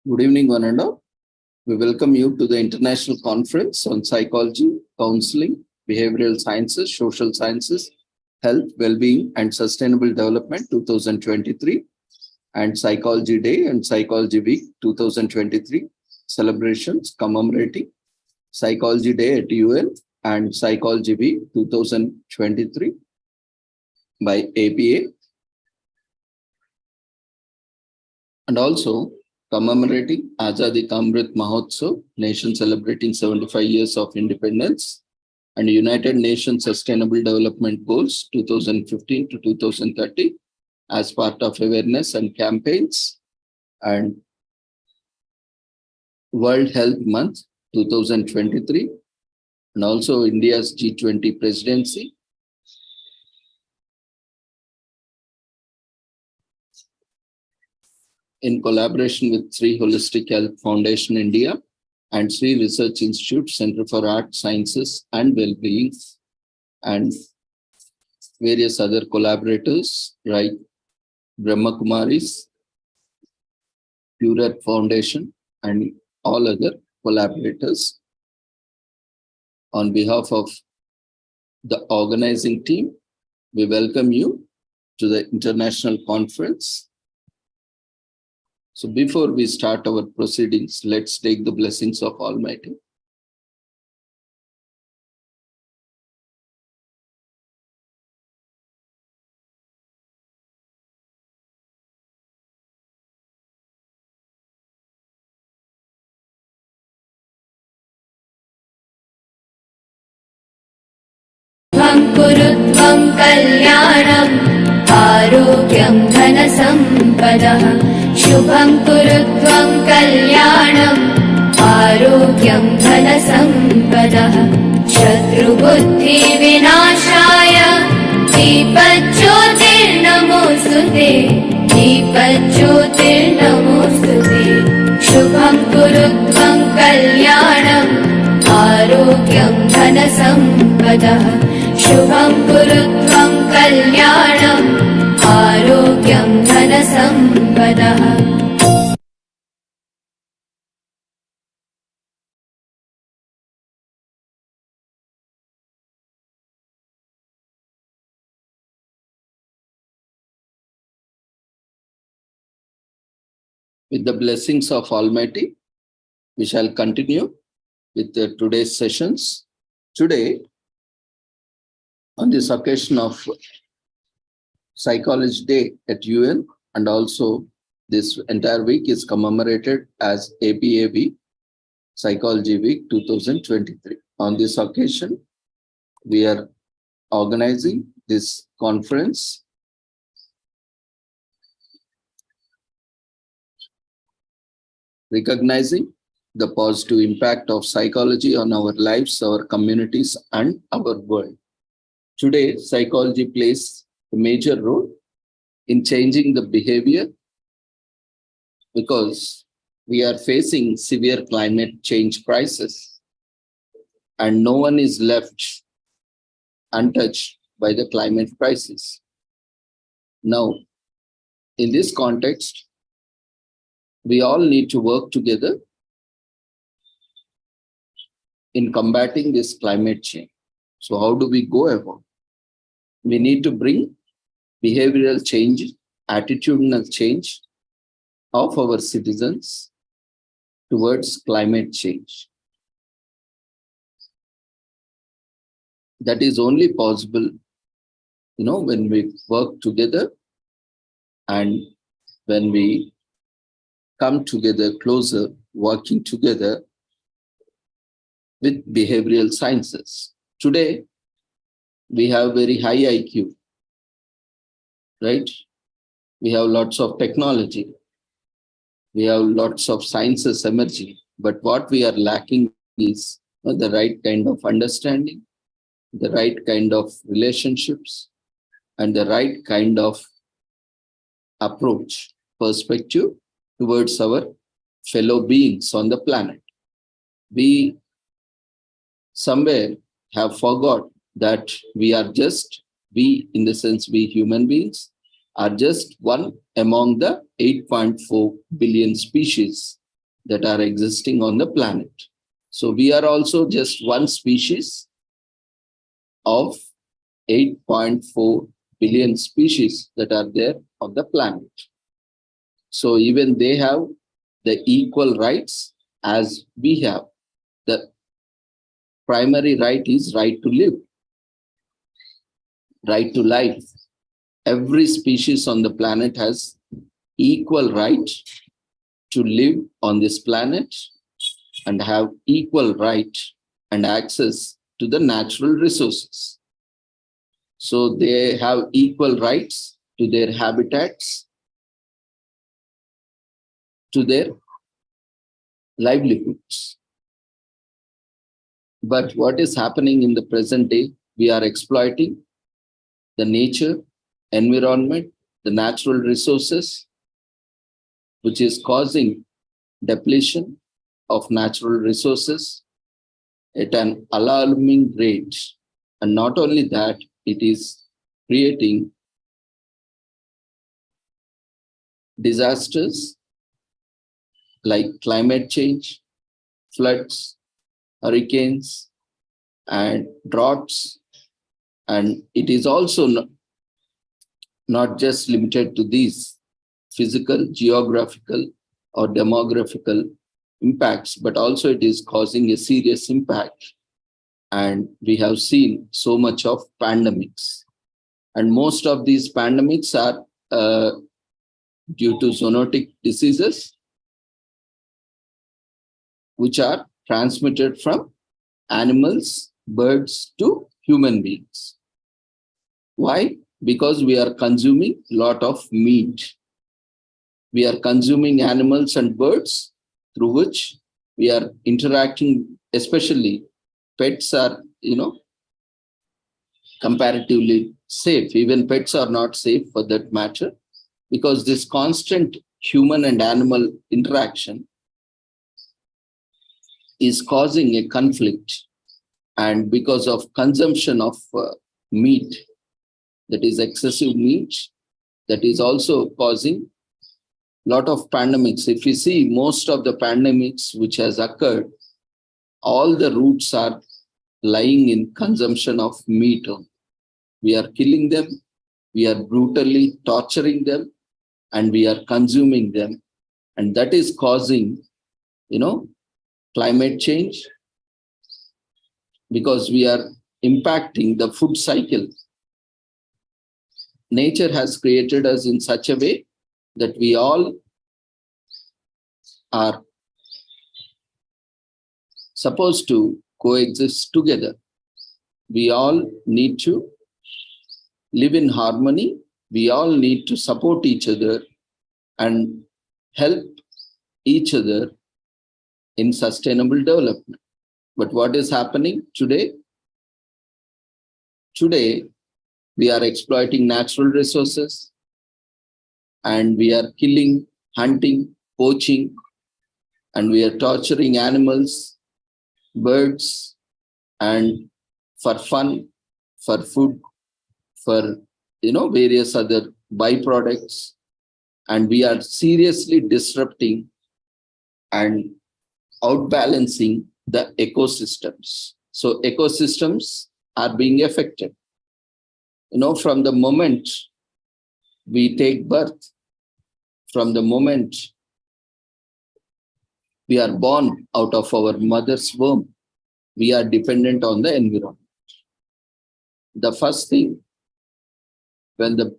Good evening, one and all. We welcome you to the International Conference on Psychology, Counseling, Behavioral Sciences, Social Sciences, Health, Well-being, and Sustainable Development 2023 and Psychology Day and Psychology Week 2023 celebrations commemorating Psychology Day at UN and Psychology Week 2023 by APA, and also commemorating Azadi Ka Amrit Mahotsav, nation celebrating 75 years of independence, and United Nations Sustainable Development Goals 2015 to 2030 as part of awareness and campaigns, and World Health Month 2023, and also India's G20 presidency. In collaboration with Sri Holistic Health Foundation India and Sri Research Institute Center for Art, Sciences and Well-being, and various other collaborators like Brahma Kumaris, Pure Foundation, and all other collaborators. On behalf of the organizing team, we welcome you to the international conference. So before we start our proceedings, let's take the blessings of Almighty. Kurutvam kalyanam arogyam dhanasampadah Shubham kurutvam kalyanam arogyam dhanasampadah Shatru buddhi vinashaya Deepajyotir namostute Deepajyotir namostute Shubham kurutvam kalyanam arogyam dhanasampadah Shubham kurutvam kalyanam arogyam dhanasampadah. With the blessings of Almighty, we shall continue with today's sessions. Today, on this occasion of Psychology Day at UN, and also this entire week is commemorated as APA Week, Psychology Week 2023. On this occasion, we are organizing this conference recognizing the positive impact of psychology on our lives, our communities, and our world. Today, psychology plays a major role in changing the behavior because we are facing severe climate change crisis and no one is left untouched by the climate crisis. Now, in this context, we all need to work together in combating this climate change. So how do we go about? We need to bring behavioral change, attitudinal change of our citizens towards climate change. That is only possible, when we work together and when we come together closer, working together with behavioral sciences. Today, we have very high IQ, right? We have lots of technology. We have lots of sciences emerging. But what we are lacking is the right kind of understanding, the right kind of relationships, and the right kind of approach, perspective towards our fellow beings on the planet. We somewhere have forgot that we in the sense we human beings, are just one among the 8.4 billion species that are existing on the planet. So we are also just one species of 8.4 billion species that are there on the planet. So even they have the equal rights as we have. The primary right is right to live, right to life. Every species on the planet has equal right to live on this planet and have equal right and access to the natural resources. So they have equal rights to their habitats, to their livelihoods. But what is happening in the present day? We are exploiting the nature, environment, the natural resources, which is causing depletion of natural resources at an alarming rate. And not only that, it is creating disasters like climate change, floods, hurricanes, and droughts. And it is also not just limited to these physical, geographical, or demographical impacts, but also it is causing a serious impact. And we have seen so much of pandemics. And most of these pandemics are due to zoonotic diseases, which are transmitted from animals, birds to human beings. Why? Because we are consuming a lot of meat. We are consuming animals and birds through which we are interacting, especially pets are, comparatively safe. Even pets are not safe for that matter, because this constant human and animal interaction is causing a conflict. And because of consumption of meat, that is excessive meat, that is also causing a lot of pandemics. If you see most of the pandemics which has occurred, all the roots are lying in consumption of meat. We are killing them, we are brutally torturing them, and we are consuming them. And that is causing, climate change, because we are impacting the food cycle. Nature has created us in such a way that we all are supposed to coexist together. We all need to live in harmony. We all need to support each other and help each other in sustainable development. But what is happening today? Today, we are exploiting natural resources and we are killing, hunting, poaching, and we are torturing animals, birds, and for fun, for food, for various other byproducts. And we are seriously disrupting and outbalancing the ecosystems. So ecosystems are being affected. From the moment we take birth, from the moment we are born out of our mother's womb, we are dependent on the environment. The first thing, when the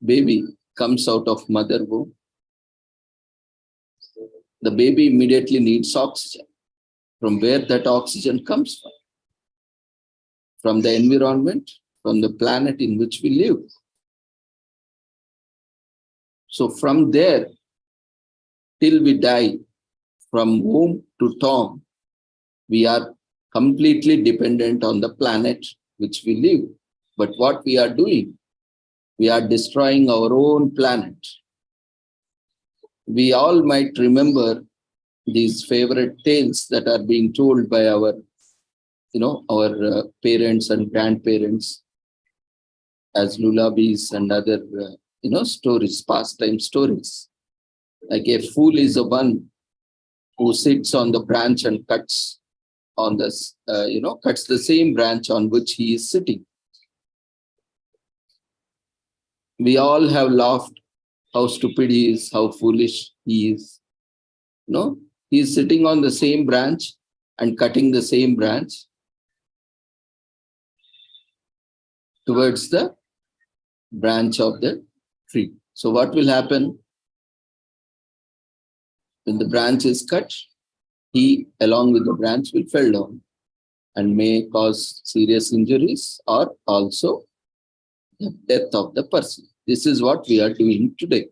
baby comes out of mother womb, the baby immediately needs oxygen. From where that oxygen comes from? From the environment, from the planet in which we live. So from there, till we die, from womb to tomb, we are completely dependent on the planet which we live. But what we are doing? We are destroying our own planet. We all might remember these favorite tales that are being told by our parents and grandparents as lullabies and other, stories, pastime stories. Like a fool is the one who sits on the branch and cuts on this, cuts the same branch on which he is sitting. We all have laughed how stupid he is, how foolish he is. No, he is sitting on the same branch and cutting the same branch towards the branch of the tree. So what will happen when the branch is cut? He, along with the branch, will fall down and may cause serious injuries or also the death of the person. This is what we are doing today.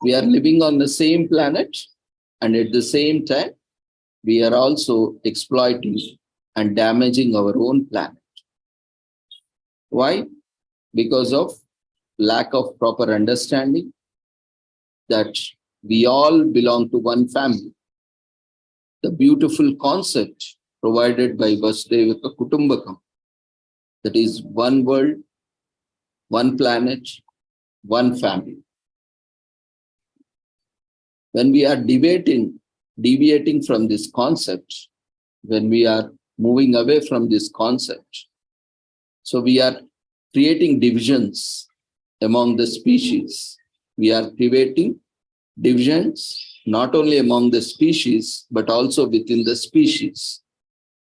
We are living on the same planet, and at the same time, we are also exploiting and damaging our own planet. Why? Because of lack of proper understanding that we all belong to one family. The beautiful concept provided by Vasudhaiva Kutumbakam, that is one world, one planet, one family. When we are deviating from this concept, when we are moving away from this concept, so we are creating divisions among the species. We are creating divisions not only among the species, but also within the species.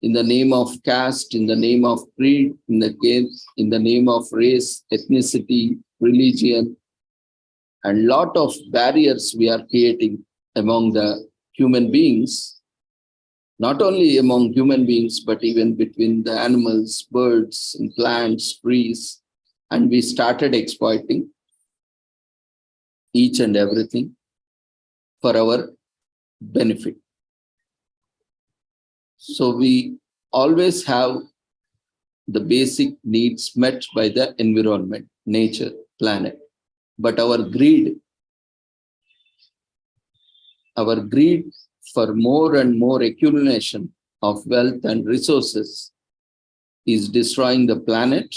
In the name of caste, in the name of creed, in the name of race, ethnicity, religion, and lot of barriers we are creating among the human beings, not only among human beings, but even between the animals, birds, and plants, trees, and we started exploiting each and everything for our benefit. So we always have the basic needs met by the environment, nature, planet. But our greed for more and more accumulation of wealth and resources is destroying the planet,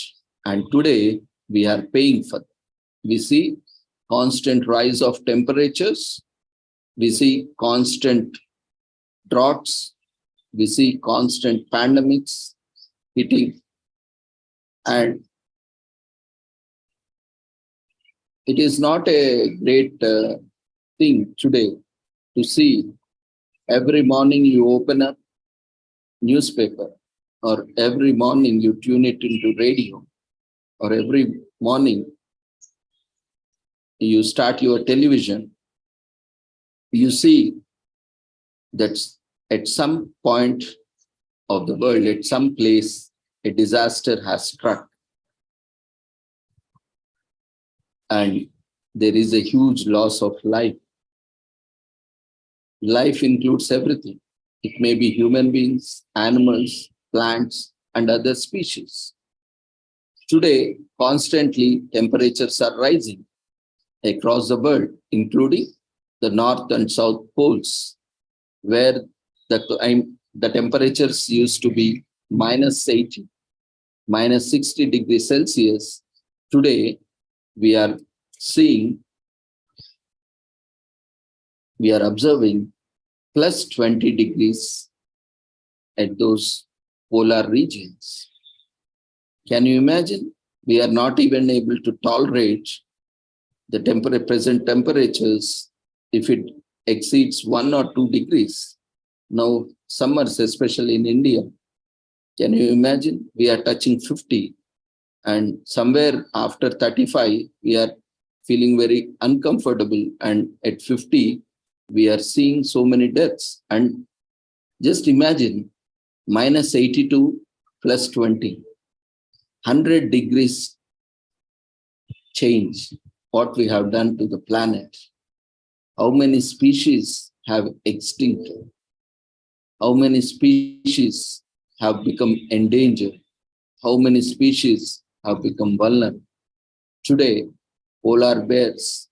and today we are paying for it. We see constant rise of temperatures, we see constant droughts, we see constant pandemics hitting, and it is not a great thing today to see every morning you open up newspaper, or every morning you tune it into radio, or every morning you start your television, you see that at some point of the world, at some place, a disaster has struck. And there is a huge loss of life. Life includes everything. It may be human beings, animals, plants, and other species. Today, constantly, temperatures are rising across the world, including the North and South poles, where the temperatures used to be -80, -60 degrees Celsius. Today, we are observing +20 degrees at those polar regions. Can you imagine? We are not even able to tolerate the present temperatures if it exceeds 1 or 2 degrees. Now, summers, especially in India, can you imagine? We are touching 50, and somewhere after 35, we are feeling very uncomfortable, and at 50, we are seeing so many deaths. And just imagine, -82 +20, 100 degrees change, what we have done to the planet. How many species have extincted? How many species have become endangered? How many species have become vulnerable? Today, polar bears,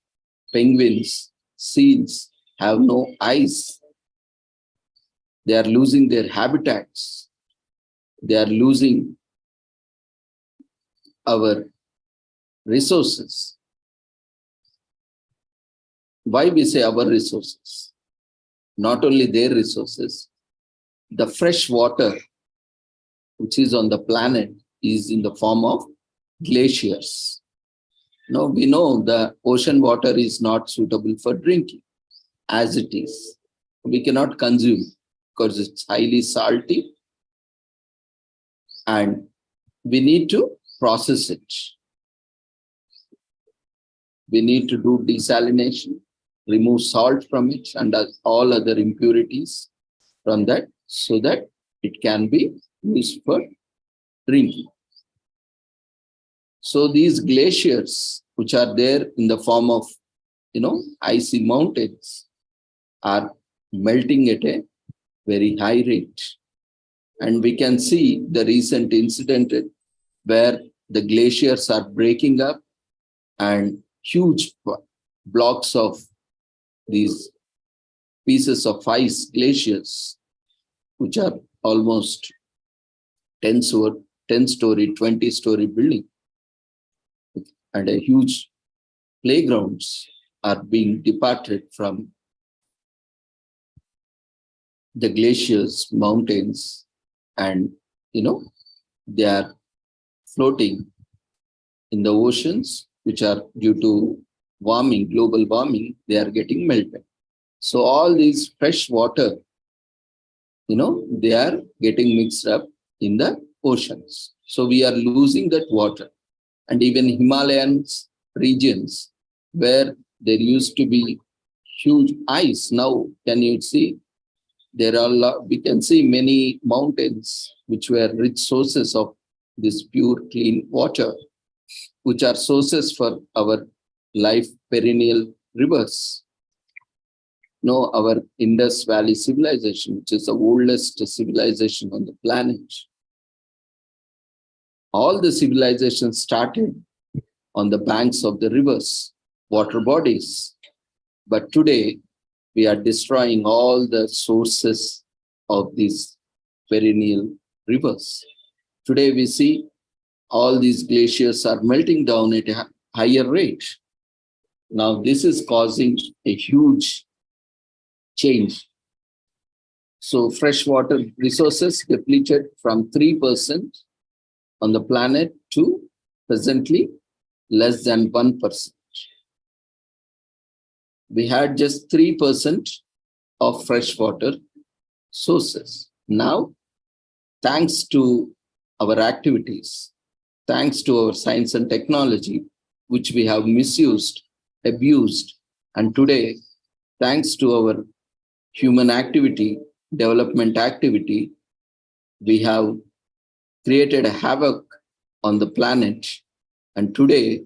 penguins, seals have no eyes. They are losing their habitats. They are losing our resources. Why we say our resources? not only their resources, the fresh water which is on the planet is in the form of glaciers. Now, we know the ocean water is not suitable for drinking as it is. We cannot consume because it's highly salty and we need to process it. We need to do desalination, remove salt from it and all other impurities from that so that it can be used for drinking. So these glaciers, which are there in the form of, icy mountains, are melting at a very high rate. And we can see the recent incident where the glaciers are breaking up and huge blocks of these pieces of ice glaciers, which are almost 10-story, 20-story building, and a huge playgrounds are being departed from the glaciers, mountains, and they are floating in the oceans, which are due to warming, global warming, they are getting melted. So all these fresh water, they are getting mixed up in the oceans. So we are losing that water. And even Himalayan regions where there used to be huge ice, now can you see? We can see many mountains which were rich sources of this pure, clean water, which are sources for our life perennial rivers. Our Indus Valley civilization, which is the oldest civilization on the planet. All the civilizations started on the banks of the rivers, water bodies. But today, we are destroying all the sources of these perennial rivers. Today, we see all these glaciers are melting down at a higher rate. Now, this is causing a huge change. So, freshwater resources depleted from 3% on the planet to presently less than 1%. We had just 3% of freshwater sources. Now, thanks to our activities, thanks to our science and technology, which we have misused, abused, and today, thanks to our human activity, development activity, we have created a havoc on the planet. And today,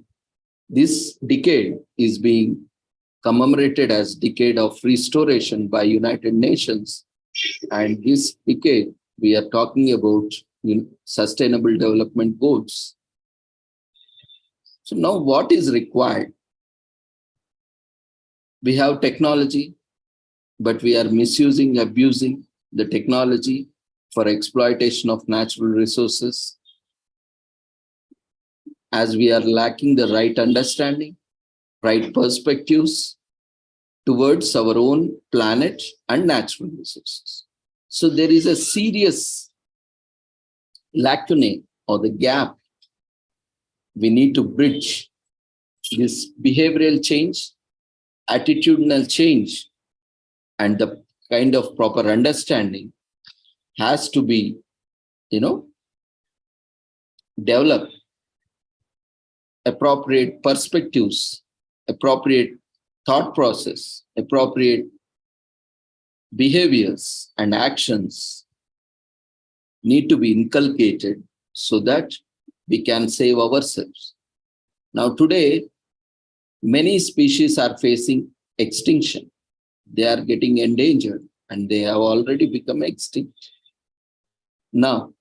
this decade is being commemorated as Decade of Restoration by United Nations. And this decade, we are talking about Sustainable Development Goals. So now what is required? We have technology, but we are misusing, abusing the technology for exploitation of natural resources, as we are lacking the right understanding, right perspectives towards our own planet and natural resources. So there is a serious lacune or the gap we need to bridge. This behavioral change, attitudinal change, and the kind of proper understanding has to be, developed. Appropriate perspectives, appropriate thought process, appropriate behaviors and actions need to be inculcated so that we can save ourselves. Now today, many species are facing extinction. They are getting endangered and they have already become extinct. Now,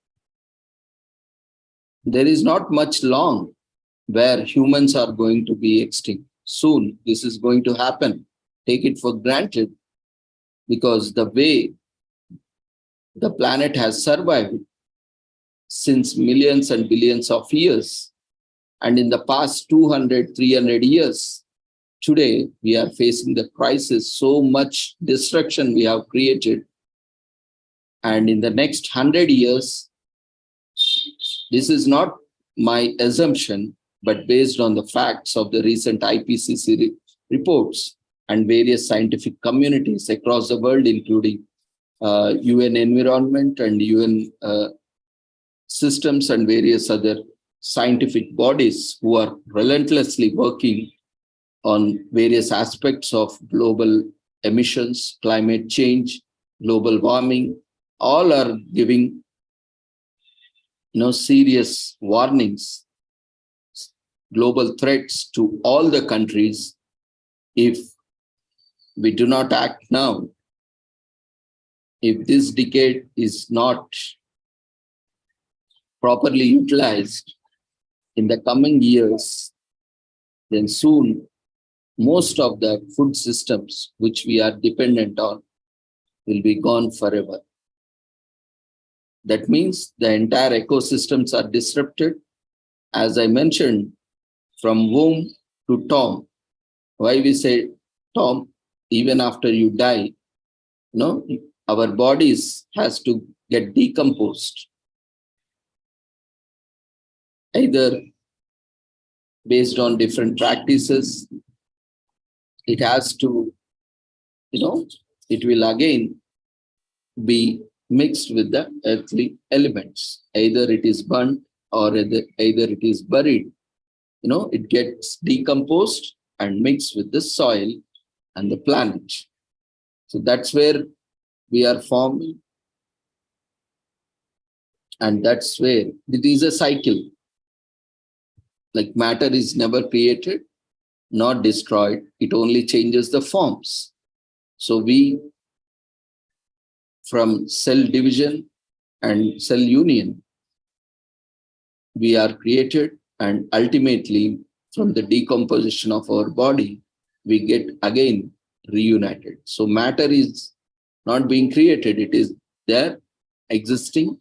there is not much long where humans are going to be extinct. Soon, this is going to happen. Take it for granted, because the way the planet has survived since millions and billions of years, and in the past 200, 300 years, today we are facing the crisis, so much destruction we have created. And in the next 100 years, this is not my assumption, but based on the facts of the recent IPCC reports and various scientific communities across the world, including UN Environment and UN systems and various other scientific bodies who are relentlessly working on various aspects of global emissions, climate change, global warming, all are giving serious warnings, global threats to all the countries. If we do not act now, if this decade is not properly utilized in the coming years, then soon most of the food systems which we are dependent on will be gone forever. That means the entire ecosystems are disrupted. As I mentioned, from womb to tomb. Why we say tomb? Even after you die, our bodies has to get decomposed, either based on different practices. It has to, it will again be mixed with the earthly elements. Either it is burnt or either it is buried. It gets decomposed and mixed with the soil and the planet. So that's where we are forming. And that's where it is a cycle. Like matter is never created, not destroyed. It only changes the forms. So we, from cell division and cell union, we are created, and ultimately from the decomposition of our body, we get again reunited. So matter is not being created, it is there, existing,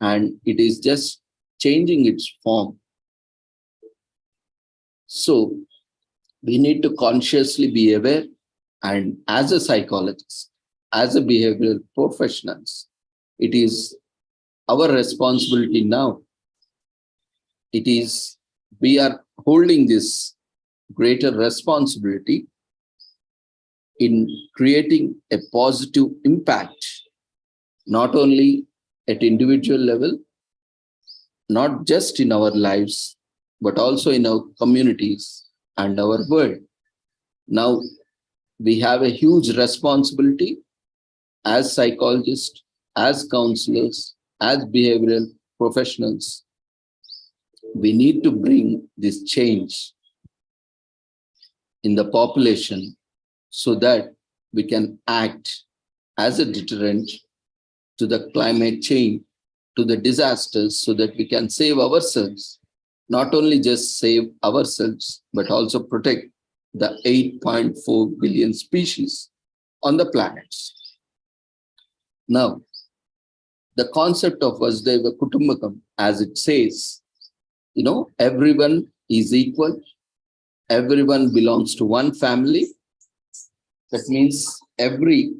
and it is just changing its form. So we need to consciously be aware, and as a psychologist, as a behavioral professionals, it is our responsibility now. It is, we are holding this greater responsibility in creating a positive impact, not only at individual level, not just in our lives, but also in our communities and our world. Now, we have a huge responsibility as psychologists, as counselors, as behavioral professionals. We need to bring this change in the population so that we can act as a deterrent to the climate change, to the disasters, so that we can save ourselves, not only just save ourselves, but also protect the 8.4 billion species on the planets. Now, the concept of Vasudhaiva Kutumbakam, as it says, everyone is equal, everyone belongs to one family. That means every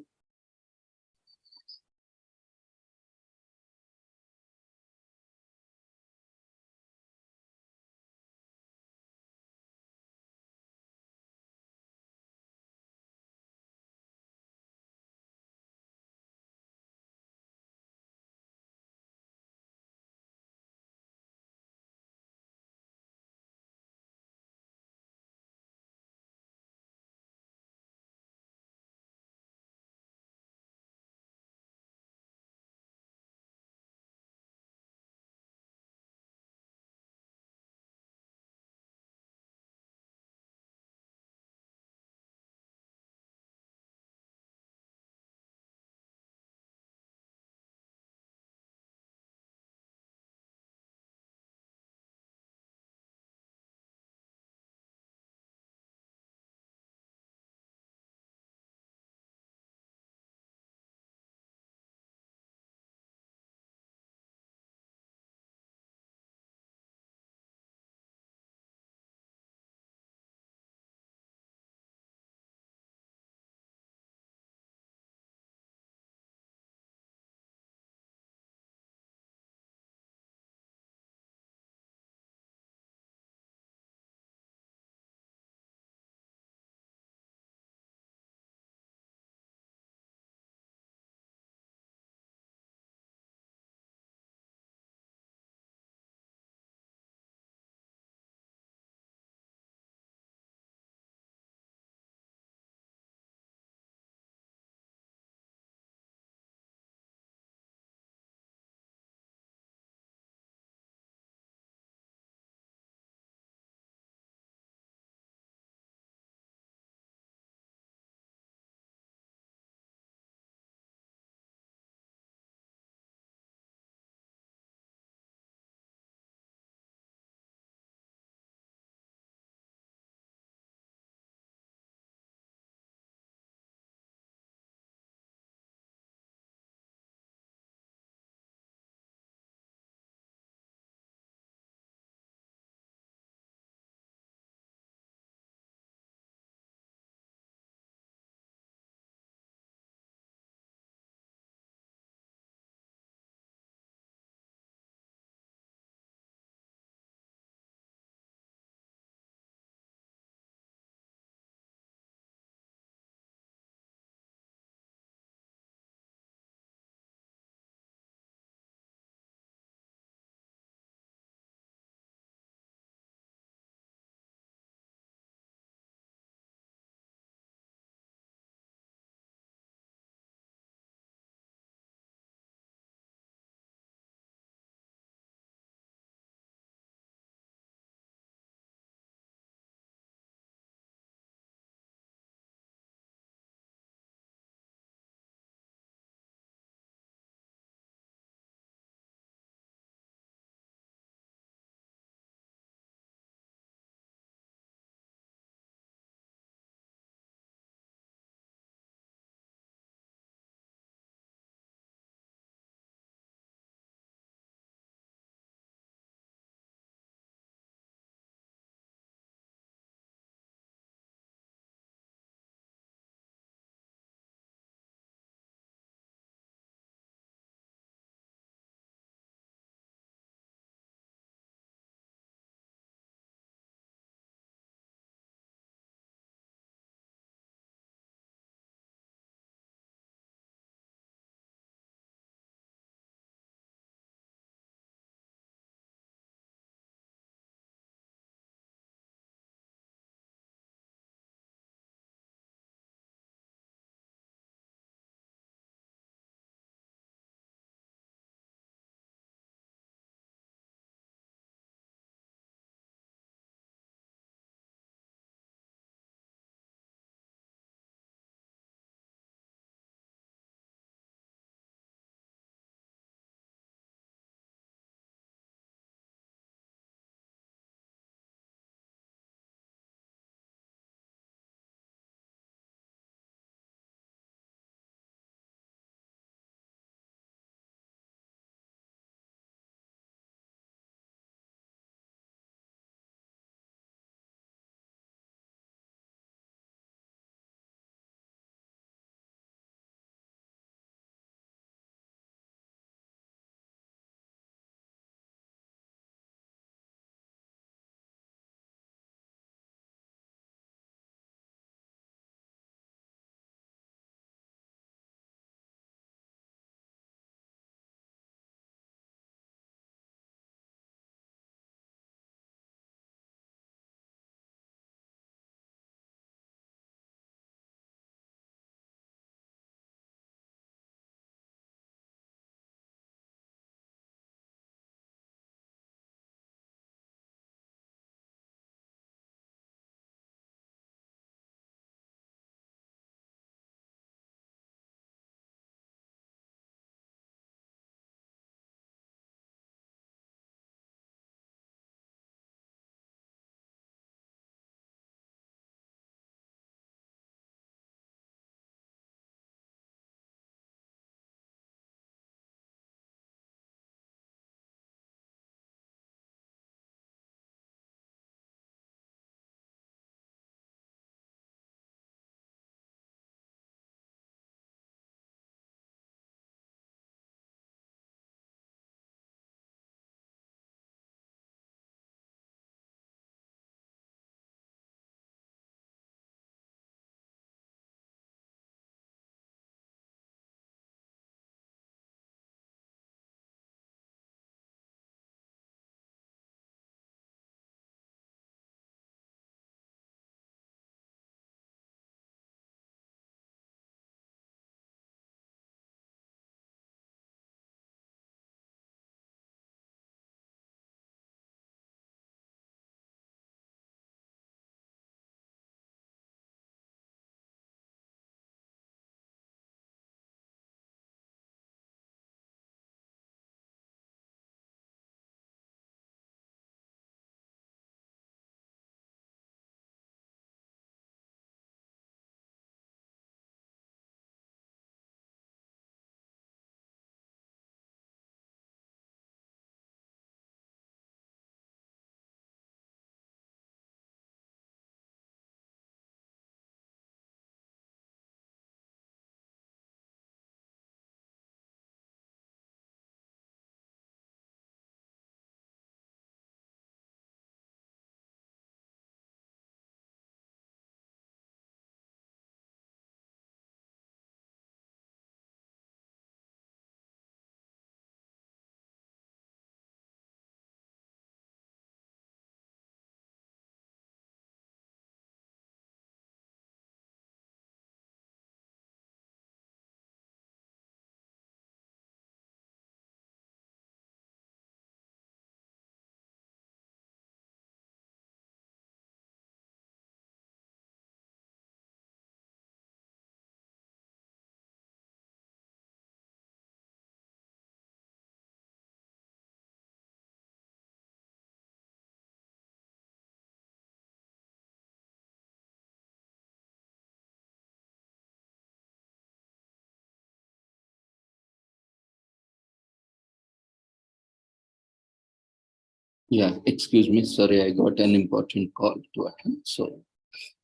Yeah, excuse me. Sorry, I got an important call to attend. So,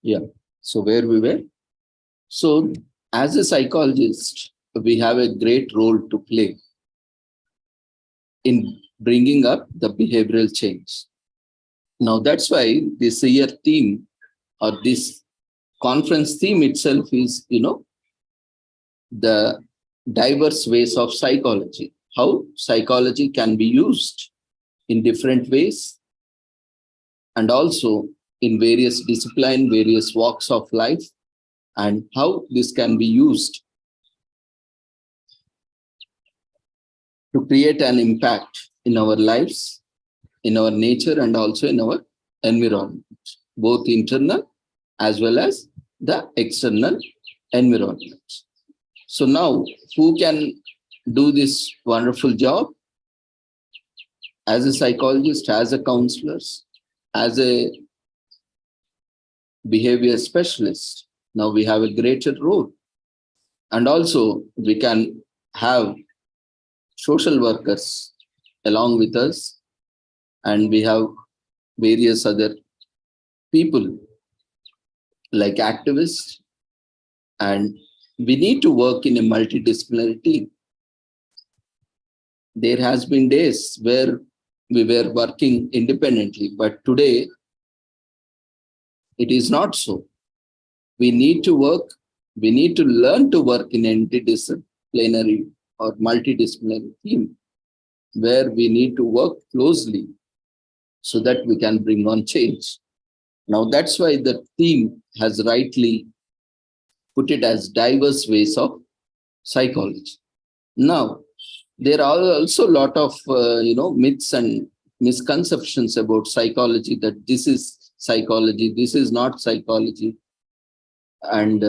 yeah. So, where we were? So, as a psychologist, we have a great role to play in bringing up the behavioral change. Now, that's why this year theme or this conference theme itself is, the diverse ways of psychology, how psychology can be used in different ways and also in various disciplines, various walks of life, and how this can be used to create an impact in our lives, in our nature, and also in our environment, both internal as well as the external environment. So now, who can do this wonderful job? As a psychologist, as a counselor, as a behavior specialist, now we have a greater role. And also, we can have social workers along with us, and we have various other people like activists, and we need to work in a multidisciplinary team. There has been days where we were working independently, but today it is not so. We need to work, we need to learn to work in an interdisciplinary or multidisciplinary team where we need to work closely so that we can bring on change. Now, that's why the theme has rightly put it as diverse ways of psychology. Now, there are also a lot of myths and misconceptions about psychology, that this is psychology, this is not psychology, and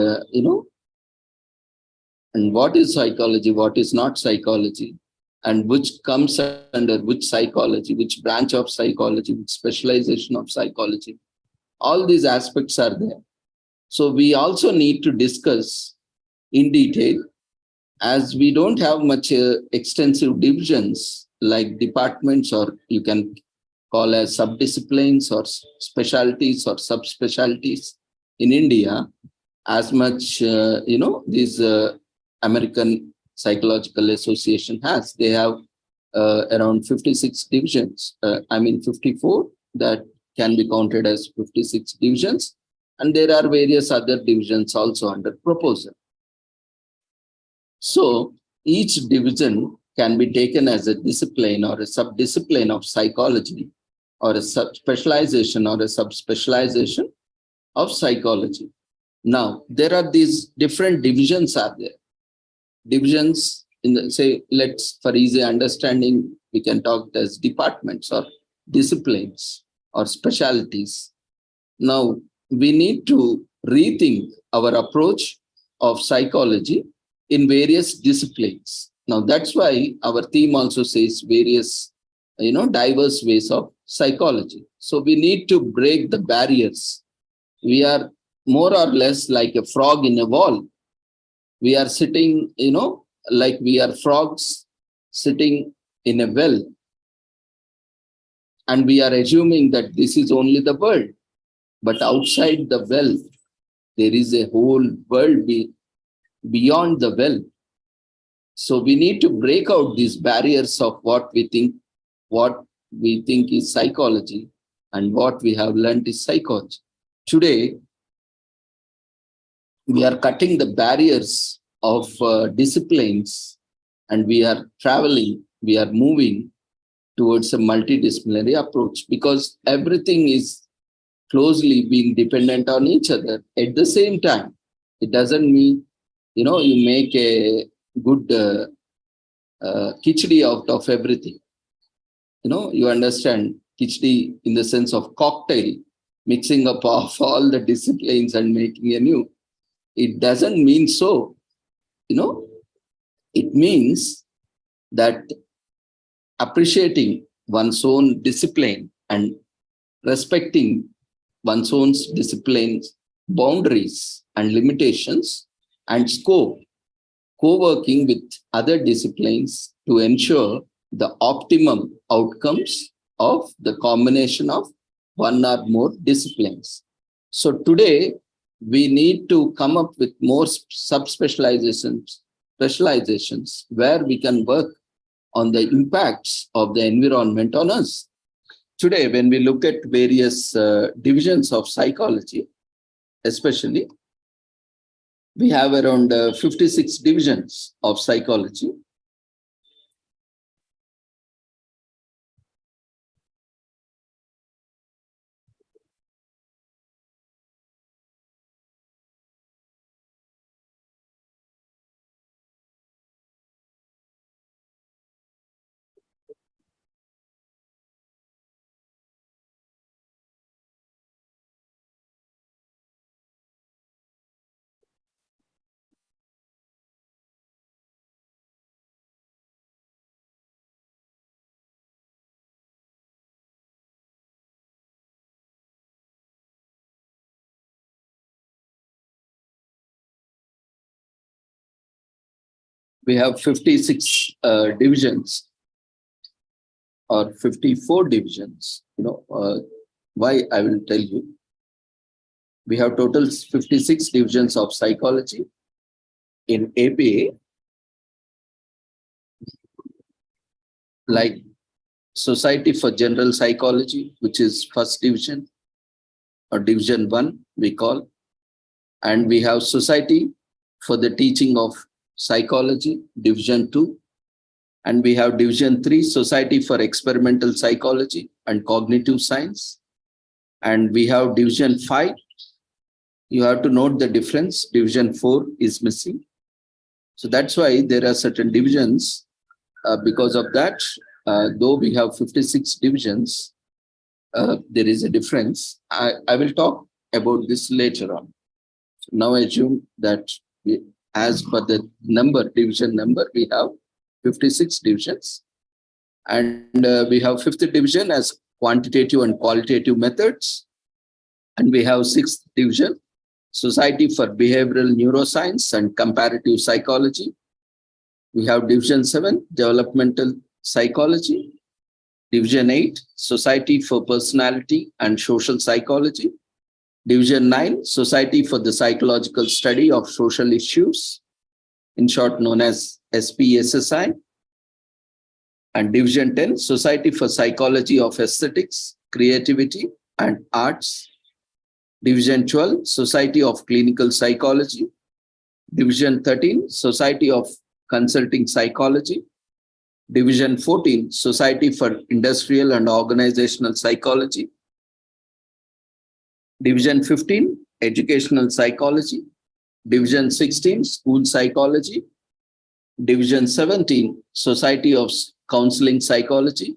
and what is psychology, what is not psychology, and which comes under which psychology, which branch of psychology, which specialization of psychology. All these aspects are there. So we also need to discuss in detail, as we don't have much extensive divisions like departments, or you can call as subdisciplines or specialties or subspecialties in India, as much, this American Psychological Association has. They have around 56 divisions. 54 that can be counted as 56 divisions. And there are various other divisions also under proposal. So each division can be taken as a discipline or a subdiscipline of psychology, or a subspecialization or a subspecialization of psychology. Now, there are these different divisions are there. Divisions in the, say, let's, for easy understanding, we can talk as departments or disciplines or specialties. Now, we need to rethink our approach of psychology in various disciplines. Now, that's why our theme also says various, diverse ways of psychology. So we need to break the barriers. We are more or less like a frog in a wall. We are sitting, like we are frogs sitting in a well. And we are assuming that this is only the world. But outside the well, there is a whole world beyond the well. So we need to break out these barriers of what we think is psychology and what we have learned is psychology. Today, we are cutting the barriers of disciplines, and we are traveling, we are moving towards a multidisciplinary approach, because everything is closely being dependent on each other at the same time. It doesn't mean, you make a good khichdi out of everything. You understand khichdi in the sense of cocktail, mixing up of all the disciplines and making a new. It doesn't mean so. It means that appreciating one's own discipline and respecting one's own discipline's boundaries and limitations and scope, co-working with other disciplines to ensure the optimum outcomes of the combination of one or more disciplines. So today, we need to come up with more subspecializations, specializations, where we can work on the impacts of the environment on us. Today, when we look at various divisions of psychology, especially, we have around 56 divisions of psychology. We have 56 divisions or 54 divisions. Why I will tell you. We have total 56 divisions of psychology in APA, like Society for General Psychology, which is first division or division 1 we call, and we have Society for the Teaching of Psychology, division 2, and we have division 3, Society for Experimental Psychology and Cognitive Science, and we have division 5. You have to note the difference. Division 4 is missing. So that's why there are certain divisions. Because of that, though we have 56 divisions, there is a difference. I will talk about this later on. So now assume that as per the division number, we have 56 divisions. And we have fifth division as quantitative and qualitative methods. And we have sixth division, Society for Behavioral Neuroscience and Comparative Psychology. We have division 7, Developmental Psychology. Division 8, Society for Personality and Social Psychology. Division 9, Society for the Psychological Study of Social Issues, in short known as SPSSI. And Division 10, Society for Psychology of Aesthetics, Creativity and Arts. Division 12, Society of Clinical Psychology. Division 13, Society of Consulting Psychology. Division 14, Society for Industrial and Organizational Psychology. Division 15, Educational Psychology. Division 16, School Psychology. Division 17, Society of Counseling Psychology.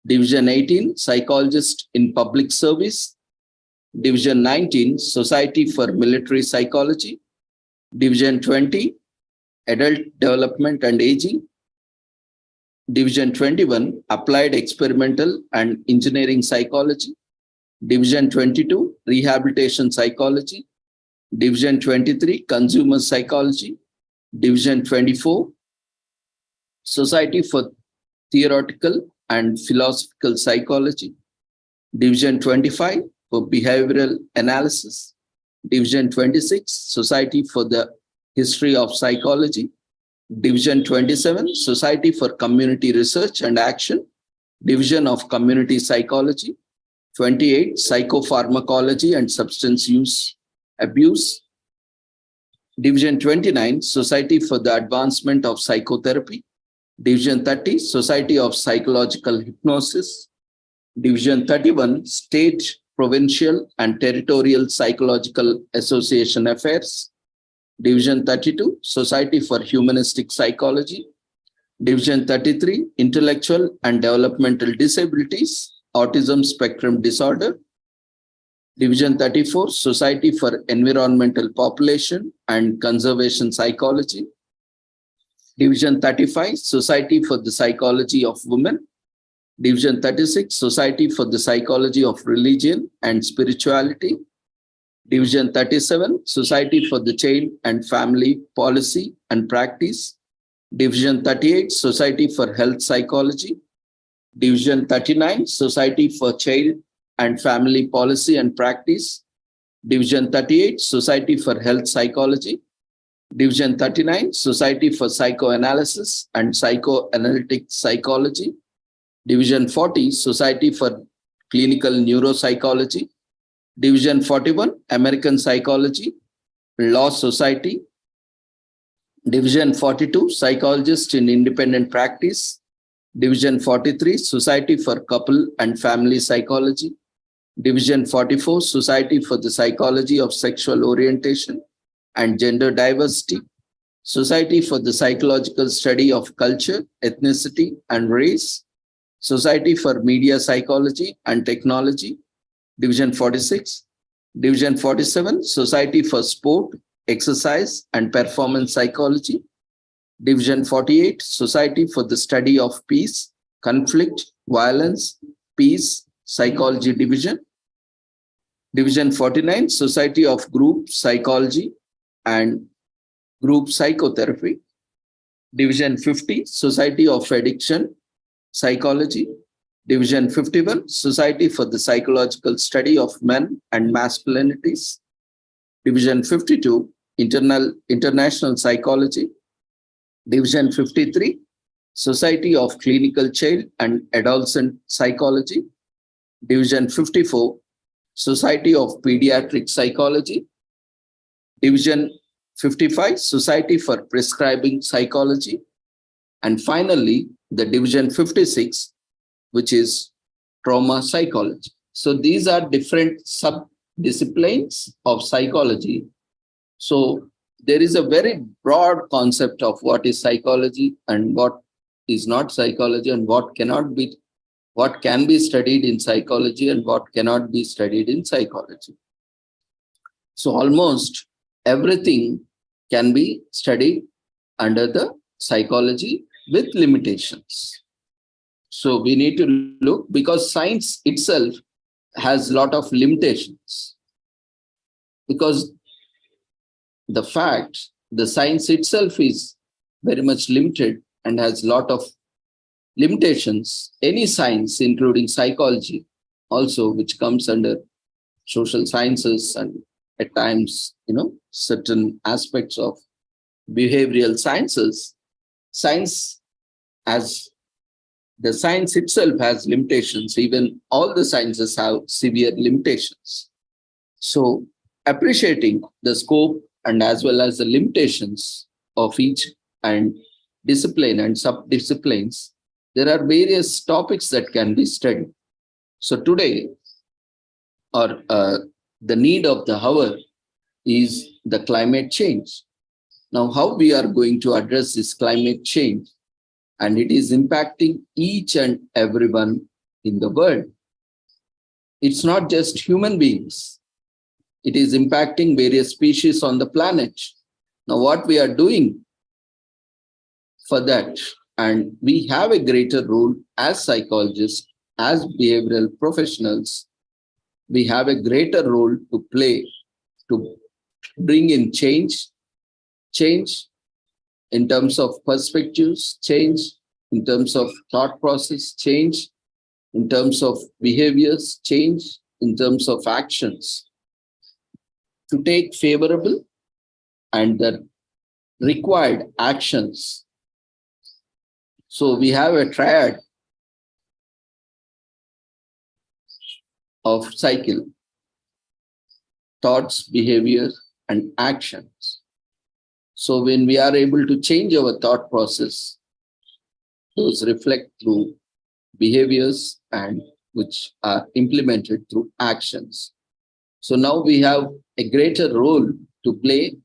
Division 18, Psychologist in Public Service. Division 19, Society for Military Psychology. Division 20, Adult Development and Aging. Division 21, Applied Experimental and Engineering Psychology. Division 22, Rehabilitation Psychology. Division 23, Consumer Psychology. Division 24, Society for Theoretical and Philosophical Psychology. Division 25, for Behavioral Analysis. Division 26, Society for the History of Psychology. Division 27, Society for Community Research and Action, Division of Community Psychology. 28, Psychopharmacology and Substance Use Abuse. Division 29, Society for the Advancement of Psychotherapy. Division 30, Society of Psychological Hypnosis. Division 31, State, Provincial and Territorial Psychological Association Affairs. Division 32, Society for Humanistic Psychology. Division 33, Intellectual and Developmental Disabilities, Autism Spectrum Disorder. Division 34, Society for Environmental Population and Conservation Psychology. Division 35, Society for the Psychology of Women. Division 36, Society for the Psychology of Religion and Spirituality. Division 37, Society for the Child and Family Policy and Practice. Division 38, Society for Health Psychology. Division 39, Society for Child and Family Policy and Practice. Division 38, Society for Health Psychology. Division 39, Society for Psychoanalysis and Psychoanalytic Psychology. Division 40, Society for Clinical Neuropsychology. Division 41, American Psychology, Law Society. Division 42, Psychologists in Independent Practice. Division 43, Society for Couple and Family Psychology. Division 44, Society for the Psychology of Sexual Orientation and Gender Diversity. Society for the Psychological Study of Culture, Ethnicity, and Race. Society for Media Psychology and Technology. Division 46. Division 47, Society for Sport, Exercise, and Performance Psychology. Division 48, Society for the Study of Peace, Conflict, Violence, Peace, Psychology Division. Division 49, Society of Group Psychology and Group Psychotherapy. Division 50, Society of Addiction Psychology. Division 51, Society for the Psychological Study of Men and Masculinities. Division 52, International Psychology. Division 53, Society of Clinical Child and Adolescent Psychology. Division 54, Society of Pediatric Psychology. Division 55, Society for Prescribing Psychology. And finally, the Division 56, which is Trauma Psychology. So these are different sub-disciplines of psychology. So there is a very broad concept of what is psychology and what is not psychology, and what can be studied in psychology and what cannot be studied in psychology. So almost everything can be studied under the psychology with limitations. So we need to look, because science itself has a lot of limitations. Because the science itself is very much limited and has a lot of limitations. Any science, including psychology, also, which comes under social sciences and at times, certain aspects of behavioral sciences, the science itself has limitations. Even all the sciences have severe limitations. So appreciating the scope and as well as the limitations of each and discipline and sub-disciplines, there are various topics that can be studied. So today, the need of the hour is the climate change. Now, how we are going to address this climate change? And it is impacting each and everyone in the world. It's not just human beings. It is impacting various species on the planet. Now, what we are doing for that, and we have a greater role as psychologists, as behavioral professionals, we have a greater role to play to bring in change in terms of perspectives, change in terms of thought process, change in terms of behaviors, change in terms of actions, to take favorable and the required actions. So we have a triad of cycle: thoughts, behavior, and actions. So when we are able to change our thought process, those reflect through behaviors and which are implemented through actions. So now we have a greater role to play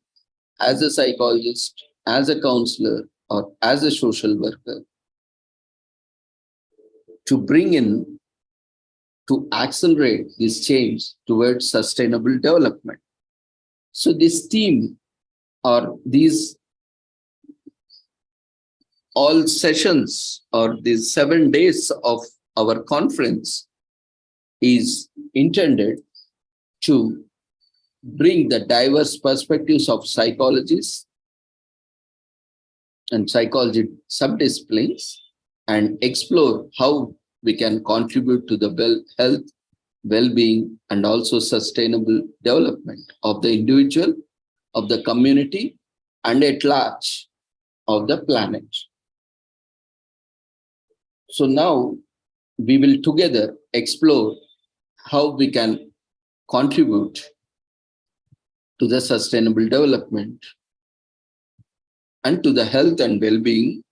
as a psychologist, as a counselor, or as a social worker to bring in, to accelerate this change towards sustainable development. So this theme, or these all sessions, or these 7 days of our conference, is intended to bring the diverse perspectives of psychologists and psychology subdisciplines and explore how we can contribute to the health, well-being, and also sustainable development of the individual, of the community, and at large of the planet. So now we will together explore how we can contribute to the sustainable development and to the health and well-being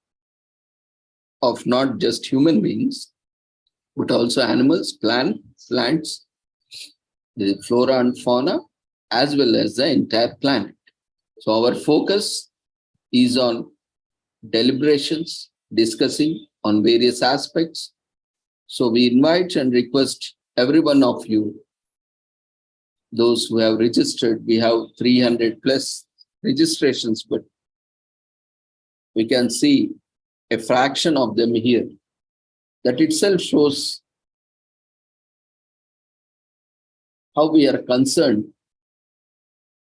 of not just human beings, but also animals, plants, the flora and fauna, as well as the entire planet. So our focus is on deliberations, discussing on various aspects. So we invite and request every one of you, those who have registered, we have 300 plus registrations, but we can see a fraction of them here. That itself shows how we are concerned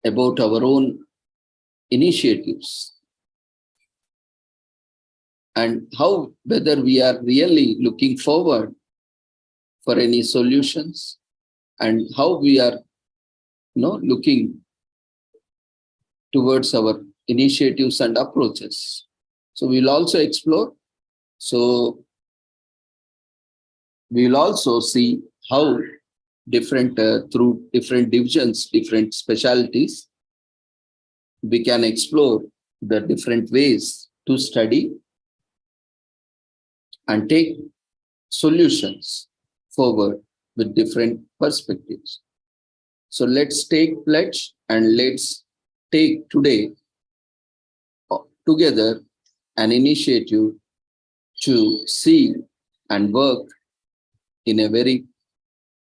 about our own initiatives and how whether we are really looking forward for any solutions and how we are looking towards our initiatives and approaches. So we'll also explore. So we will also see how different, through different divisions, different specialties, we can explore the different ways to study and take solutions forward with different perspectives. So let's take pledge and let's take today together an initiative to see and work in a very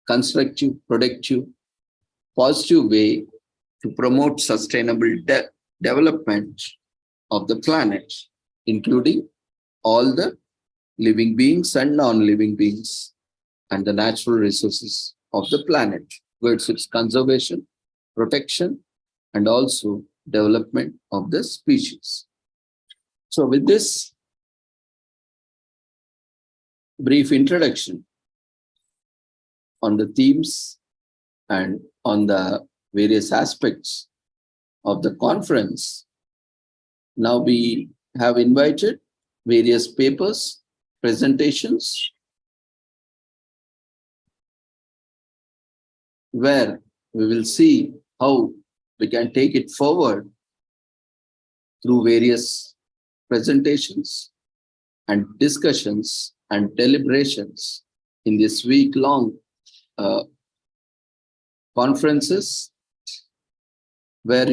constructive, productive, positive way to promote sustainable development of the planet, including all the living beings and non-living beings and the natural resources of the planet, towards its conservation, protection, and also development of the species. So with this brief introduction on the themes and on the various aspects of the conference, now we have invited various papers, presentations, where we will see how we can take it forward through various presentations and discussions and deliberations in this week-long conferences, where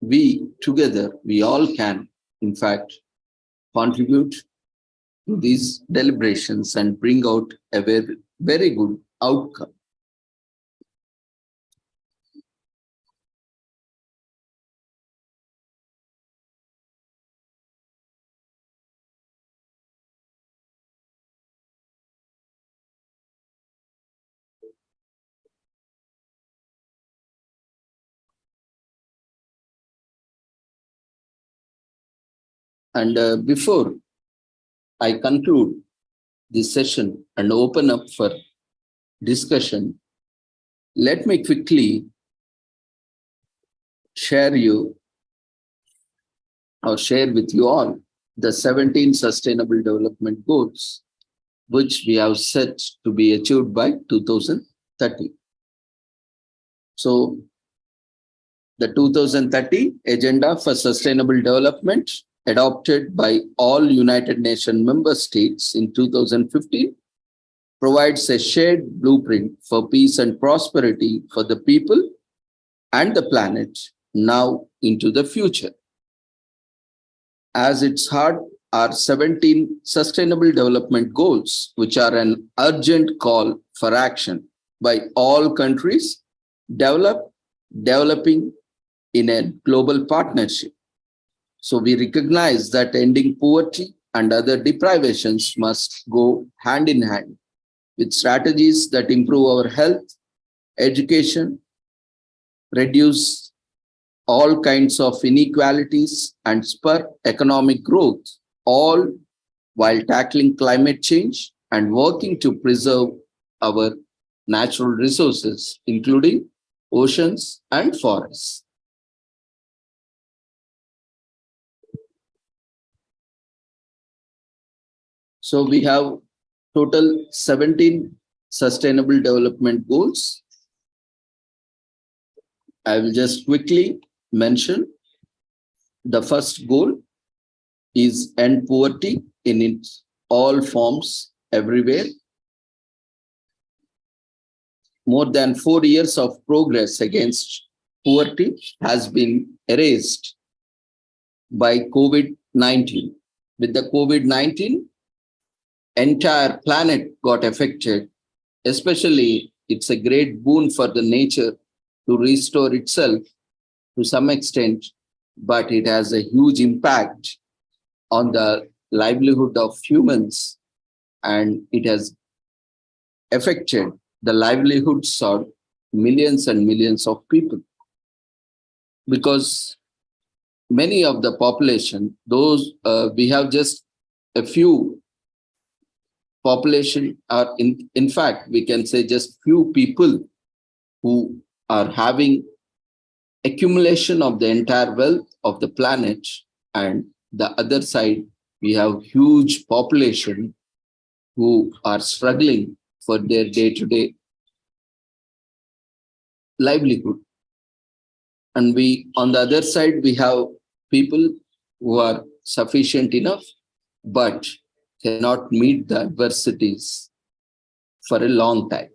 we together, we all can, in fact, contribute to these deliberations and bring out a very, very good outcome. And before I conclude this session and open up for discussion, let me quickly share with you all the 17 Sustainable Development Goals, which we have set to be achieved by 2030. So the 2030 Agenda for Sustainable Development, adopted by all United Nations member states in 2015, provides a shared blueprint for peace and prosperity for the people and the planet now into the future. As its heart are 17 Sustainable Development Goals, which are an urgent call for action by all countries developing in a global partnership. So we recognize that ending poverty and other deprivations must go hand in hand with strategies that improve our health, education, reduce all kinds of inequalities, and spur economic growth, all while tackling climate change and working to preserve our natural resources, including oceans and forests. So we have total 17 sustainable development goals. I will just quickly mention. The first goal is end poverty in its all forms everywhere. More than 4 years of progress against poverty has been erased by COVID-19. With the COVID-19, entire planet got affected. Especially, it's a great boon for the nature to restore itself to some extent, but it has a huge impact on the livelihood of humans, and it has affected the livelihoods of millions and millions of people. Because many of the population, those we have just a few population are in fact, we can say just few people who are having accumulation of the entire wealth of the planet, and the other side, we have huge population who are struggling for their day-to-day livelihood. And we, on the other side, we have people who are sufficient enough, but cannot meet the adversities for a long time.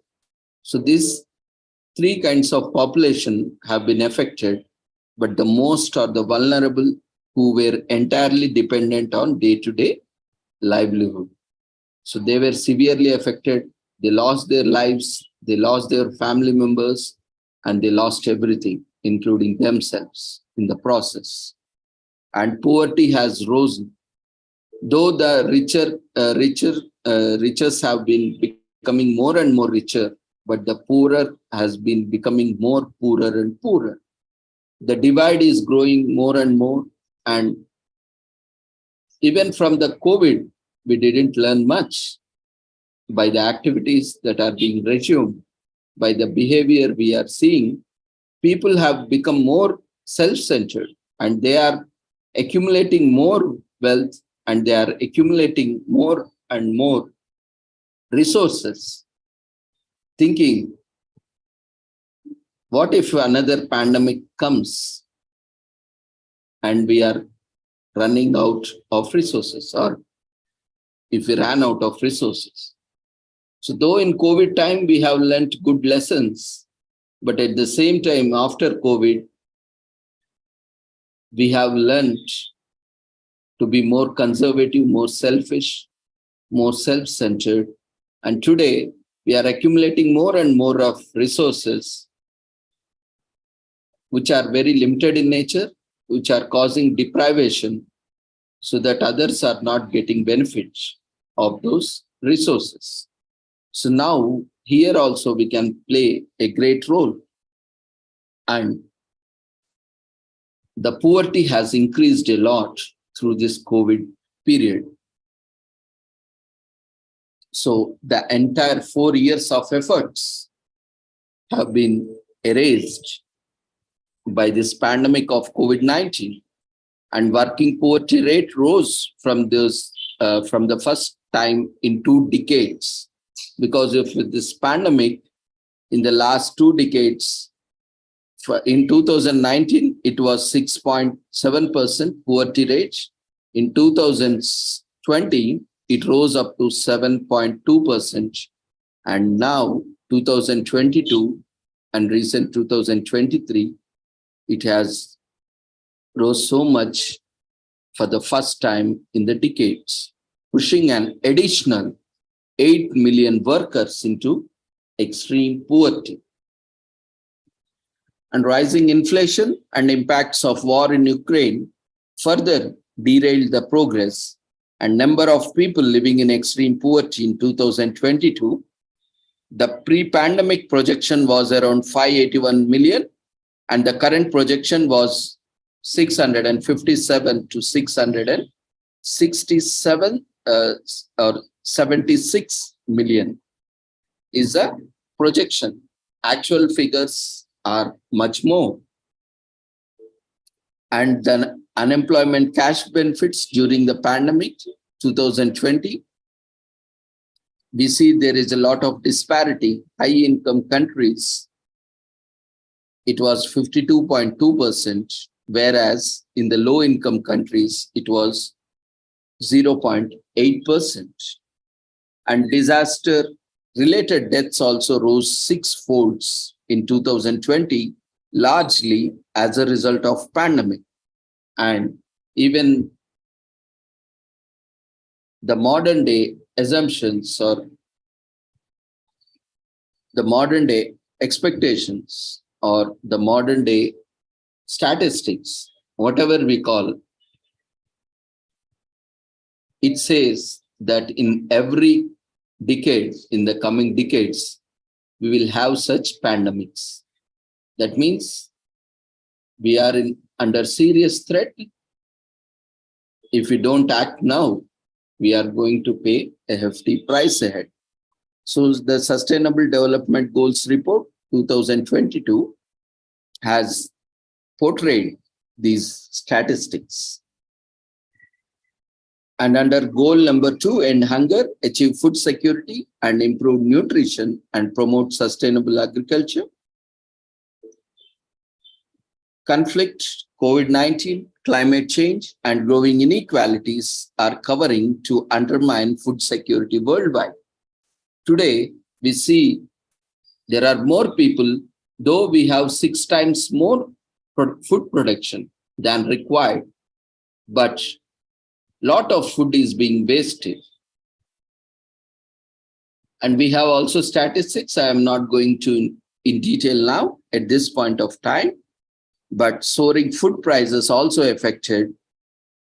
So these three kinds of population have been affected, but the most are the vulnerable who were entirely dependent on day-to-day livelihood. So they were severely affected. They lost their lives, they lost their family members, and they lost everything, including themselves in the process. And poverty has risen. Though the richers have been becoming more and more richer, but the poorer has been becoming more poorer and poorer. The divide is growing more and more. And even from the COVID, we didn't learn much. By the activities that are being resumed, by the behavior we are seeing, people have become more self-centered, and they are accumulating more wealth, and they are accumulating more and more resources, thinking, what if another pandemic comes and we are running out of resources, or if we ran out of resources? So though in COVID time we have learnt good lessons, but at the same time after COVID, we have learnt to be more conservative, more selfish, more self-centered. And today we are accumulating more and more of resources which are very limited in nature, which are causing deprivation, so that others are not getting benefits of those resources. So now here also we can play a great role. And the poverty has increased a lot through this COVID period. So the entire 4 years of efforts have been erased by this pandemic of COVID-19, and working poverty rate rose from the first time in 2 decades. Because of this pandemic, in the last 2 decades, in 2019, it was 6.7% poverty rate. In 2020, it rose up to 7.2%. And now, 2022 and recent 2023, it has rose so much for the first time in the decades, pushing an additional 8 million workers into extreme poverty. And rising inflation and impacts of war in Ukraine further derailed the progress, and number of people living in extreme poverty in 2022, the pre-pandemic projection was around 581 million, and the current projection was 657 to 667 or 76 million is a projection. Actual figures are much more. And then unemployment cash benefits during the pandemic 2020, we see there is a lot of disparity. High income countries, it was 52.2%, whereas in the low income countries, it was 0.8%. And disaster related deaths also rose six-fold in 2020, largely as a result of pandemic. And even the modern day assumptions or the modern day expectations or the modern day statistics, whatever we call, it says that in every decade, in the coming decades, we will have such pandemics. That means we are under serious threat. If we don't act now, we are going to pay a hefty price ahead. So the Sustainable Development Goals Report 2022 has portrayed these statistics. And under goal number 2, end hunger, achieve food security and improve nutrition and promote sustainable agriculture. Conflict, COVID-19, climate change, and growing inequalities are covering to undermine food security worldwide. Today, we see there are more people, though we have 6 times more food production than required, but lot of food is being wasted. And we have also statistics. I am not going to in detail now at this point of time, but soaring food prices also affected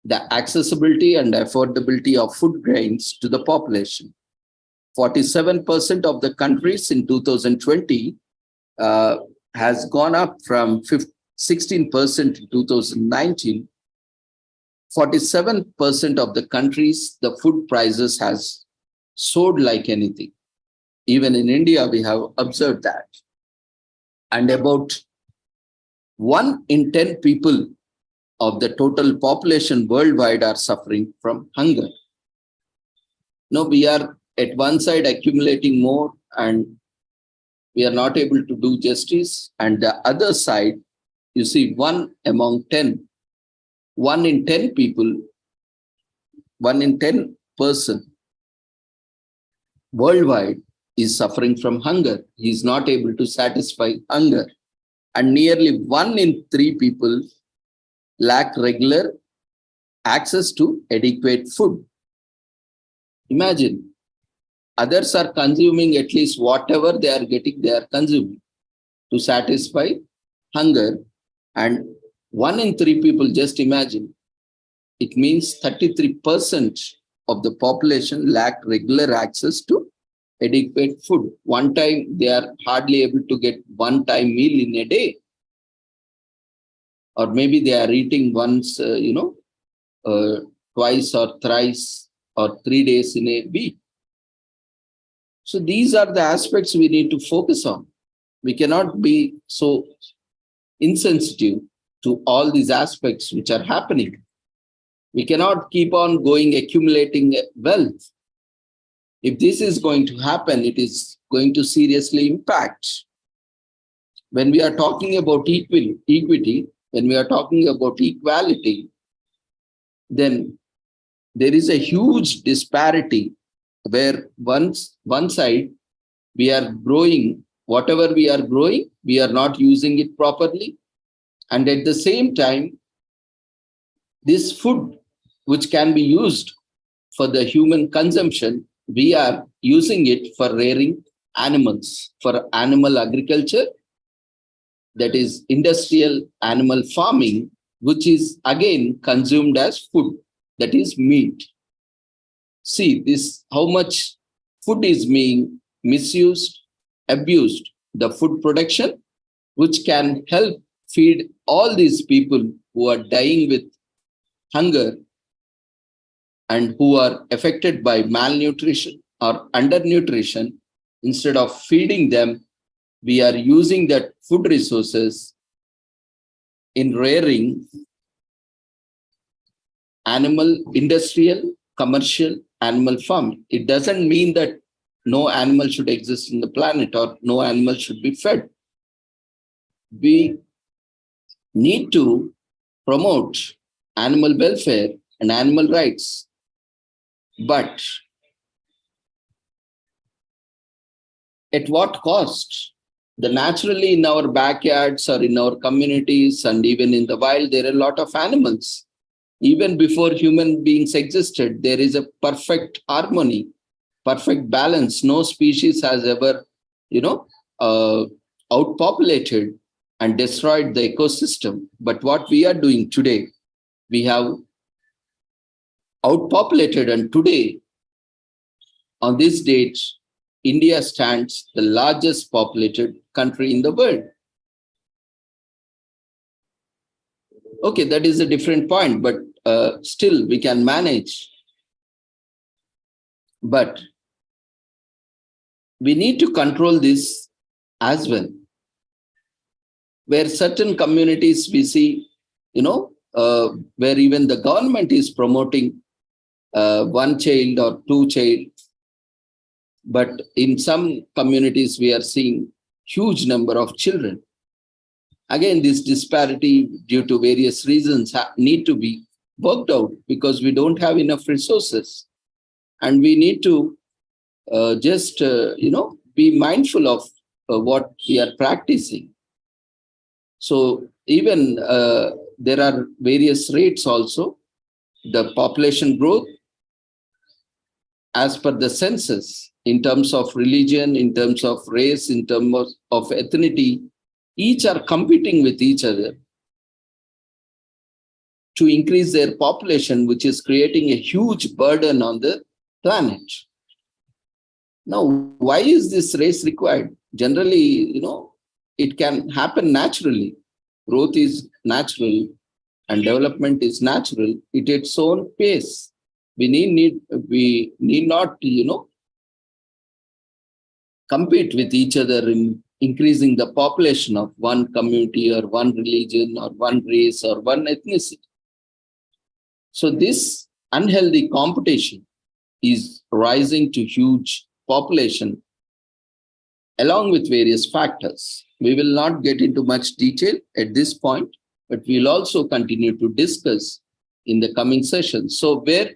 the accessibility and affordability of food grains to the population. 47% of the countries in 2020 has gone up from 16% in 2019. 47% of the countries, the food prices has soared like anything. Even in India, we have observed that. And about 1 in 10 people of the total population worldwide are suffering from hunger. No, we are at one side accumulating more and we are not able to do justice. And the other side, you see 1 among 10. 1 in 10 people, 1 in 10 person worldwide is suffering from hunger. He is not able to satisfy hunger. And nearly 1 in 3 people lack regular access to adequate food. Imagine, others are consuming at least whatever they are getting, they are consuming to satisfy hunger. And 1 in 3 people, just imagine, it means 33% of the population lack regular access to adequate food. One time, they are hardly able to get one-time meal in a day. Or maybe they are eating once, twice or thrice or 3 days in a week. So these are the aspects we need to focus on. We cannot be so insensitive to all these aspects which are happening. We cannot keep on going accumulating wealth. If this is going to happen, it is going to seriously impact. When we are talking about equity, when we are talking about equality, then there is a huge disparity where one side we are growing, whatever we are growing, we are not using it properly. And at the same time, this food which can be used for the human consumption, we are using it for rearing animals, for animal agriculture, that is industrial animal farming, which is again consumed as food, that is meat. See this, how much food is being misused, abused, the food production, which can help feed all these people who are dying with hunger. and who are affected by malnutrition or undernutrition, instead of feeding them, we are using that food resources in rearing animal, industrial, commercial animal farming. It doesn't mean that no animal should exist in the planet or no animal should be fed. We need to promote animal welfare and animal rights. But at what cost? Naturally, in our backyards or in our communities and even in the wild, there are a lot of animals. Even before human beings existed, there is a perfect harmony, perfect balance. No species has ever, outpopulated and destroyed the ecosystem. But what we are doing today, we have outpopulated, and today, on this date, India stands the largest populated country in the world. Okay, that is a different point, but still we can manage. But we need to control this as well. Where certain communities we see, where even the government is promoting one child or two child. But in some communities, we are seeing huge number of children. Again, this disparity due to various reasons need to be worked out because we don't have enough resources. And we need to be mindful of what we are practicing. So even there are various rates also. The population growth as per the census, in terms of religion, in terms of race, in terms of ethnicity, each are competing with each other to increase their population, which is creating a huge burden on the planet. Now, why is this race required? Generally, it can happen naturally. Growth is natural and development is natural at its own pace. We need not, compete with each other in increasing the population of one community or one religion or one race or one ethnicity. So this unhealthy competition is rising to huge population along with various factors. We will not get into much detail at this point, but we'll also continue to discuss in the coming sessions. So where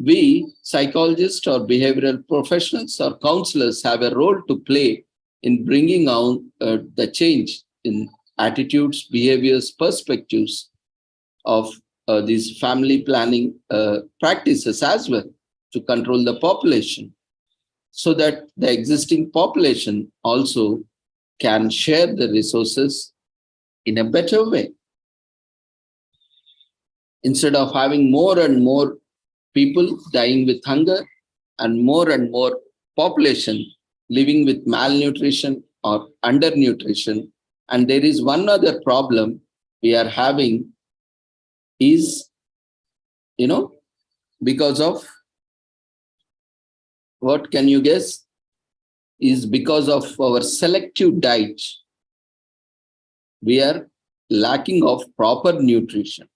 we, psychologists or behavioral professionals or counselors, have a role to play in bringing out the change in attitudes, behaviors, perspectives of these family planning practices as well to control the population, so that the existing population also can share the resources in a better way. Instead of having more and more people dying with hunger and more population living with malnutrition or undernutrition. And there is one other problem we are having is, because of, what can you guess? Is because of our selective diet. We are lacking of proper nutrition.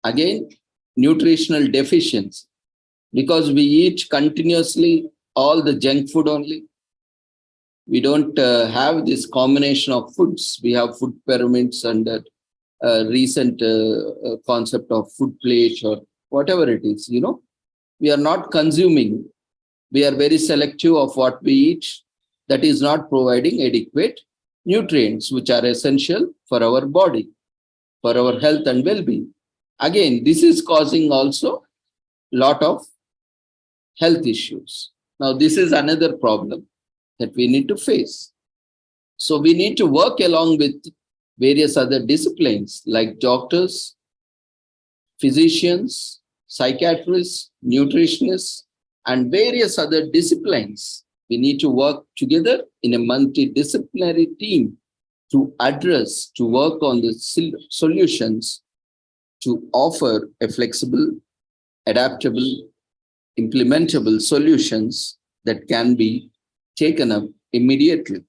Again, nutritional deficiency, because we eat continuously all the junk food only. We don't have this combination of foods. We have food pyramids and recent concept of food plate or whatever it is, we are not consuming. We are very selective of what we eat. That is not providing adequate nutrients, which are essential for our body, for our health and well-being. Again, this is causing also a lot of health issues. Now, this is another problem that we need to face. So we need to work along with various other disciplines like doctors, physicians, psychiatrists, nutritionists, and various other disciplines. We need to work together in a multidisciplinary team to work on the solutions to offer a flexible adaptable, implementable solutions that can be taken up immediately.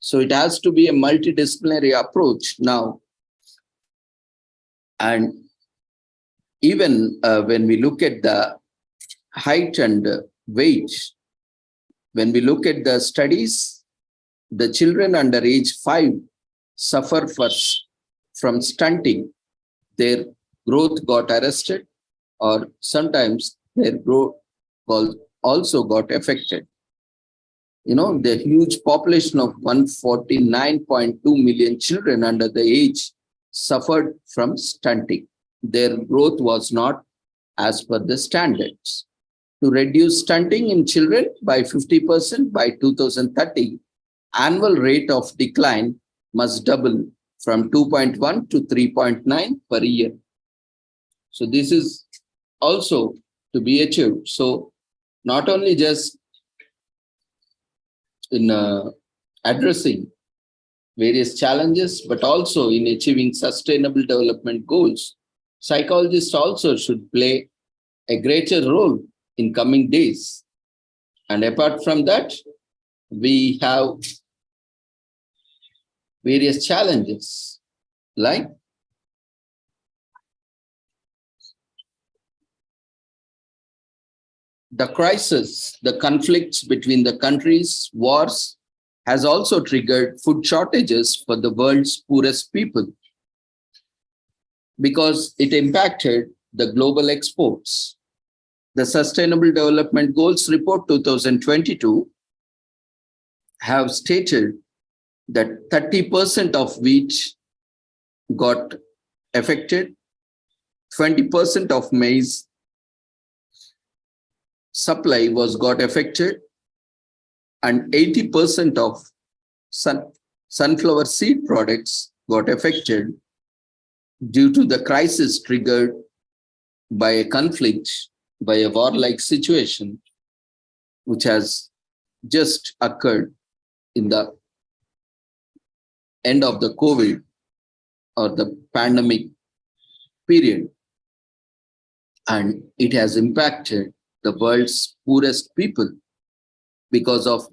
So it has to be a multidisciplinary approach now. And even when we look at the height and weight, when we look at the studies, the children under age 5 suffer from stunting. Their growth got arrested, or sometimes their growth also got affected. You know, the huge population of 149.2 million children under the age suffered from stunting. Their growth was not as per the standards. To reduce stunting in children by 50% by 2030, annual rate of decline must double from 2.1 to 3.9 per year. So this is also to be achieved. So not only just in addressing various challenges, but also in achieving sustainable development goals, psychologists also should play a greater role in coming days. And apart from that, we have various challenges like the crisis, the conflicts between the countries, wars, has also triggered food shortages for the world's poorest people because it impacted the global exports. The Sustainable Development Goals Report 2022 have stated that 30% of wheat got affected, 20% of maize supply got affected, and 80% of sunflower seed products got affected due to the crisis triggered by a conflict, by a warlike situation, which has just occurred in the end of the COVID or the pandemic period. And it has impacted the world's poorest people because of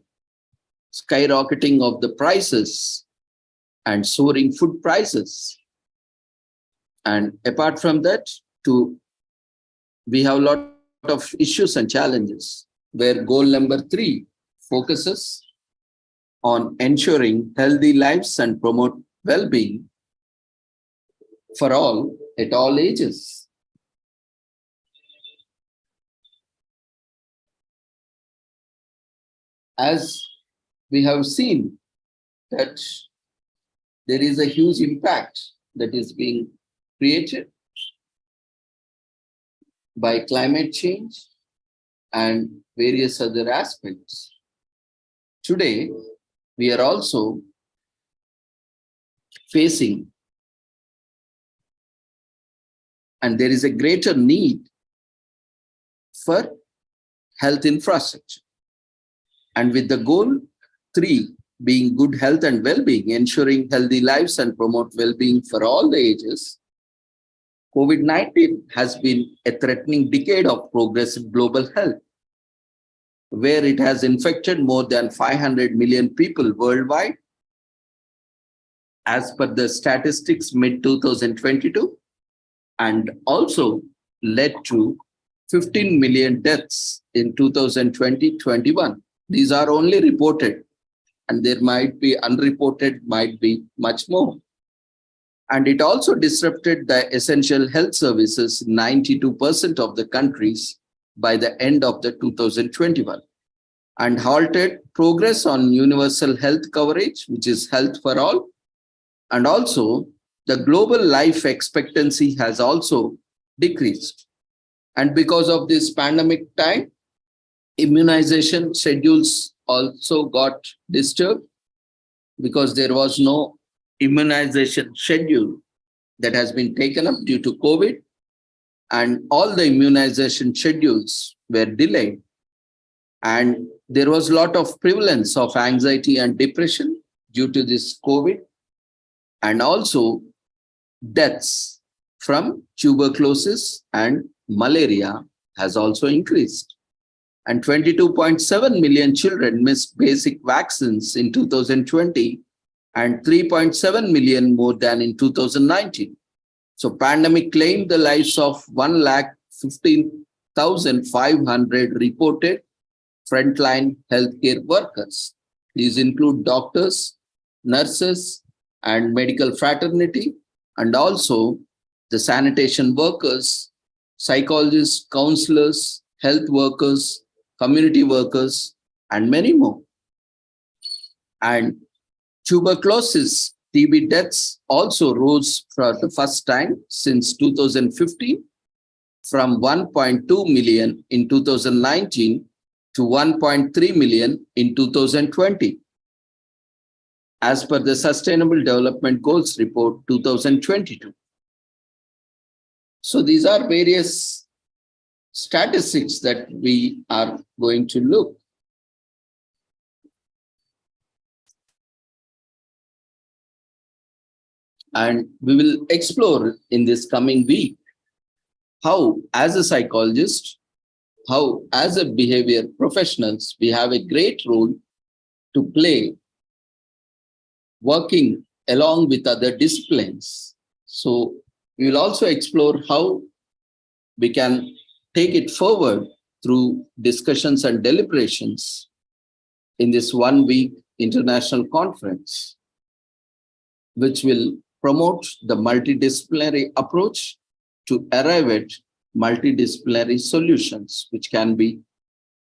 skyrocketing of the prices and soaring food prices. And apart from that, we have a lot of issues and challenges where goal number 3 focuses on ensuring healthy lives and promote well-being for all at all ages. As we have seen that there is a huge impact that is being created by climate change and various other aspects. Today, we are also facing, and there is a greater need for health infrastructure. And with the goal 3 being good health and well-being, ensuring healthy lives and promote well-being for all the ages, COVID-19 has been a threatening decade of progressive global health, where it has infected more than 500 million people worldwide, as per the statistics mid-2022, and also led to 15 million deaths in 2020-21. These are only reported, and there might be unreported, might be much more. And it also disrupted the essential health services in 92% of the countries by the end of the 2021, and halted progress on universal health coverage, which is health for all. And also the global life expectancy has also decreased. And because of this pandemic time, immunization schedules also got disturbed because there was no immunization schedule that has been taken up due to COVID, and all the immunization schedules were delayed. And there was a lot of prevalence of anxiety and depression due to this COVID, and also deaths from tuberculosis and malaria has also increased. And 22.7 million children missed basic vaccines in 2020 and 3.7 million more than in 2019. So pandemic claimed the lives of 1,15,500 reported frontline healthcare workers. These include doctors, nurses, and medical fraternity, and also the sanitation workers, psychologists, counselors, health workers, community workers, and many more. And tuberculosis TB deaths also rose for the first time since 2015 from 1.2 million in 2019 to 1.3 million in 2020, as per the Sustainable Development Goals Report 2022. So these are various statistics that we are going to look. And we will explore in this coming week how, as a psychologist, how, as a behavior professionals, we have a great role to play working along with other disciplines. So we will also explore how we can take it forward through discussions and deliberations in this 1 week international conference, which will promote the multidisciplinary approach to arrive at multidisciplinary solutions, which can be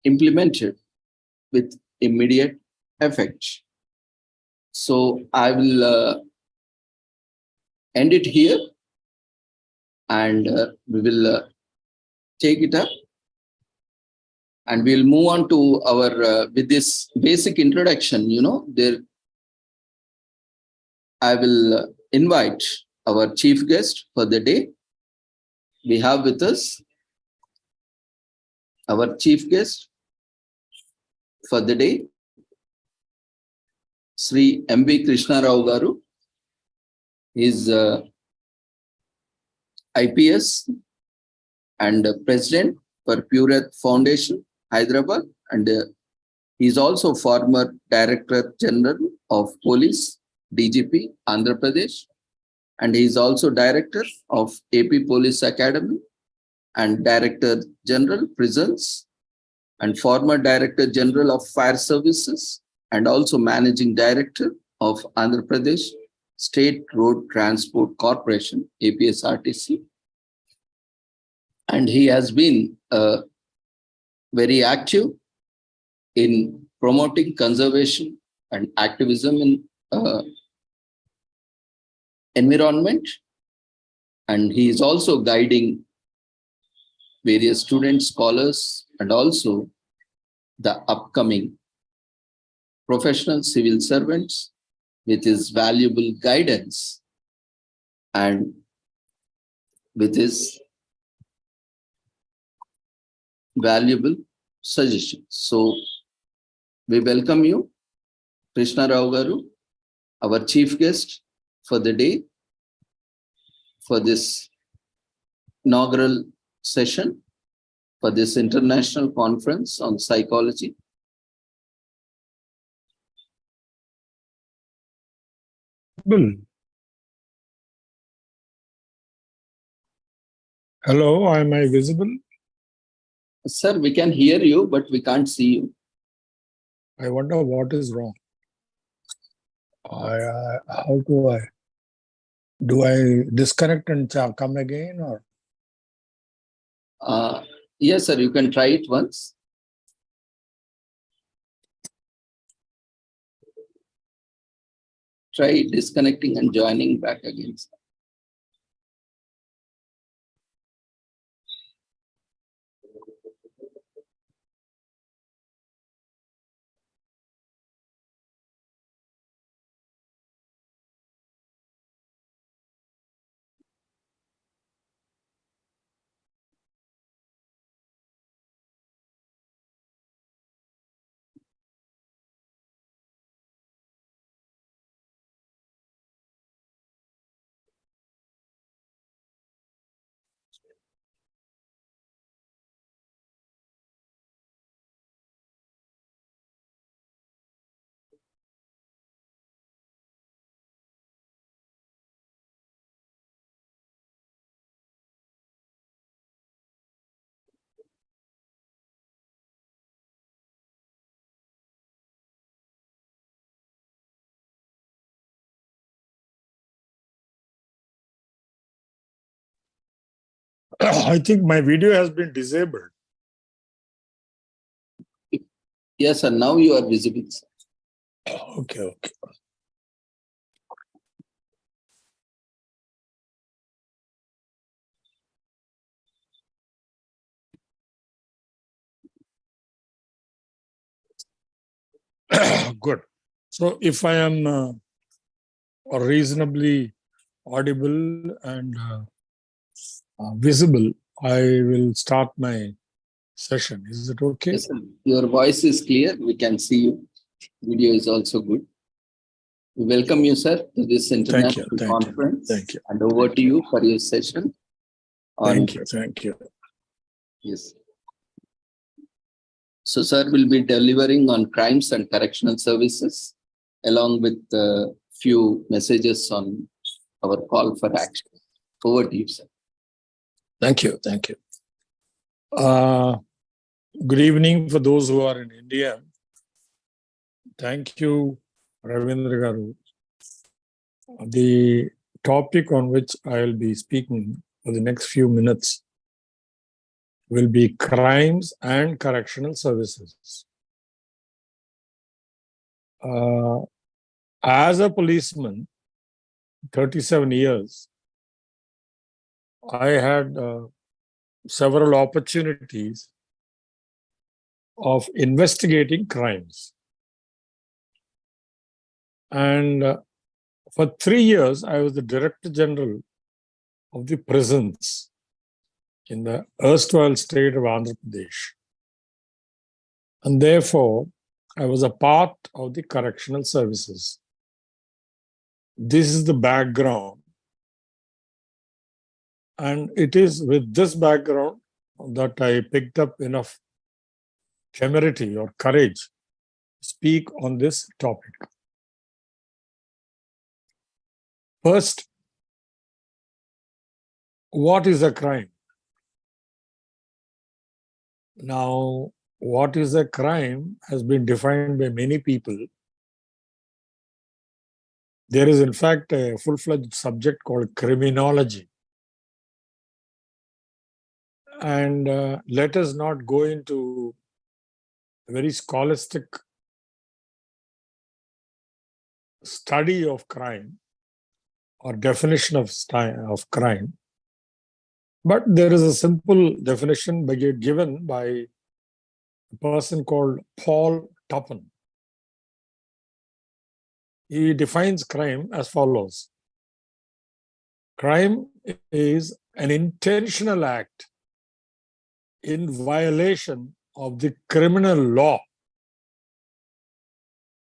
implemented with immediate effect. So I will end it here, and we will take it up, and we'll move on to our with this basic introduction. I will invite our chief guest for the day. We have with us our chief guest for the day, Sri M.V. Krishna Rao Garu. He is IPS and President for Pure Foundation, Hyderabad, and he is also former Director General of Police, DGP, Andhra Pradesh, and he is also Director of AP Police Academy and Director General Prisons, and former Director General of Fire Services, and also Managing Director of Andhra Pradesh State Road Transport Corporation, APSRTC. And he has been very active in promoting conservation and activism in environment, and he is also guiding various students, scholars, and also the upcoming professional civil servants with his valuable guidance and with his valuable suggestions. So we welcome you, Krishna Rao Garu, our chief guest for the day, for this inaugural session, for this international conference on psychology. Hello, am I visible? Sir, we can hear you, but we can't see you. I wonder what is wrong. How do I disconnect and come again, or? Yes, sir, you can try it once. Try disconnecting and joining back again, sir. I think my video has been disabled. Yes, sir. Now you are visible, sir. Okay, okay. Good. So if I am reasonably audible and visible, I will start my session. Is it okay? Yes, sir. Your voice is clear. We can see you. Video is also good. We welcome you, sir, to this international conference. Thank you. And over to you for your session. Thank you. Yes. So, sir will be delivering on crimes and correctional services, along with a few messages on our call for action. Over to you, sir. Thank you. Good evening for those who are in India. Thank you, Ravindra Garu. The topic on which I will be speaking for the next few minutes will be crimes and correctional services. As a policeman, 37 years, I had several opportunities of investigating crimes. And for 3 years, I was the Director General of the prisons in the erstwhile state of Andhra Pradesh. And therefore, I was a part of the correctional services. This is the background. And it is with this background that I picked up enough temerity or courage to speak on this topic. First, what is a crime? Now, what is a crime has been defined by many people. There is, in fact, a full-fledged subject called criminology. And let us not go into a very scholastic study of crime or definition of crime. But there is a simple definition given by a person called Paul Toppin. He defines crime as follows. Crime is an intentional act in violation of the criminal law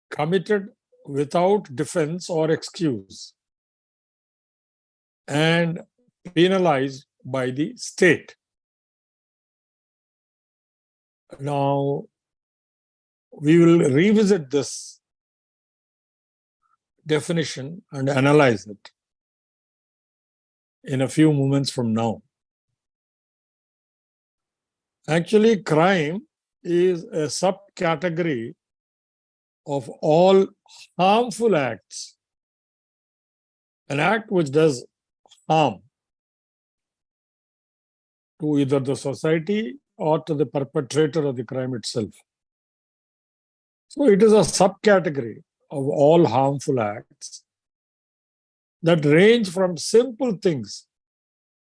committed without defense or excuse and penalized by the state. Now, we will revisit this definition and analyze it in a few moments from now. Actually, crime is a subcategory of all harmful acts. An act which does harm to either the society or to the perpetrator of the crime itself. So it is a subcategory of all harmful acts that range from simple things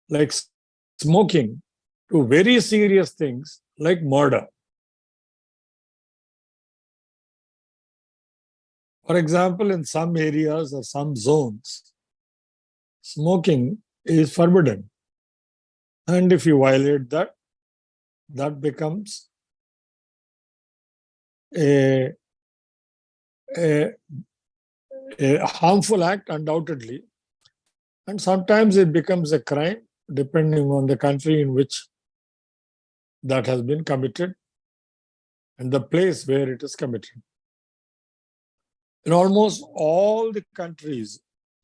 like smoking to very serious things like murder. For example, in some areas or some zones, smoking is forbidden. And if you violate that, that becomes a harmful act, undoubtedly. And sometimes it becomes a crime, depending on the country in which that has been committed and the place where it is committed. In almost all the countries,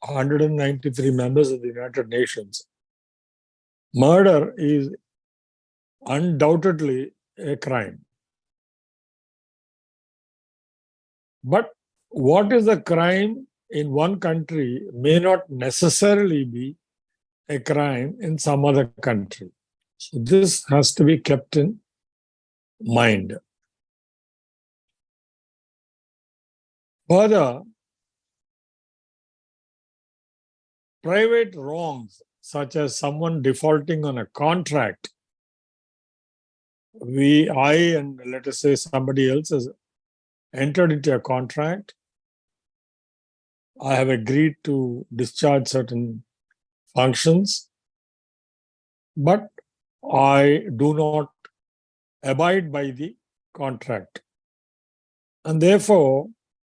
193 members of the United Nations, murder is undoubtedly a crime. But what is a crime in one country may not necessarily be a crime in some other country. So this has to be kept in mind. Further, private wrongs, such as someone defaulting on a contract, I and let us say somebody else has entered into a contract. I have agreed to discharge certain functions, but I do not abide by the contract. And therefore,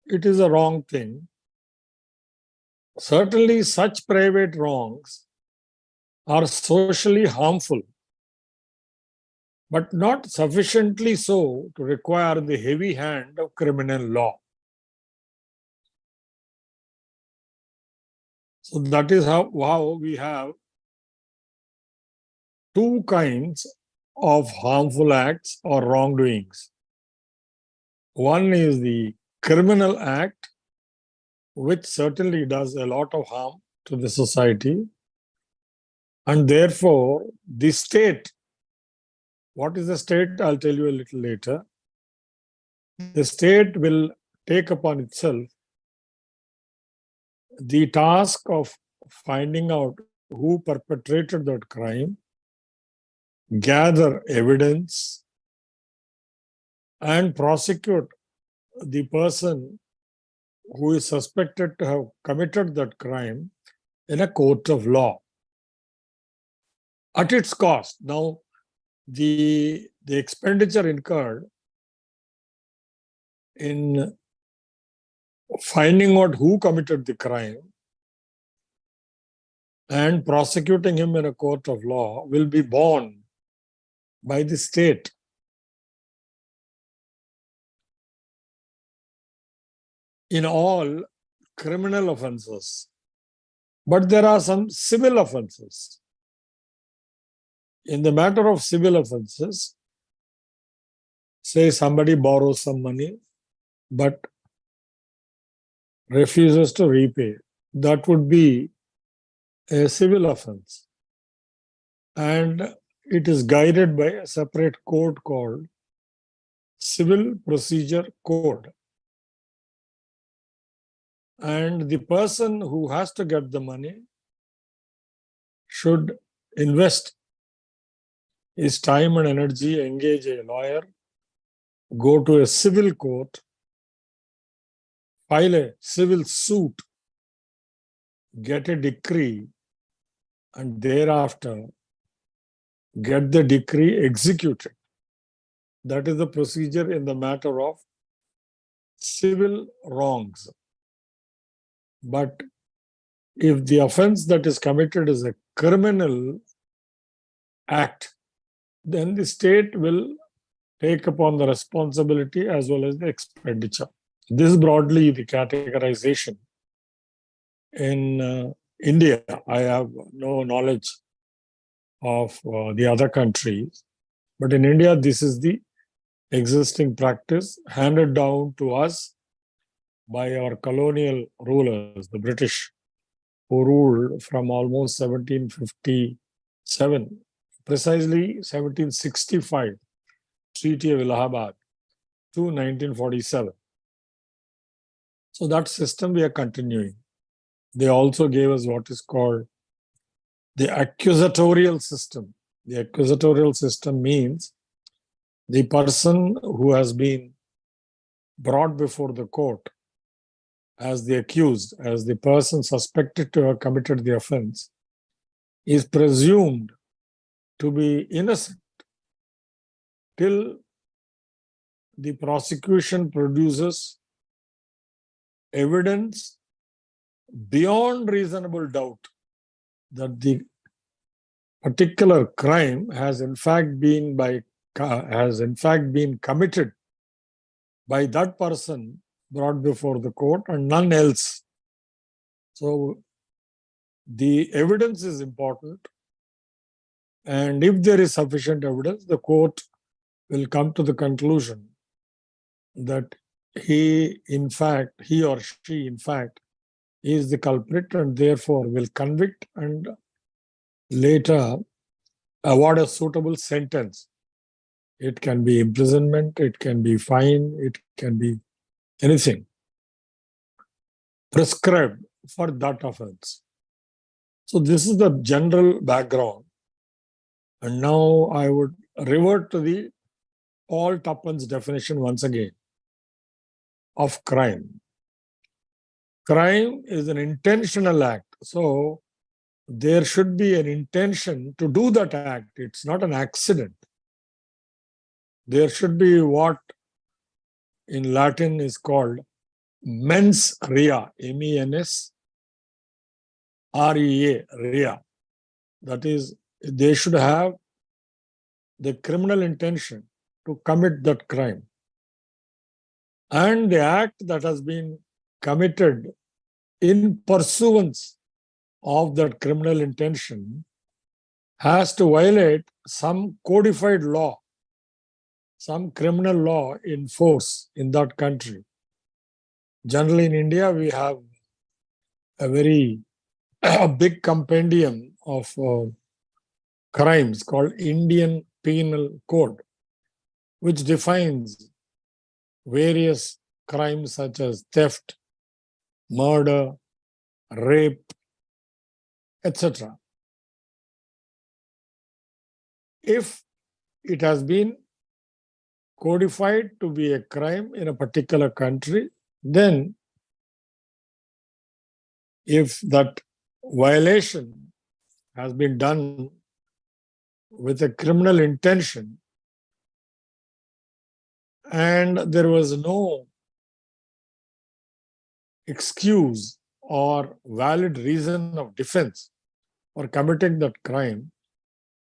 it is a wrong thing. Certainly, such private wrongs are socially harmful, but not sufficiently so to require the heavy hand of criminal law. So that is how we have two kinds of harmful acts or wrongdoings. One is the criminal act, which certainly does a lot of harm to the society. And therefore, the state, what is the state? I'll tell you a little later. The state will take upon itself the task of finding out who perpetrated that crime, gather evidence, and prosecute the person who is suspected to have committed that crime in a court of law at its cost. Now, the expenditure incurred in finding out who committed the crime and prosecuting him in a court of law will be borne by the state. In all criminal offenses, but there are some civil offenses. In the matter of civil offenses, say somebody borrows some money but refuses to repay, that would be a civil offense. And it is guided by a separate code called Civil Procedure Code. And the person who has to get the money should invest his time and energy, engage a lawyer, go to a civil court, file a civil suit, get a decree, and thereafter get the decree executed. That is the procedure in the matter of civil wrongs. But if the offense that is committed is a criminal act, then the state will take upon the responsibility as well as the expenditure. This is broadly the categorization. In India, I have no knowledge of the other countries, but in India, this is the existing practice handed down to us by our colonial rulers, the British, who ruled from almost 1757, precisely 1765, Treaty of Allahabad, to 1947. So that system we are continuing. They also gave us what is called the accusatorial system. The accusatorial system means the person who has been brought before the court as the accused, as the person suspected to have committed the offense, is presumed to be innocent till the prosecution produces evidence beyond reasonable doubt that the particular crime has in fact been committed by that person brought before the court and none else. So the evidence is important, and if there is sufficient evidence, the court will come to the conclusion that he or she in fact is the culprit, and therefore will convict and later award a suitable sentence. It can be imprisonment, it can be fine, it can be anything prescribed for that offense. So this is the general background. And now I would revert to the Paul Tupman's definition once again of crime. Crime is an intentional act. So there should be an intention to do that act. It's not an accident. There should be what in Latin is called mens rea, M-E-N-S R-E-A, rea. That is, they should have the criminal intention to commit that crime. And the act that has been committed in pursuance of that criminal intention has to violate some codified law, some criminal law in force in that country. Generally in India, we have a very big compendium of crimes called Indian Penal Code, which defines various crimes such as theft, murder, rape, etc. If it has been codified to be a crime in a particular country, then if that violation has been done with a criminal intention and there was no excuse or valid reason of defense for committing that crime,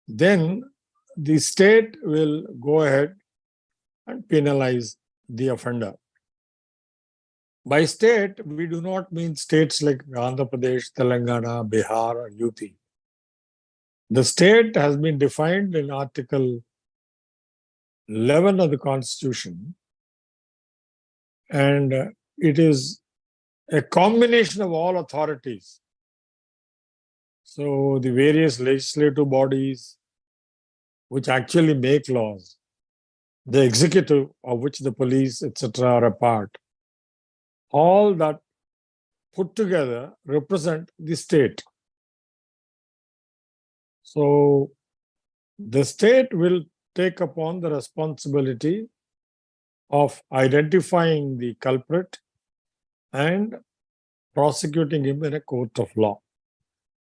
then the state will go ahead and penalize the offender. By state, we do not mean states like Andhra Pradesh, Telangana, Bihar, or UP. The state has been defined in Article 11 of the Constitution, and it is a combination of all authorities. So the various legislative bodies which actually make laws, the executive of which the police, etc. are a part, all that put together represent the state. So the state will take upon the responsibility of identifying the culprit and prosecuting him in a court of law.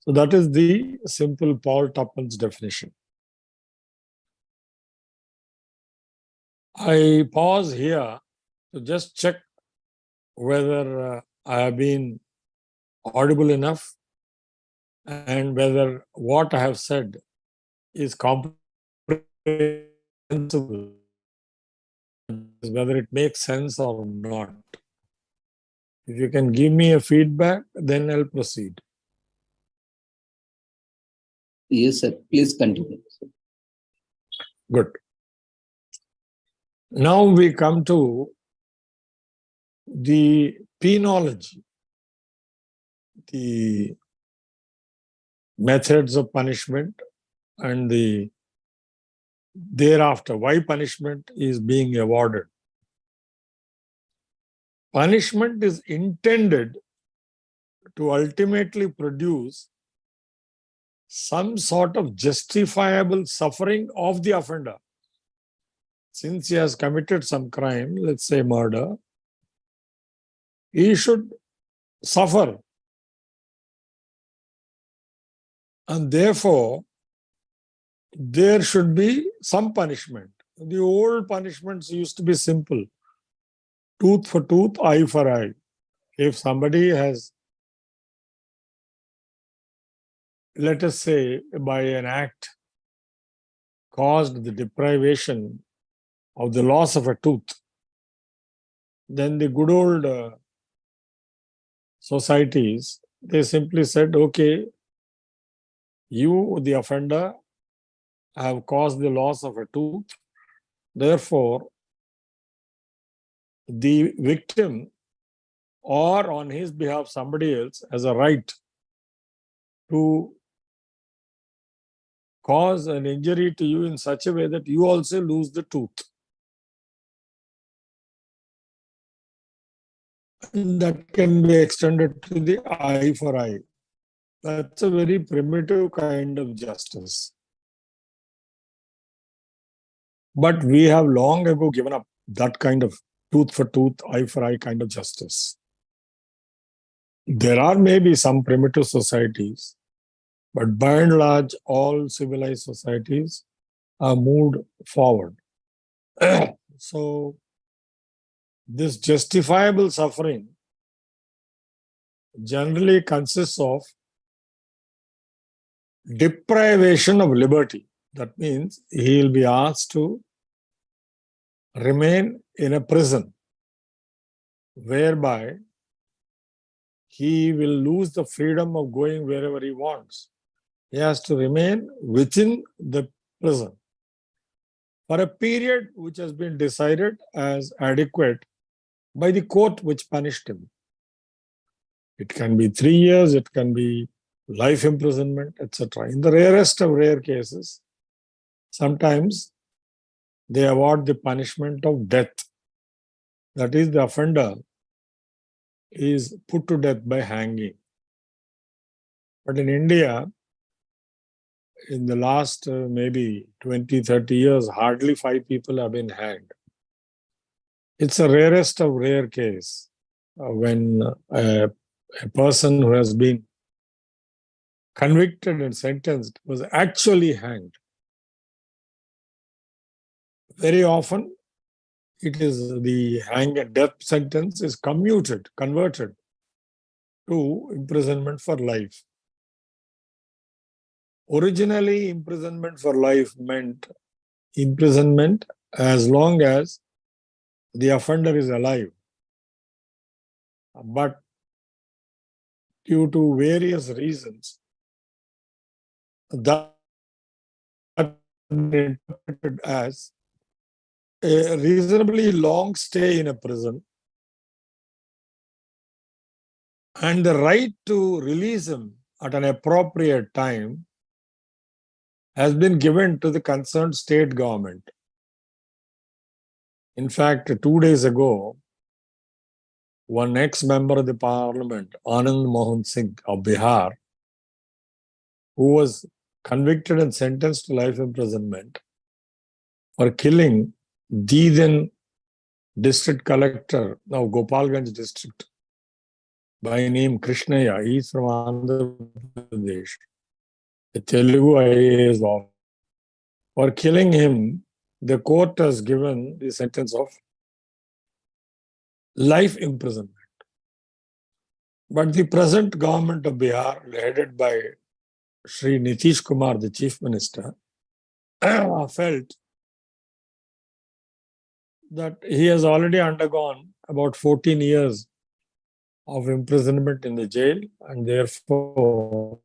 So that is the simple Paul Tupman's definition. I pause here to just check whether I have been audible enough and whether what I have said is comprehensible, whether it makes sense or not. If you can give me a feedback, then I'll proceed. Yes, sir. Please continue. Good. Now we come to the penology, the methods of punishment and the thereafter, why punishment is being awarded. Punishment is intended to ultimately produce some sort of justifiable suffering of the offender. Since he has committed some crime, let's say murder, he should suffer. And therefore, there should be some punishment. The old punishments used to be simple. Tooth for tooth, eye for eye. If somebody has, let us say, by an act, caused the deprivation of the loss of a tooth, then the good old societies, they simply said, okay, you, the offender, have caused the loss of a tooth. Therefore, the victim or on his behalf somebody else has a right to cause an injury to you in such a way that you also lose the tooth. And that can be extended to the eye for eye. That's a very primitive kind of justice. But we have long ago given up that kind of tooth for tooth, eye for eye kind of justice. There are maybe some primitive societies, but by and large, all civilized societies are moved forward. So, this justifiable suffering generally consists of deprivation of liberty. That means he will be asked to remain in a prison, whereby he will lose the freedom of going wherever he wants. He has to remain within the prison for a period which has been decided as adequate by the court which punished him. It can be 3 years, it can be life imprisonment, etc. In the rarest of rare cases, sometimes they award the punishment of death. That is, the offender is put to death by hanging. But in India, in the last maybe 20, 30 years, hardly 5 people have been hanged. It's a rarest of rare case when a person who has been convicted and sentenced was actually hanged. Very often, it is the death sentence is converted to imprisonment for life. Originally, imprisonment for life meant imprisonment as long as the offender is alive. But due to various reasons, that is interpreted as a reasonably long stay in a prison, and the right to release him at an appropriate time has been given to the concerned state government. In fact, 2 days ago, one ex-member of the parliament, Anand Mohan Singh of Bihar, who was convicted and sentenced to life imprisonment for killing the then district collector of Gopalganj district by name Krishnaya. He is from Andhra Pradesh, a Telugu IAS officer. For killing him, the court has given the sentence of life imprisonment. But the present government of Bihar, headed by Shri Nitish Kumar, the chief minister, felt that he has already undergone about 14 years of imprisonment in the jail, and therefore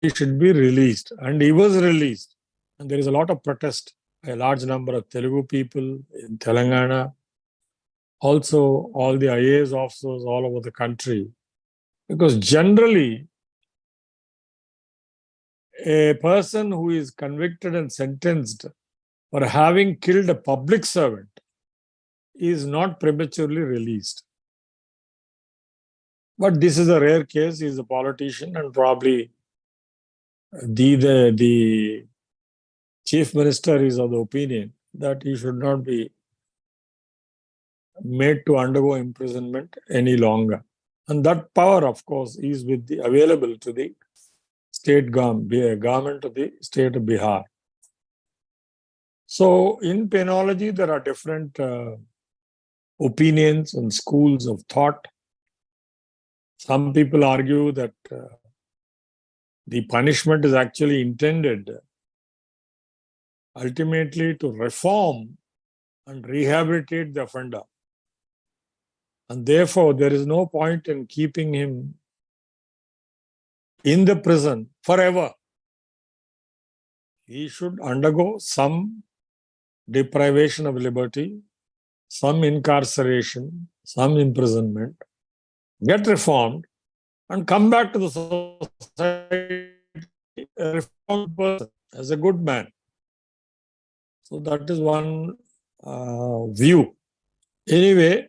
he should be released. And he was released. And there is a lot of protest. A large number of Telugu people in Telangana, also all the IAS officers all over the country. Because generally, a person who is convicted and sentenced for having killed a public servant is not prematurely released. But this is a rare case. He is a politician, and probably the chief minister is of the opinion that he should not be made to undergo imprisonment any longer. And that power, of course, is available to the state government of the state of Bihar. So in penology, there are different opinions and schools of thought. Some people argue that the punishment is actually intended ultimately to reform and rehabilitate the offender. And therefore, there is no point in keeping him in the prison forever. He should undergo some deprivation of liberty, some incarceration, some imprisonment, get reformed, and come back to the society a reformed person, as a good man. So that is one view. Anyway,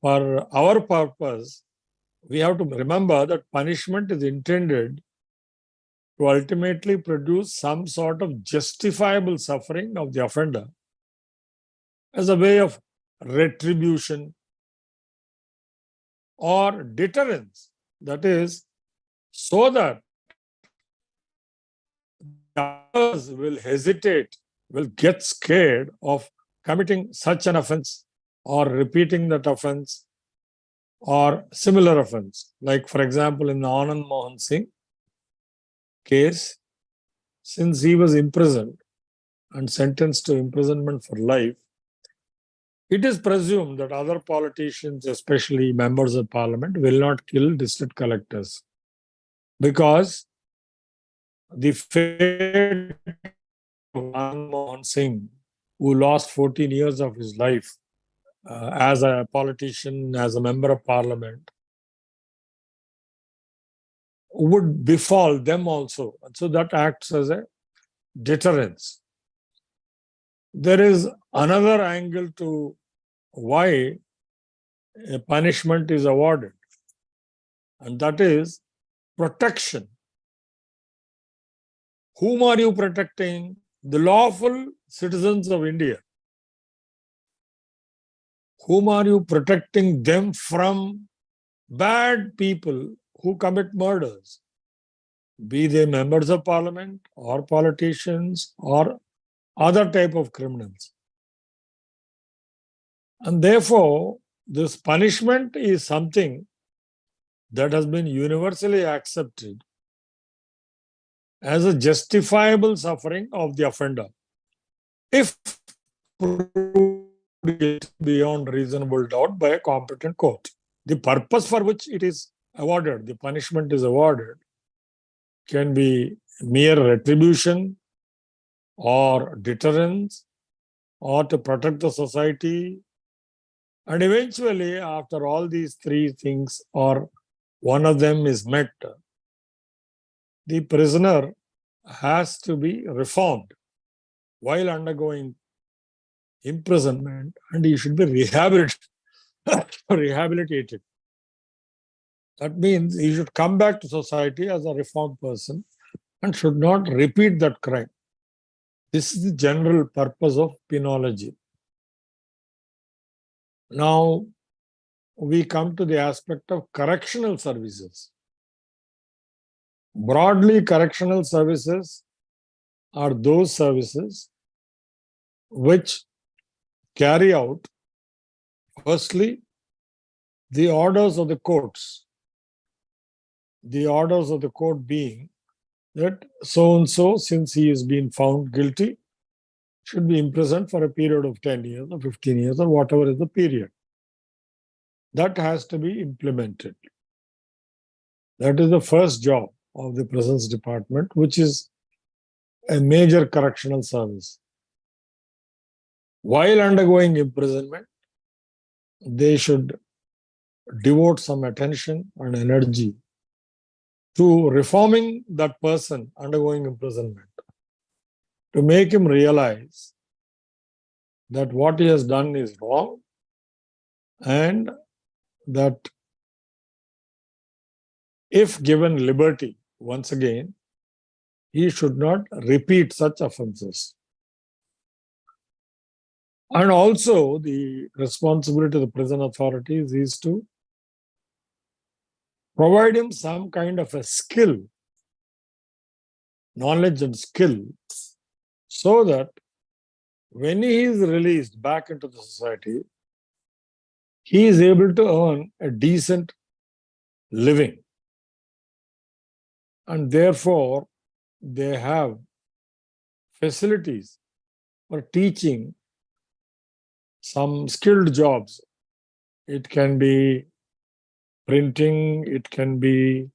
for our purpose, we have to remember that punishment is intended to ultimately produce some sort of justifiable suffering of the offender as a way of retribution or deterrence. That is, so that others will hesitate, will get scared of committing such an offense or repeating that offense or similar offense. Like, for example, in the Anand Mohan Singh case, since he was imprisoned and sentenced to imprisonment for life, it is presumed that other politicians, especially members of parliament, will not kill district collectors because the fate of Anand Mohan Singh, who lost 14 years of his life as a politician, as a member of parliament, would befall them also. And so that acts as a deterrence. There is another angle to why a punishment is awarded, and that is protection. Whom are you protecting? The lawful citizens of India. Whom are you protecting them from? Bad people who commit murders, be they members of parliament or politicians or other type of criminals. And therefore, this punishment is something that has been universally accepted as a justifiable suffering of the offender, if proved beyond reasonable doubt by a competent court. The purpose for which it is awarded, the punishment is awarded, can be mere retribution or deterrence or to protect the society. And eventually, after all these three things or one of them is met, the prisoner has to be reformed while undergoing imprisonment, and he should be rehabilitated. That means he should come back to society as a reformed person and should not repeat that crime. This is the general purpose of penology. Now, we come to the aspect of correctional services. Broadly, correctional services are those services which carry out, firstly, the orders of the courts. The orders of the court being that so-and-so, since he has been found guilty, should be imprisoned for a period of 10 years or 15 years or whatever is the period. That has to be implemented. That is the first job of the Prisons Department, which is a major correctional service. While undergoing imprisonment, they should devote some attention and energy to reforming that person undergoing imprisonment, to make him realize that what he has done is wrong and that if given liberty, once again, he should not repeat such offenses. And also, the responsibility of the prison authorities is to provide him some kind of a skill, knowledge and skill, so that when he is released back into the society, he is able to earn a decent living. And therefore, they have facilities for teaching some skilled jobs. It can be printing, it can be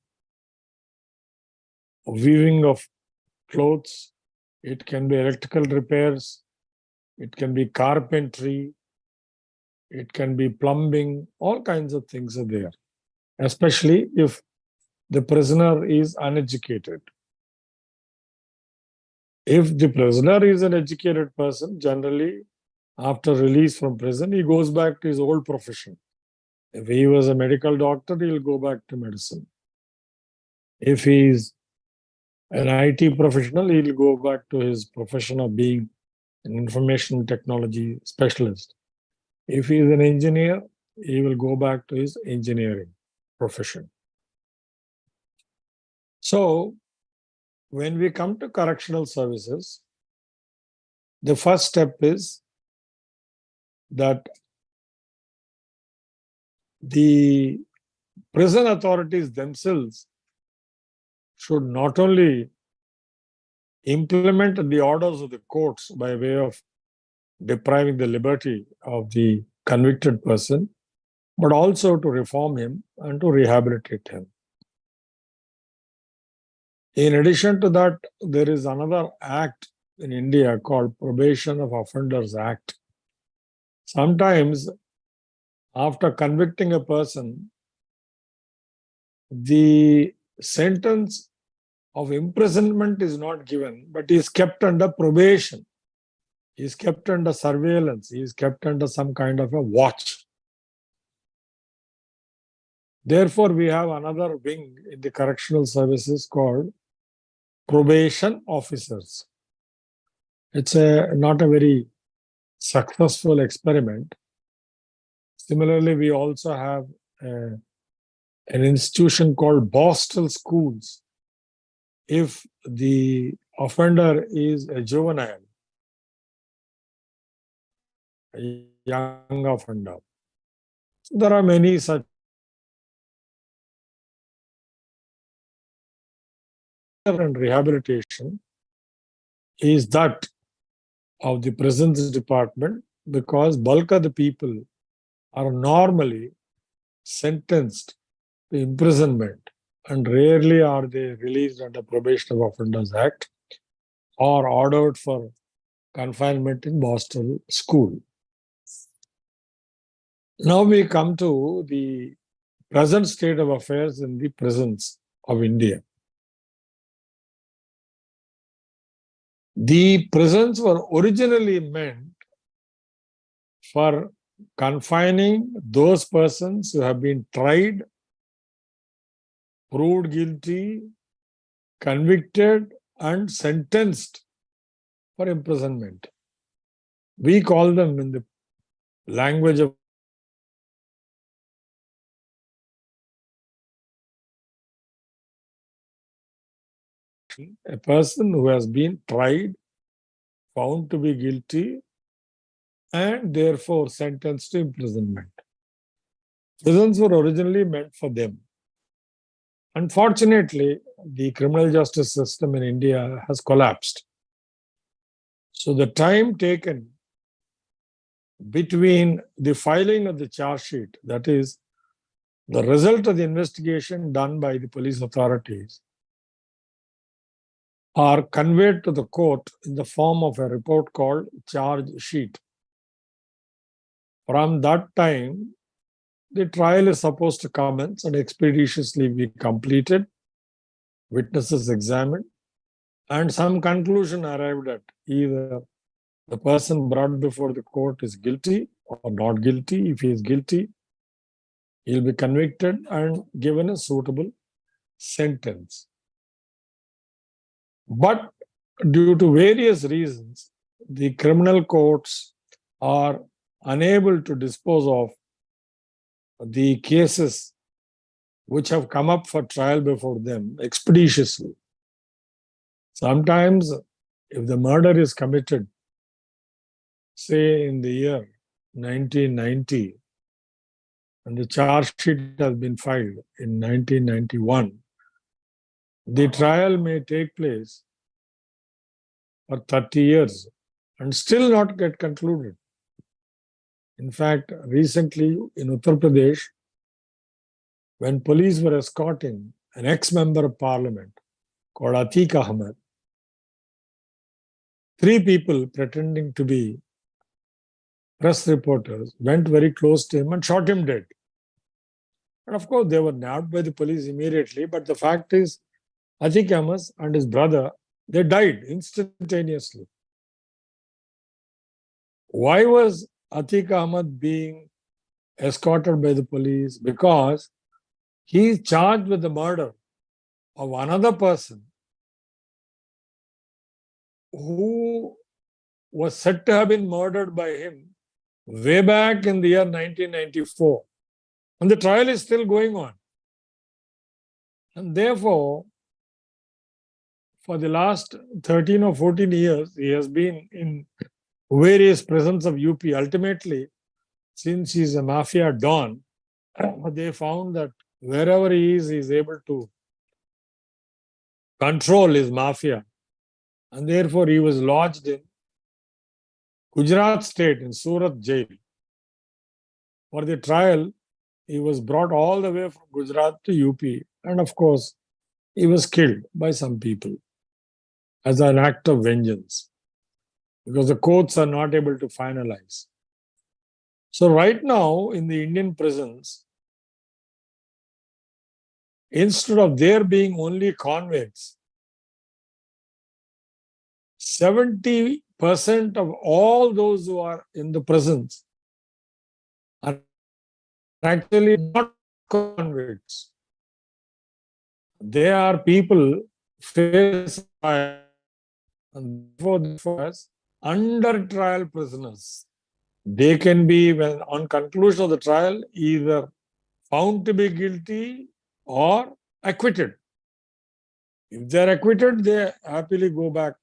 weaving of clothes, it can be electrical repairs, it can be carpentry, it can be plumbing, all kinds of things are there, especially if the prisoner is uneducated. If the prisoner is an educated person, generally after release from prison, he goes back to his old profession. If he was a medical doctor, he'll go back to medicine. If he is an IT professional, he'll go back to his profession of being an information technology specialist. If he is an engineer, he will go back to his engineering profession. So, when we come to correctional services, the first step is that the prison authorities themselves should not only implement the orders of the courts by way of depriving the liberty of the convicted person, but also to reform him and to rehabilitate him. In addition to that, there is another act in India called Probation of Offenders Act. Sometimes, after convicting a person, the sentence of imprisonment is not given, but he is kept under probation. He is kept under surveillance. He is kept under some kind of a watch. Therefore, we have another wing in the correctional services called probation officers. It's not a very successful experiment. Similarly, we also have an institution called Boston schools. If the offender is a juvenile, a young offender, so there are many such. And rehabilitation is that of the prisons department, because bulk of the people are normally sentenced to imprisonment and rarely are they released under Probation of Offenders Act or ordered for confinement in Boston school. Now we come to the present state of affairs in the prisons of India. The prisons were originally meant for confining those persons who have been tried, proved guilty, convicted, and sentenced for imprisonment. We call them, in the language of a person who has been tried, found to be guilty, and therefore sentenced to imprisonment. Prisons were originally meant for them. Unfortunately, the criminal justice system in India has collapsed. So the time taken between the filing of the charge sheet, that is, the result of the investigation done by the police authorities, are conveyed to the court in the form of a report called charge sheet. From that time, the trial is supposed to commence and expeditiously be completed, witnesses examined, and some conclusion arrived at. Either the person brought before the court is guilty or not guilty. If he is guilty, he will be convicted and given a suitable sentence. But due to various reasons, the criminal courts are unable to dispose of the cases which have come up for trial before them expeditiously. Sometimes, if the murder is committed, say in the year 1990, and the charge sheet has been filed in 1991, the trial may take place for 30 years and still not get concluded. In fact, recently in Uttar Pradesh, when police were escorting an ex-member of parliament called Atiq Ahmed, 3 people pretending to be press reporters went very close to him and shot him dead. And of course, they were nabbed by the police immediately, but the fact is, Atiq Ahmed and his brother They died instantaneously. Why was Atiq Ahmad being escorted by the police? Because he is charged with the murder of another person who was said to have been murdered by him way back in the year 1994. And the trial is still going on. And therefore, for the last 13 or 14 years, he has been in various prisons of UP. Ultimately, since he's a mafia don, they found that wherever he is able to control his mafia. And therefore, he was lodged in Gujarat state in Surat jail. For the trial, he was brought all the way from Gujarat to UP. And of course, he was killed by some people as an act of vengeance, because the courts are not able to finalize. So right now in the Indian prisons, instead of there being only convicts, 70% of all those who are in the prisons are actually not convicts. They are people faced by and therefore as under trial prisoners. They can be, when on conclusion of the trial, either found to be guilty or acquitted. If they are acquitted, they happily go back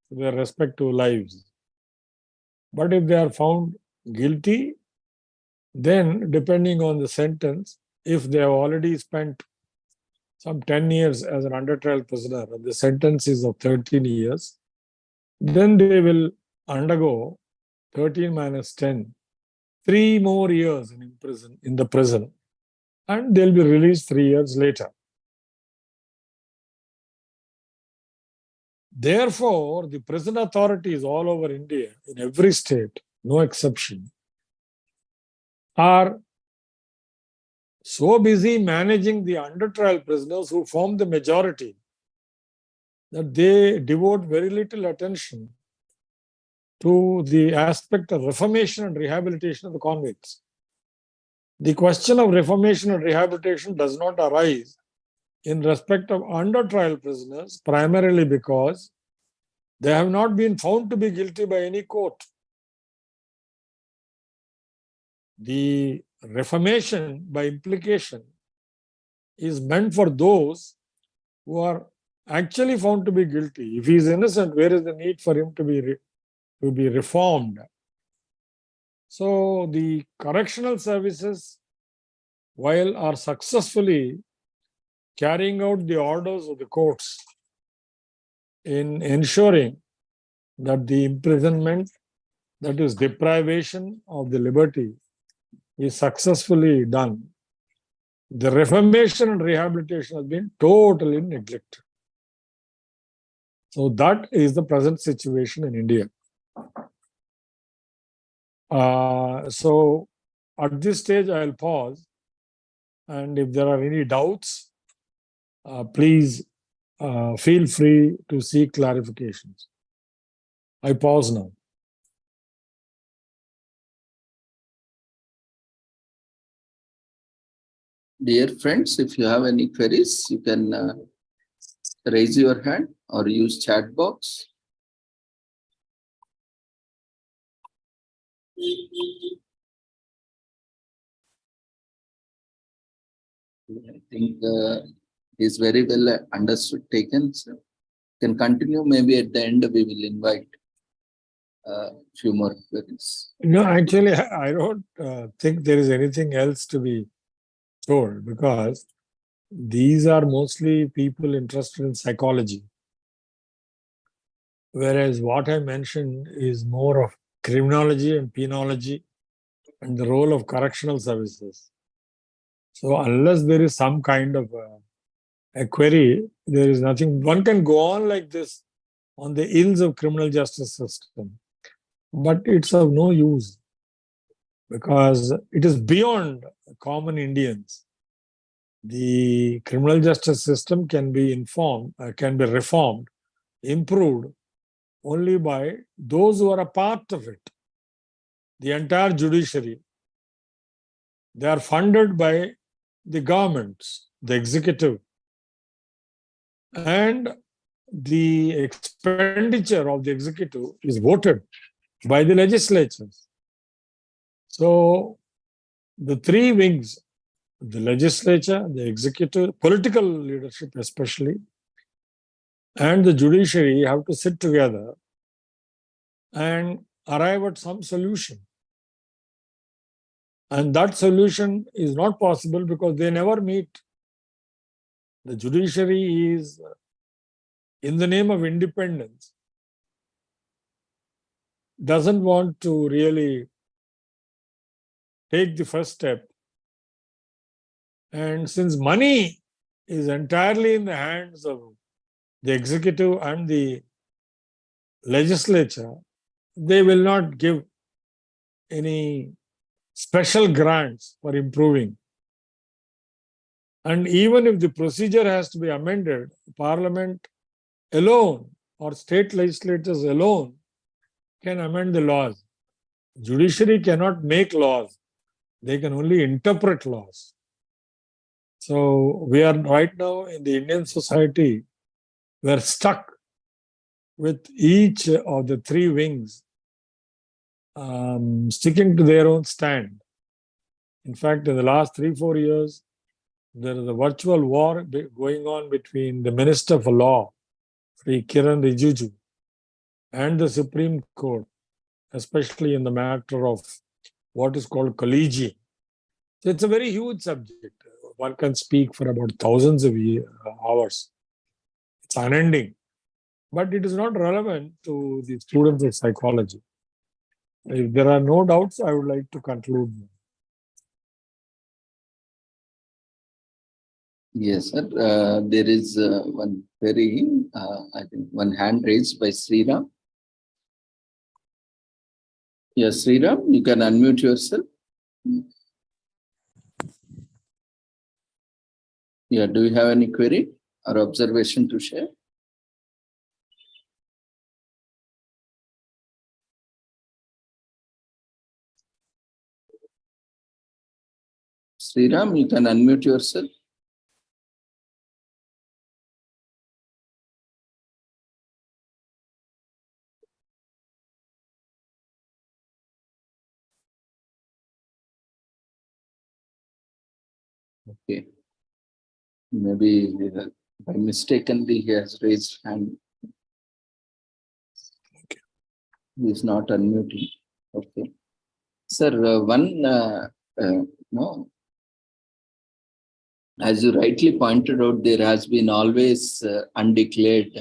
to their respective lives. But if they are found guilty, then depending on the sentence, if they have already spent some 10 years as an under trial prisoner and the sentence is of 13 years, then they will undergo 13 minus 10, 3 more years in the prison, and they'll be released 3 years later. Therefore, the prison authorities all over India, in every state, no exception, are so busy managing the under trial prisoners who form the majority that they devote very little attention to the aspect of reformation and rehabilitation of the convicts. The question of reformation and rehabilitation does not arise in respect of under trial prisoners, primarily because they have not been found to be guilty by any court. The reformation by implication is meant for those who are actually found to be guilty. If he is innocent, where is the need for him to be reformed? So the correctional services, while are successfully carrying out the orders of the courts in ensuring that the imprisonment, that is deprivation of the liberty, is successfully done, the reformation and rehabilitation has been totally neglected. So that is the present situation in India. So at this stage, I'll pause. And if there are any doubts, please feel free to seek clarifications. I pause now. Dear friends, if you have any queries, you can raise your hand or use chat box. I think is very well understood, taken. So can continue. Maybe at the end we will invite a few more queries. No, actually, I don't think there is anything else to be told, because these are mostly people interested in psychology. Whereas what I mentioned is more of criminology and penology and the role of correctional services. So unless there is some kind of a query, there is nothing. One can go on like this on the ills of criminal justice system, but it's of no use, because it is beyond common Indians. The criminal justice system can be reformed improved only by those who are a part of it. The entire judiciary, they are funded by the governments, the executive, and the expenditure of the executive is voted by the legislatures. So the three wings, the legislature, the executive, political leadership especially, and the judiciary have to sit together and arrive at some solution. And that solution is not possible because they never meet. The judiciary is, in the name of independence, doesn't want to really take the first step. And since money is entirely in the hands of the executive and the legislature, they will not give any special grants for improving. And even if the procedure has to be amended, Parliament alone or state legislatures alone can amend the laws. Judiciary cannot make laws. They can only interpret laws. So we are right now in the Indian society, we are stuck with each of the three wings sticking to their own stand. In fact, in the last 3-4 years, there is a virtual war going on between the Minister for Law, Sri Kiran Rijiju, and the Supreme Court, especially in the matter of what is called collegium. So it's a very huge subject. One can speak for about thousands of hours. It's unending. But it is not relevant to the students of psychology. If there are no doubts, I would like to conclude. Yes, sir. There is one query, I think one hand raised by Sriram. Yes, Sriram, you can unmute yourself. Yeah, do you have any query or observation to share? Sriram, you can unmute yourself. Okay. Maybe by mistakenly he has raised hand. Okay. He is not unmuting. Okay. Sir, no. As you rightly pointed out, there has been always undeclared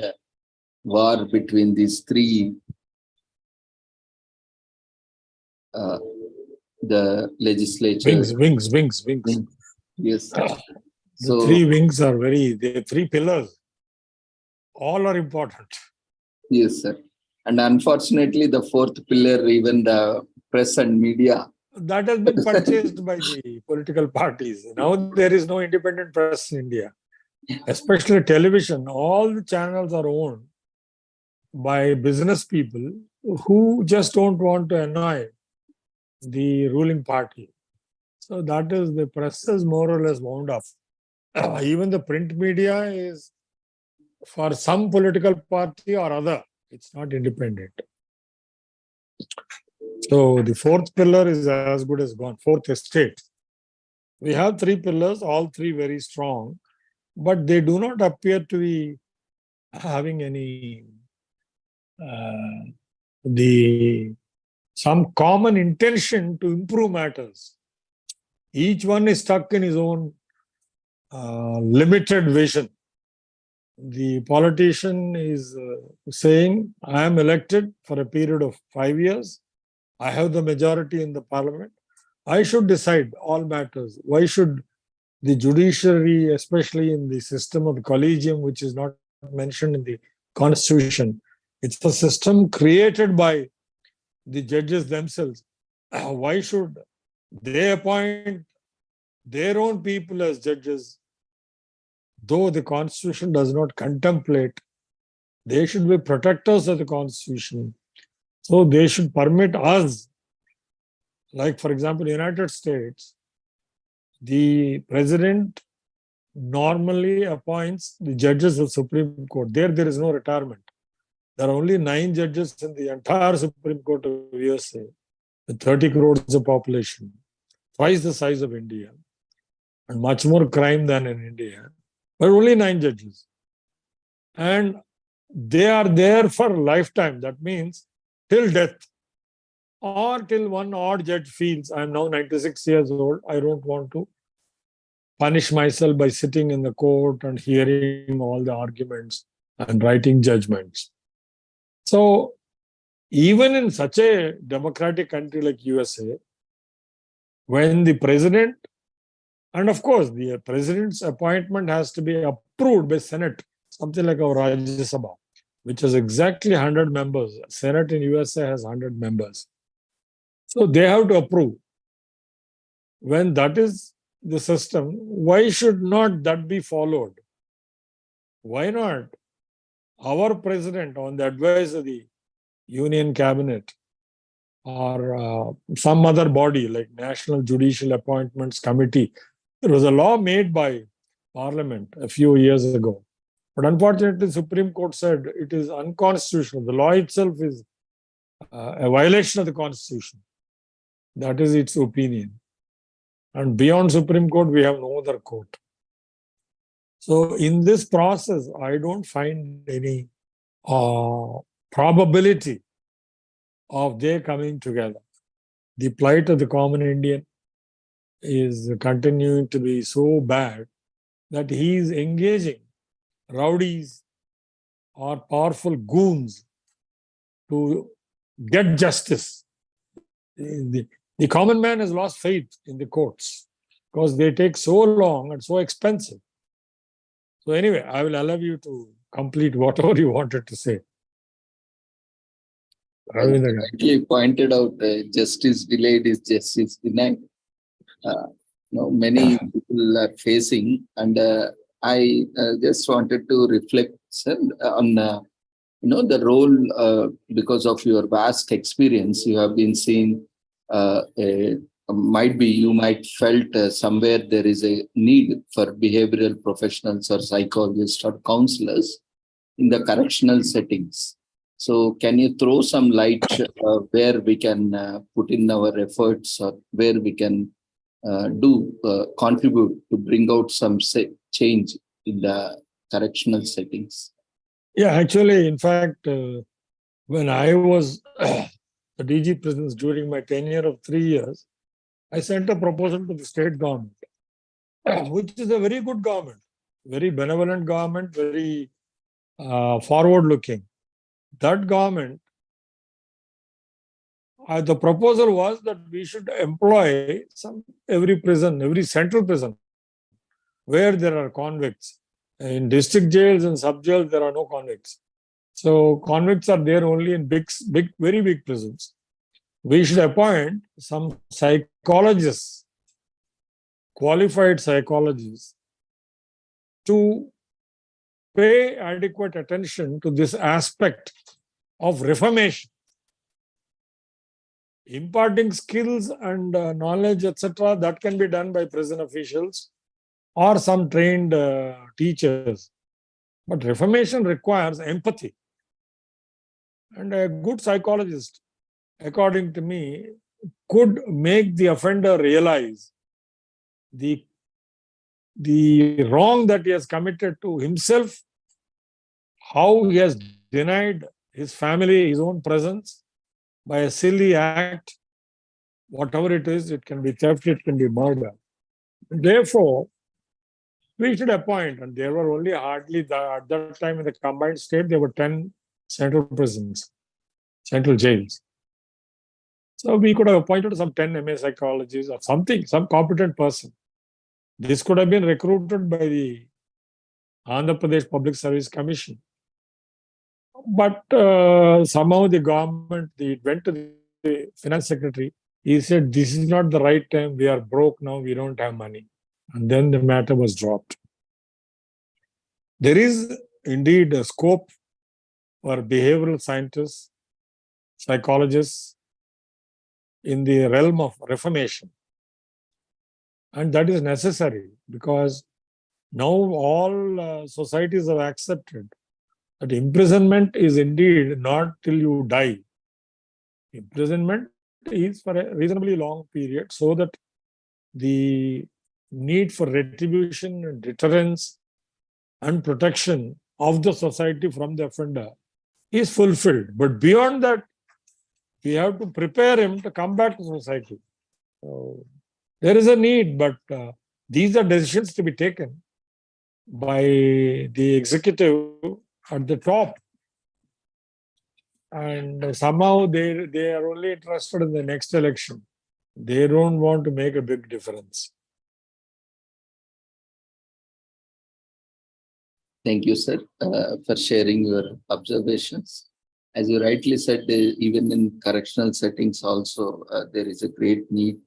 war between these three, the legislature. Wings. Yes. The three wings are the three pillars. All are important. Yes, sir. And unfortunately, the fourth pillar, even the press and media. That has been purchased by the political parties. Now there is no independent press in India, especially television. All the channels are owned by business people who just don't want to annoy the ruling party. So that is, the press is more or less wound up. Even the print media is for some political party or other. It's not independent. So the fourth pillar is as good as gone, fourth estate. We have three pillars, all three very strong, but they do not appear to be having any some common intention to improve matters. Each one is stuck in his own limited vision. The politician is saying, I am elected for a period of 5 years. I have the majority in the parliament. I should decide all matters. Why should the judiciary, especially in the system of the collegium, which is not mentioned in the constitution, it's a system created by the judges themselves. Why should they appoint their own people as judges, though the constitution does not contemplate They should be protectors of the Constitution. So they should permit us, like for example, United States, the president normally appoints the judges of Supreme Court. There is no retirement. There are only 9 judges in the entire Supreme Court of USA, with 30 crores of population, twice the size of India, and much more crime than in India, but only 9 judges. And they are there for a lifetime. That means till death, or till one odd judge feels, I'm now 96 years old, I don't want to punish myself by sitting in the court and hearing all the arguments and writing judgments. So even in such a democratic country like USA, when the president, and of course the president's appointment has to be approved by Senate, something like our Rajya Sabha, which has exactly 100 members. Senate in USA has 100 members. So they have to approve. When that is the system, why should not that be followed? Why not our president, on the advice of the Union Cabinet or some other body like National Judicial Appointments Committee? There was a law made by Parliament a few years ago. But unfortunately, the Supreme Court said it is unconstitutional. The law itself is a violation of the Constitution. That is its opinion. And beyond Supreme Court, we have no other court. So in this process, I don't find any probability of their coming together. The plight of the common Indian is continuing to be so bad that he is engaging rowdies or powerful goons to get justice. The common man has lost faith in the courts because they take so long and so expensive. So anyway, I will allow you to complete whatever you wanted to say. Ravindra. Rightly pointed out, justice delayed is justice denied. Many people are facing, and I just wanted to reflect, sir, on the role, because of your vast experience, you have been seeing. You might felt somewhere there is a need for behavioral professionals or psychologists or counselors in the correctional settings. So can you throw some light where we can put in our efforts, or where we can contribute to bring out some change in the correctional settings? Yeah, actually, in fact, when I was the DG prisons during my tenure of 3 years, I sent a proposal to the state government, which is a very good government, very benevolent government, very forward-looking. That government, the proposal was that we should employ every prison, every central prison, where there are convicts. In district jails and sub-jails, there are no convicts. So convicts are there only in very big prisons. We should appoint some psychologists, qualified psychologists, to pay adequate attention to this aspect of reformation. Imparting skills and knowledge, etc., that can be done by prison officials or some trained teachers. But reformation requires empathy. And a good psychologist, according to me, could make the offender realize the wrong that he has committed to himself, how he has denied his family his own presence by a silly act, whatever it is. It can be theft, it can be murder. Therefore, we should appoint, and there were only hardly, at that time in the combined state, there were 10 central prisons, central jails. So we could have appointed some 10 MA psychologists or something, some competent person. This could have been recruited by the Andhra Pradesh Public Service Commission. But somehow the government, it went to the finance secretary. He said, this is not the right time. We are broke now. We don't have money. And then the matter was dropped. There is indeed a scope or behavioral scientists, psychologists in the realm of reformation. And that is necessary because now all societies have accepted that imprisonment is indeed not till you die. Imprisonment is for a reasonably long period so that the need for retribution, deterrence, and protection of the society from the offender is fulfilled. But beyond that, we have to prepare him to come back to society. So there is a need, but these are decisions to be taken by the executive at the top. And somehow they are only interested in the next election. They don't want to make a big difference. Thank you, sir, for sharing your observations. As you rightly said, even in correctional settings also, there is a great need.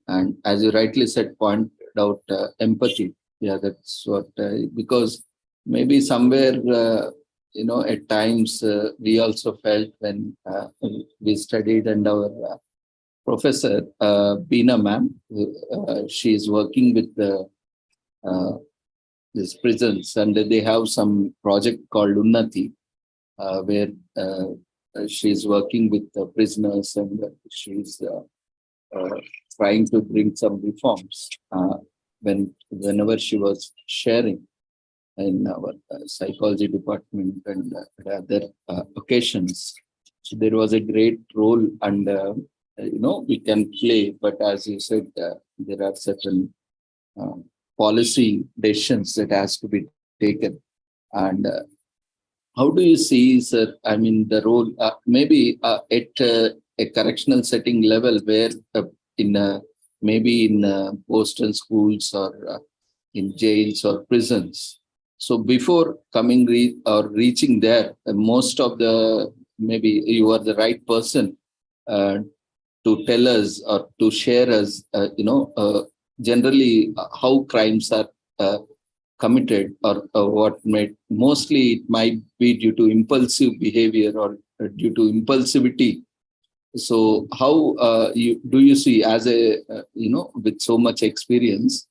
And as you rightly said, pointed out empathy. Yeah, that's what, because maybe somewhere, at times we also felt when we studied, and our professor, Beena ma'am, she is working with these prisons, and they have some project called Unnati, where she's working with the prisoners, and she's trying to bring some reforms. Whenever she was sharing in our psychology department and other occasions, so there was a great role, and we can play. But as you said, there are certain policy decisions that has to be taken. And how do you see, sir, I mean, the role, maybe at a correctional setting level, where maybe in Boston schools or in jails or prisons. So before coming or reaching there, most of the, maybe you are the right person to tell us or to share us, generally how crimes are committed, or what mostly it might be due to impulsive behavior or due to impulsivity. So how do you see, as a with so much experience,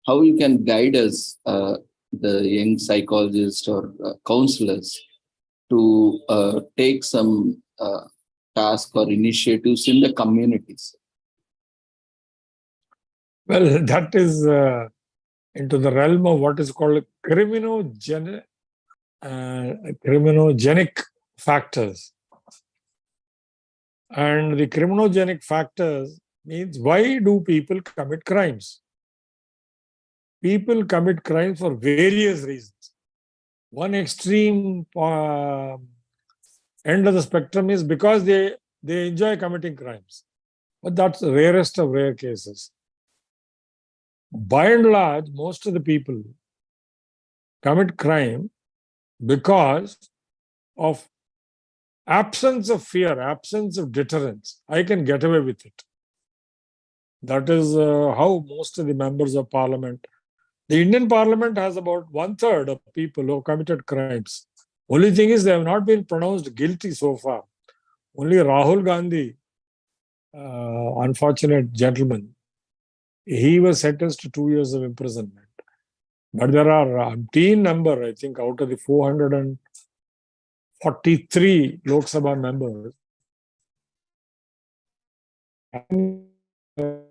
how you can guide us, the young psychologists or counselors, to take some task or initiatives in the communities? Well, that is into the realm of what is called criminogenic factors. And the criminogenic factors means, why do people commit crimes? People commit crimes for various reasons. One extreme end of the spectrum is because they enjoy committing crimes. But that's the rarest of rare cases. By and large, most of the people commit crime because of absence of fear, absence of deterrence. I can get away with it. That is how most of the members of parliament. The Indian parliament has about 1/3 of people who have committed crimes. Only thing is, they have not been pronounced guilty so far. Only Rahul Gandhi, unfortunate gentleman, he was sentenced to 2 years of imprisonment. But there are umpteen number, I think, out of the 443 Lok Sabha members,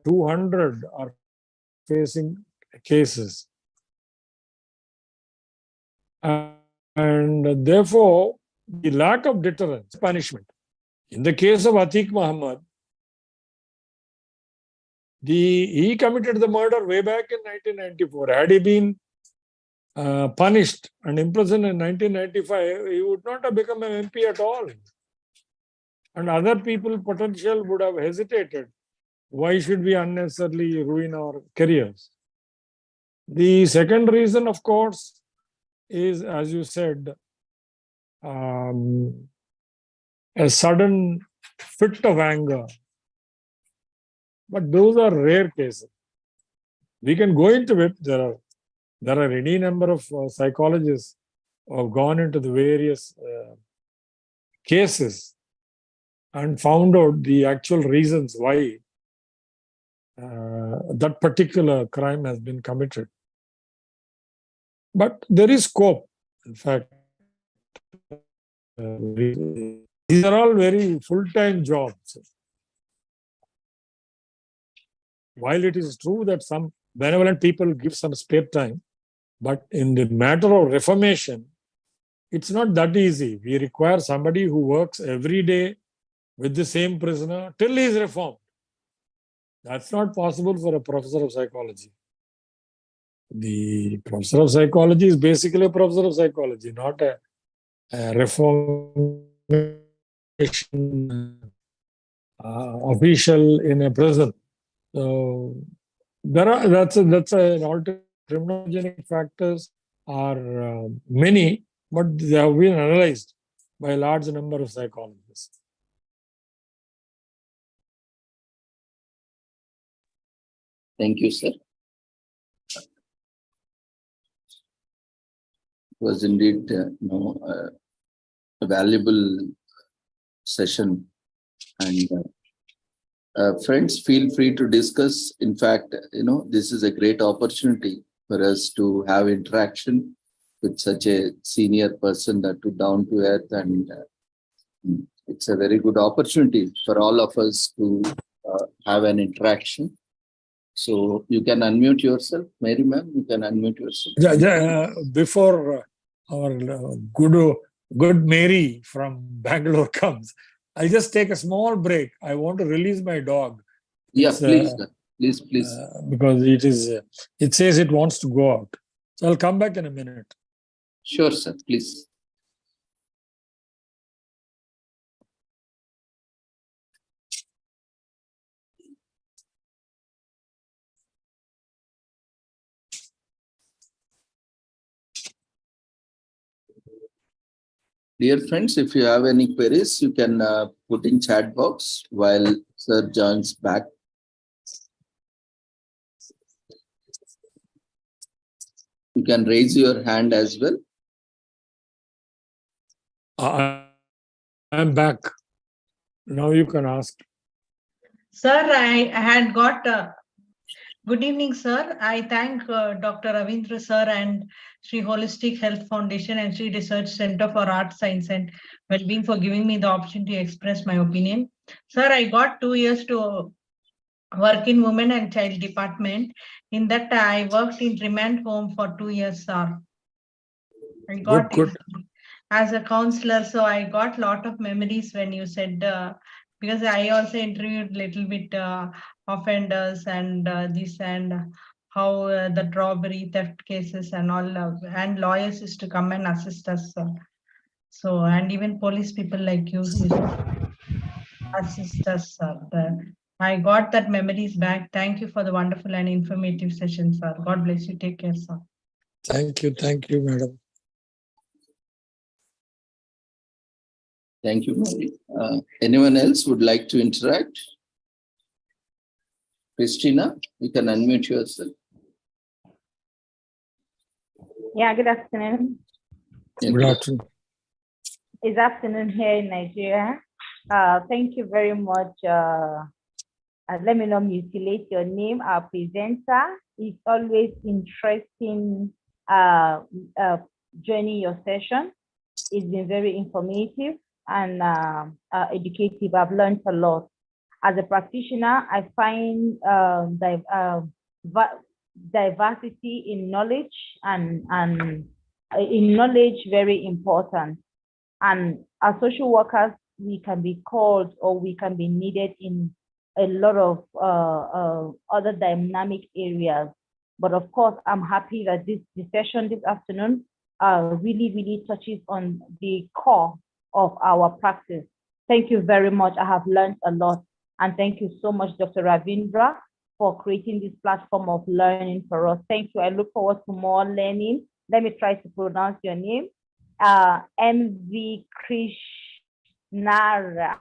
200 are facing cases. And therefore, the lack of deterrence, punishment. In the case of Atiq Muhammad, he committed the murder way back in 1994. Had he been punished and imprisoned in 1995, he would not have become an MP at all. And other people potential would have hesitated. Why should we unnecessarily ruin our careers? The second reason, of course, is, as you said, a sudden fit of anger. But those are rare cases. We can go into it. There are any number of psychologists who have gone into the various cases and found out the actual reasons why that particular crime has been committed. But there is scope. In fact, these are all very full-time jobs. While it is true that some benevolent people give some spare time, but in the matter of reformation, it's not that easy. We require somebody who works every day with the same prisoner till he is reformed. That's not possible for a professor of psychology. The professor of psychology is basically a professor of psychology, not a reformation official in a prison. So that's an alternative. Criminogenic factors are many, but they have been analyzed by a large number of psychologists. Thank you, sir. It was indeed a valuable session, and friends, feel free to discuss. In fact, this is a great opportunity for us to have interaction with such a senior person that too down to earth, and it's a very good opportunity for all of us to have an interaction. So you can unmute yourself, Mary ma'am. You can unmute yourself. Before our good Mary from Bangalore comes, I'll just take a small break. I want to release my dog. Yeah, please, sir. Please. Because it says it wants to go out. So I'll come back in a minute. Sure, sir. Please. Dear friends, if you have any queries, you can put in chat box while sir joins back. You can raise your hand as well. I'm back. Now you can ask. Sir, I had got good evening, sir. I thank Dr. Ravindra sir and Sri Holistic Health Foundation and Sri Research Center for Art, Science and Wellbeing for giving me the opportunity to express my opinion. Sir, I got 2 years to work in Women and Child Department. In that, I worked in remand home for 2 years, sir. I got good. As a counselor, so I got a lot of memories when you said, because I also interviewed little bit offenders and this and how the robbery, theft cases and all, and lawyers used to come and assist us. So, and even police people like you used to assist us. I got that memories back. Thank you for the wonderful and informative session, sir. God bless you. Take care, sir. Thank you, madam. Thank you, Mary. Anyone else would like to interact? Christina, you can unmute yourself. Yeah, good afternoon. Good afternoon. It's afternoon here in Nigeria. Thank you very much. Let me not mutilate your name, our presenter. It's always interesting joining your session. It's been very informative and educative. I've learned a lot. As a practitioner, I find diversity in knowledge and in knowledge very important. And as social workers, we can be called or we can be needed in a lot of other dynamic areas. But of course, I'm happy that this session this afternoon really touches on the core of our practice. Thank you very much. I have learned a lot. And thank you so much, Dr. Ravindra, for creating this platform of learning for us. Thank you. I look forward to more learning. Let me try to pronounce your name. MV Krishnara.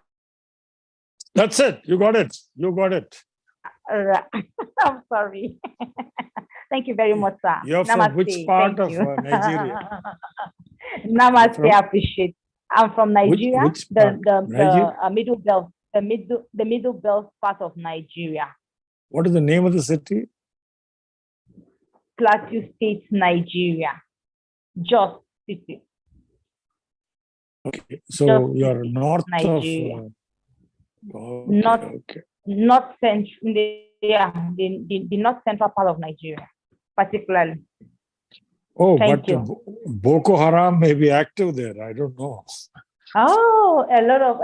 That's it. You got it. I'm sorry. Thank you very much, sir. You're from which part of Nigeria? Namaste. I appreciate. I'm from Nigeria, Which part? Nigeria? middle belt, the middle belt part of Nigeria. What is the name of the city? Plateau State, Nigeria. Jos City. Okay, so Jos you're City, north Nigeria. of. Okay. Not central, the north central part of Nigeria, particularly. Oh, Thank but you. Boko Haram may be active there. I don't know. Oh, a lot of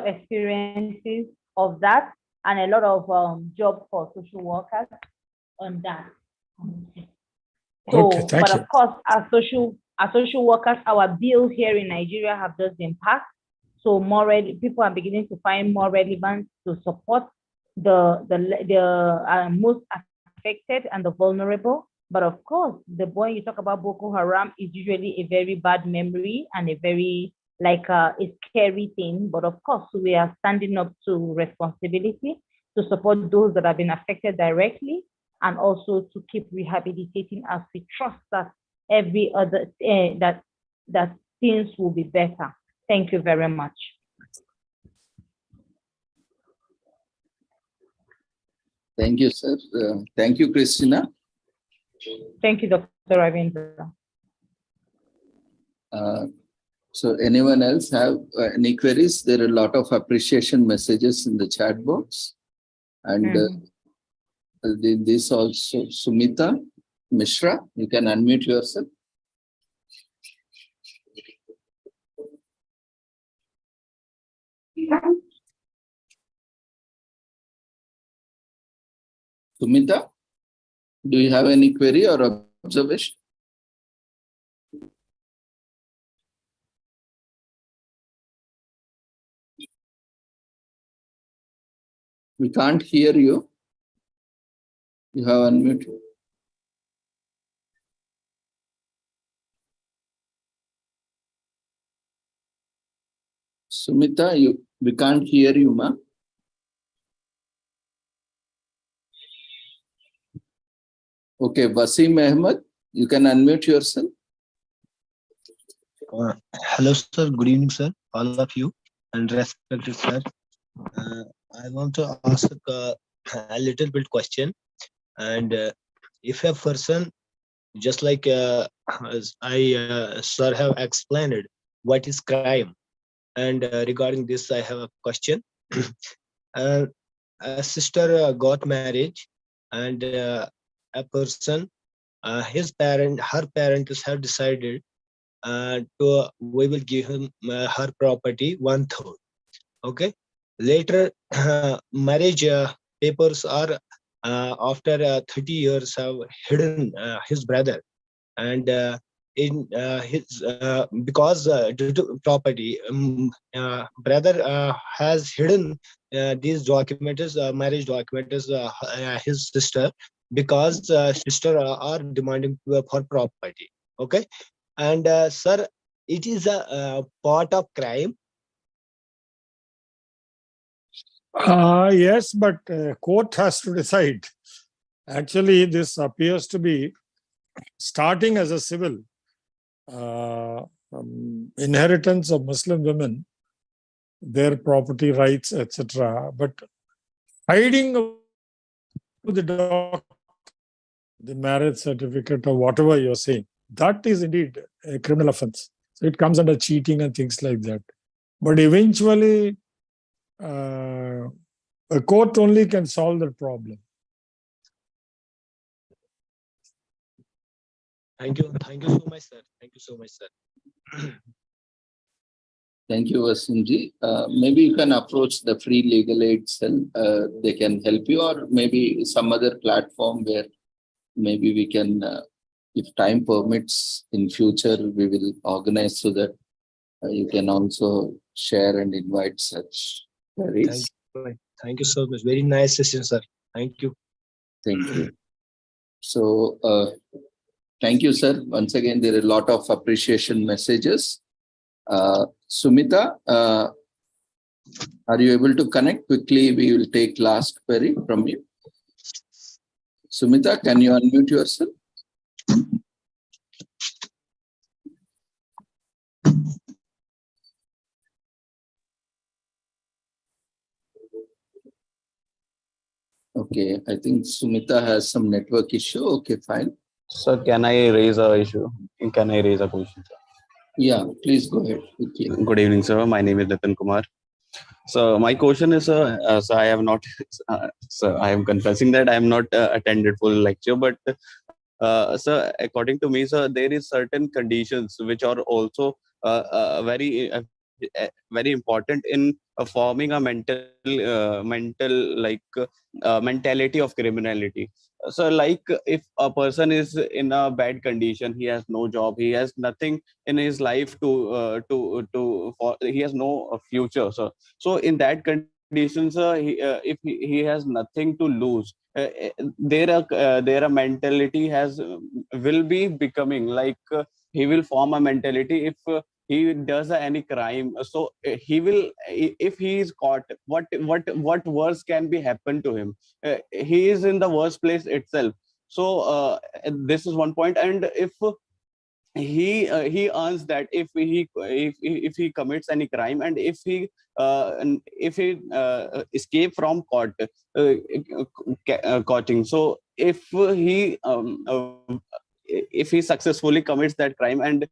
experiences of that, and a lot of jobs for social workers on that. So, Okay, thank but you. of course, as social workers, our bills here in Nigeria have just been passed. So people are beginning to find more relevant to support the most affected and the vulnerable. But of course, when you talk about Boko Haram, is usually a very bad memory and a very a scary thing. But of course, we are standing up to responsibility to support those that have been affected directly, and also to keep rehabilitating as we trust that every other that things will be better. Thank you very much. Thank you, sir. Thank you, Christina. Thank you, Dr. Ravindra. So anyone else have any queries? There are a lot of appreciation messages in the chat box. And this also, Sumita Mishra, you can unmute yourself. Sumita, do you have any query or observation? We can't hear you. You have unmuted. Sumita, we can't hear you, ma. Okay, Wasim Ahmed, you can unmute yourself. Hello, sir. Good evening, sir. All of you and respected sir. I want to ask a little bit question. And if a person, just like as sir have explained, what is crime? And regarding this, I have a question. A sister got married, and a person, her parents have decided we will give him her property 1/3. Okay. Later, marriage papers are after 30 years have hidden his brother, and in his because due to property, brother has hidden these documents, marriage documents, his sister, because sister are demanding for property. Okay. And sir, it is a part of crime. Yes, but court has to decide. Actually, this appears to be starting as a civil inheritance of Muslim women, their property rights, etc. But hiding of the marriage certificate or whatever you're saying, that is indeed a criminal offense. So it comes under cheating and things like that. But eventually, a court only can solve the problem. Thank you so much, sir. Thank you so much, sir. Thank you, Vasimji. Maybe you can approach the free legal aid cell. They can help you, or maybe some other platform where maybe we can, if time permits in future, we will organize so that you can also share and invite such queries. Thank you so much. Very nice session, sir. Thank you. Thank you. So, thank you, sir. Once again, there are a lot of appreciation messages. Sumita, are you able to connect quickly? We will take last query from you. Sumita, can you unmute yourself? Okay, I think Sumita has some network issue. Okay, fine. Sir, can I raise a issue? Can I raise a question, sir? Yeah, please go ahead. Okay. Good evening, sir. My name is Nitin Kumar. So my question is, so I have not, so I am confessing that I am not attended full lecture, but sir, according to me, sir, there is certain conditions which are also very important in forming a mentality of criminality. So like if a person is in a bad condition, he has no job, he has nothing in his life he has no future. So in that condition, sir, he has nothing to lose. Their mentality will be becoming like he will form a mentality if he does any crime. So he will, if he is caught, what worse can be happen to him? He is in the worst place itself. So this is one point. And if he earns that, if he commits any crime, and if he escape from court, caughting, so if he successfully commits that crime and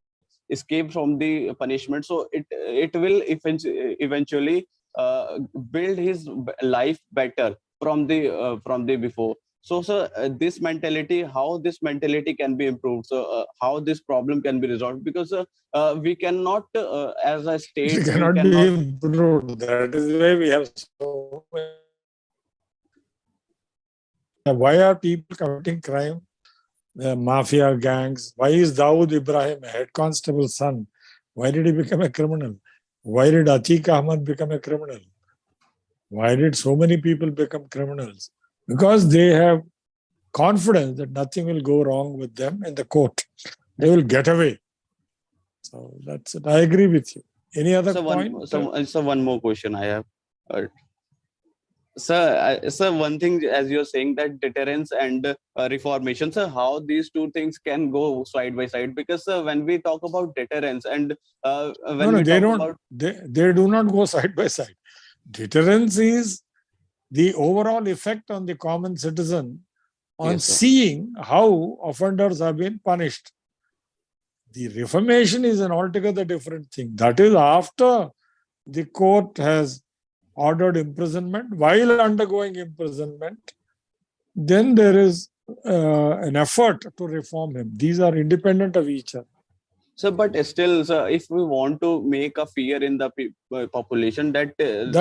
escape from the punishment, so it will eventually build his life better from the before. So, sir, how this mentality can be improved? So, how this problem can be resolved? Because we cannot, as a state, It cannot be improved. That is why we have so many. Why are people committing crime? Mafia gangs. Why is Dawood Ibrahim, a head constable's son? Why did he become a criminal? Why did Atiq Ahmad become a criminal? Why did so many people become criminals? Because they have confidence that nothing will go wrong with them in the court. They will get away. So that's it. I agree with you. Any other point? So one more question I have. Sir, one thing, as you're saying, that deterrence and reformation, sir, how these two things can go side by side? Because when we talk about deterrence and they do not go side by side. Deterrence is the overall effect on the common citizen on seeing how offenders have been punished. The reformation is an altogether different thing. That is after the court has ordered imprisonment. While undergoing imprisonment, then there is an effort to reform him. These are independent of each other. So, but still, sir, if we want to make a fear in the population, that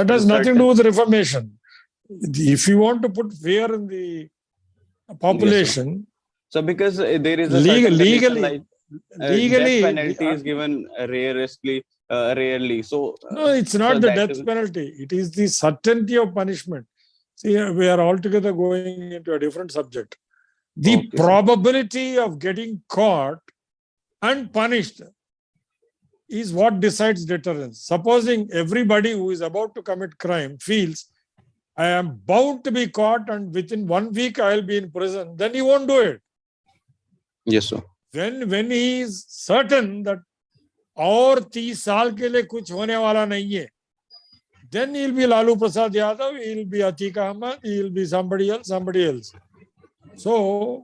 has nothing to do with reformation. If you want to put fear in the population, so because there is a legally death penalty is given rarely. So no, it's not the death penalty. It is the certainty of punishment. See, we are altogether going into a different subject. The probability of getting caught and punished is what decides deterrence. Supposing everybody who is about to commit crime feels, I am bound to be caught and within 1 week I will be in prison, then he won't do it. Yes, sir. When he is certain that और 30 साल के लिए कुछ होने वाला नहीं है, then he'll be Lalu Prasad Yadav, he'll be Atiq Ahmad, he'll be somebody else. So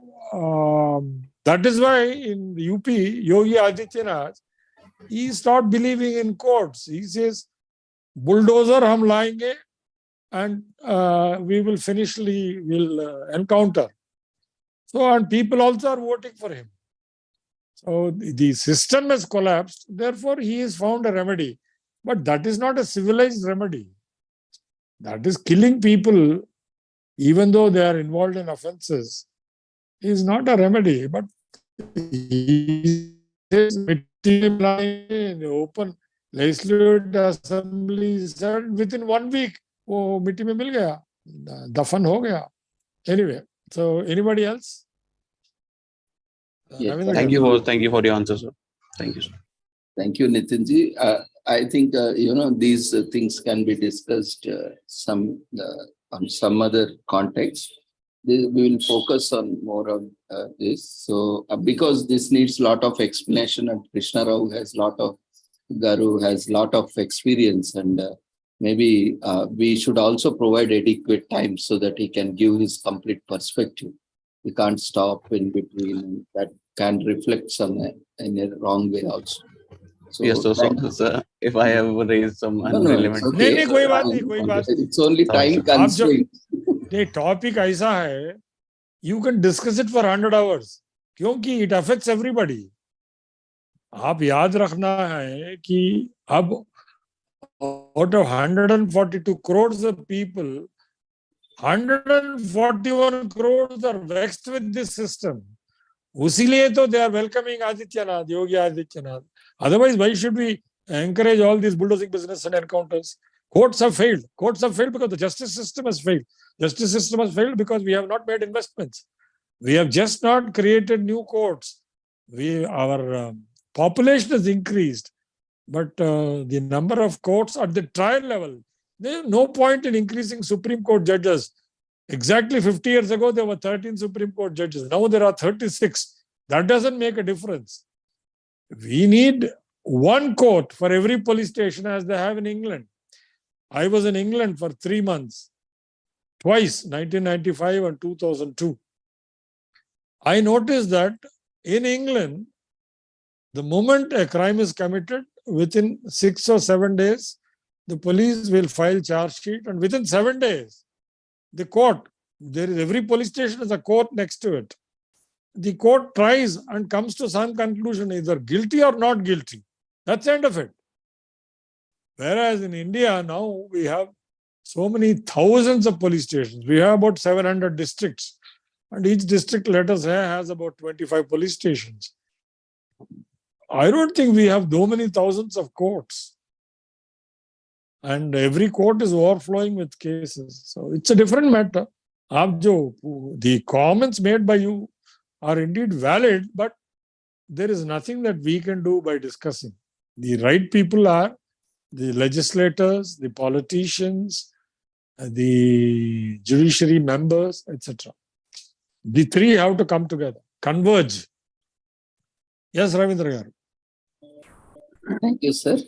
that is why in UP, Yogi Adityanath, he stopped believing in courts. He says, bulldozer hum लाएंगे and we will we'll encounter. So, and people also are voting for him. So the system has collapsed. Therefore, he has found a remedy. But that is not a civilized remedy. That is killing people, even though they are involved in offenses, is not a remedy. But he says, in the open legislative assembly said within 1 week, वो मिट्टी में मिल गया, दफन हो गया. Anyway, so anybody else? Yes, thank you for your answer, sir. Thank you, sir. Thank you, Nitinji. I think these things can be discussed on some other context. We will focus on more on this. So because this needs a lot of explanation, and Krishna Rao has Garu has lot of experience, and maybe we should also provide adequate time so that he can give his complete perspective. We can't stop in between. That can reflect some in a wrong way also. So, Yes, so sorry, sir, if I have raised some No, no, it's unrelevant. okay. नहीं कोई बात नहीं कोई बात नहीं It's only Sorry, time sir. आप जो constraint. ये टॉपिक ऐसा है you can discuss it for 100 hours क्योंकि it affects everybody. आप याद रखना है कि अब out of 142 crores of people, 141 crores are vexed with this system. उसीलिए तो they are welcoming Adityanath, Yogi Adityanath. Otherwise, why should we encourage all these bulldozing business and encounters? Courts have failed. Courts have failed because the justice system has failed. Justice system has failed because we have not made investments. We have just not created new courts. Our population has increased, but the number of courts at the trial level, there is no point in increasing Supreme Court judges. Exactly 50 years ago, there were 13 Supreme Court judges. Now there are 36. That doesn't make a difference. We need one court for every police station as they have in England. I was in England for 3 months, twice, 1995 and 2002. I noticed that in England, the moment a crime is committed, within 6 or 7 days, the police will file charge sheet, and within 7 days, the court, there is every police station has a court next to it. The court tries and comes to some conclusion, either guilty or not guilty. That's the end of it. Whereas in India now we have so many thousands of police stations. We have about 700 districts, and each district, let us say, has about 25 police stations. I don't think we have so many thousands of courts. And every court is overflowing with cases. So it's a different matter. The comments made by you are indeed valid, but there is nothing that we can do by discussing. The right people are the legislators, the politicians, the judiciary members, etc. The three have to come together, converge. Yes, Ravindra garu. Thank you, sir.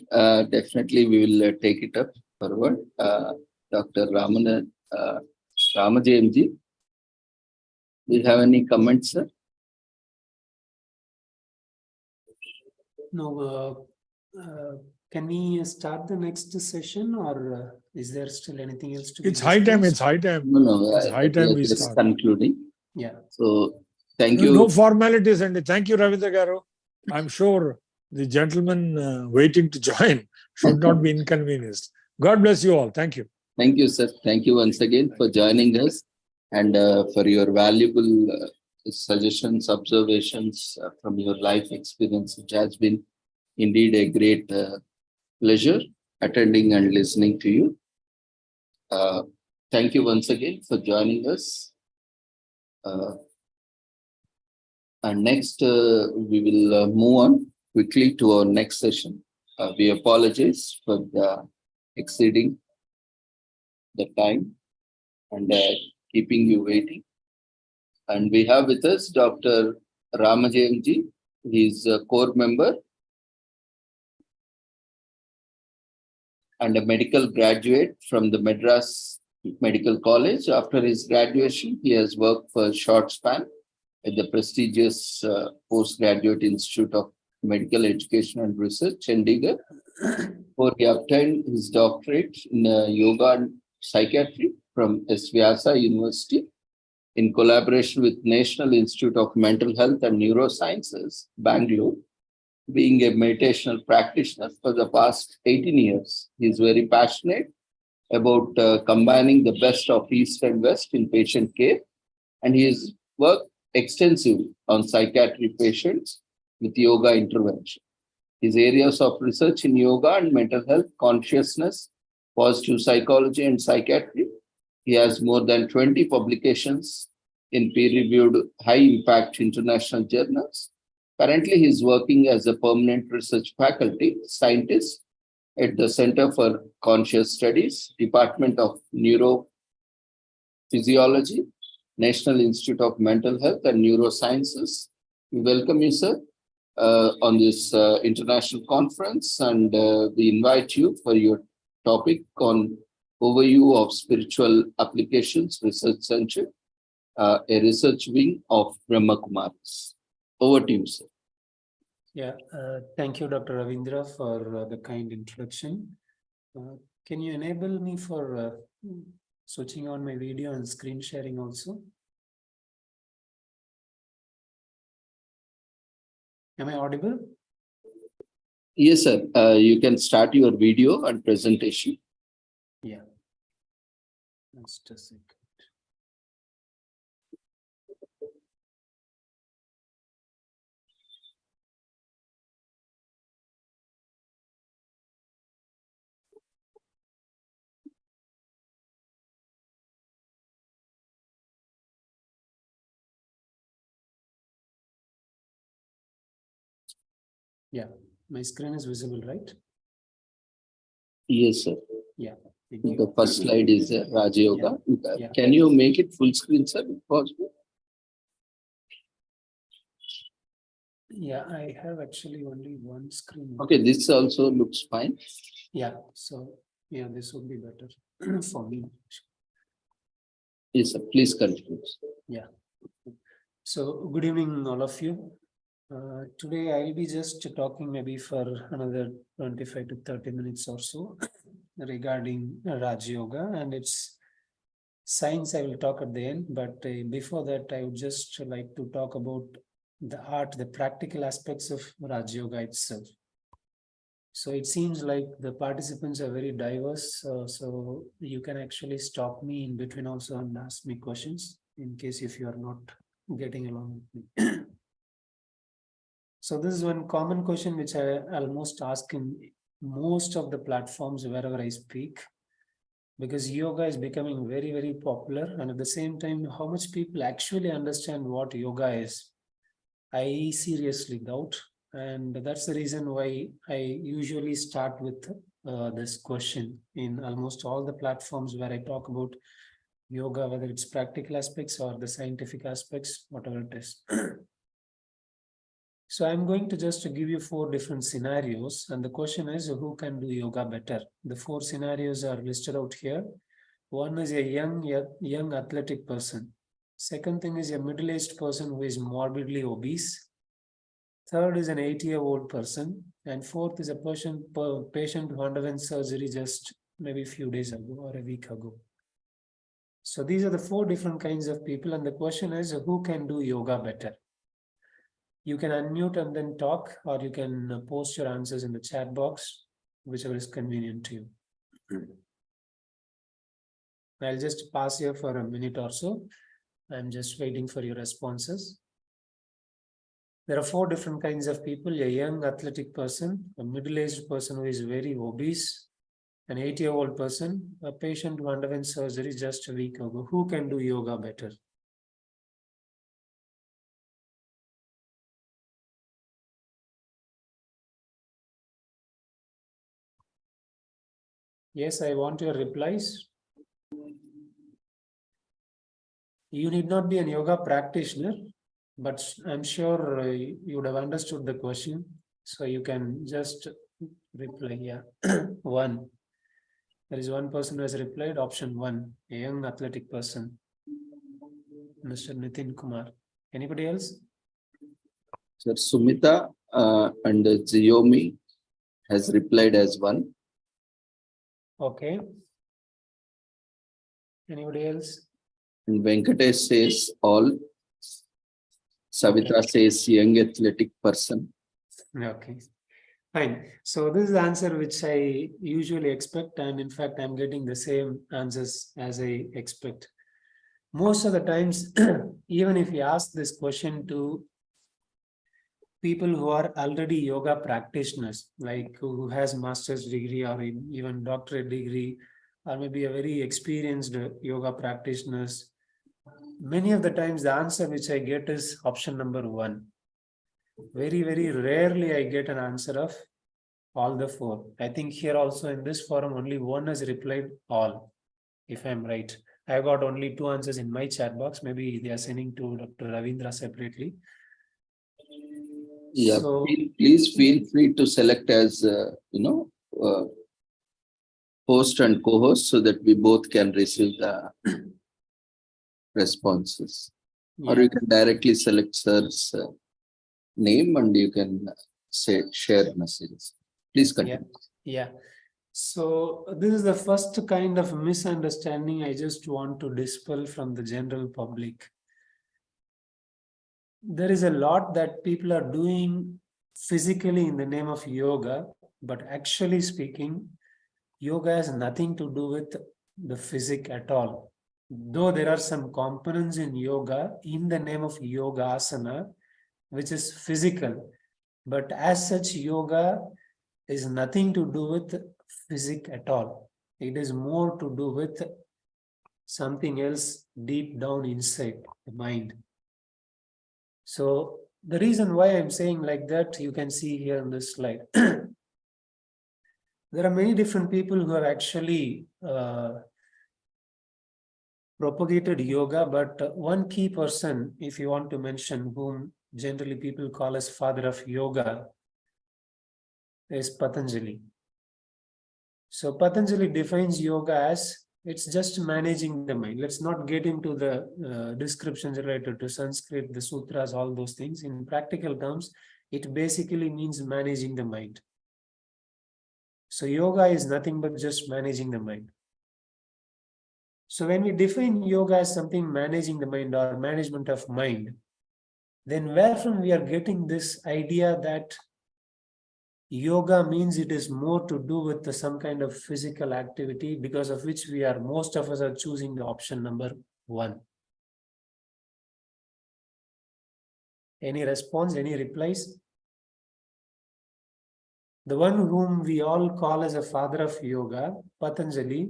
Definitely, we will take it up forward. Dr. Ramajayamji, do you have any comments, sir? No. Can we start the next session, or is there still anything else to be It's high time. discussed? It's high time. No. It's high time we just start. concluding. Yeah. So, thank you. No formalities, and thank you, Ravindra garu. I'm sure the gentleman waiting to join should not be inconvenienced. God bless you all. Thank you. Thank you, sir. Thank you once again for joining us and for your valuable suggestions, observations from your life experience. It has been indeed a great pleasure attending and listening to you. Thank you once again for joining us. And next, we will move on quickly to our next session. We apologize for exceeding the time and keeping you waiting. And we have with us Dr. Ramajayamji. He is a core member and a medical graduate from the Madras Medical College. After his graduation, he has worked for a short span at the prestigious Postgraduate Institute of Medical Education and Research, Chandigarh, where he obtained his doctorate in yoga and psychiatry from S. Vyasa University in collaboration with National Institute of Mental Health and Neurosciences, Bangalore. Being a meditational practitioner for the past 18 years, he is very passionate about combining the best of East and West in patient care, and he has worked extensively on psychiatric patients with yoga intervention. His areas of research in yoga and mental health, consciousness, positive psychology, and psychiatry. He has more than 20 publications in peer-reviewed high-impact international journals. Currently, he is working as a permanent research faculty scientist at the Center for Conscious Studies, Department of Neurophysiology, National Institute of Mental Health and Neurosciences. We welcome you, sir, on this international conference, and we invite you for your topic on overview of spiritual applications research center, a research wing of Brahma Kumaris. Over to you, sir. Yeah, thank you, Dr. Ravindra, for the kind introduction. Can you enable me for switching on my video and screen sharing also? Am I audible? Yes, sir. You can start your video and presentation. Yeah. Just a second. Yeah, my screen is visible, right? Yes, sir. Yeah, thank you. The first slide is Raja Yoga. Yeah. Can you make it full screen, sir, if possible? Yeah, I have actually only one screen. Okay, this also looks fine. Yeah, so yeah, this would be better for me. Yes, sir. Please continue. Yeah. So good evening, all of you. Today I'll be just talking maybe for another 25 to 30 minutes or so regarding Raj Yoga and its science. I will talk at the end, but before that I would just like to talk about the art, the practical aspects of Raj Yoga itself. So it seems like the participants are very diverse, so you can actually stop me in between also and ask me questions in case if you are not getting along with me. So this is one common question which I almost ask in most of the platforms wherever I speak, because yoga is becoming very, very popular, and at the same time, how much people actually understand what yoga is, I seriously doubt. And that's the reason why I usually start with this question in almost all the platforms where I talk about yoga, whether it's practical aspects or the scientific aspects, whatever it is. So I'm going to just give you 4 different scenarios. And the question is, who can do yoga better? The 4 scenarios are listed out here. One is a young athletic person. Second thing is a middle-aged person who is morbidly obese. Third is an 80-year-old person. And fourth is a patient who underwent surgery just maybe a few days ago or a week ago. So these are the 4 different kinds of people. And the question is, who can do yoga better? You can unmute and then talk, or you can post your answers in the chat box, whichever is convenient to you. I'll just pass here for a minute or so. I'm just waiting for your responses. There are 4 different kinds of people: a young athletic person, a middle-aged person who is very obese, an 80-year-old person, a patient who underwent surgery just a week ago. Who can do yoga better? Yes, I want your replies. You need not be a yoga practitioner, but I'm sure you would have understood the question. So you can just reply, yeah. 1. There is one person who has replied, option 1, a young athletic person. Mr. Nitin Kumar. Anybody else? Sir, Sumita and Ziomi has replied as 1. Okay. Anybody else? And Venkatesh says all. Savita says young athletic person. Okay, fine. So this is the answer which I usually expect, and in fact, I'm getting the same answers as I expect. Most of the times, even if you ask this question to people who are already yoga practitioners, like who has master's degree or even doctorate degree, or maybe a very experienced yoga practitioners, many of the times the answer which I get is option number 1. Very, very rarely I get an answer of all the 4. I think here also in this forum, only 1 has replied all, if I'm right. I got only 2 answers in my chat box. Maybe they are sending to Dr. Ravindra separately. Yeah, so, please feel free to select as, host and co-host so that we both can receive the responses. Or Yeah. you can directly select sir's name and you can say share messages. Please continue. Yeah. So this is the first kind of misunderstanding I just want to dispel from the general public. There is a lot that people are doing physically in the name of yoga, but actually speaking, yoga has nothing to do with the physique at all. Though there are some components in yoga in the name of yoga asana, which is physical, but as such, yoga is nothing to do with physique at all. It is more to do with something else deep down inside the mind. So the reason why I'm saying like that, you can see here in this slide. There are many different people who have actually propagated yoga, but one key person, if you want to mention, whom generally people call as father of yoga, is Patanjali. So Patanjali defines yoga as it's just managing the mind. Let's not get into the descriptions related to Sanskrit, the sutras, all those things. In practical terms, it basically means managing the mind. So yoga is nothing but just managing the mind. So when we define yoga as something managing the mind or management of mind, then where from we are getting this idea that yoga means it is more to do with some kind of physical activity, because of which most of us are choosing the option number 1. Any response, any replies? The one whom we all call as a father of yoga, Patanjali,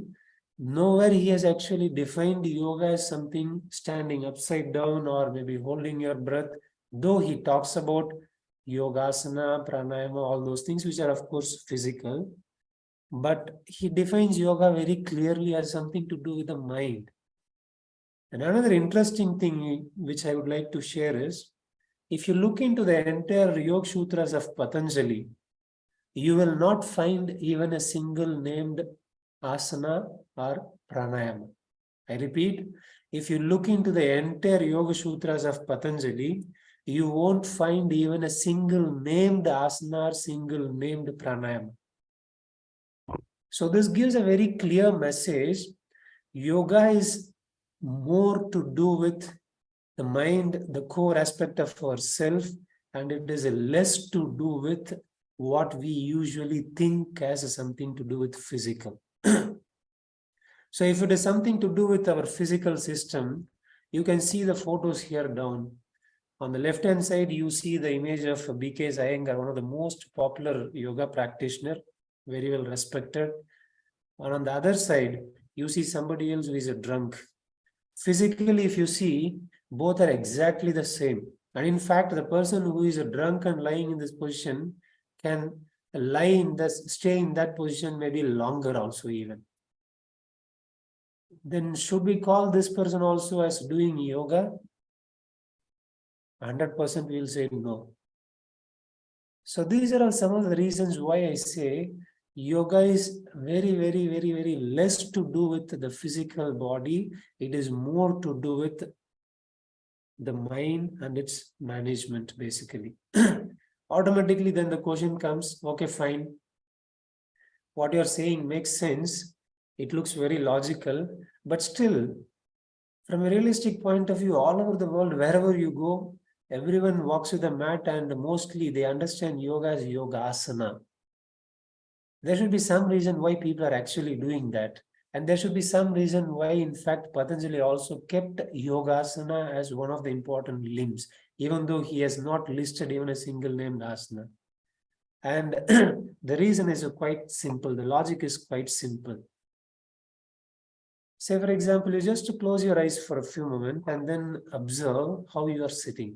nowhere he has actually defined yoga as something standing upside down or maybe holding your breath, though he talks about yogasana, pranayama, all those things which are of course physical, but he defines yoga very clearly as something to do with the mind. And another interesting thing which I would like to share is, if you look into the entire Yoga Sutras of Patanjali, you will not find even a single named asana or pranayama. I repeat, if you look into the entire Yoga Sutras of Patanjali, you won't find even a single named asana or single named pranayama. So this gives a very clear message. Yoga is more to do with the mind, the core aspect of ourself, and it is less to do with what we usually think as something to do with physical. So if it is something to do with our physical system, you can see the photos here down. On the left-hand side, you see the image of B.K. Iyengar, one of the most popular yoga practitioner, very well respected. And on the other side, you see somebody else who is a drunk. Physically, if you see, both are exactly the same. And in fact, the person who is a drunk and lying in this position can stay in that position maybe longer also even. Then should we call this person also as doing yoga? 100% we will say no. So these are all some of the reasons why I say yoga is very, very, very, very less to do with the physical body. It is more to do with the mind and its management, basically. Automatically, then the question comes, okay, fine. What you're saying makes sense. It looks very logical, but still, from a realistic point of view, all over the world, wherever you go, everyone walks with a mat and mostly they understand yoga as yoga asana. There should be some reason why people are actually doing that. And there should be some reason why, in fact, Patanjali also kept yogasana as one of the important limbs, even though he has not listed even a single named asana. And the reason is quite simple. The logic is quite simple. Say, for example, you just close your eyes for a few moments and then observe how you are sitting.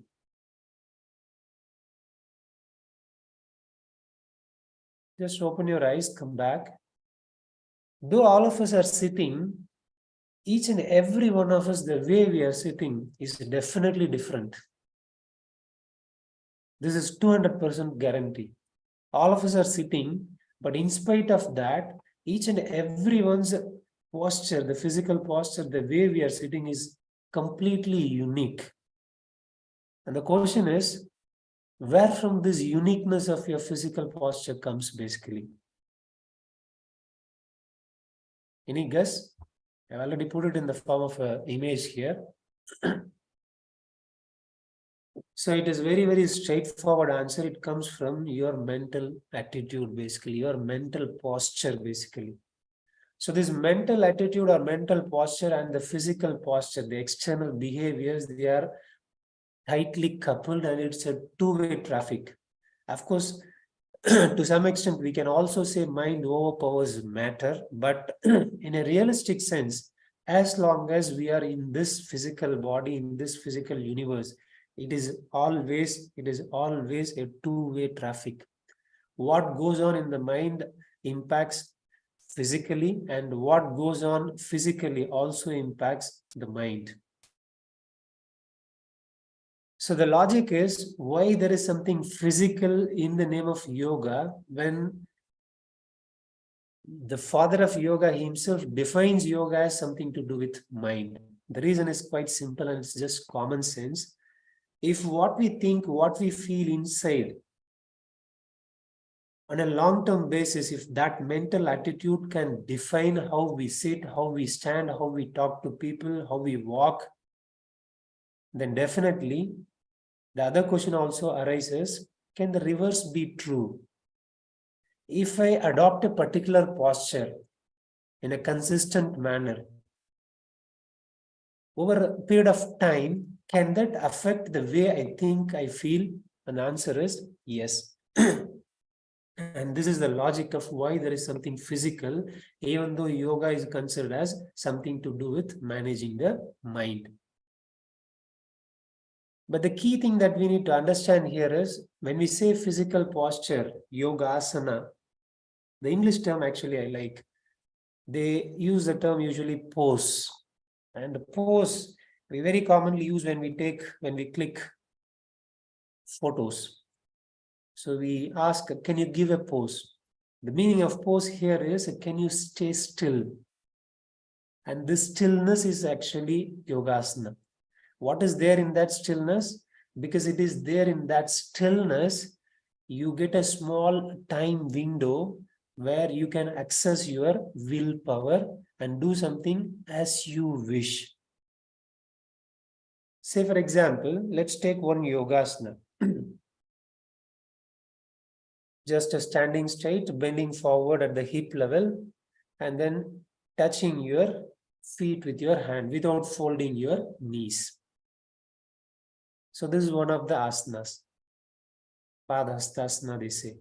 Just open your eyes, come back. Though all of us are sitting, each and every one of us, the way we are sitting is definitely different. This is 200% guarantee. All of us are sitting, but in spite of that, Each and everyone's posture, the physical posture, the way we are sitting is completely unique. And the question is, where from this uniqueness of your physical posture comes basically? Any guess? I've already put it in the form of an image here. So it is very, very straightforward answer. It comes from your mental attitude, basically, your mental posture, basically. So this mental attitude or mental posture and the physical posture, the external behaviors, they are tightly coupled, and it's a two-way traffic. Of course, to some extent, we can also say mind overpowers matter, but in a realistic sense, as long as we are in this physical body, in this physical universe, it is always a two-way traffic. What goes on in the mind impacts physically, and what goes on physically also impacts the mind. So the logic is why there is something physical in the name of yoga when the father of yoga himself defines yoga as something to do with mind. The reason is quite simple, and it's just common sense. If what we think, what we feel inside on a long-term basis, if that mental attitude can define how we sit, how we stand, how we talk to people, how we walk, then definitely the other question also arises, can the reverse be true? If I adopt a particular posture in a consistent manner, over a period of time, can that affect the way I think, I feel? And the answer is yes. And this is the logic of why there is something physical, even though yoga is considered as something to do with managing the mind. But the key thing that we need to understand here is when we say physical posture, yoga asana, the English term actually I like. They use the term usually pose. And the pose we very commonly use when we click photos. So we ask, can you give a pose? The meaning of pose here is, can you stay still? And this stillness is actually yogasana. What is there in that stillness? Because it is there in that stillness, you get a small time window where you can access your willpower and do something as you wish. Say, for example, let's take one yogasana. Just standing straight, bending forward at the hip level, and then touching your feet with your hand without folding your knees. So this is one of the asanas. Padhastasana, they say.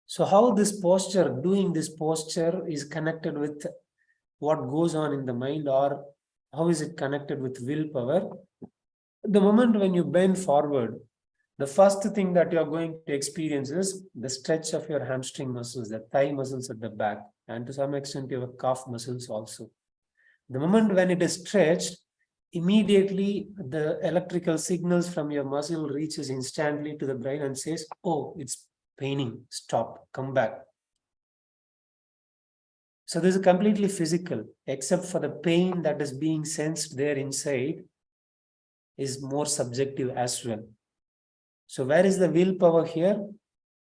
So how this posture, doing this posture is connected with what goes on in the mind, or how is it connected with willpower? The moment when you bend forward, the first thing that you are going to experience is the stretch of your hamstring muscles, the thigh muscles at the back, and to some extent your calf muscles also. The moment when it is stretched, immediately the electrical signals from your muscle reaches instantly to the brain and says, oh, it's paining, stop, come back. So this is completely physical, except for the pain that is being sensed there inside is more subjective as well. So where is the willpower here?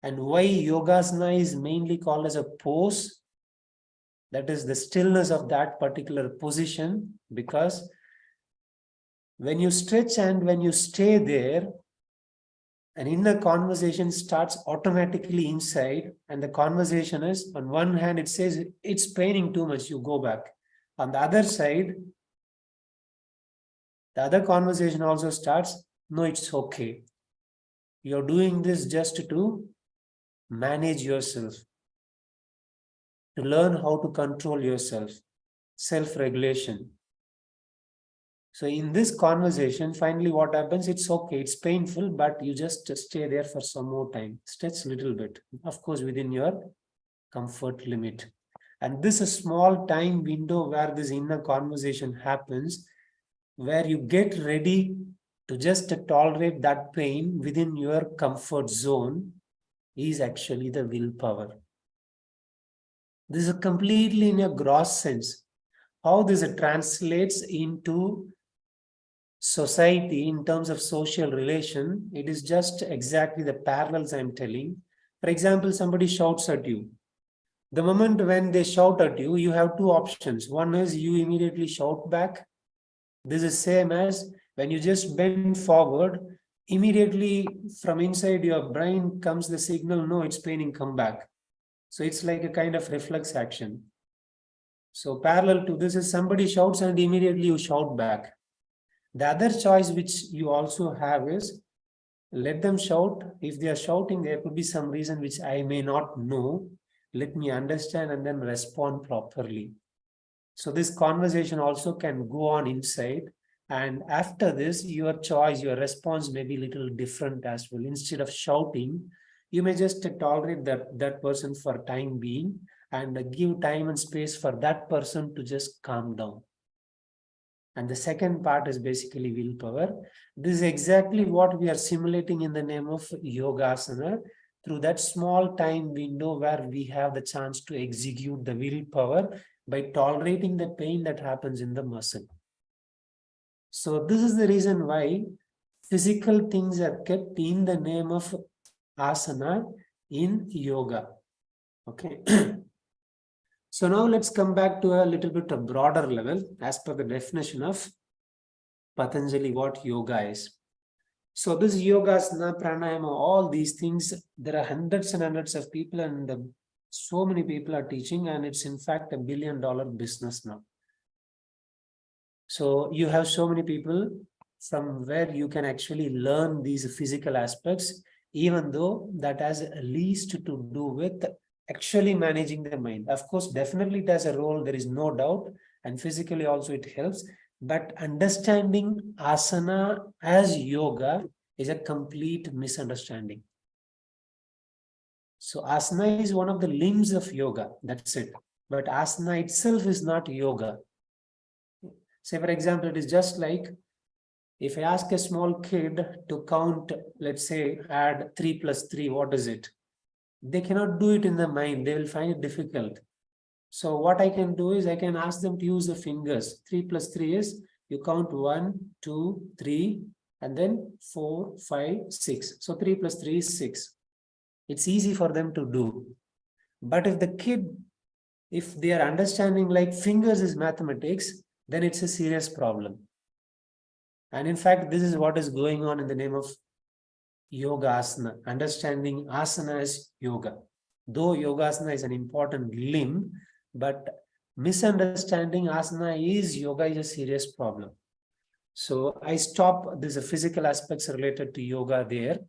And why yogasana is mainly called as a pose? That is the stillness of that particular position, because when you stretch and when you stay there, an inner conversation starts automatically inside, and the conversation is, on one hand, it says, it's paining too much, you go back. On the other side, the other conversation also starts, no, it's okay. You're doing this just to manage yourself, to learn how to control yourself, self-regulation. So in this conversation, finally what happens, it's okay, it's painful, but you just stay there for some more time, stretch a little bit, of course, within your comfort limit. And this is a small time window where this inner conversation happens, where you get ready to just tolerate that pain within your comfort zone, is actually the willpower. This is completely in a gross sense. How this translates into society in terms of social relation, it is just exactly the parallels I'm telling. For example, somebody shouts at you. The moment when they shout at you, you have two options. One is you immediately shout back. This is same as when you just bend forward, immediately from inside your brain comes the signal, no, it's paining, come back. So it's like a kind of reflex action. So parallel to this is somebody shouts and immediately you shout back. The other choice which you also have is let them shout. If they are shouting, there could be some reason which I may not know. Let me understand and then respond properly. So this conversation also can go on inside. And after this, your choice, your response may be a little different as well. Instead of shouting, you may just tolerate that person for time being and give time and space for that person to just calm down. And the second part is basically willpower. This is exactly what we are simulating in the name of Yogasana. Through that small time window where we have the chance to execute the willpower by tolerating the pain that happens in the muscle. So this is the reason why physical things are kept in the name of asana in yoga. Okay. So now let's come back to a little bit of broader level as per the definition of Patanjali, what yoga is. So this yogasana, pranayama, all these things, there are hundreds and hundreds of people and so many people are teaching, and it's in fact $1 billion business now. So you have so many people from where you can actually learn these physical aspects, even though that has least to do with actually managing the mind. Of course, definitely it has a role, there is no doubt, and physically also it helps. But understanding asana as yoga is a complete misunderstanding. So asana is one of the limbs of yoga, that's it. But asana itself is not yoga. Say, for example, it is just like if I ask a small kid to count, let's say, add 3 plus 3, what is it? They cannot do it in the mind. They will find it difficult. So what I can do is I can ask them to use the fingers. 3 plus 3 is you count 1, 2, 3, and then 4, 5, 6. So 3 plus 3 is 6. It's easy for them to do. But if the kid, if they are understanding like fingers is mathematics, then it's a serious problem. And in fact, this is what is going on in the name of yoga asana, understanding asana as yoga. Though yogasana is an important limb, but misunderstanding asana is yoga is a serious problem. So I stop these physical aspects related to yoga there.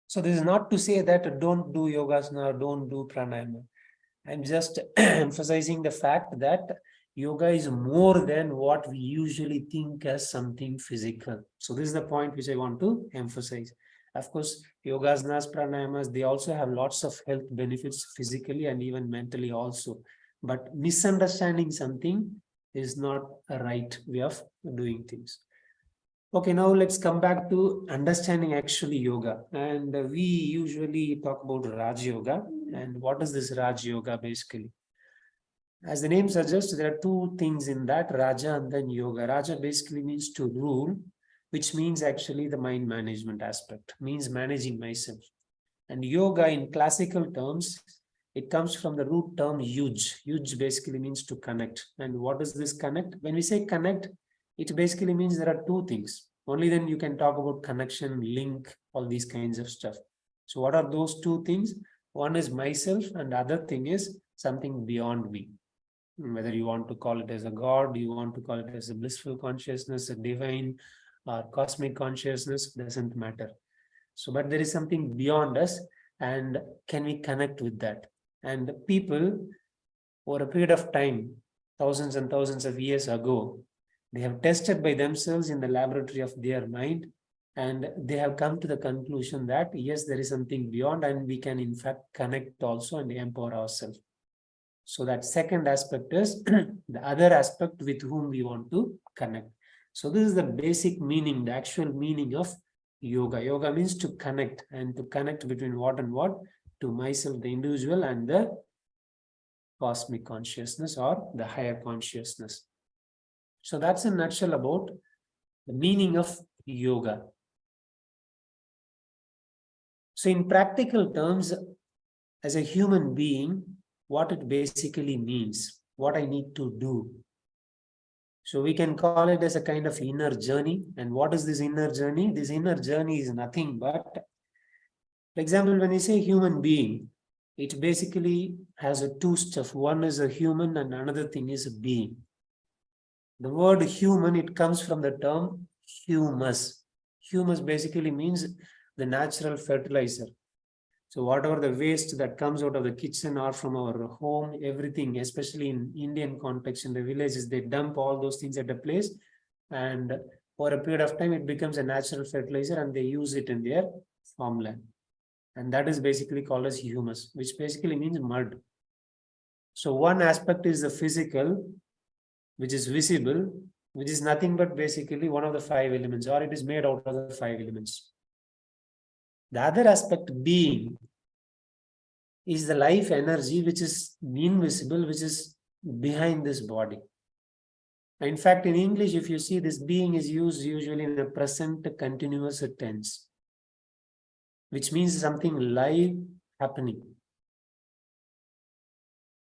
So this is not to say that don't do yogasana or don't do pranayama. I'm just emphasizing the fact that yoga is more than what we usually think as something physical. So this is the point which I want to emphasize. Of course, yogasanas, pranayamas, they also have lots of health benefits physically and even mentally also. But misunderstanding something is not a right way of doing things. Okay, now let's come back to understanding actually yoga. And we usually talk about Raj Yoga. And what is this Raj Yoga basically? As the name suggests, there are two things in that, Raja and then Yoga. Raja basically means to rule, which means actually the mind management aspect, means managing myself. And yoga in classical terms, it comes from the root term yuj. Yuj basically means to connect. And what is this connect? When we say connect, it basically means there are two things. Only then you can talk about connection, link, all these kinds of stuff. So what are those two things? One is myself and the other thing is something beyond me. Whether you want to call it as a God, you want to call it as a blissful consciousness, a divine or cosmic consciousness, doesn't matter. So, but there is something beyond us, and can we connect with that? And people, over a period of time, thousands and thousands of years ago, they have tested by themselves in the laboratory of their mind, and they have come to the conclusion that yes, there is something beyond, and we can in fact connect also and empower ourselves. So that second aspect is the other aspect with whom we want to connect. So this is the basic meaning, the actual meaning of yoga. Yoga means to connect, and to connect between what and what? To myself, the individual, and the cosmic consciousness or the higher consciousness. So that's in a nutshell about the meaning of yoga. So in practical terms, as a human being, what it basically means, what I need to do. So we can call it as a kind of inner journey. And what is this inner journey? This inner journey is nothing but, for example, when we say human being, it basically has a two stuff. One is a human and another thing is a being. The word human, it comes from the term humus. Humus basically means the natural fertilizer. So whatever the waste that comes out of the kitchen or from our home, everything, especially in Indian context, in the villages, they dump all those things at a place, and for a period of time, it becomes a natural fertilizer and they use it in their farmland. And that is basically called as humus, which basically means mud. So one aspect is the physical, which is visible, which is nothing but basically one of the 5 elements, or it is made out of the 5 elements. The other aspect, being, is the life energy which is invisible, which is behind this body. In fact, in English, if you see, this being is used usually in the present continuous tense, which means something live happening.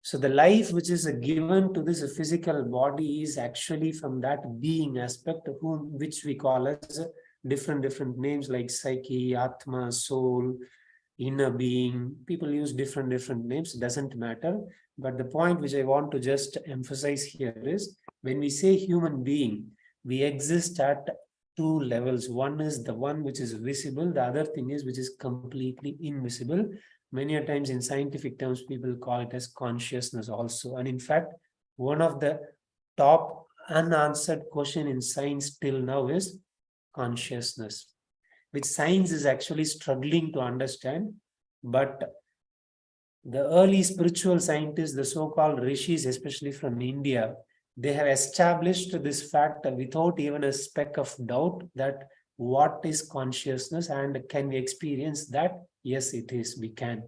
So the life which is given to this physical body is actually from that being aspect, which we call as different names like psyche, atma, soul, inner being. People use different names, doesn't matter. But the point which I want to just emphasize here is, when we say human being, we exist at 2 levels. One is the one which is visible, the other thing is which is completely invisible. Many a times in scientific terms, people call it as consciousness also. And in fact, one of the top unanswered question in science till now is consciousness, which science is actually struggling to understand. But the early spiritual scientists, the so-called rishis, especially from India, they have established this fact without even a speck of doubt that what is consciousness and can we experience that? Yes, it is, we can.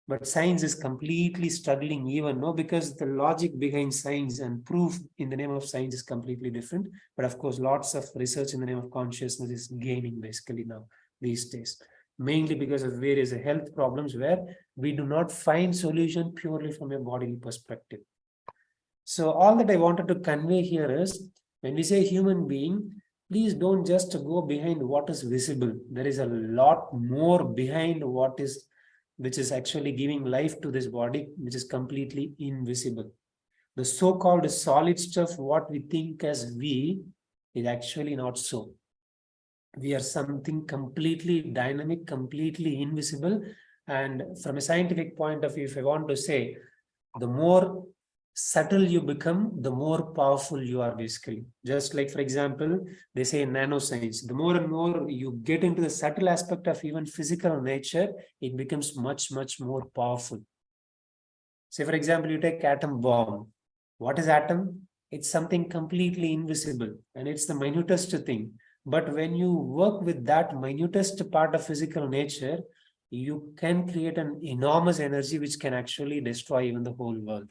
But science is completely struggling even now, because the logic behind science and proof in the name of science is completely different. But of course, lots of research in the name of consciousness is gaining basically now these days, mainly because of various health problems where we do not find solution purely from a bodily perspective. So all that I wanted to convey here is, when we say human being, please don't just go behind what is visible. There is a lot more behind which is actually giving life to this body, which is completely invisible. The so-called solid stuff, what we think as we, is actually not so. We are something completely dynamic, completely invisible. And from a scientific point of view, if I want to say, the more subtle you become, the more powerful you are basically. Just like, for example, they say in nanoscience, the more and more you get into the subtle aspect of even physical nature, it becomes much more powerful. Say, for example, you take atom bomb. What is atom? It's something completely invisible and it's the minutest thing. But when you work with that minutest part of physical nature, you can create an enormous energy which can actually destroy even the whole world.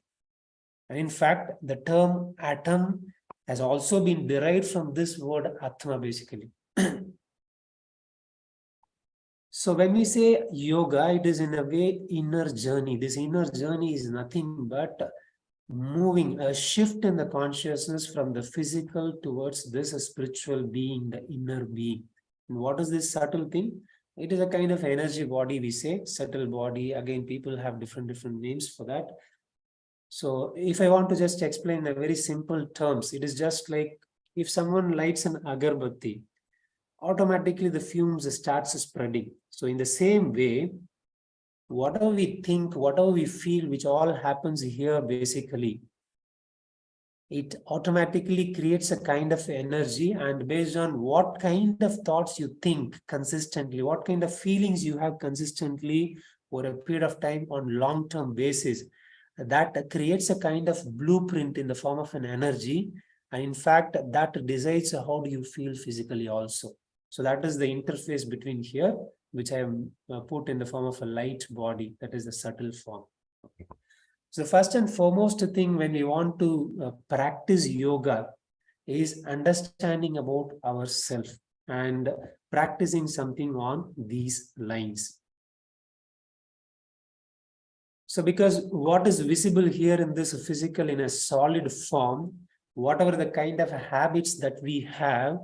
And in fact, the term atom has also been derived from this word atma, basically. So when we say yoga, it is in a way inner journey. This inner journey is nothing but moving, a shift in the consciousness from the physical towards this spiritual being, the inner being. And what is this subtle thing? It is a kind of energy body, we say, subtle body. Again, people have different names for that. So if I want to just explain in a very simple terms, it is just like if someone lights an agarbatti, automatically the fumes starts spreading. So in the same way, whatever we think, whatever we feel, which all happens here basically, it automatically creates a kind of energy, and based on what kind of thoughts you think consistently, what kind of feelings you have consistently for a period of time on long-term basis, that creates a kind of blueprint in the form of an energy. And in fact, that decides how do you feel physically also. So that is the interface between here, which I have put in the form of a light body, that is the subtle form. Okay. So first and foremost thing when we want to practice yoga is understanding about ourselves and practicing something on these lines. So because what is visible here in this physical in a solid form, whatever the kind of habits that we have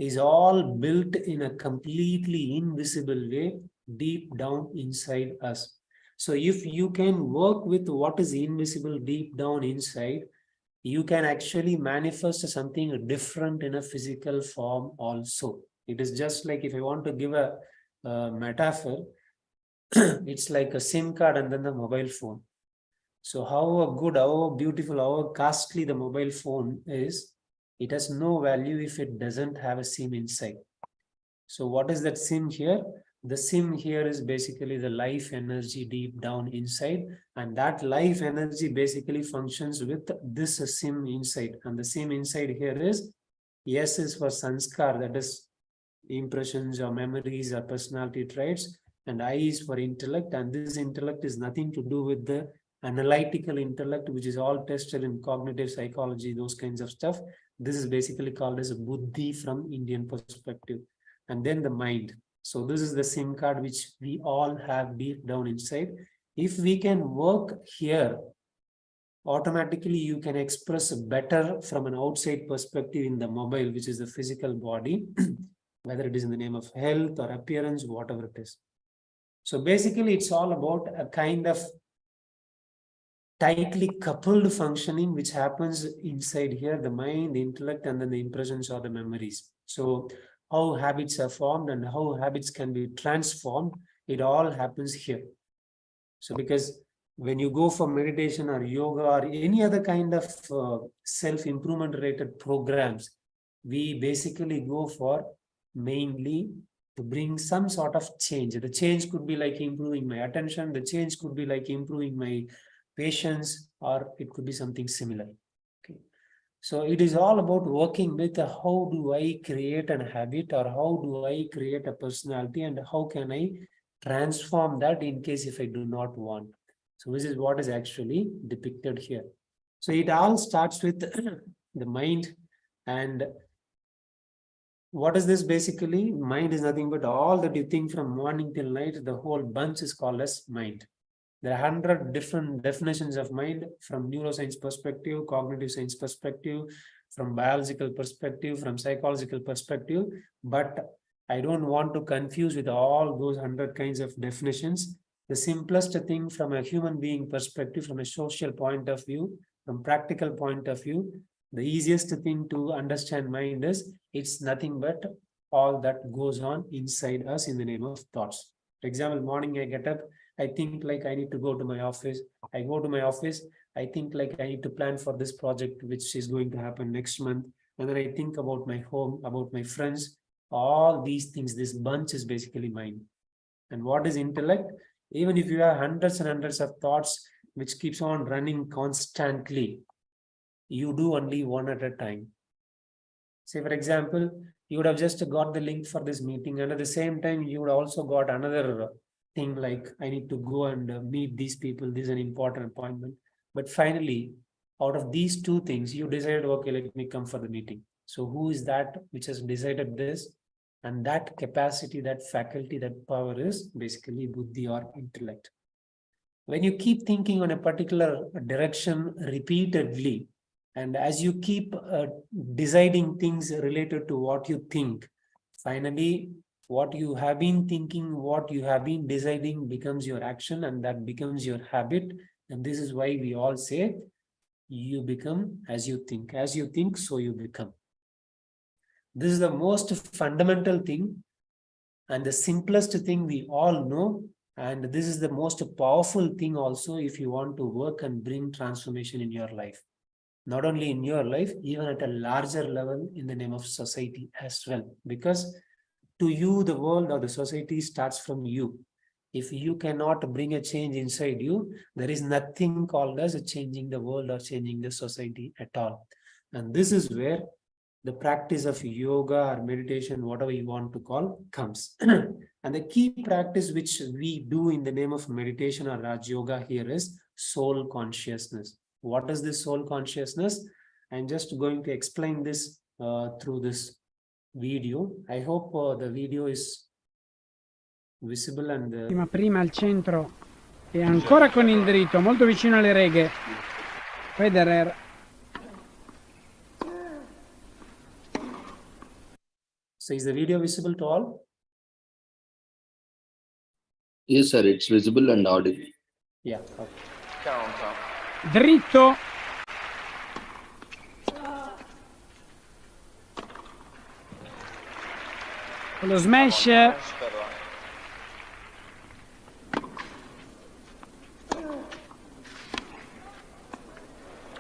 is all built in a completely invisible way deep down inside us. So if you can work with what is invisible deep down inside, you can actually manifest something different in a physical form also. It is just like if I want to give a metaphor, it's like a SIM card and then the mobile phone. So how good, how beautiful, how costly the mobile phone is, it has no value if it doesn't have a SIM inside. So what is that SIM here? The SIM here is basically the life energy deep down inside, and that life energy basically functions with this SIM inside. And the SIM inside here is, S is for sanskar, that is impressions or memories or personality traits, and I is for intellect, and this intellect is nothing to do with the analytical intellect, which is all tested in cognitive psychology, those kinds of stuff. This is basically called as a buddhi from Indian perspective. And then the mind. So this is the SIM card which we all have deep down inside. If we can work here, automatically you can express better from an outside perspective in the mobile, which is the physical body, whether it is in the name of health or appearance, whatever it is. So basically it's all about a kind of tightly coupled functioning which happens inside here, the mind, the intellect, and then the impressions or the memories. So how habits are formed and how habits can be transformed, it all happens here. So because when you go for meditation or yoga or any other kind of self-improvement related programs, we basically go for mainly to bring some sort of change. The change could be like improving my attention, the change could be like improving my patience, or it could be something similar. Okay. So it is all about working with how do I create a habit, or how do I create a personality, and how can I transform that in case if I do not want. So this is what is actually depicted here. So it all starts with the mind. And what is this basically? Mind is nothing but all that you think from morning till night, the whole bunch is called as mind. There are 100 different definitions of mind from neuroscience perspective, cognitive science perspective, from biological perspective, from psychological perspective. But I don't want to confuse with all those 100 kinds of definitions. The simplest thing from a human being perspective, from a social point of view, from practical point of view, the easiest thing to understand mind is it's nothing but all that goes on inside us in the name of thoughts. For example, morning I get up, I think like I need to go to my office. I go to my office. I think like I need to plan for this project, which is going to happen next month. And then I think about my home, about my friends, all these things. This bunch is basically mind. And what is intellect? Even if you have hundreds and hundreds of thoughts, which keeps on running constantly, you do only one at a time. Say, for example, you would have just got the link for this meeting, and at the same time, you would also got another thing like I need to go and meet these people. This is an important appointment. But finally, out of these two things, you decided, okay, let me come for the meeting. So who is that which has decided this? And that capacity, that faculty, that power is basically buddhi or intellect. When you keep thinking on a particular direction repeatedly, and as you keep deciding things related to what you think, finally, what you have been thinking, what you have been deciding becomes your action, and that becomes your habit. And this is why we all say, you become as you think, so you become. This is the most fundamental thing and the simplest thing we all know. And this is the most powerful thing also if you want to work and bring transformation in your life. Not only in your life, even at a larger level in the name of society as well. Because to you, the world or the society starts from you. If you cannot bring a change inside you, there is nothing called as changing the world or changing the society at all. And this is where the practice of yoga or meditation, whatever you want to call, comes. And the key practice which we do in the name of meditation or Raj Yoga here is soul consciousness. What is this soul consciousness? I'm just going to explain this through this video. I hope the video is visible and prima al centro e ancora con il dritto, molto vicino alle righe. Federer. So is the video visible to all? Yes, sir, it's visible and audible. Yeah. Okay. Dritto. Con lo smash.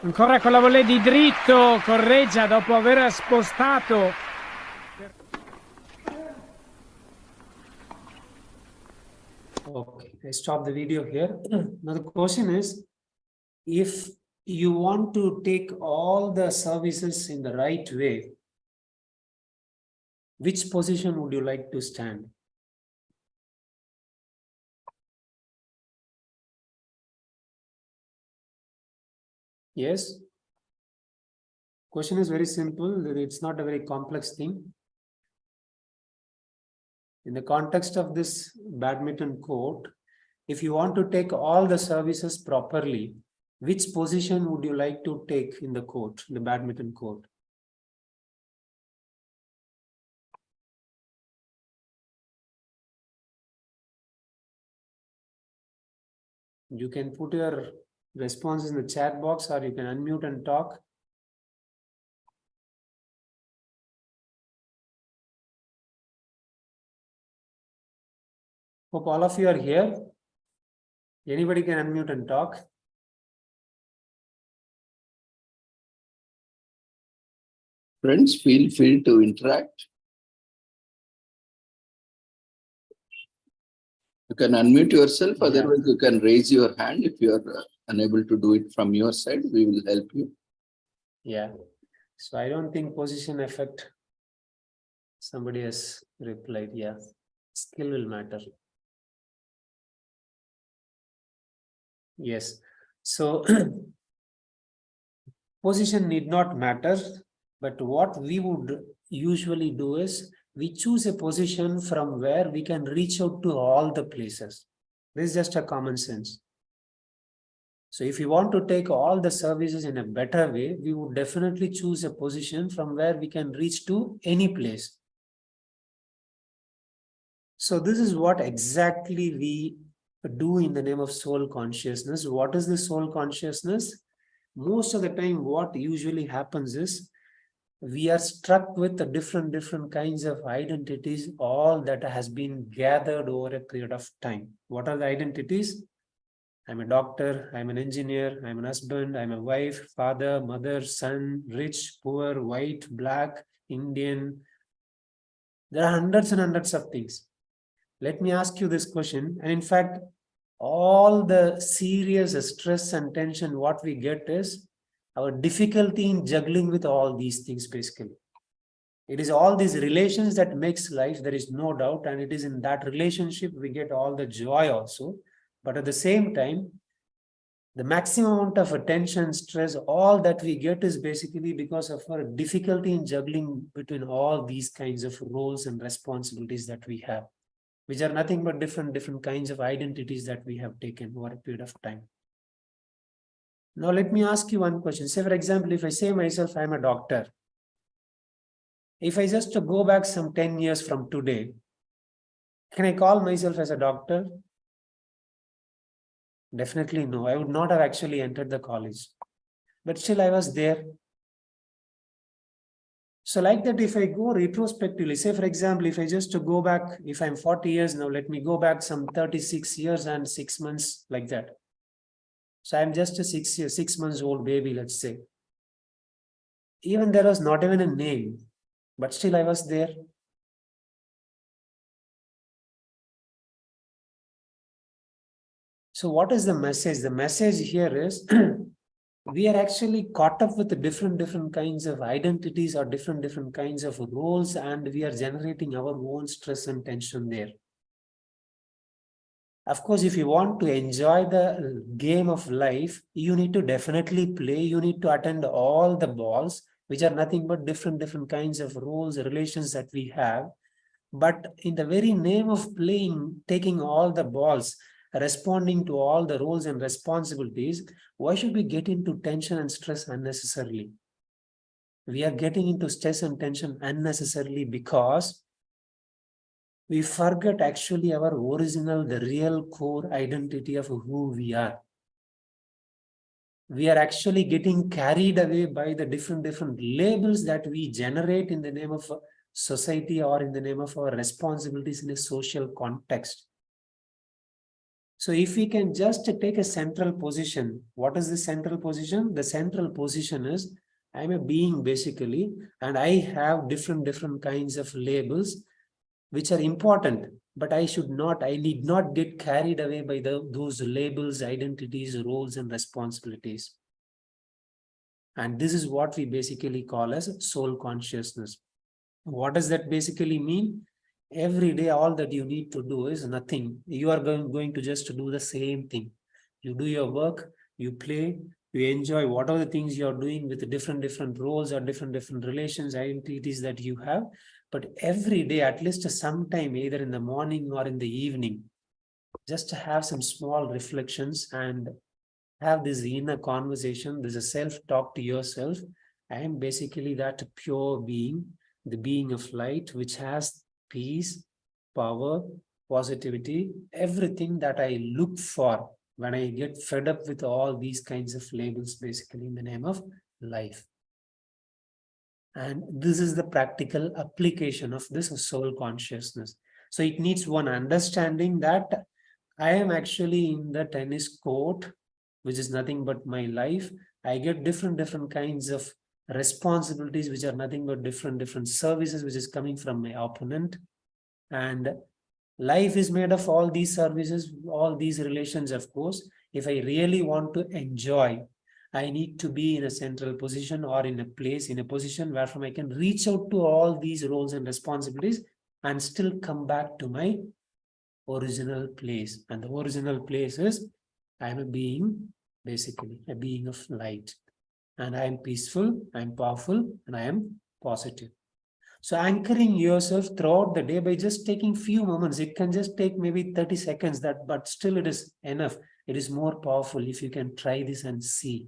Ancora con la volée di dritto, correggia dopo aver spostato. Okay, I stop the video here. Now the question is, if you want to take all the services in the right way, which position would you like to stand? Yes. Question is very simple. It's not a very complex thing. In the context of this badminton court, if you want to take all the services properly, which position would you like to take in the court, the badminton court? You can put your responses in the chat box or you can unmute and talk. Hope all of you are here. Anybody can unmute and talk. Friends, feel free to interact. You can unmute yourself, otherwise you can raise your hand. If you are unable to do it from your side, we will help you. Yeah. So I don't think position affect. Somebody has replied, yeah. Skill will matter. Yes. So position need not matter, but what we would usually do is we choose a position from where we can reach out to all the places. This is just a common sense. So if you want to take all the services in a better way, we would definitely choose a position from where we can reach to any place. So this is what exactly we do in the name of soul consciousness. What is the soul consciousness? Most of the time, what usually happens is we are struck with the different kinds of identities, all that has been gathered over a period of time. What are the identities? I'm a doctor, I'm an engineer, I'm an husband, I'm a wife, father, mother, son, rich, poor, white, black, Indian. There are hundreds and hundreds of things. Let me ask you this question. And in fact, all the serious stress and tension, what we get is our difficulty in juggling with all these things, basically. It is all these relations that makes life, there is no doubt. And it is in that relationship we get all the joy also. But at the same time, the maximum amount of attention, stress, all that we get is basically because of our difficulty in juggling between all these kinds of roles and responsibilities that we have, which are nothing but different kinds of identities that we have taken over a period of time. Now, let me ask you one question. Say, for example, if I say myself, I'm a doctor. If I just go back some 10 years from today, can I call myself as a doctor? Definitely no. I would not have actually entered the college. But still I was there. So like that, if I go retrospectively, say for example, if I just go back, if I'm 40 years now, let me go back some 36 years and 6 months like that. So I'm just a 6 months old baby, let's say. Even there was not even a name, but still I was there. So what is the message? The message here is we are actually caught up with the different kinds of identities or different kinds of roles, and we are generating our own stress and tension there. Of course, if you want to enjoy the game of life, you need to definitely play. You need to attend all the balls, which are nothing but different kinds of roles, relations that we have. But in the very name of playing, taking all the balls, responding to all the roles and responsibilities, why should we get into tension and stress unnecessarily? We are getting into stress and tension unnecessarily because we forget actually our original, the real core identity of who we are. We are actually getting carried away by the different labels that we generate in the name of society or in the name of our responsibilities in a social context. So if we can just take a central position, what is the central position? The central position is I'm a being basically, and I have different kinds of labels which are important, but I need not get carried away by those labels, identities, roles, and responsibilities. And this is what we basically call as soul consciousness. What does that basically mean? Every day, all that you need to do is nothing. You are going to just do the same thing. You do your work, you play, you enjoy whatever the things you are doing with different roles or different relations, identities that you have. But every day, at least sometime, either in the morning or in the evening, just to have some small reflections and have this inner conversation. There's a self-talk to yourself. I am basically that pure being, the being of light, which has peace, power, positivity, everything that I look for when I get fed up with all these kinds of labels, basically in the name of life. And this is the practical application of this soul consciousness. So it needs one understanding that I am actually in the tennis court, which is nothing but my life. I get different kinds of responsibilities, which are nothing but different services, which is coming from my opponent. And life is made of all these services, all these relations, of course. If I really want to enjoy, I need to be in a central position or in a place, in a position where from I can reach out to all these roles and responsibilities and still come back to my original place. And the original place is I am a being, basically a being of light. And I am peaceful, I am powerful, and I am positive. So anchoring yourself throughout the day by just taking few moments, it can just take maybe 30 seconds, but still it is enough. It is more powerful if you can try this and see.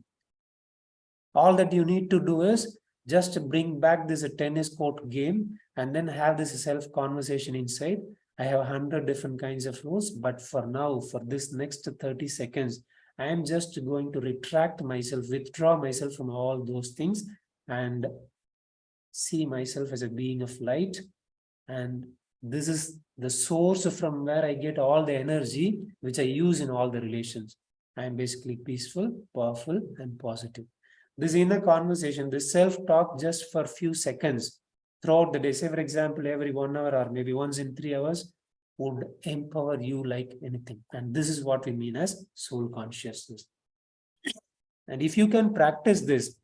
All that you need to do is just bring back this tennis court game and then have this self-conversation inside. I have 100 different kinds of rules, but for now, for this next 30 seconds, I am just going to retract myself, withdraw myself from all those things and see myself as a being of light. And this is the source from where I get all the energy, which I use in all the relations. I am basically peaceful, powerful, and positive. This inner conversation, this self-talk just for a few seconds throughout the day, say for example, every 1 hour or maybe once in 3 hours, would empower you like anything. And this is what we mean as soul consciousness. And if you can practice this,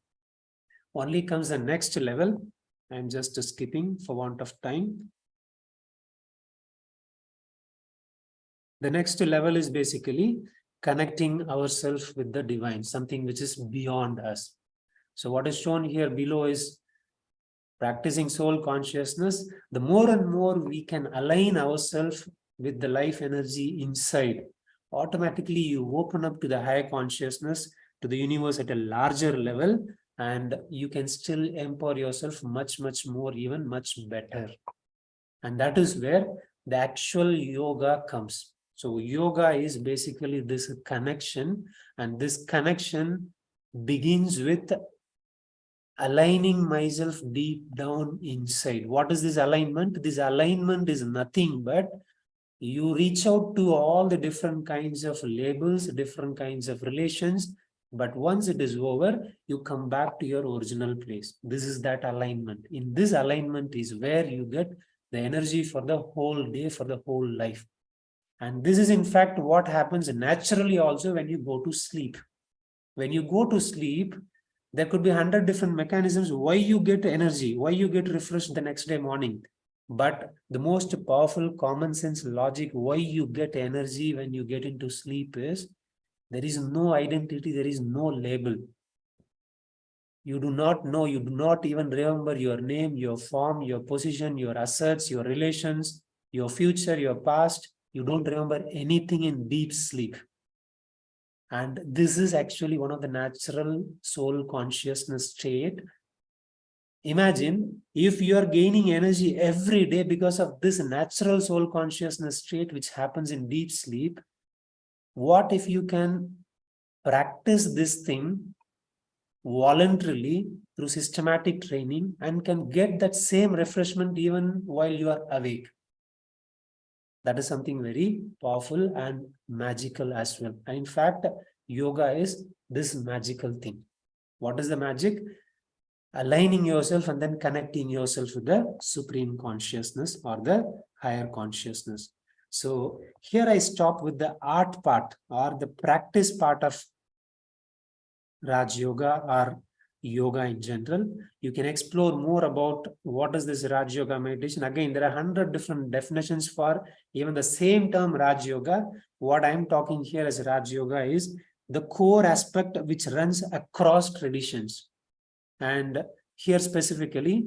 only comes the next level. I'm just skipping for want of time. The next level is basically connecting ourselves with the divine, something which is beyond us. So what is shown here below is practicing soul consciousness. The more and more we can align ourselves with the life energy inside, automatically you open up to the higher consciousness, to the universe at a larger level, and you can still empower yourself much more, even much better. And that is where the actual yoga comes. So yoga is basically this connection, and this connection begins with aligning myself deep down inside. What is this alignment? This alignment is nothing but you reach out to all the different kinds of labels, different kinds of relations, but once it is over, you come back to your original place. This is that alignment. In this alignment is where you get the energy for the whole day, for the whole life. And this is in fact what happens naturally also when you go to sleep. When you go to sleep, there could be 100 different mechanisms why you get energy, why you get refreshed the next day morning. But the most powerful common sense logic why you get energy when you get into sleep is there is no identity, there is no label. You do not know, you do not even remember your name, your form, your position, your assets, your relations, your future, your past. You don't remember anything in deep sleep. And this is actually one of the natural soul consciousness state. Imagine if you are gaining energy every day because of this natural soul consciousness state, which happens in deep sleep. What if you can practice this thing voluntarily through systematic training and can get that same refreshment even while you are awake? That is something very powerful and magical as well. And in fact, yoga is this magical thing. What is the magic? Aligning yourself and then connecting yourself with the supreme consciousness or the higher consciousness. So here I stop with the art part or the practice part of Raj Yoga or yoga in general. You can explore more about what is this Raj Yoga meditation. Again, there are 100 different definitions for even the same term Raj Yoga. What I'm talking here as Raj Yoga is the core aspect which runs across traditions. And here specifically,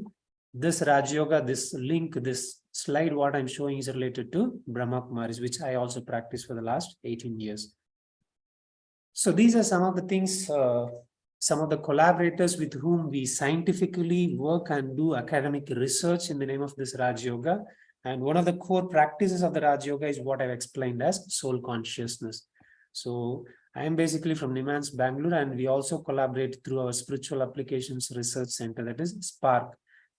this Raj Yoga, this link, this slide, what I'm showing is related to Brahma Kumaris, which I also practiced for the last 18 years. So these are some of the things, some of the collaborators with whom we scientifically work and do academic research in the name of this Raj Yoga. And one of the core practices of the Raj Yoga is what I've explained as soul consciousness. So I am basically from Nimans, Bangalore, and we also collaborate through our Spiritual Applications Research Center, that is SPARK,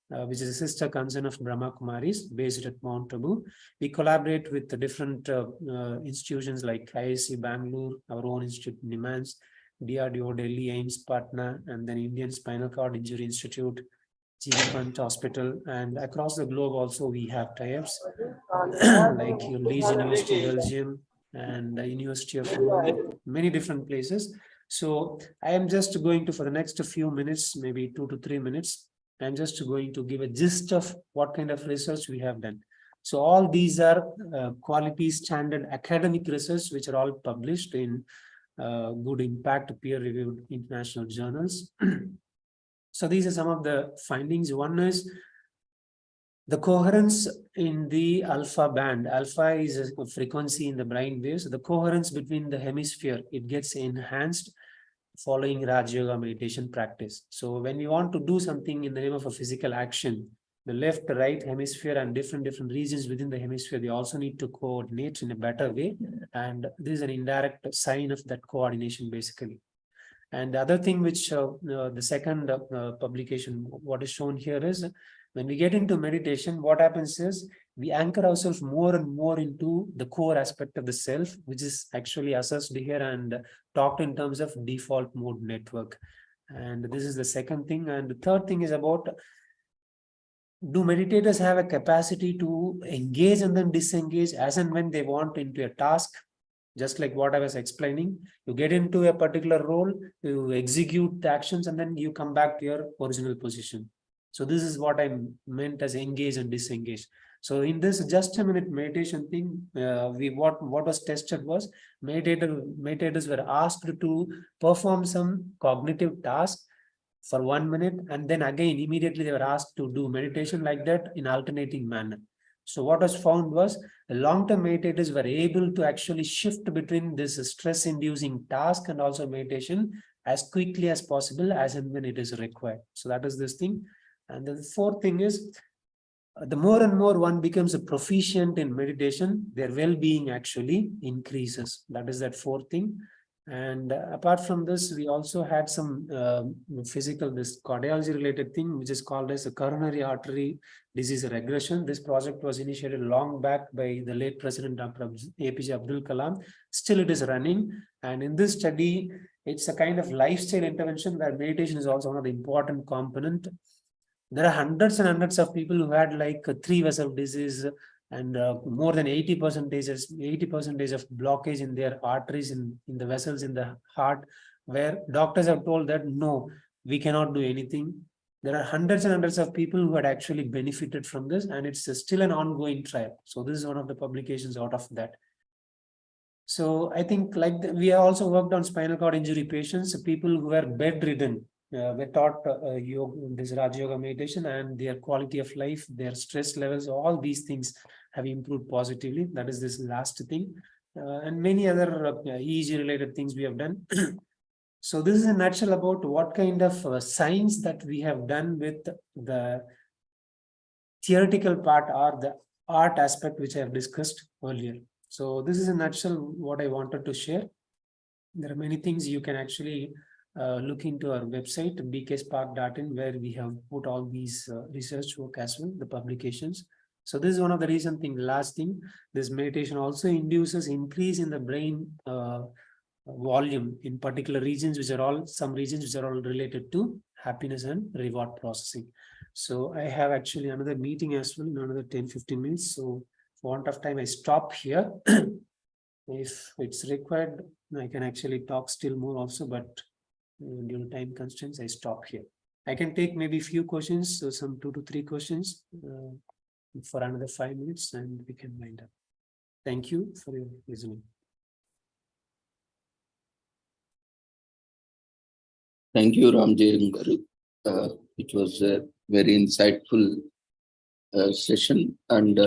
which is a sister concern of Brahma Kumaris based at Mount Abu. We collaborate with the different institutions like IISc Bangalore, our own institute Nimans, DRDO Delhi, AIMS Patna, and then Indian Spinal Cord Injury Institute, GV Pant Hospital, and across the globe also we have tie-ups like Leeds University, Belgium, and the University of Rome, many different places. So I am just going to, for the next few minutes, maybe 2 to 3 minutes, I'm just going to give a gist of what kind of research we have done. So all these are quality standard academic research, which are all published in good impact peer-reviewed international journals. So these are some of the findings. One is the coherence in the alpha band. Alpha is a frequency in the brain waves. The coherence between the hemisphere, it gets enhanced following Raj Yoga meditation practice. So when we want to do something in the name of a physical action, the left, right hemisphere and different regions within the hemisphere, they also need to coordinate in a better way. And this is an indirect sign of that coordination basically. And the other thing which the second publication, what is shown here is when we get into meditation, what happens is we anchor ourselves more and more into the core aspect of the self, which is actually assessed here and talked in terms of default mode network. And this is the second thing. And the third thing is about, do meditators have a capacity to engage and then disengage as and when they want into a task? Just like what I was explaining, you get into a particular role, you execute the actions, and then you come back to your original position. So this is what I meant as engage and disengage. So in this just a minute meditation thing, what was tested was meditators were asked to perform some cognitive task for 1 minute, and then again immediately they were asked to do meditation like that in alternating manner. So what was found was the long-term meditators were able to actually shift between this stress-inducing task and also meditation as quickly as possible as and when it is required. So that is this thing. And the fourth thing is, the more and more one becomes a proficient in meditation, their well-being actually increases. That is that fourth thing. And apart from this, we also had some physical, this cardiology related thing, which is called as a coronary artery disease regression. This project was initiated long back by the late President Dr. APJ Abdul Kalam. Still it is running. And in this study, it's a kind of lifestyle intervention where meditation is also one of the important component. There are hundreds and hundreds of people who had like 3 vessel disease and more than 80% of blockage in their arteries, in the vessels in the heart, where doctors have told that no, we cannot do anything. There are hundreds and hundreds of people who had actually benefited from this, and it's still an ongoing trial. So this is one of the publications out of that. So I think we have also worked on spinal cord injury patients, people who are bedridden. Were taught this Raj Yoga meditation, and their quality of life, their stress levels, all these things have improved positively. That is this last thing. And many other EEG related things we have done. So this is a nutshell about what kind of science that we have done with the theoretical part or the art aspect, which I have discussed earlier. So this is a nutshell what I wanted to share. There are many things you can actually look into our website, bkspark.in, where we have put all these research work as well, the publications. So this is one of the reason thing. Last thing, this meditation also induces increase in the brain volume in particular regions, which are all some regions which are all related to happiness and reward processing. So I have actually another meeting as well in another 10-15 minutes. So for want of time, I stop here. If it's required, I can actually talk still more also, but due to time constraints, I stop here. I can take maybe a few questions, so some 2 to 3 questions for another 5 minutes, and we can wind up. Thank you for your listening. Thank you, Ramjay. It was a very insightful session, and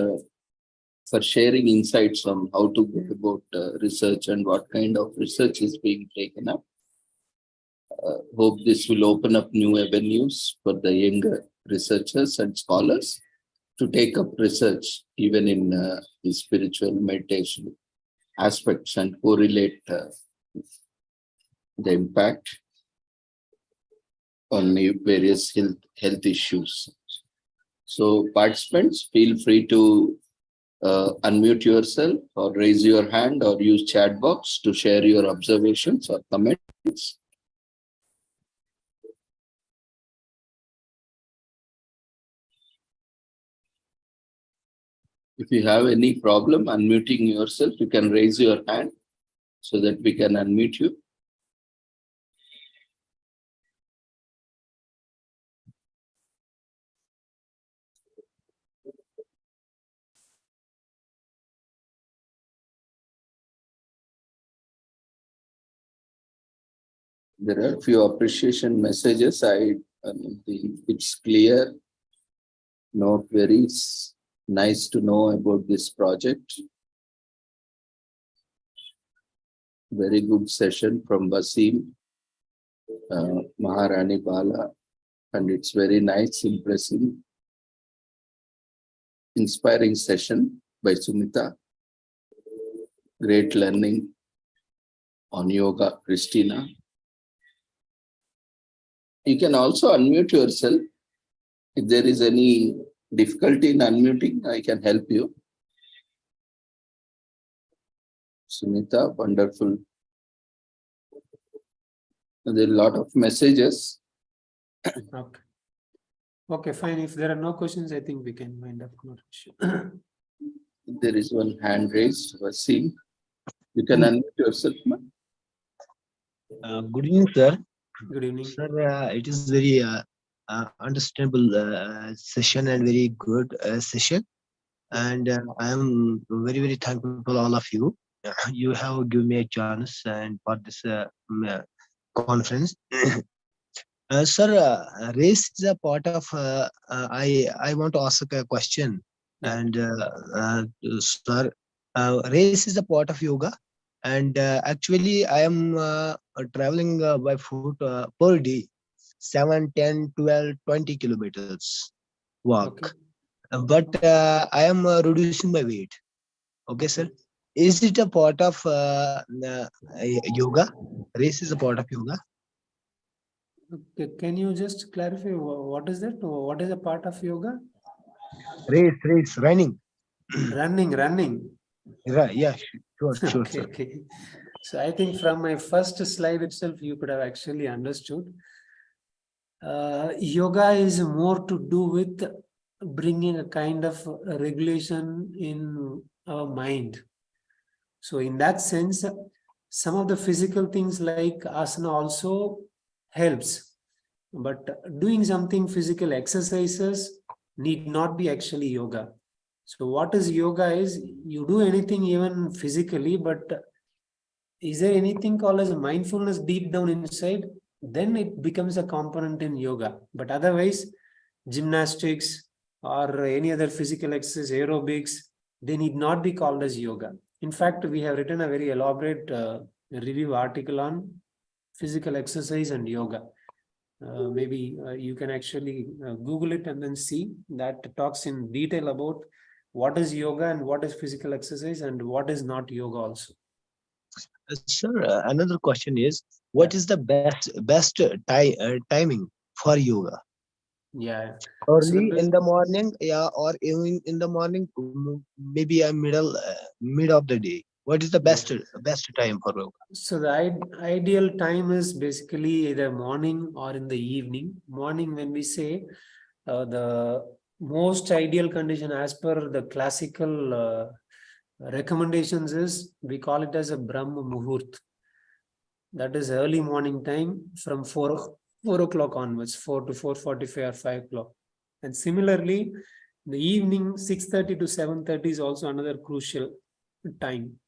for sharing insights on how to go about research and what kind of research is being taken up. Hope this will open up new avenues for the younger researchers and scholars to take up research even in the spiritual meditation aspects and correlate the impact on the various health issues. So participants, feel free to unmute yourself or raise your hand or use chat box to share your observations or comments. If you have any problem unmuting yourself, you can raise your hand so that we can unmute you. There are a few appreciation messages. I think it's clear. Not very nice to know about this project. Very good session from Basim, Maharani Bala, and it's very nice, impressive, inspiring session by Sumita. Great learning on yoga, Christina. You can also unmute yourself. If there is any difficulty in unmuting, I can help you. Sunita, wonderful. There are a lot of messages. Okay. Okay, fine. If there are no questions, I think we can wind up. There is one hand raised. Vasim, you can unmute yourself. Good evening, sir. Good evening. Sir, it is very understandable session and very good session. And I am very, very thankful for all of you. You have given me a chance and for this conference. Sir, race is a part of, I want to ask a question. And sir, race is a part of yoga. And actually, I am traveling by foot per day, 7, 10, 12, 20 kilometers walk. Okay. But I am reducing my weight. Okay, sir. Is it a part of yoga? Race is a part of yoga. Okay. Can you just clarify what is that? What is a part of yoga? Race, running. running. Right, yeah, sure, Okay, sir. okay. So I think from my first slide itself, you could have actually understood. Yoga is more to do with bringing a kind of regulation in our mind. So in that sense, some of the physical things like asana also helps, but doing something physical exercises need not be actually yoga. So what is yoga is you do anything even physically, but is there anything called as mindfulness deep down inside? Then it becomes a component in yoga. But otherwise, gymnastics or any other physical exercise, aerobics, they need not be called as yoga. In fact, we have written a very elaborate review article on physical exercise and yoga. Maybe you can actually Google it and then see that talks in detail about what is yoga and what is physical exercise and what is not yoga also. Sir, another question is, what is the best timing for yoga? Yeah. Early in the morning, yeah, or even in the morning, maybe a mid of the day. What is the best time for yoga? So the ideal time is basically either morning or in the evening. Morning, when we say the most ideal condition as per the classical recommendations is, we call it as a Brahma Muhurt. That is early morning time from 4 o'clock onwards, 4 to 4:45 or 5 o'clock. And similarly, the evening 6:30 to 7:30 is also another crucial time.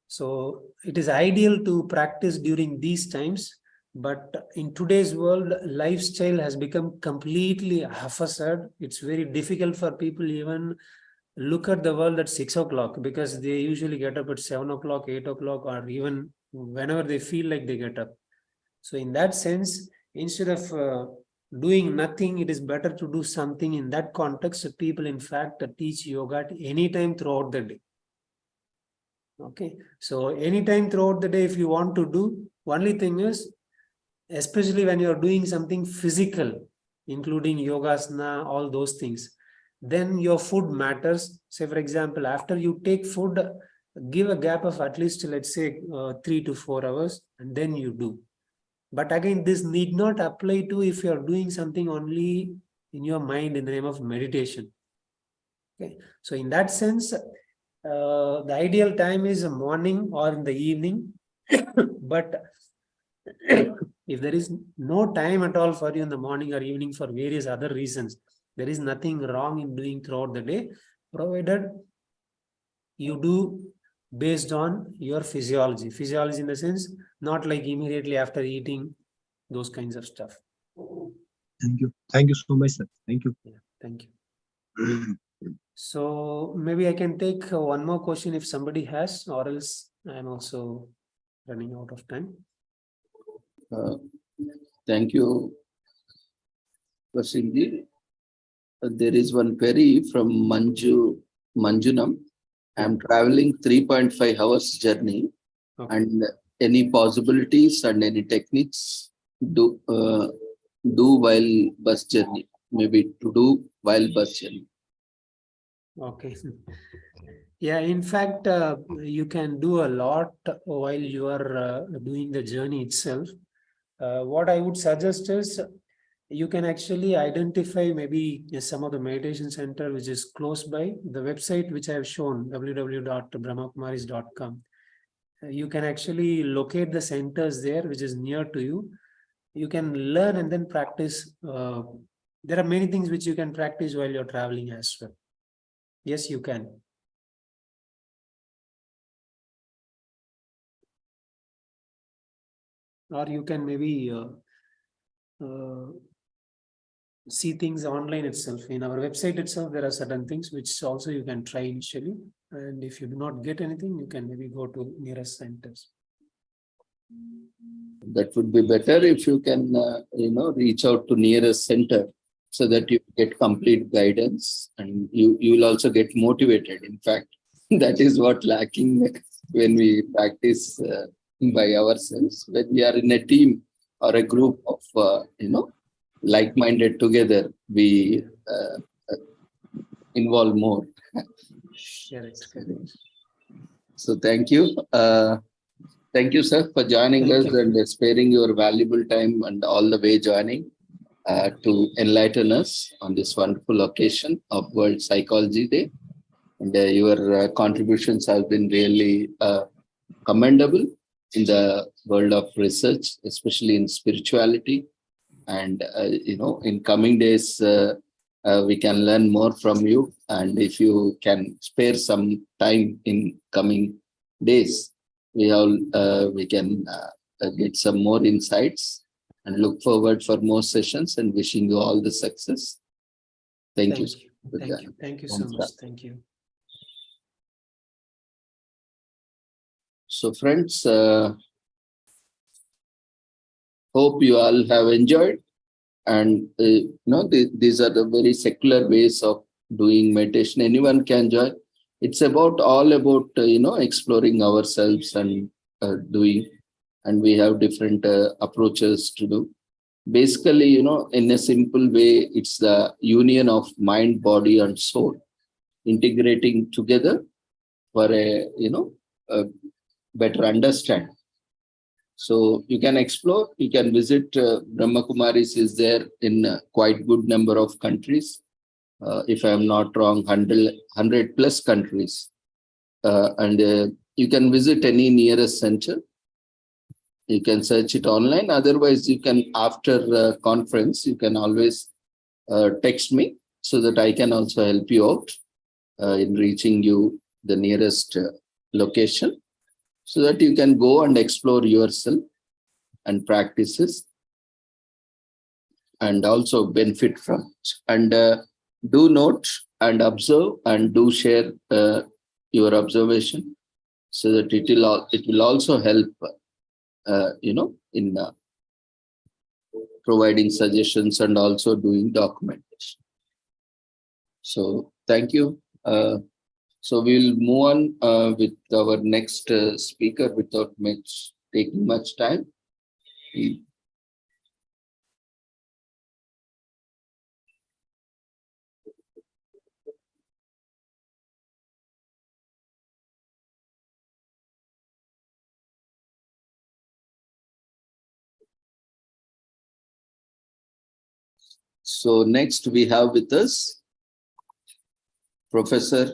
So it is ideal to practice during these times, but in today's world, lifestyle has become completely haphazard. It's very difficult for people even look at the world at 6 o'clock because they usually get up at 7 o'clock, 8 o'clock, or even whenever they feel like they get up. So in that sense, instead of doing nothing, it is better to do something. In that context, people in fact teach yoga at any time throughout the day. Okay, so anytime throughout the day, if you want to do, only thing is, especially when you're doing something physical, including yogasana, all those things, then your food matters. Say, for example, after you take food, give a gap of at least, let's say, 3 to 4 hours, and then you do. But again, this need not apply to if you're doing something only in your mind in the name of meditation. Okay, so in that sense, the ideal time is morning or in the evening. But if there is no time at all for you in the morning or evening for various other reasons, there is nothing wrong in doing throughout the day, provided you do based on your physiology. Physiology in the sense, not like immediately after eating, those kinds of stuff. Thank you. Thank you so much, sir. Thank you. Yeah, thank you. So maybe I can take one more question if somebody has, or else I'm also running out of time. Thank you, Vasimji. There is one query from Manjunam. I'm traveling 3.5 hours journey, and any possibilities and any techniques do while bus journey, maybe to do while bus journey. Okay. Yeah, in fact, you can do a lot while you are doing the journey itself. What I would suggest is you can actually identify maybe some of the meditation center which is close by. The website which I have shown, www.brahmakumaris.com. You can actually locate the centers there which is near to you. You can learn and then practice. There are many things which you can practice while you're traveling as well. Yes, you can. Or you can maybe see things online itself. In our website itself, there are certain things which also you can try initially. And if you do not get anything, you can maybe go to nearest centers. That would be better if you can, reach out to nearest center so that you get complete guidance and you will also get motivated. In fact, that is what lacking when we practice by ourselves. When we are in a team or a group of, like-minded together, we involve more. So thank you. Thank you, sir, for joining us and sparing your valuable time and all the way joining to enlighten us on this wonderful occasion of World Psychology Day. And your contributions have been really commendable in the world of research, especially in spirituality. And, in coming days, we can learn more from you. And if you can spare some time in coming days, we can get some more insights and look forward for more sessions and wishing you all the success. Thank you. Thank you so much. Thank you. So friends, hope you all have enjoyed. And these are the very secular ways of doing meditation. Anyone can join. It's all about exploring ourselves and doing. And we have different approaches to do. Basically, in a simple way, it's the union of mind, body, and soul integrating together for a better understanding. So you can explore, you can visit. Brahma Kumaris is there in quite good number of countries. If I'm not wrong, 100 plus countries. And you can visit any nearest center. You can search it online. Otherwise, you can, after conference, you can always text me so that I can also help you out in reaching you the nearest location, so that you can go and explore yourself and practices and also benefit from it. And do note and observe and do share your observation, so that it will also help in providing suggestions and also doing documentation. So thank you. So we'll move on with our next speaker without taking much time. So next we have with us Professor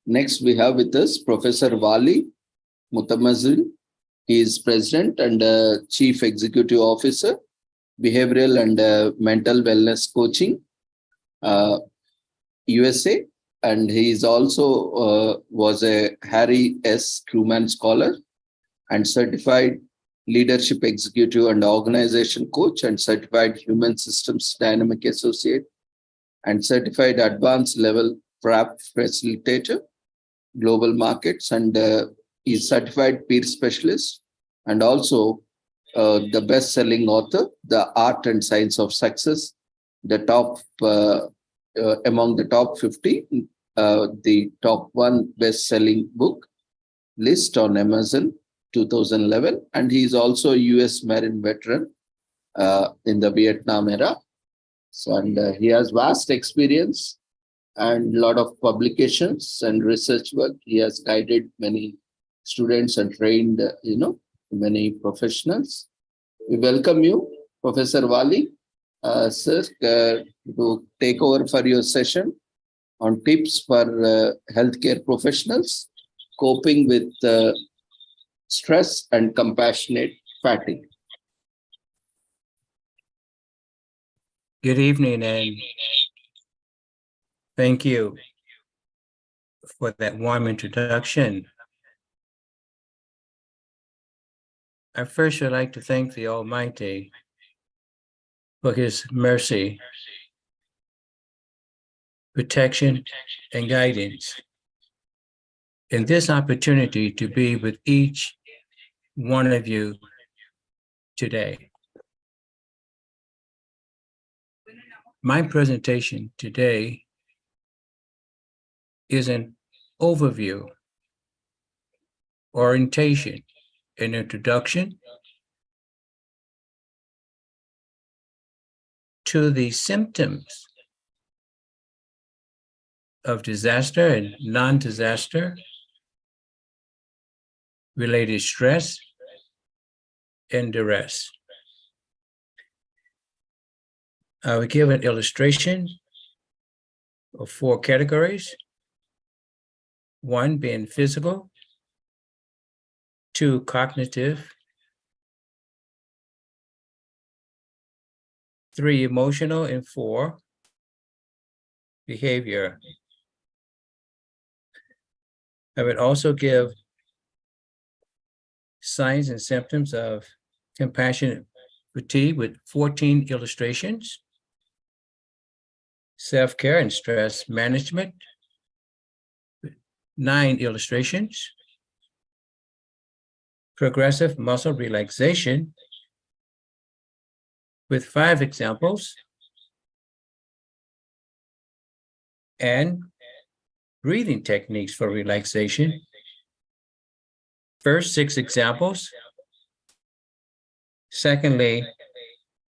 Next we have with us Professor Wali Mutamazil. He is President and Chief Executive Officer, Behavioral and Mental Wellness Coaching, USA. And he is also was a Harry S. Truman Scholar and Certified Leadership Executive and Organization Coach and Certified Human Systems Dynamic Associate and Certified Advanced Level PrAP Facilitator, Global Markets, and is Certified Peer Specialist, and also the best-selling author, The Art and Science of Success, the top among the top 50, the top 1 best-selling book list on Amazon 2011, and he is also a US Marine veteran in the Vietnam era. So, and he has vast experience and a lot of publications and research work. He has guided many students and trained, many professionals. We welcome you, Professor Wali, sir, to take over for your session on tips for healthcare professionals coping with stress and compassionate fatigue. Good evening, and thank you for that warm introduction. I first would like to thank the Almighty for His mercy, protection, and guidance, and this opportunity to be with each one of you today. My presentation today is an overview, orientation, an introduction to the symptoms of disaster and non-disaster related stress and duress. I will give an illustration of 4 categories. 1 being physical, 2 cognitive, 3 emotional, and 4 behavior. I would also give signs and symptoms of compassionate fatigue with 14 illustrations, self-care and stress management, 9 illustrations, progressive muscle relaxation with 5 examples, and breathing techniques for relaxation. First, 6 examples. Secondly,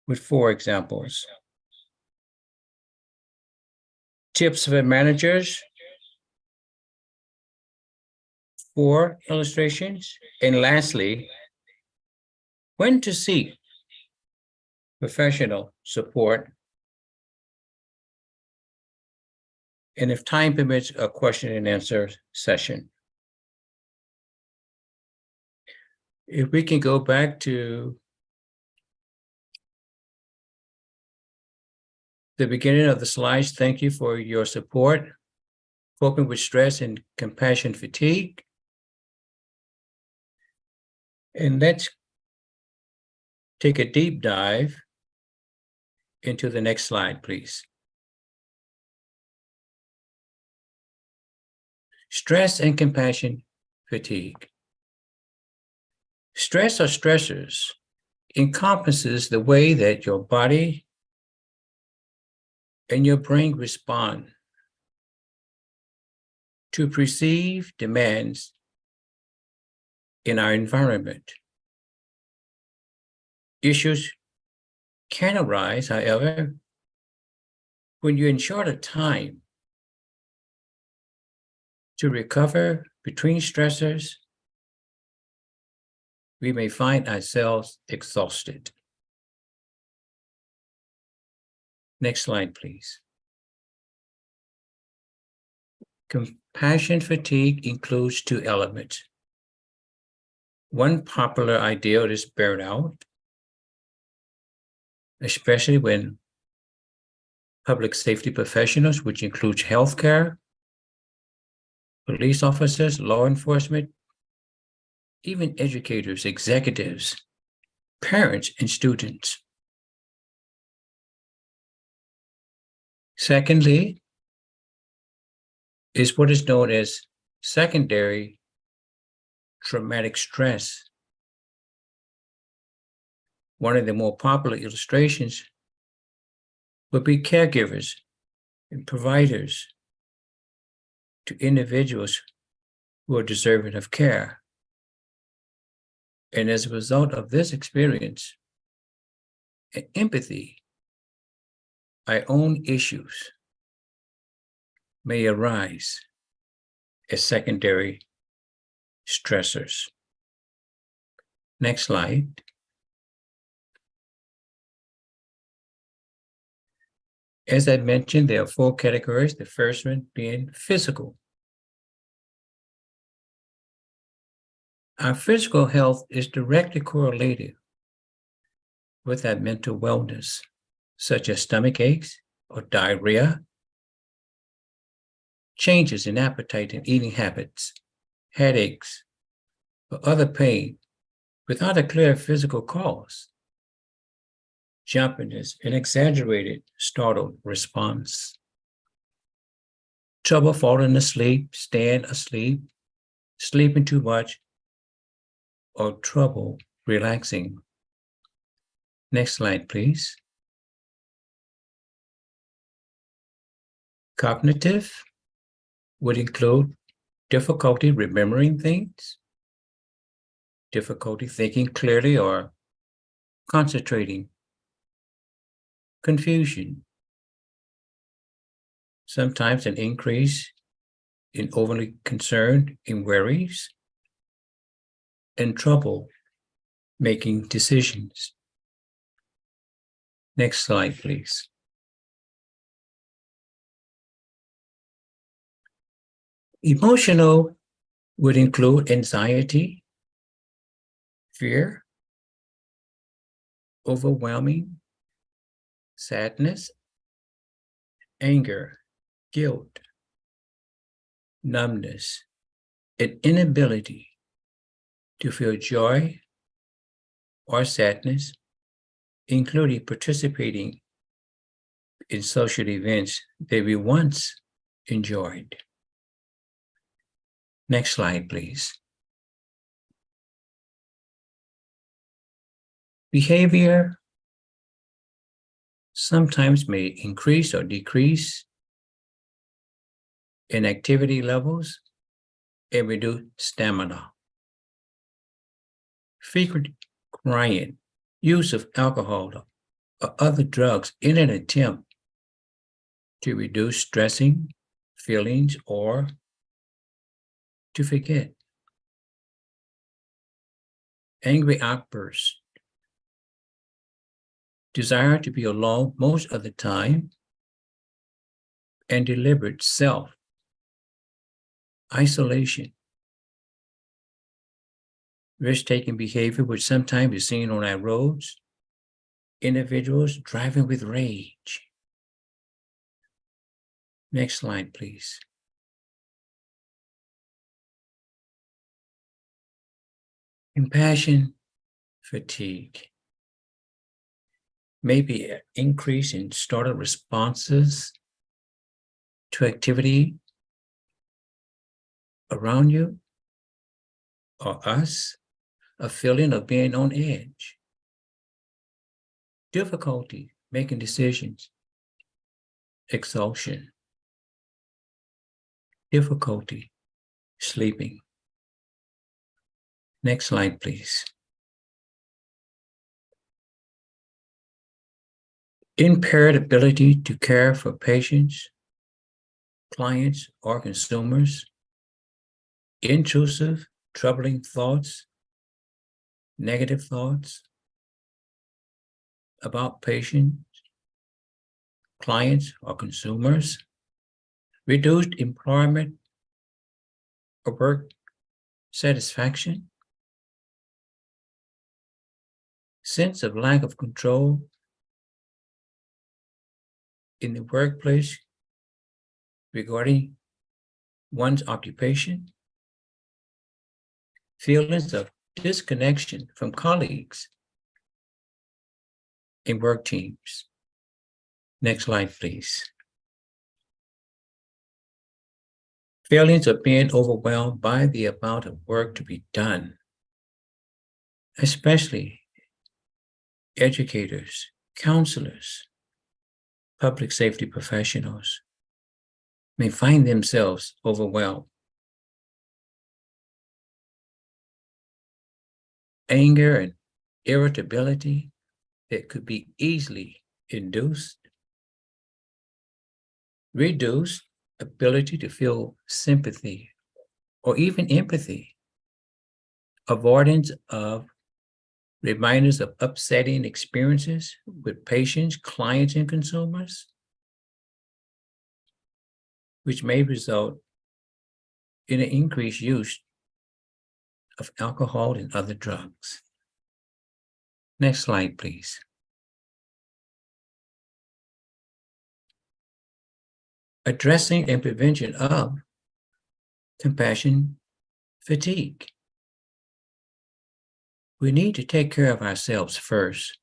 with 4 examples. Tips for managers, 4 illustrations. And lastly, when to seek professional support. And if time permits, a question and answer session. If we can go back to the beginning of the slides, thank you for your support. Coping with stress and compassion fatigue. And let's take a deep dive into the next slide, please. Stress and compassion fatigue. Stress or stressors encompasses the way that your body and your brain respond to perceived demands in our environment. Issues can arise, however, when you're in shorter time to recover between stressors. We may find ourselves exhausted. Next slide, please. Compassion fatigue includes 2 elements. One popular idea is burnout, especially when public safety professionals, which includes healthcare, police officers, law enforcement, even educators, executives, parents, and students. Secondly, is what is known as secondary traumatic stress. One of the more popular illustrations would be caregivers and providers to individuals who are deserving of care. And as a result of this experience and empathy, our own issues may arise as secondary stressors. Next slide. As I mentioned, there are 4 categories, the first one being physical. Our physical health is directly correlated with our mental wellness, such as stomach aches or diarrhea, changes in appetite and eating habits, headaches, or other pain without a clear physical cause, jumpiness, and exaggerated startled response, trouble falling asleep, staying asleep, sleeping too much, or trouble relaxing. Next slide, please. Cognitive would include difficulty remembering things, difficulty thinking clearly or concentrating, confusion, sometimes an increase in overly concern and worries, and trouble making decisions. Next slide, please. Emotional would include anxiety, fear, overwhelming, sadness, anger, guilt, numbness, an inability to feel joy or sadness, including participating in social events that we once enjoyed. Next slide, please. Behavior sometimes may increase or decrease in activity levels and reduce stamina. Frequent crying, use of alcohol or other drugs in an attempt to reduce stressing feelings or to forget. Angry outbursts, desire to be alone most of the time, and deliberate self-isolation. Risk-taking behavior which sometimes is seen on our roads, individuals driving with rage. Next slide, please. Compassion fatigue may be an increase in startled responses to activity around you or us, a feeling of being on edge, difficulty making decisions, exhaustion, difficulty sleeping. Next slide, please. Impaired ability to care for patients, clients, or consumers, intrusive, troubling thoughts, negative thoughts about patients, clients, or consumers, reduced employment or work satisfaction, sense of lack of control in the workplace regarding one's occupation, feelings of disconnection from colleagues in work teams. Next slide, please. Feelings of being overwhelmed by the amount of work to be done, especially educators, counselors, public safety professionals may find themselves overwhelmed. Anger and irritability that could be easily induced. Reduced ability to feel sympathy or even empathy. Avoidance of reminders of upsetting experiences with patients, clients, and consumers, which may result in an increased use of alcohol and other drugs. Next slide, please. Addressing and prevention of compassion fatigue. We need to take care of ourselves first,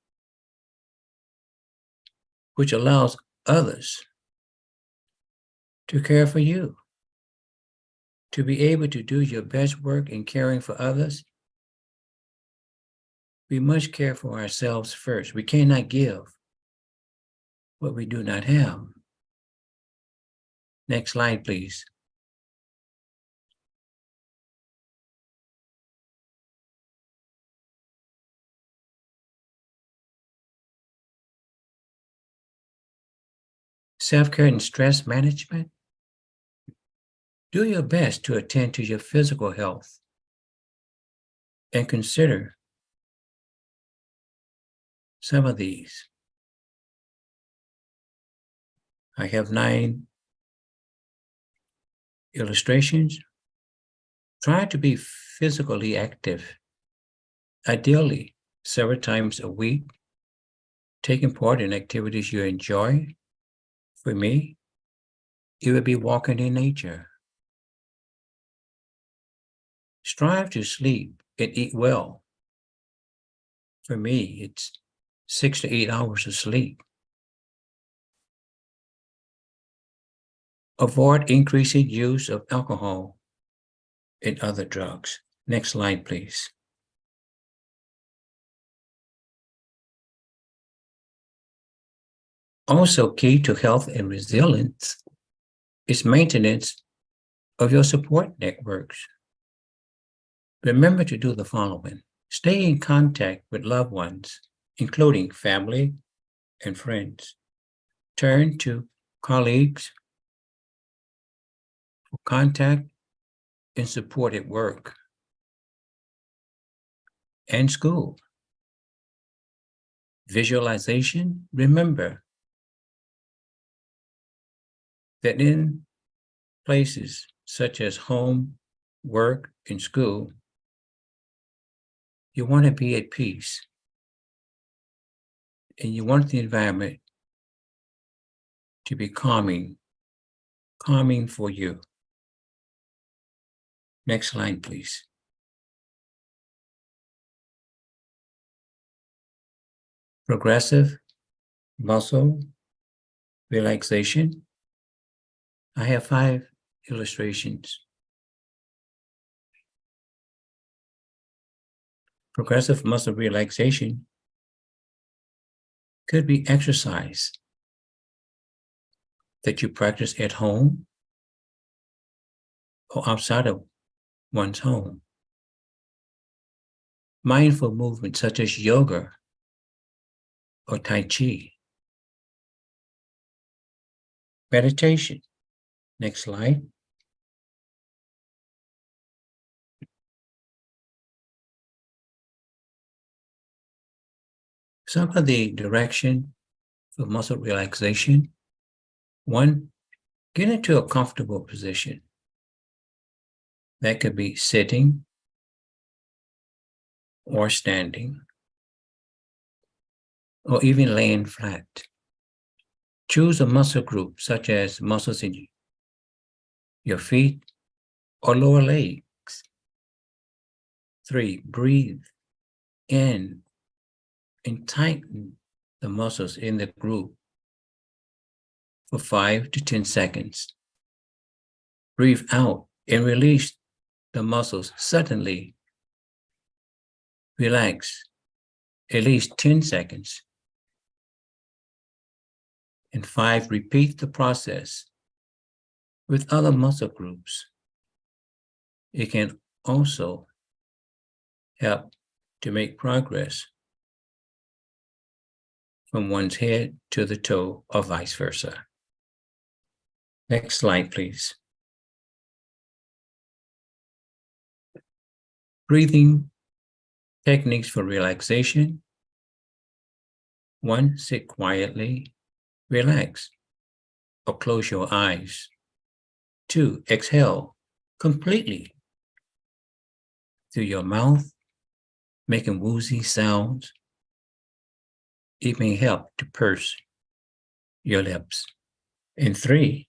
which allows others to care for you. To be able to do your best work in caring for others, we must care for ourselves first. We cannot give what we do not have. Next slide, please. self-care and stress management. Do your best to attend to your physical health and consider some of these. I have 9 illustrations. Try to be physically active, ideally several times a week, taking part in activities you enjoy. For me, it would be walking in nature. Strive to sleep and eat well. For me, it's 6 to 8 hours of sleep. Avoid increasing use of alcohol and other drugs. Next slide, please. Also key to health and resilience is maintenance of your support networks. Remember to do the following. Stay in contact with loved ones, including family and friends. Turn to colleagues for contact and support at work and school. Visualization, remember that in places such as home, work, and school, you want to be at peace. And you want the environment to be calming for you. Next slide, please. Progressive muscle relaxation. I have 5 illustrations. Progressive muscle relaxation could be exercise that you practice at home or outside of one's home. Mindful movements such as yoga or Tai Chi. Meditation. Next slide. Some of the direction for muscle relaxation. 1, get into a comfortable position. That could be sitting or standing, or even laying flat. Choose a muscle group such as muscles in your feet or lower legs. 3, breathe in and tighten the muscles in the group for 5 to 10 seconds. Breathe out and release the muscles suddenly. Relax at least 10 seconds. And 5, repeat the process with other muscle groups. It can also help to make progress from one's head to the toe or vice versa. Next slide, please. Breathing techniques for relaxation. 1, sit quietly, relax, or close your eyes. 2, exhale completely through your mouth, making woozy sounds. It may help to purse your lips. And 3,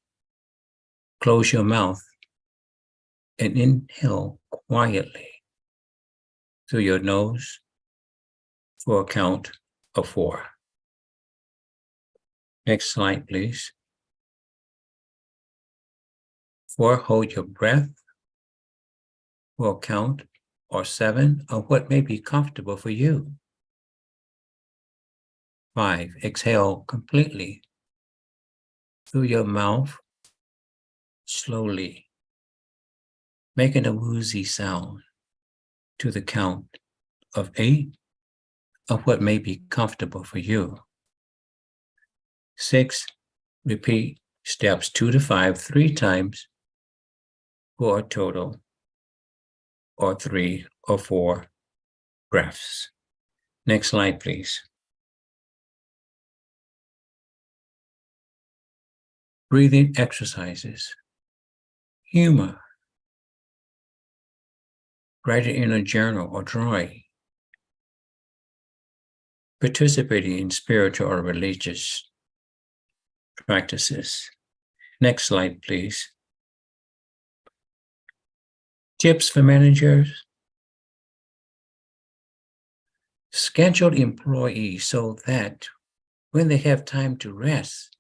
close your mouth and inhale quietly through your nose for a count of 4. Next slide, please. 4, hold your breath for a count or 7 of what may be comfortable for you. 5, exhale completely through your mouth slowly, making a woozy sound to the count of 8 of what may be comfortable for you. 6, Repeat steps 2 to 5 3 times for a total or 3 or 4 breaths. Next slide, please. Breathing exercises. Humor. Write it in a journal or drawing. Participating in spiritual or religious practices. Next slide, please. Tips for managers. Schedule employees so that when they have time to rest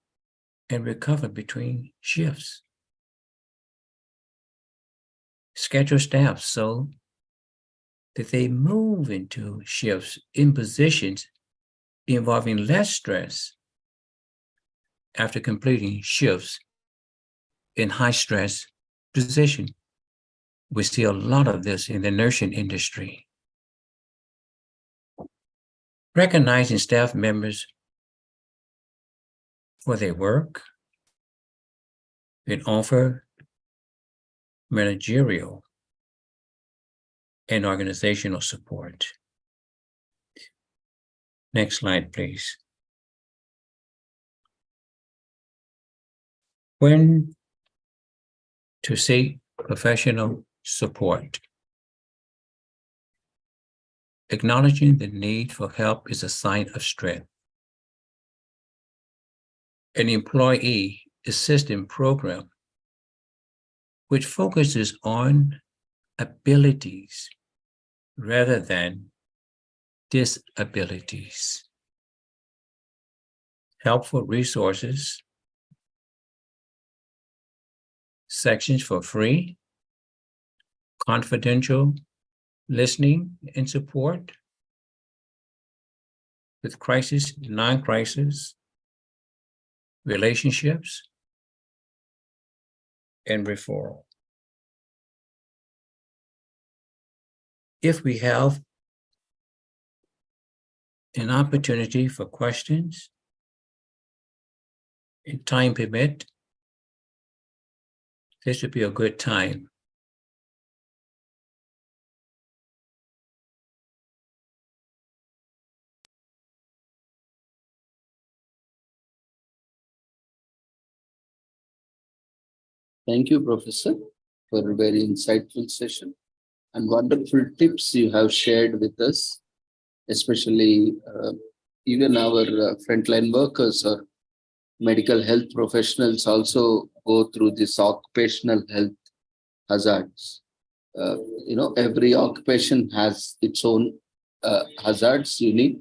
and recover between shifts. Schedule staff so that they move into shifts in positions involving less stress after completing shifts in high-stress position. We see a lot of this in the nursing industry. Recognizing staff members for their work and offer managerial and organizational support. Next slide, please. When to seek professional support. Acknowledging the need for help is a sign of strength. An employee assistance program which focuses on abilities rather than disabilities. Helpful resources, sections for free, confidential listening and support with crisis, non-crisis, relationships, and referral. If we have an opportunity for questions and time permit, this would be a good time. Thank you, Professor, for a very insightful session and wonderful tips you have shared with us, especially even our frontline workers or medical health professionals also go through this occupational health hazards. Every occupation has its own hazards, unique,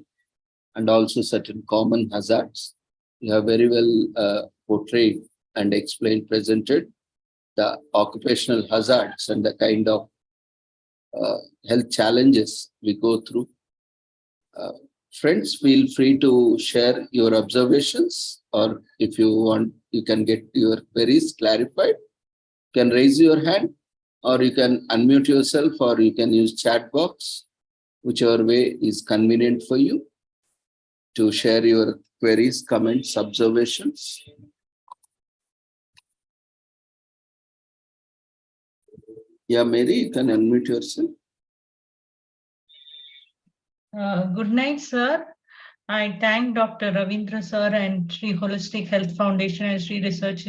and also certain common hazards. You have very well portrayed and explained, presented the occupational hazards and the kind of health challenges we go through. Friends, feel free to share your observations, or if you want, you can get your queries clarified. You can raise your hand, or you can unmute yourself, or you can use chat box, whichever way is convenient for you to share your queries, comments, observations. Yeah, Mary, you can unmute yourself. Good night, sir. I thank Dr. Ravindra sir and Sri Holistic Health Foundation and Sri Research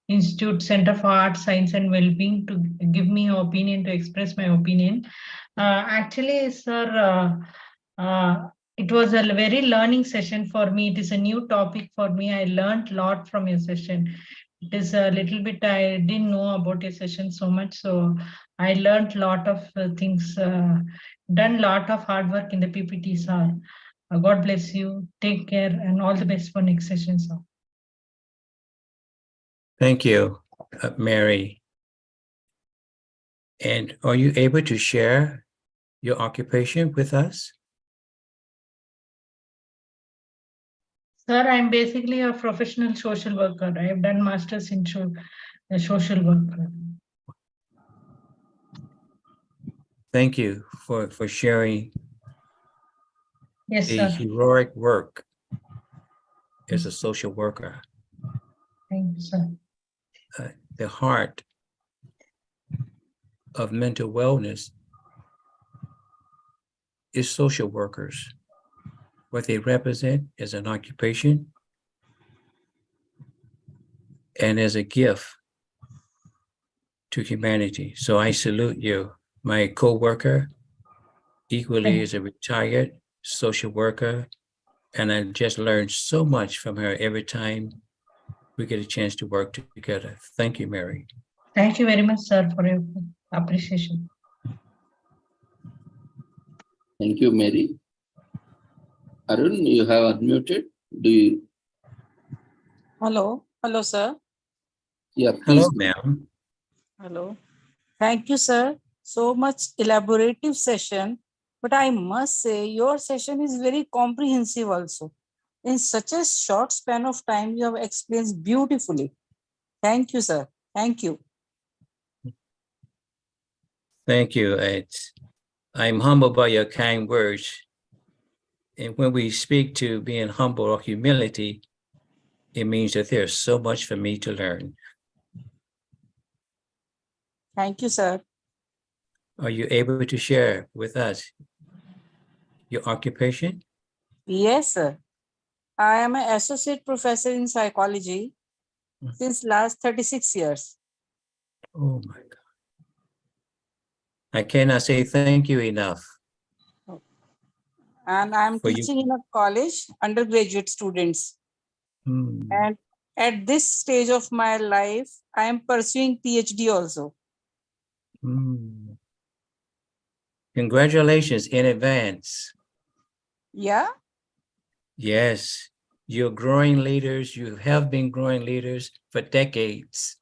Institute Center for Art, Science and Wellbeing to give me an opinion, to express my opinion. Actually, sir, it was a very learning session for me. It is a new topic for me. I learned a lot from your session. It is a little bit, I didn't know about your session so much. So I learned a lot of things, done a lot of hard work in the PPT, sir. God bless you. Take care and all the best for next session, sir. Thank you, Mary. And are you able to share your occupation with us? Sir, I'm basically a professional social worker. I have done masters in social work. Thank you for sharing Yes, the sir. heroic work as a social worker. Thank you, sir. The heart of mental wellness is social workers. What they represent as an occupation and as a gift to humanity. So I salute you, my co-worker, equally as a retired social worker, and I just learned so much from her every time we get a chance to work together. Thank you, Mary. Thank you very much, sir, for your appreciation. Thank you, Mary. Arun, you have unmuted. Do you? Hello, hello, sir. Yeah, Hello, please. ma'am. Hello. Thank you, sir. So much elaborative session, but I must say your session is very comprehensive also. In such a short span of time, you have explained beautifully. Thank you, sir. Thank you. Thank you. I'm humbled by your kind words. And when we speak to being humble or humility, it means that there's so much for me to learn. Thank you, sir. Are you able to share with us your occupation? Yes, sir. I am an associate professor in psychology since last 36 years. Oh my God. I cannot say thank you enough. And I'm For teaching in a college, undergraduate students. And at this stage of my life, I am pursuing PhD also. Congratulations in advance. Yeah. Yes, you're growing leaders. You have been growing leaders for decades.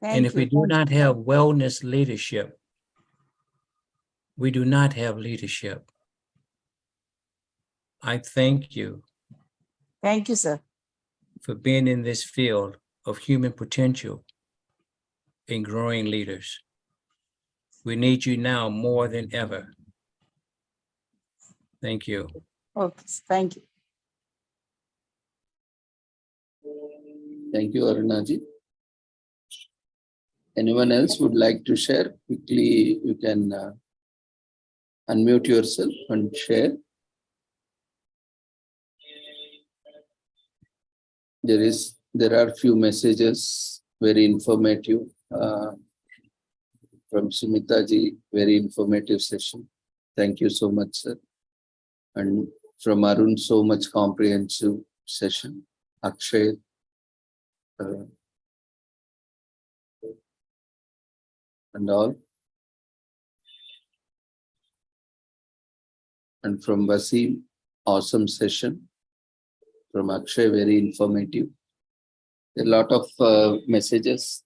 Thank And if you. we do not have wellness leadership, we do not have leadership. I thank you. Thank you, sir. For being in this field of human potential and growing leaders. We need you now more than ever. Thank you. Okay, thank you. Thank you, Arunaji. Anyone else would like to share? Quickly, you can unmute yourself and share. There are few messages, very informative, from Sumita ji, very informative session. Thank you so much, sir. And from Arun, so much comprehensive session. Akshay, and all. And from Vaseem, awesome session. From Akshay, very informative. A lot of messages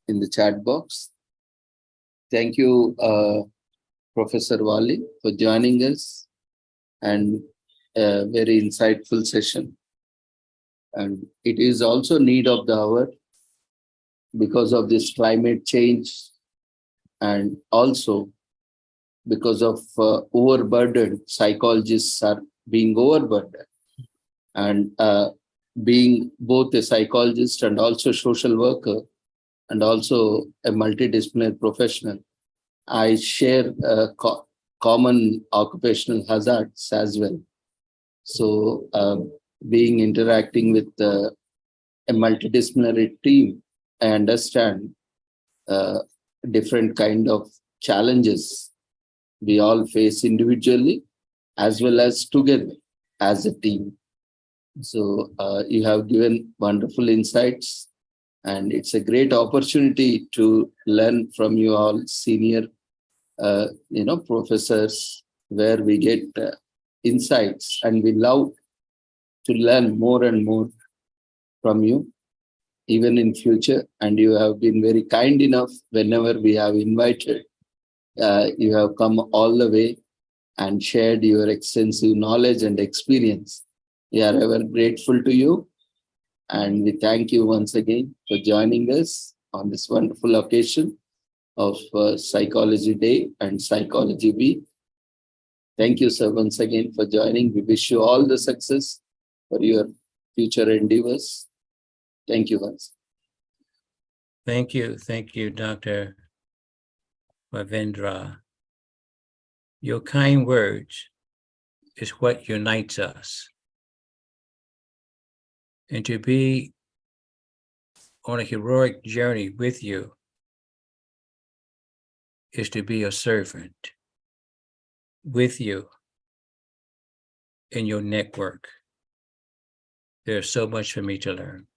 in the chat box. Thank you, Professor Wali, for joining us, and a very insightful session. And it is also need of the hour because of this climate change, and also because of overburdened, psychologists are being overburdened. And being both a psychologist and also social worker, and also a multidisciplinary professional, I share common occupational hazards as well. So interacting with a multidisciplinary team, I understand different kind of challenges we all face individually as well as together as a team. So you have given wonderful insights, and it's a great opportunity to learn from you all senior professors, where we get insights, and we love to learn more and more from you, even in future. And you have been very kind enough whenever we have invited. You have come all the way and shared your extensive knowledge and experience. We are ever grateful to you, and we thank you once again for joining us on this wonderful occasion of Psychology Day and Psychology Week. Thank you, sir, once again for joining. We wish you all the success for your future endeavors. Thank you once. Thank you, Dr. Ravindra. Your kind words is what unites us. And to be on a heroic journey with you is to be a servant with you in your network. There's so much for me to learn.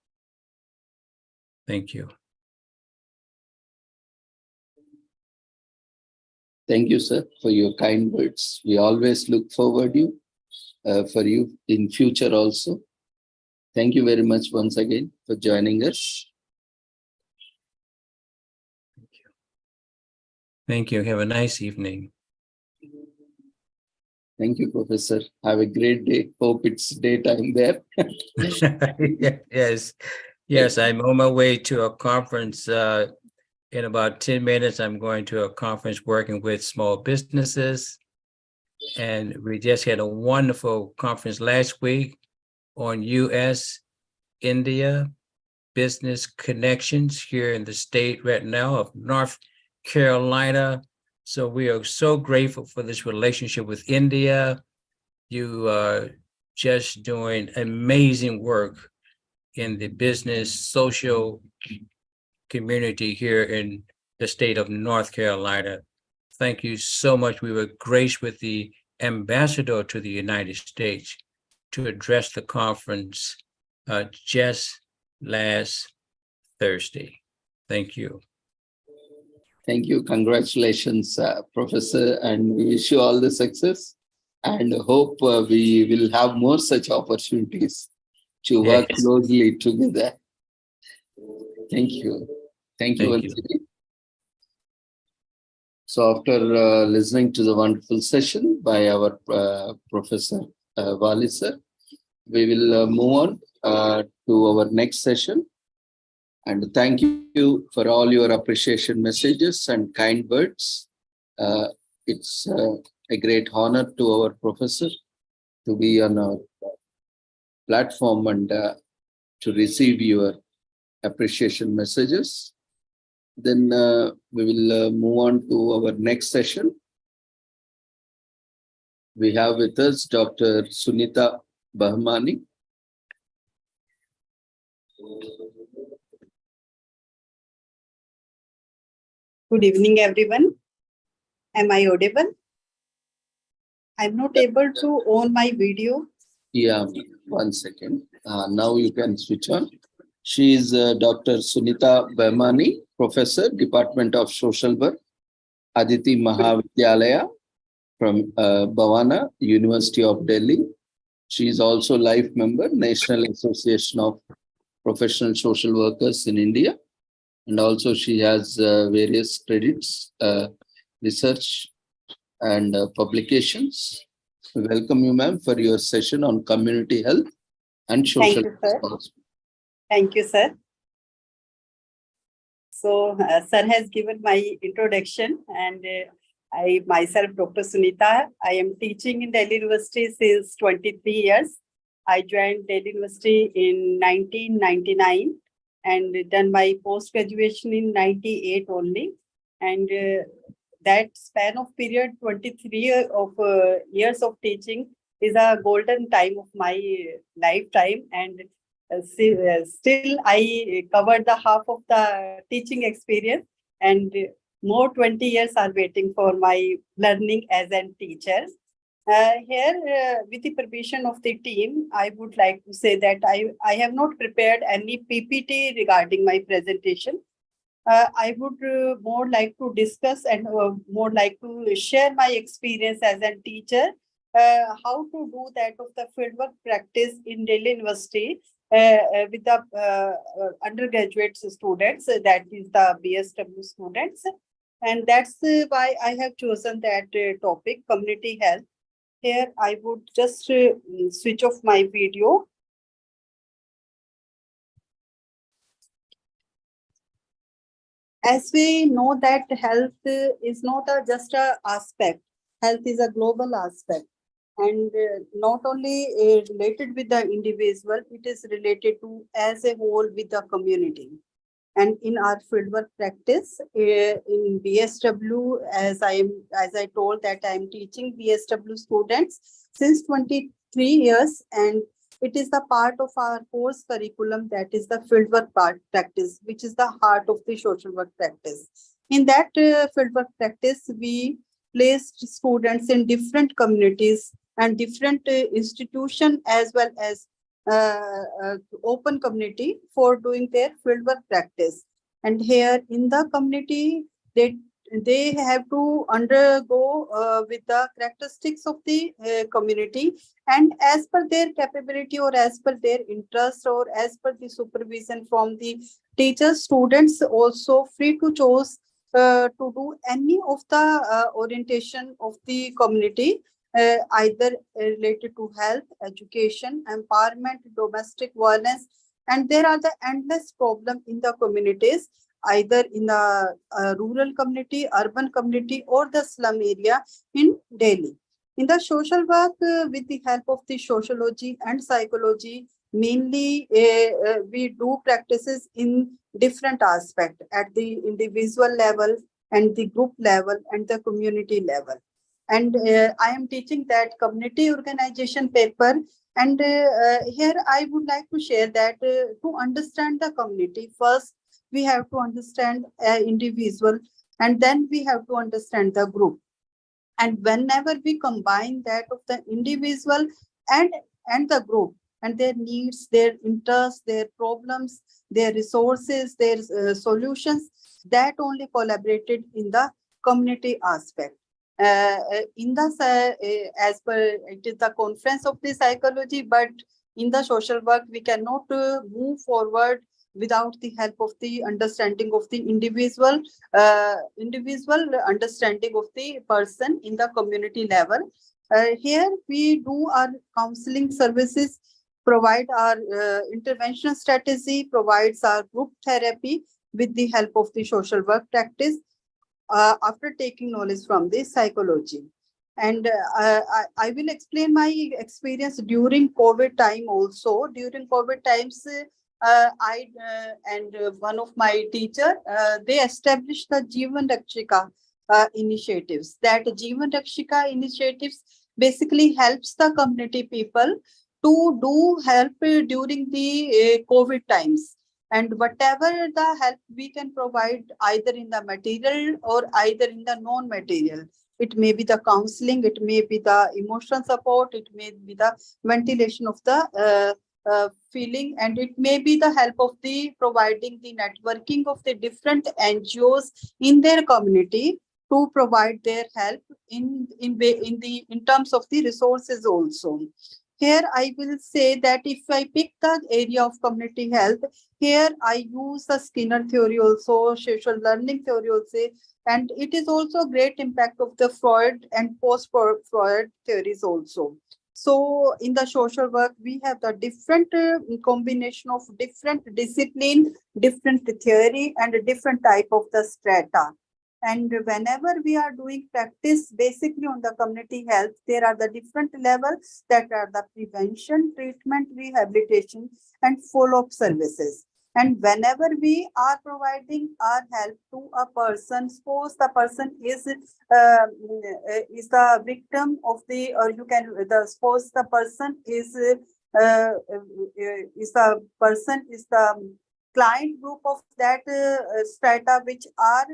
Thank you. Thank you, sir, for your kind words. We always look forward for you in future also. Thank you very much once again for joining us. Thank you. Have a nice evening. Thank you, Professor. Have a great day. Hope it's daytime there. Yes, I'm on my way to a conference. In about 10 minutes, I'm going to a conference working with small businesses. And we just had a wonderful conference last week on US-India business connections here in the state right now of North Carolina. So we are so grateful for this relationship with India. You are just doing amazing work in the business social community here in the state of North Carolina. Thank you so much. We were graced with the ambassador to the United States to address the conference just last Thursday. Thank you. Thank you. Congratulations, Professor, and we wish you all the success and hope we will have more such opportunities to work closely together. Thank you. Thank you once again. So after listening to the wonderful session by our Professor Wali sir, we will move on to our next session. And thank you for all your appreciation messages and kind words. It's a great honor to our professor to be on our platform and to receive your appreciation messages. Then we will move on to our next session. We have with us Dr. Sunita Bahmani. Good evening, everyone. Am I audible? I'm not able to on my video. Yeah, 1 second. Now you can switch on. She is Dr. Sunita Bahmani, Professor, Department of Social Work, Aditi Mahavidyalaya from Bhavana, University of Delhi. She is also life member, National Association of Professional Social Workers in India. And also she has various credits, research and publications. Welcome you, ma'am, for your session on community health and social responsibility. Thank you, sir. So, sir has given my introduction and I myself, Dr. Sunita, I am teaching in Delhi University since 23 years. I joined Delhi University in 1999 and done my post-graduation in 98 only. And that span of period, 23 of years of teaching is a golden time of my lifetime. And still I covered the half of the teaching experience and more 20 years are waiting for my learning as a teacher. Here, with the permission of the team, I would like to say that I have not prepared any PPT regarding my presentation. I would more like to discuss and more like to share my experience as a teacher, how to do that of the fieldwork practice in Delhi University with the undergraduate students, that is the BSW students. And that's why I have chosen that topic, community health. Here, I would just switch off my video. As we know that health is not just an aspect, health is a global aspect. And not only related with the individual, it is related to as a whole with the community. And in our fieldwork practice in BSW, as I told that I am teaching BSW students since 23 years, and it is the part of our course curriculum, that is the fieldwork practice, which is the heart of the social work practice. In that fieldwork practice, we placed students in different communities and different institutions, as well as open community for doing their fieldwork practice. And here in the community, they have to undergo with the characteristics of the community, and as per their capability or as per their interest or as per the supervision from the teachers, students also free to choose to do any of the orientation of the community, either related to health, education, empowerment, domestic violence. And there are the endless problems in the communities, either in the rural community, urban community, or the slum area in Delhi. In the social work, with the help of the sociology and psychology, mainly we do practices in different aspects at the individual level and the group level and the community level. And I am teaching that community organization paper. And here I would like to share that to understand the community, first we have to understand individual, and then we have to understand the group. And whenever we combine that of the individual and the group, and their needs, their interests, their problems, their resources, their solutions, that only collaborated in the community aspect. In the as per it is the conference of the psychology, but in the social work we cannot move forward without the help of the understanding of the individual understanding of the person in the community level. Here we do our counseling services, provide our intervention strategy, provides our group therapy with the help of the social work practice, after taking knowledge from the psychology. And I will explain my experience during COVID time also. During COVID times, I and one of my teacher, they established the Jeevan Rakshika initiatives. That Jeevan Rakshika initiatives basically helps the community people to do help during the COVID times. And whatever the help we can provide, either in the material or either in the non-material. It may be the counseling, it may be the emotional support, it may be the ventilation of the feeling, and it may be the help of the providing the networking of the different NGOs in their community to provide their help in terms of the resources also. Here I will say that if I pick the area of community health, here I use the Skinner theory also, social learning theory also, and it is also great impact of the Freud and post-Freud theories also. So in the social work, we have the different combination of different discipline, different theory, and a different type of the strata. And whenever we are doing practice basically on the community health, there are the different levels that are the prevention, treatment, rehabilitation, and follow-up services. And whenever we are providing our help to a person, suppose the person is the victim of the, or you can suppose the person is the client group of that strata, which are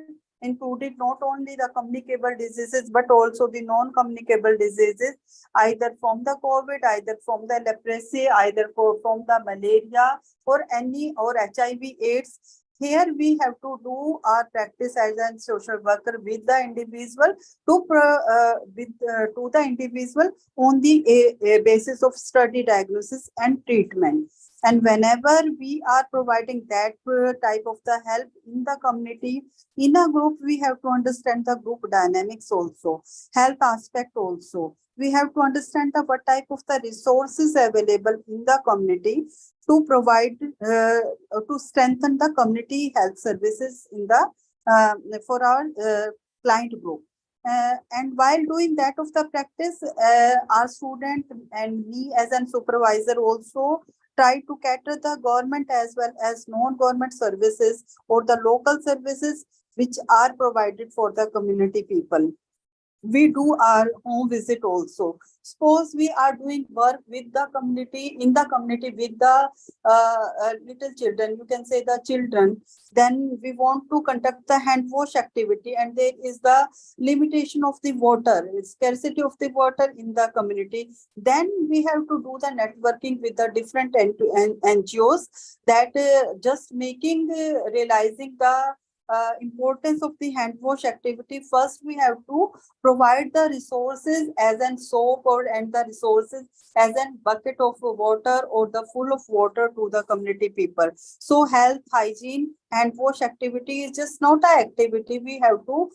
included not only the communicable diseases, but also the non-communicable diseases, either from the COVID, either from the leprosy, either from the malaria, or HIV AIDS. Here we have to do our practice as a social worker with the individual to the individual on the basis of study, diagnosis, and treatment. And whenever we are providing that type of the help in the community, in a group, we have to understand the group dynamics also, health aspect also. We have to understand what type of the resources available in the community to provide, to strengthen the community health services in the for our client group. And while doing that of the practice, our student and me as a supervisor also try to cater the government as well as non-government services or the local services which are provided for the community people. We do our home visit also. Suppose we are doing work with the community, in the community with the little children, you can say the children, then we want to conduct the hand wash activity, and there is the limitation of the water, scarcity of the water in the community. Then we have to do the networking with the different NGOs that just making, realizing the importance of the hand wash activity. First, we have to provide the resources as an soap and the resources as an bucket of water or the full of water to the community people. So health, hygiene, hand wash activity is just not an activity. We have to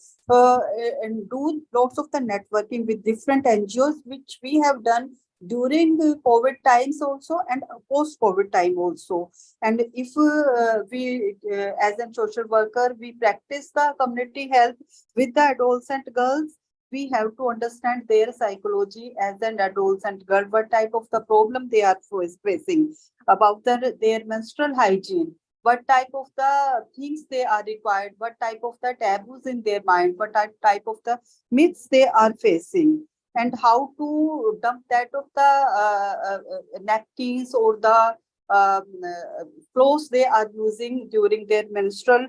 do lots of the networking with different NGOs, which we have done during the COVID times also and post-COVID time also. And if we, as a social worker, we practice the community health with the adolescent girls, we have to understand their psychology as an adolescent girl, what type of the problem they are facing, about their menstrual hygiene, what type of the things they are required, what type of the taboos in their mind, what type of the myths they are facing, and how to dump that of the napkins or the clothes they are using during their menstrual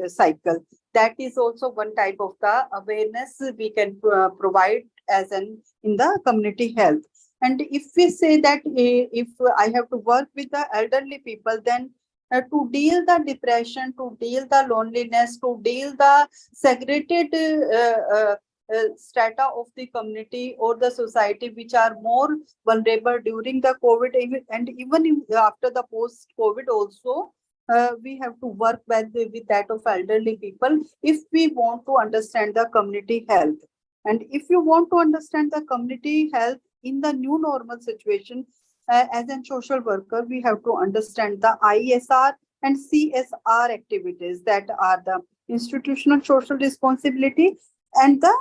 cycle. That is also one type of the awareness we can provide as an in the community health. And if we say that if I have to work with the elderly people, then to deal the depression, to deal the loneliness, to deal the segregated strata of the community or the society which are more vulnerable during the COVID, and even after the post-COVID also, we have to work with that of elderly people if we want to understand the community health. And if you want to understand the community health in the new normal situation, as a social worker, we have to understand the ISR and CSR activities, that are the institutional social responsibility and the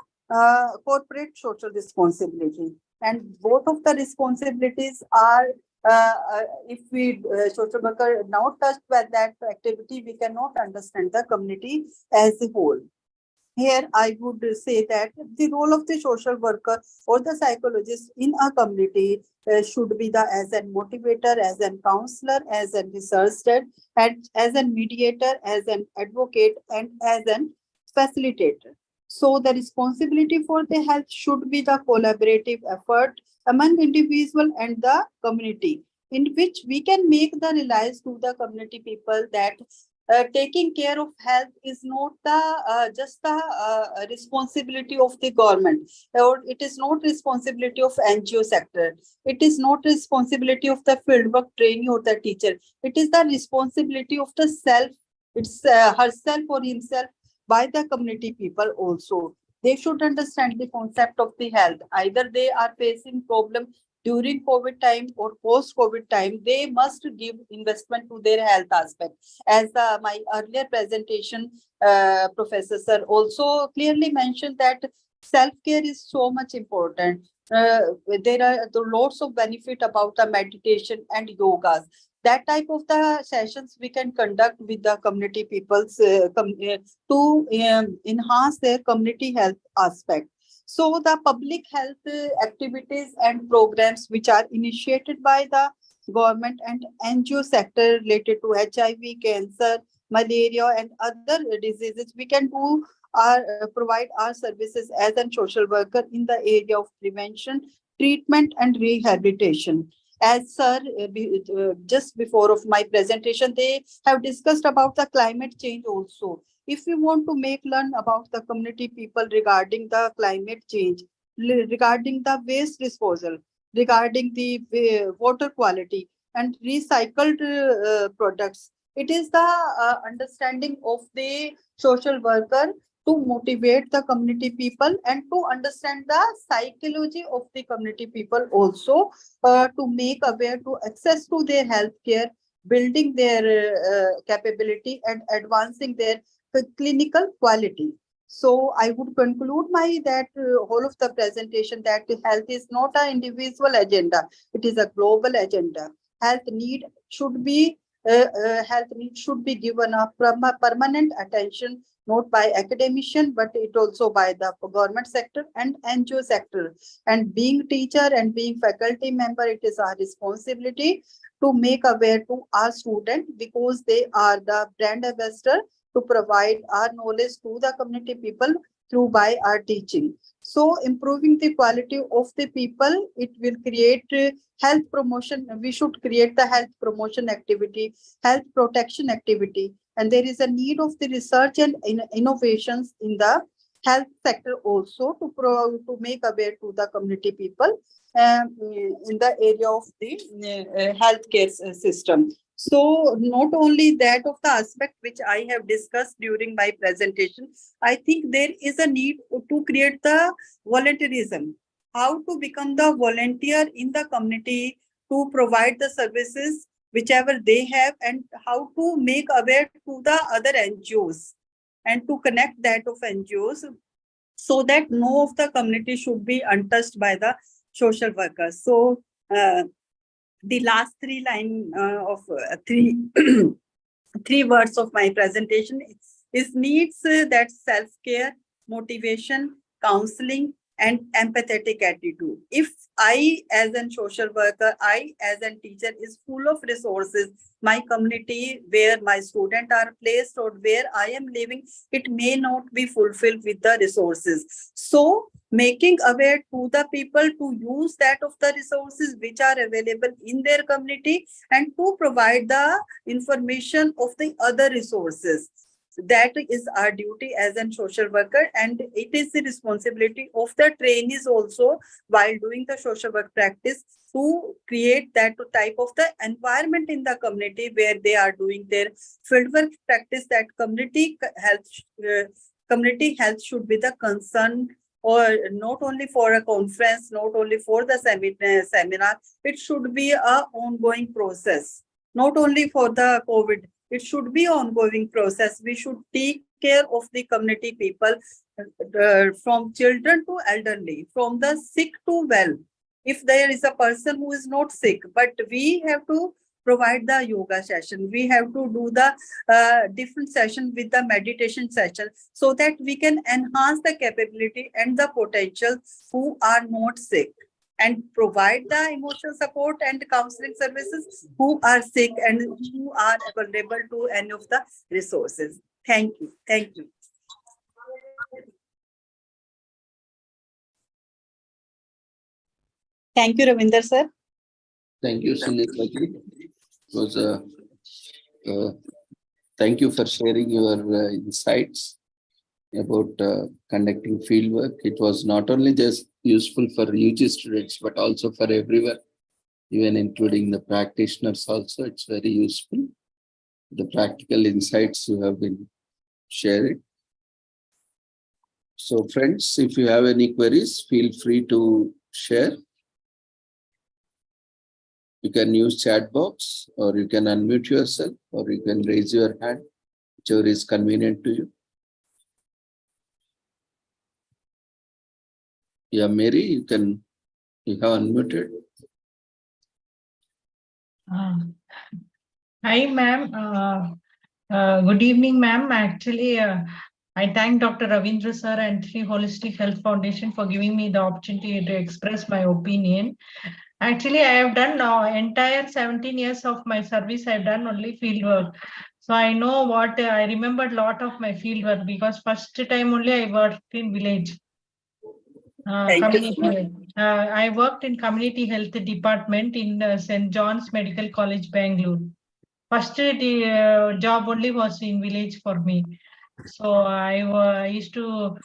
corporate social responsibility. And both of the responsibilities are, if we social worker not touched by that activity, we cannot understand the community as a whole. Here, I would say that the role of the social worker or the psychologist in a community should be the as a motivator, as a counselor, as a researcher, and as a mediator, as an advocate, and as an facilitator. So the responsibility for the health should be the collaborative effort among individual and the community, in which we can make the realize to the community people that taking care of health is not the just the responsibility of the government, or it is not responsibility of NGO sector. It is not responsibility of the fieldwork trainee or the teacher. It is the responsibility of the self. It's herself or himself by the community people also. They should understand the concept of the health. Either they are facing problem during COVID time or post-COVID time, they must give investment to their health aspect. As my earlier presentation, Professor also clearly mentioned that self-care is so much important. There are lots of benefit about the meditation and yogas. That type of the sessions we can conduct with the community peoples to enhance their community health aspect. So the public health activities and programs which are initiated by the government and NGO sector related to HIV, cancer, malaria, and other diseases, we can do provide our services as a social worker in the area of prevention, treatment, and rehabilitation. As sir, just before of my presentation, they have discussed about the climate change also. If we want to learn about the community people regarding the climate change, regarding the waste disposal, regarding the water quality and recycled products, it is the understanding of the social worker to motivate the community people and to understand the psychology of the community people also, to make aware to access to their healthcare, building their capability and advancing their clinical quality. So I would conclude that whole of the presentation that health is not an individual agenda; it is a global agenda. Health need should be given a permanent attention, not by academician, but it also by the government sector and NGO sector. And being teacher and being faculty member, it is our responsibility to make aware to our students, because they are the brand ambassador to provide our knowledge to the community people through by our teaching. So improving the quality of the people, it will create health promotion. We should create the health promotion activity, health protection activity. And there is a need of the research and innovations in the health sector also to make aware to the community people in the area of the healthcare system. So not only that of the aspect which I have discussed during my presentation, I think there is a need to create the volunteerism, how to become the volunteer in the community to provide the services whichever they have, and how to make aware to the other NGOs and to connect that of NGOs, so that no of the community should be untouched by the social workers. So the last three three words of my presentation is needs that self-care, motivation, counseling, and empathetic attitude. If I as a social worker, I as a teacher is full of resources, my community where my students are placed or where I am living, it may not be fulfilled with the resources. So making aware to the people to use that of the resources which are available in their community, and to provide the information of the other resources. That is our duty as a social worker, and it is the responsibility of the trainees also, while doing the social work practice, to create that type of the environment in the community where they are doing their fieldwork practice, that community health should be the concern, or not only for a conference, not only for the seminar, it should be an ongoing process, not only for the COVID. It should be an ongoing process. We should take care of the community people, from children to elderly, from the sick to well. If there is a person who is not sick, but we have to provide the yoga session, we have to do the different session with the meditation session, so that we can enhance the capability and the potential who are not sick, and provide the emotional support and counseling services who are sick and who are vulnerable to any of the resources. Thank you. Thank you. Thank you, Ravindra sir. Thank you, Sunita ji. It was thank you for sharing your insights about conducting field work. It was not only just useful for UG students, but also for everyone, even including the practitioners also. It's very useful. The practical insights you have been sharing. So friends, if you have any queries, feel free to share. You can use chat box, or you can unmute yourself, or you can raise your hand, whichever is convenient to you. Yeah, Mary, you have unmuted. Hi, ma'am. Good evening, ma'am. Actually, I thank Dr. Ravindra sir and Sri Holistic Health Foundation for giving me the opportunity to express my opinion. Actually, I have done now entire 17 years of my service. I've done only field work. So I know what I remembered a lot of my field work, because first time only I worked in village. Community. I worked in community health department in St. John's Medical College, Bangalore. First job only was in village for me. So I used to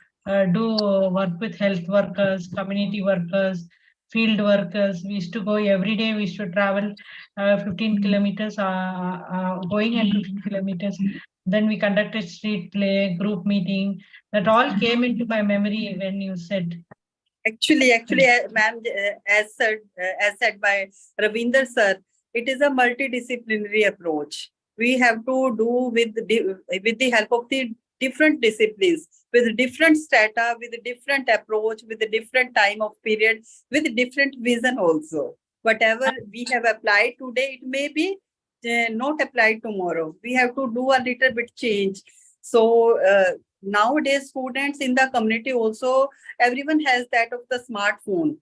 do work with health workers, community workers, field workers. We used to go every day. We used to travel 15 kilometers, going and 15 kilometers. Then we conducted street play, group meeting. That all came into my memory when you said. Actually, ma'am, as said by Ravindra sir, it is a multidisciplinary approach. We have to do with the help of the different disciplines, with different strata, with a different approach, with a different time of period, with different vision also. Whatever we have applied today, it may be not applied tomorrow. We have to do a little bit change. So nowadays, students in the community also, everyone has that of the smartphone.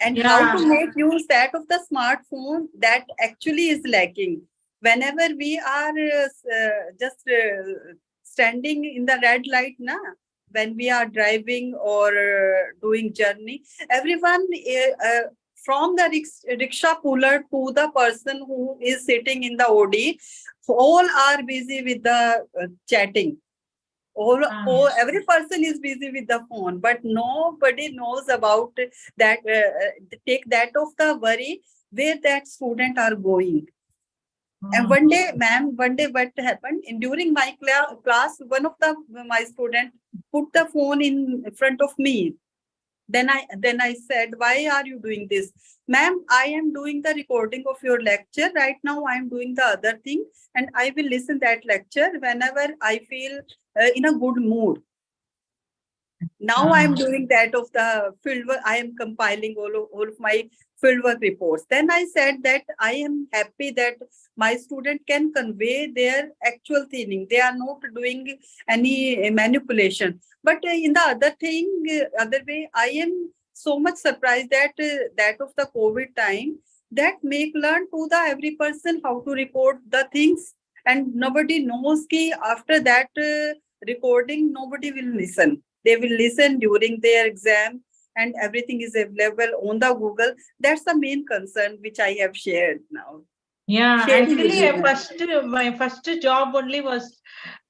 And how to make use that of the smartphone, that actually is lacking. Whenever we are just standing in the red light, when we are driving or doing journey, everyone from the rickshaw puller to the person who is sitting in the OD, all are busy with the chatting. Every person is busy with the phone, but nobody knows about that. Take that of the worry where that student are going. And one day, ma'am, what happened during my class, one of my student put the phone in front of me. Then I said, why are you doing this? Ma'am, I am doing the recording of your lecture. Right now, I am doing the other thing, and I will listen that lecture whenever I feel in a good mood. Now I am doing that of the fieldwork. I am compiling all of my fieldwork reports. Then I said that I am happy that my student can convey their actual thinking. They are not doing any manipulation. But in the other way, I am so much surprised that that of the COVID time, that make learn to the every person how to record the things, and nobody knows ki after that recording, nobody will listen. They will listen during their exam, and everything is available on the Google. That's the main concern which I have shared now. Yeah, actually, my first job only was,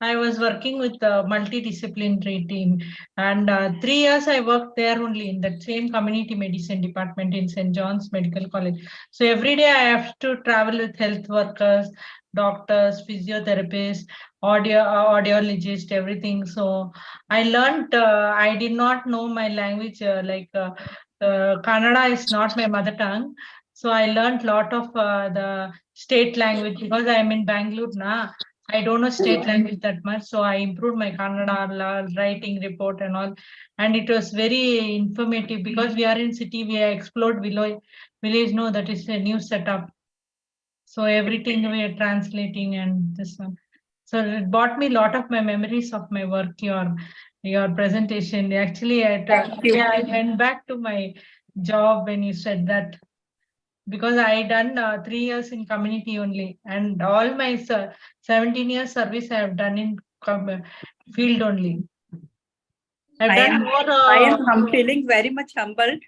I was working with the multidisciplinary team, and 3 years I worked there only in that same community medicine department in St. John's Medical College. So every day I have to travel with health workers, doctors, physiotherapists, audiologists, everything. So I learned, I did not know my language, Kannada is not my mother tongue. So I learned a lot of the state language because I am in Bangalore now. I don't know state language that much. So I improved my Kannada writing report and all. And it was very informative because we are in city, we explored village, no, that is a new setup. So everything we are translating and this one. So it brought me a lot of my memories of my work, your presentation. Actually, I went back to my job when you said that, because I done 3 years in community only, and all my 17 years service I have done in field only. I am feeling very much humbled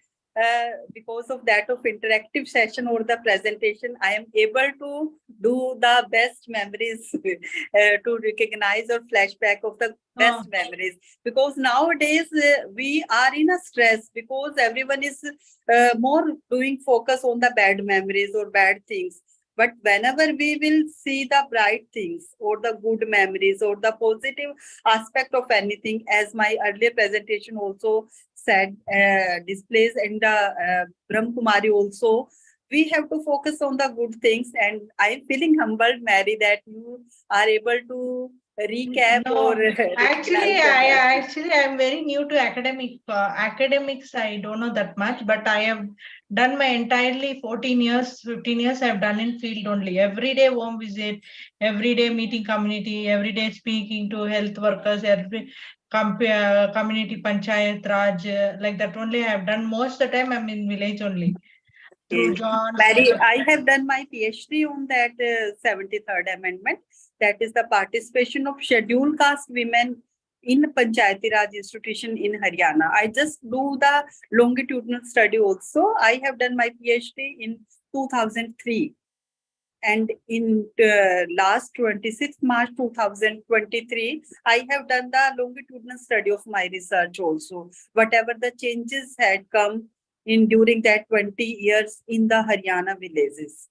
because of that of interactive session or the presentation. I am able to do the best memories to recognize or flashback of the best memories, because nowadays we are in a stress because everyone is more doing focus on the bad memories or bad things. But whenever we will see the bright things or the good memories or the positive aspect of anything, as my earlier presentation also said, displays in the Brahm Kumari also, we have to focus on the good things. And I'm feeling humbled, Mary, that you are able to recap Actually, I'm very new to academics. I don't know that much, but I have done my entirely 14 years, 15 years I've done in field only. Everyday home visit, everyday meeting community, everyday speaking to health workers, every community panchayat raj, like that only I have done. Most of the time I'm in village only. Mary, I have done my PhD on that 73rd Amendment. That is the participation of scheduled caste women in Panchayati Raj institution in Haryana. I just do the longitudinal study also. I have done my PhD in 2003. And in last 26th March 2023, I have done the longitudinal study of my research also. Whatever the changes had come in during that 20 years in the Haryana villages.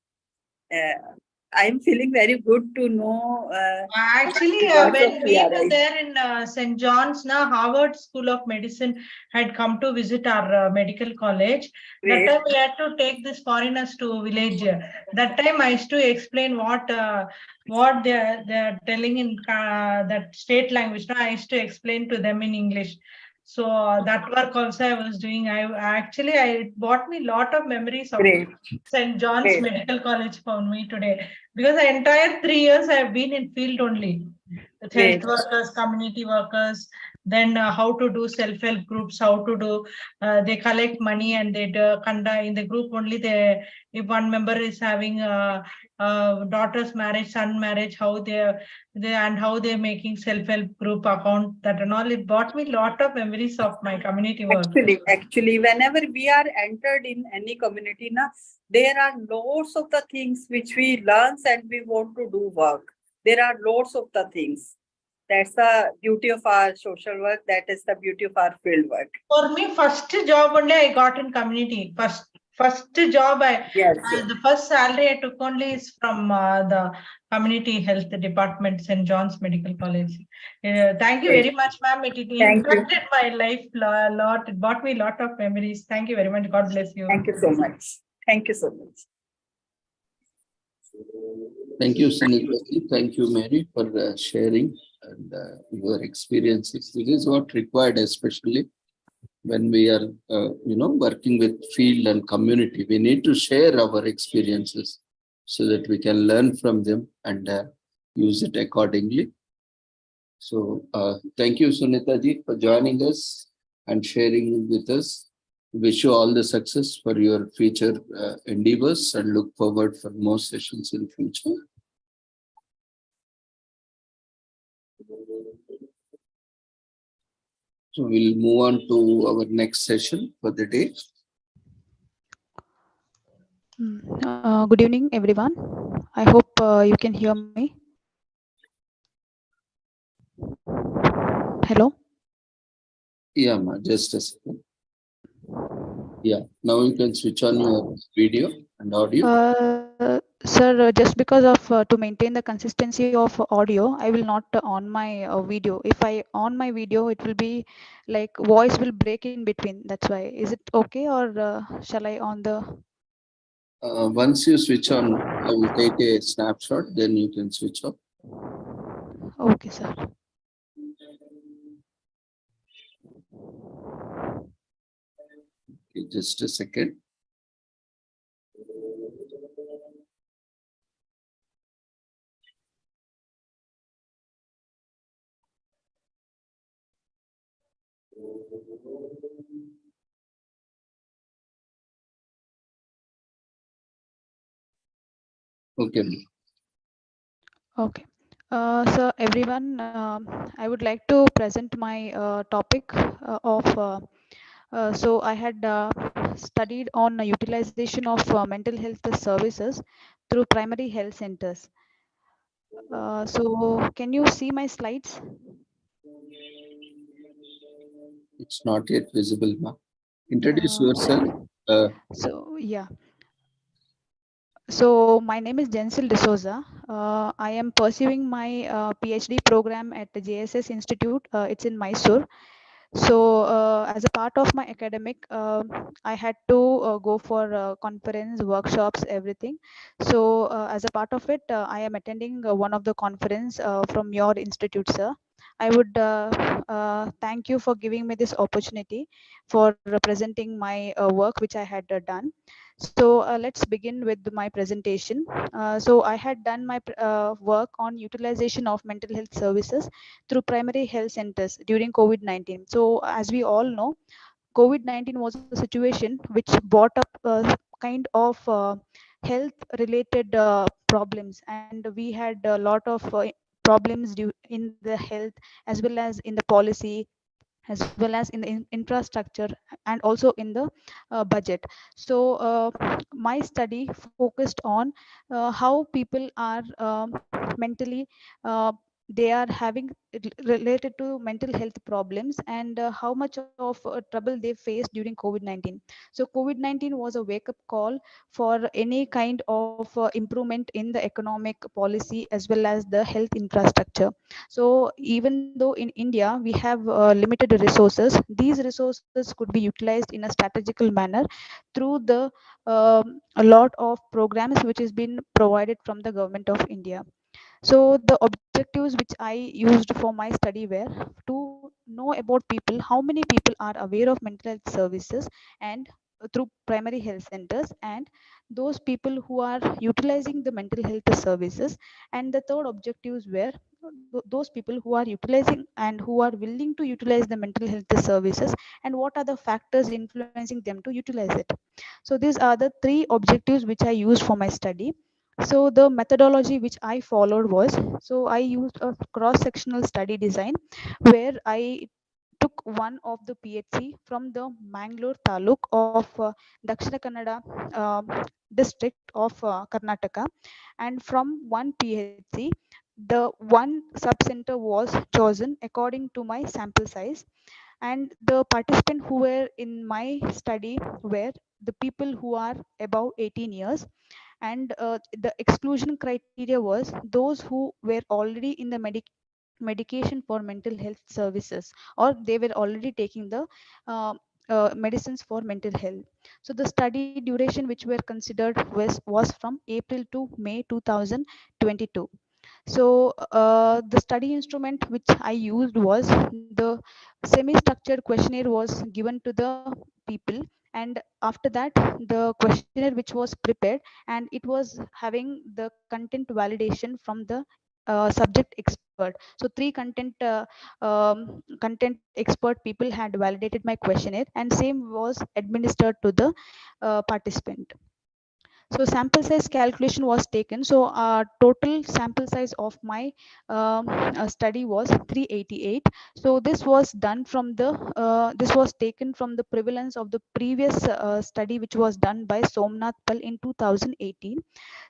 I'm feeling very good to know. Actually, work when of we were PRI. there in St. John's, now Harvard School of Medicine had come to visit our medical college. That Great. time we had to take these foreigners to village. That time I used to explain what they're telling in that state language. Now I used to explain to them in English. So that work also I was doing. I brought me a lot of memories of Great. St. John's Great. Medical College for me today. Because the entire 3 years I have been in field only with health Great. workers, community workers, then how to do self-help groups, how to do, they collect money and they conduct in the group only. If one member is having daughter's marriage, son marriage, how how they're making self-help group account, that and all. It brought me lot of memories of my community work. Actually, whenever we are entered in any community, there are lots of the things which we learn and we want to do work. There are lots of the things. That's the beauty of our social work. That is the beauty of our field work. For me, first job only I got in community. First job the first salary I took only is from the community health department, St. John's Medical College. Thank you very much, ma'am. It impacted my life a lot. It brought me a lot of memories. Thank you very much. God bless you. Thank you so much. Thank you so much. Thank you, Sunita. Thank you, Mary, for sharing and your experiences. This is what required, especially when we are, working with field and community. We need to share our experiences so that we can learn from them and use it accordingly. So thank you, Sunita ji, for joining us and sharing with us. Wish you all the success for your future endeavors and look forward for more sessions in future. So we'll move on to our next session for the day. Good evening, everyone. I hope you can hear me. Hello? Yeah, ma, just a second. Yeah, now you can switch on your video and audio. Sir, just because of to maintain the consistency of audio, I will not on my video. If I on my video, it will be like voice will break in between. That's why. Is it okay, or shall I on the? Once you switch on, I will take a snapshot, then you can switch off. Okay, sir. Okay, just a second. Okay. Okay. So everyone, I would like to present my topic so I had studied on utilization of mental health services through primary health centers. So can you see my slides? It's not yet visible, ma. Introduce yourself. So yeah. So my name is Jensil D'Souza. I am pursuing my PhD program at the JSS Institute. It's in Mysore. So as a part of my academic, I had to go for conference, workshops, everything. So as a part of it, I am attending one of the conference from your institute, sir. I would thank you for giving me this opportunity for representing my work which I had done. So let's begin with my presentation. So I had done my work on utilization of mental health services through primary health centers during COVID-19. So as we all know, COVID-19 was a situation which brought up kind of health related problems, and we had a lot of problems in the health as well as in the policy, as well as in the infrastructure, and also in the budget. So my study focused on how people are mentally they are having related to mental health problems, and how much of trouble they faced during COVID-19. So COVID-19 was a wake up call for any kind of improvement in the economic policy as well as the health infrastructure. So even though in India we have limited resources, these resources could be utilized in a strategical manner through the a lot of programs which has been provided from the government of India. So the objectives which I used for my study were to know about people, how many people are aware of mental health services and through primary health centers, and those people who are utilizing the mental health services. And the third objectives were those people who are utilizing and who are willing to utilize the mental health services, and what are the factors influencing them to utilize it. So these are the three objectives which I used for my study. So the methodology which I followed was, so I used a cross-sectional study design where I took one of the PHC from the Mangalore taluk of Dakshina Kannada district of Karnataka, and from one PHC, the one sub-center was chosen according to my sample size. And the participants who were in my study were the people who are above 18 years, and the exclusion criteria was those who were already in the medication for mental health services, or they were already taking the uh, medicines for mental health. So the study duration which were considered was from April to May 2022. So the study instrument which I used was the semi-structured questionnaire was given to the people, and after that the questionnaire which was prepared, and it was having the content validation from the subject expert. So three content expert people had validated my questionnaire, and same was administered to the participant. So sample size calculation was taken. So total sample size of my study was 388. So this was done from the this was taken from the prevalence of the previous study which was done by Somnath Pal in 2018.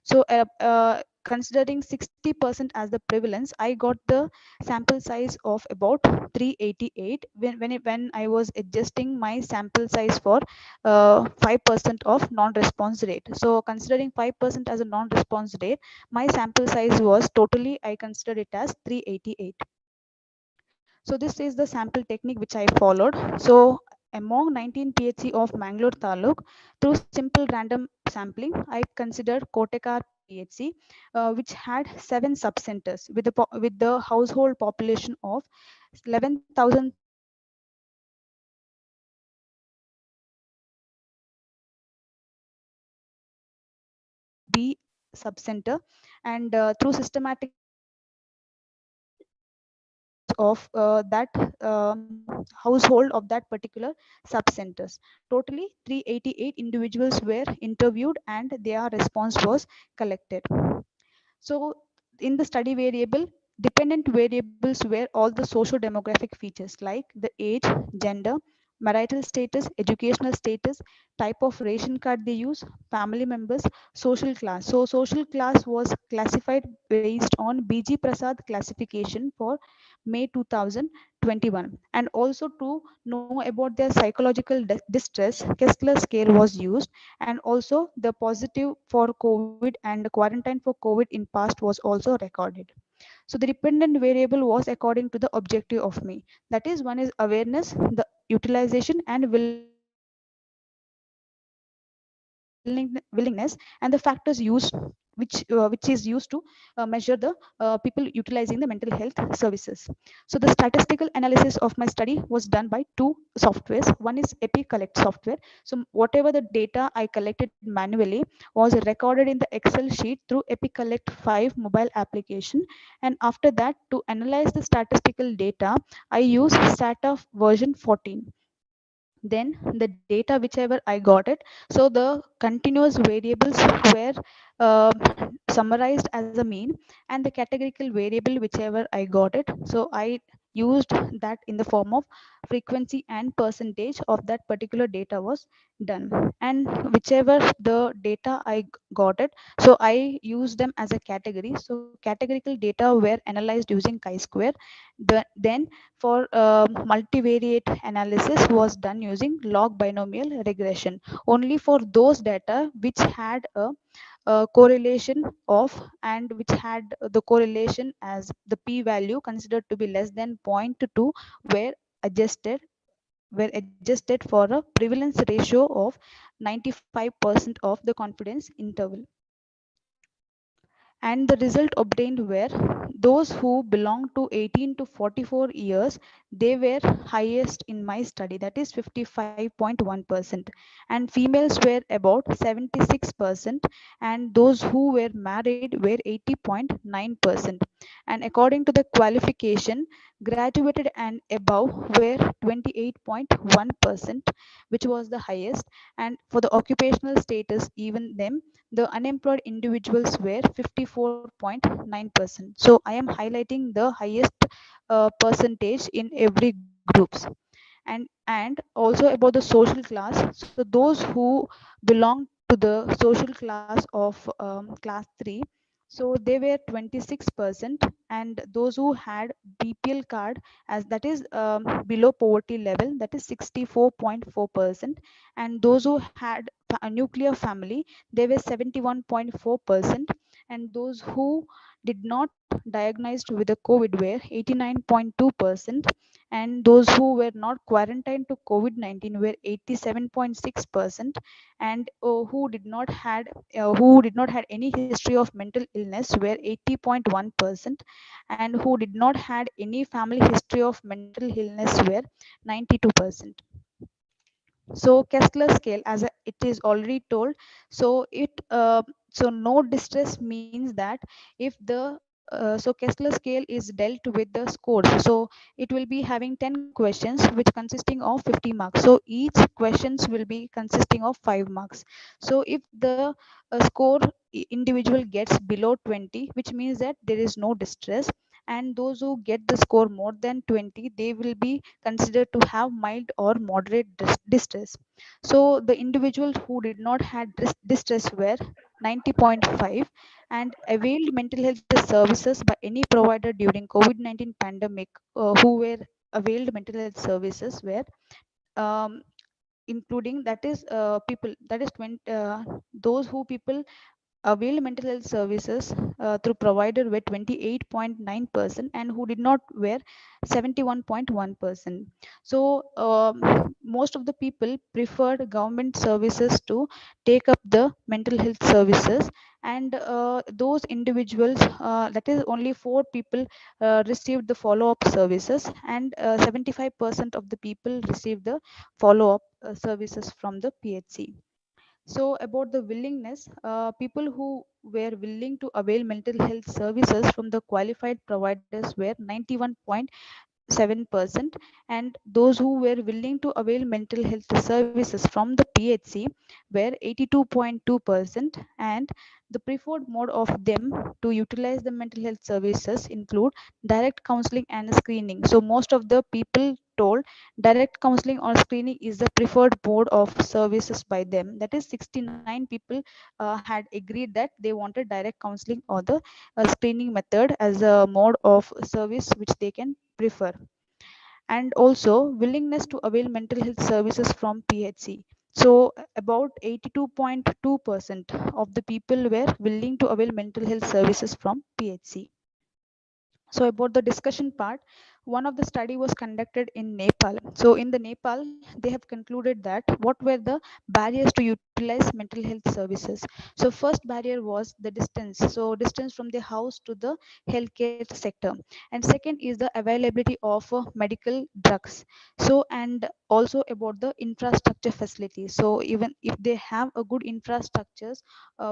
So considering 60% as the prevalence, I got the sample size of about 388 when I was adjusting my sample size for 5% of non-response rate. So considering 5% as a non-response rate, my sample size was totally, I considered it as 388. So this is the sample technique which I followed. So among 19 PHC of Mangalore Taluk, through simple random sampling, I considered Kotekar PHC, which had 7 subcenters with the household population of 11,300 B subcenter, and through systematic of that household of that particular sub-centers. Totally 388 individuals were interviewed and their response was collected. So in the study variable, dependent variables were all the socio-demographic features like the age, gender, marital status, educational status, type of ration card they use, family members, social class. So social class was classified based on BG Prasad classification for May 2021. And also to know about their psychological distress, Kessler scale was used, and also the positive for COVID and quarantine for COVID in past was also recorded. So the dependent variable was according to the objective of me. That is, one is awareness, the utilization and willingness, and the factors used which is used to measure the people utilizing the mental health services. So the statistical analysis of my study was done by two softwares. One is EpiCollect software. So whatever the data I collected manually was recorded in the Excel sheet through EpiCollect 5 mobile application, and after that, to analyze the statistical data, I used StatF version 14. Then the data whichever I got it, so the continuous variables were summarized as a mean, and the categorical variable whichever I got it, so I used that in the form of frequency and percentage of that particular data was done. And whichever the data I got it, so I used them as a category. So categorical data were analyzed using chi-square. Then for multivariate analysis was done using log binomial regression, only for those data which had a correlation of, and which had the correlation as the p-value considered to be less than 0.2 were adjusted for a prevalence ratio of 95% of the confidence interval. And the result obtained were those who belong to 18 to 44 years, they were highest in my study, that is 55.1%, and females were about 76%, and those who were married were 80.9%. And according to the qualification, graduated and above were 28.1%, which was the highest. And for the occupational status, even them, the unemployed individuals were 54.9%. So I am highlighting the highest percentage in every groups. And also about the social class, so those who belong to the social class of class 3, so they were 26%, and those who had BPL card, as that is below poverty level, that is 64.4%, and those who had a nuclear family, they were 71.4%, and those who did not diagnosed with the COVID were 89.2%, and those who were not quarantined to COVID-19 were 87.6%, and who did not had any history of mental illness were 80.1%, and who did not had any family history of mental illness were 92%. So Kessler scale, it is already told, so so no distress means that if the so Kessler scale is dealt with the scores, so it will be having 10 questions which consisting of 50 marks, so each questions will be consisting of 5 marks. So if the score individual gets below 20, which means that there is no distress, and those who get the score more than 20, they will be considered to have mild or moderate distress. So the individuals who did not had distress were 90.5, and availed mental health services by any provider during COVID-19 pandemic, who were availed mental health services were um, including, that is people, that is 20, those who people availed mental health services through provider were 28.9%, and who did not were 71.1%. So most of the people preferred government services to take up the mental health services, and those individuals, that is only 4 people received the follow-up services, and 75% of the people received the follow-up services from the PHC. So about the willingness, people who were willing to avail mental health services from the qualified providers were 91.7%, and those who were willing to avail mental health services from the PHC were 82.2%, and the preferred mode of them to utilize the mental health services include direct counseling and screening. So most of the people told direct counseling or screening is the preferred mode of services by them. That is 69 people had agreed that they wanted direct counseling or the screening method as a mode of service which they can prefer. And also willingness to avail mental health services from PHC. So about 82.2% of the people were willing to avail mental health services from PHC. So about the discussion part, one of the study was conducted in Nepal. So in the Nepal, they have concluded that what were the barriers to utilize mental health services. So first barrier was the distance. So distance from the house to the healthcare sector. And second is the availability of medical drugs. So and also about the infrastructure facilities. So even if they have a good infrastructures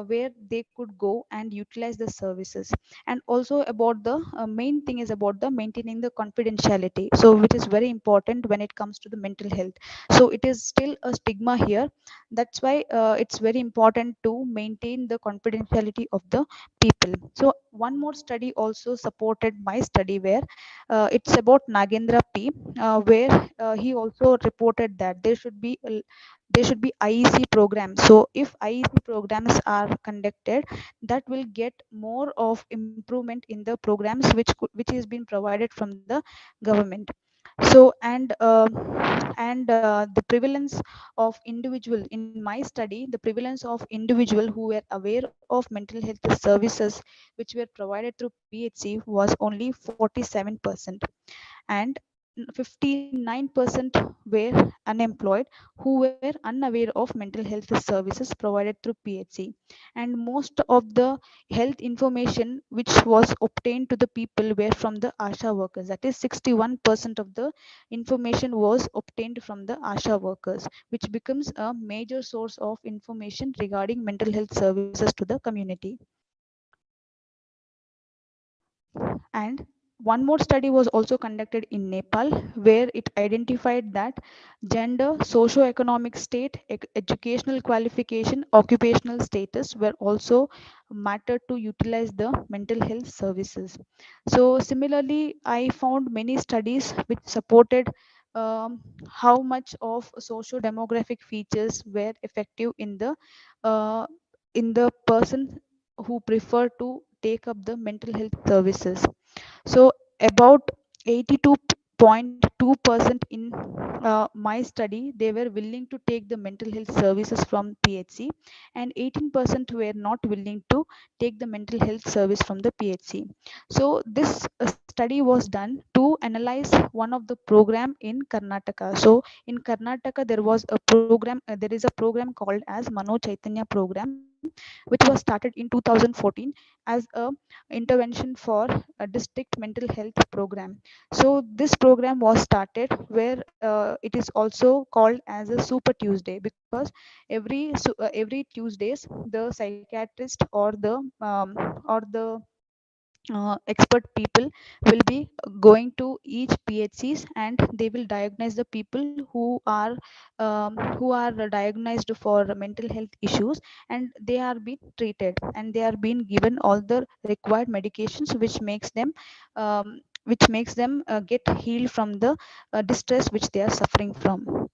where they could go and utilize the services. And also about the main thing is about the maintaining the confidentiality, so which is very important when it comes to the mental health. So it is still a stigma here, that's why it's very important to maintain the confidentiality of the people. So one more study also supported my study, where it's about Nagendra P, where he also reported that there should be IEC programs. So if IEC programs are conducted, that will get more of improvement in the programs which is being provided from the government. So the prevalence of individual in my study, the prevalence of individual who were aware of mental health services which were provided through PHC was only 47%, and 59% were unemployed who were unaware of mental health services provided through PHC. And most of the health information which was obtained to the people were from the ASHA workers. That is 61% of the information was obtained from the ASHA workers, which becomes a major source of information regarding mental health services to the community. And one more study was also conducted in Nepal, where it identified that gender, socio-economic state, educational qualification, occupational status were also mattered to utilize the mental health services. So similarly, I found many studies which supported how much of socio-demographic features were effective in the person who prefer to take up the mental health services. So about 82.2% in my study, they were willing to take the mental health services from PHC, and 18% were not willing to take the mental health service from the PHC. So this study was done to analyze one of the program in Karnataka. So in Karnataka, there is a program called as Mano Chaitanya program, which was started in 2014 as a intervention for a district mental health program. So this program was started where it is also called as a Super Tuesday, because every Tuesdays the psychiatrist or the expert people will be going to each PHCs, and they will diagnose the people who are diagnosed for mental health issues, and they are being treated and they are being given all the required medications which makes them get healed from the distress which they are suffering from.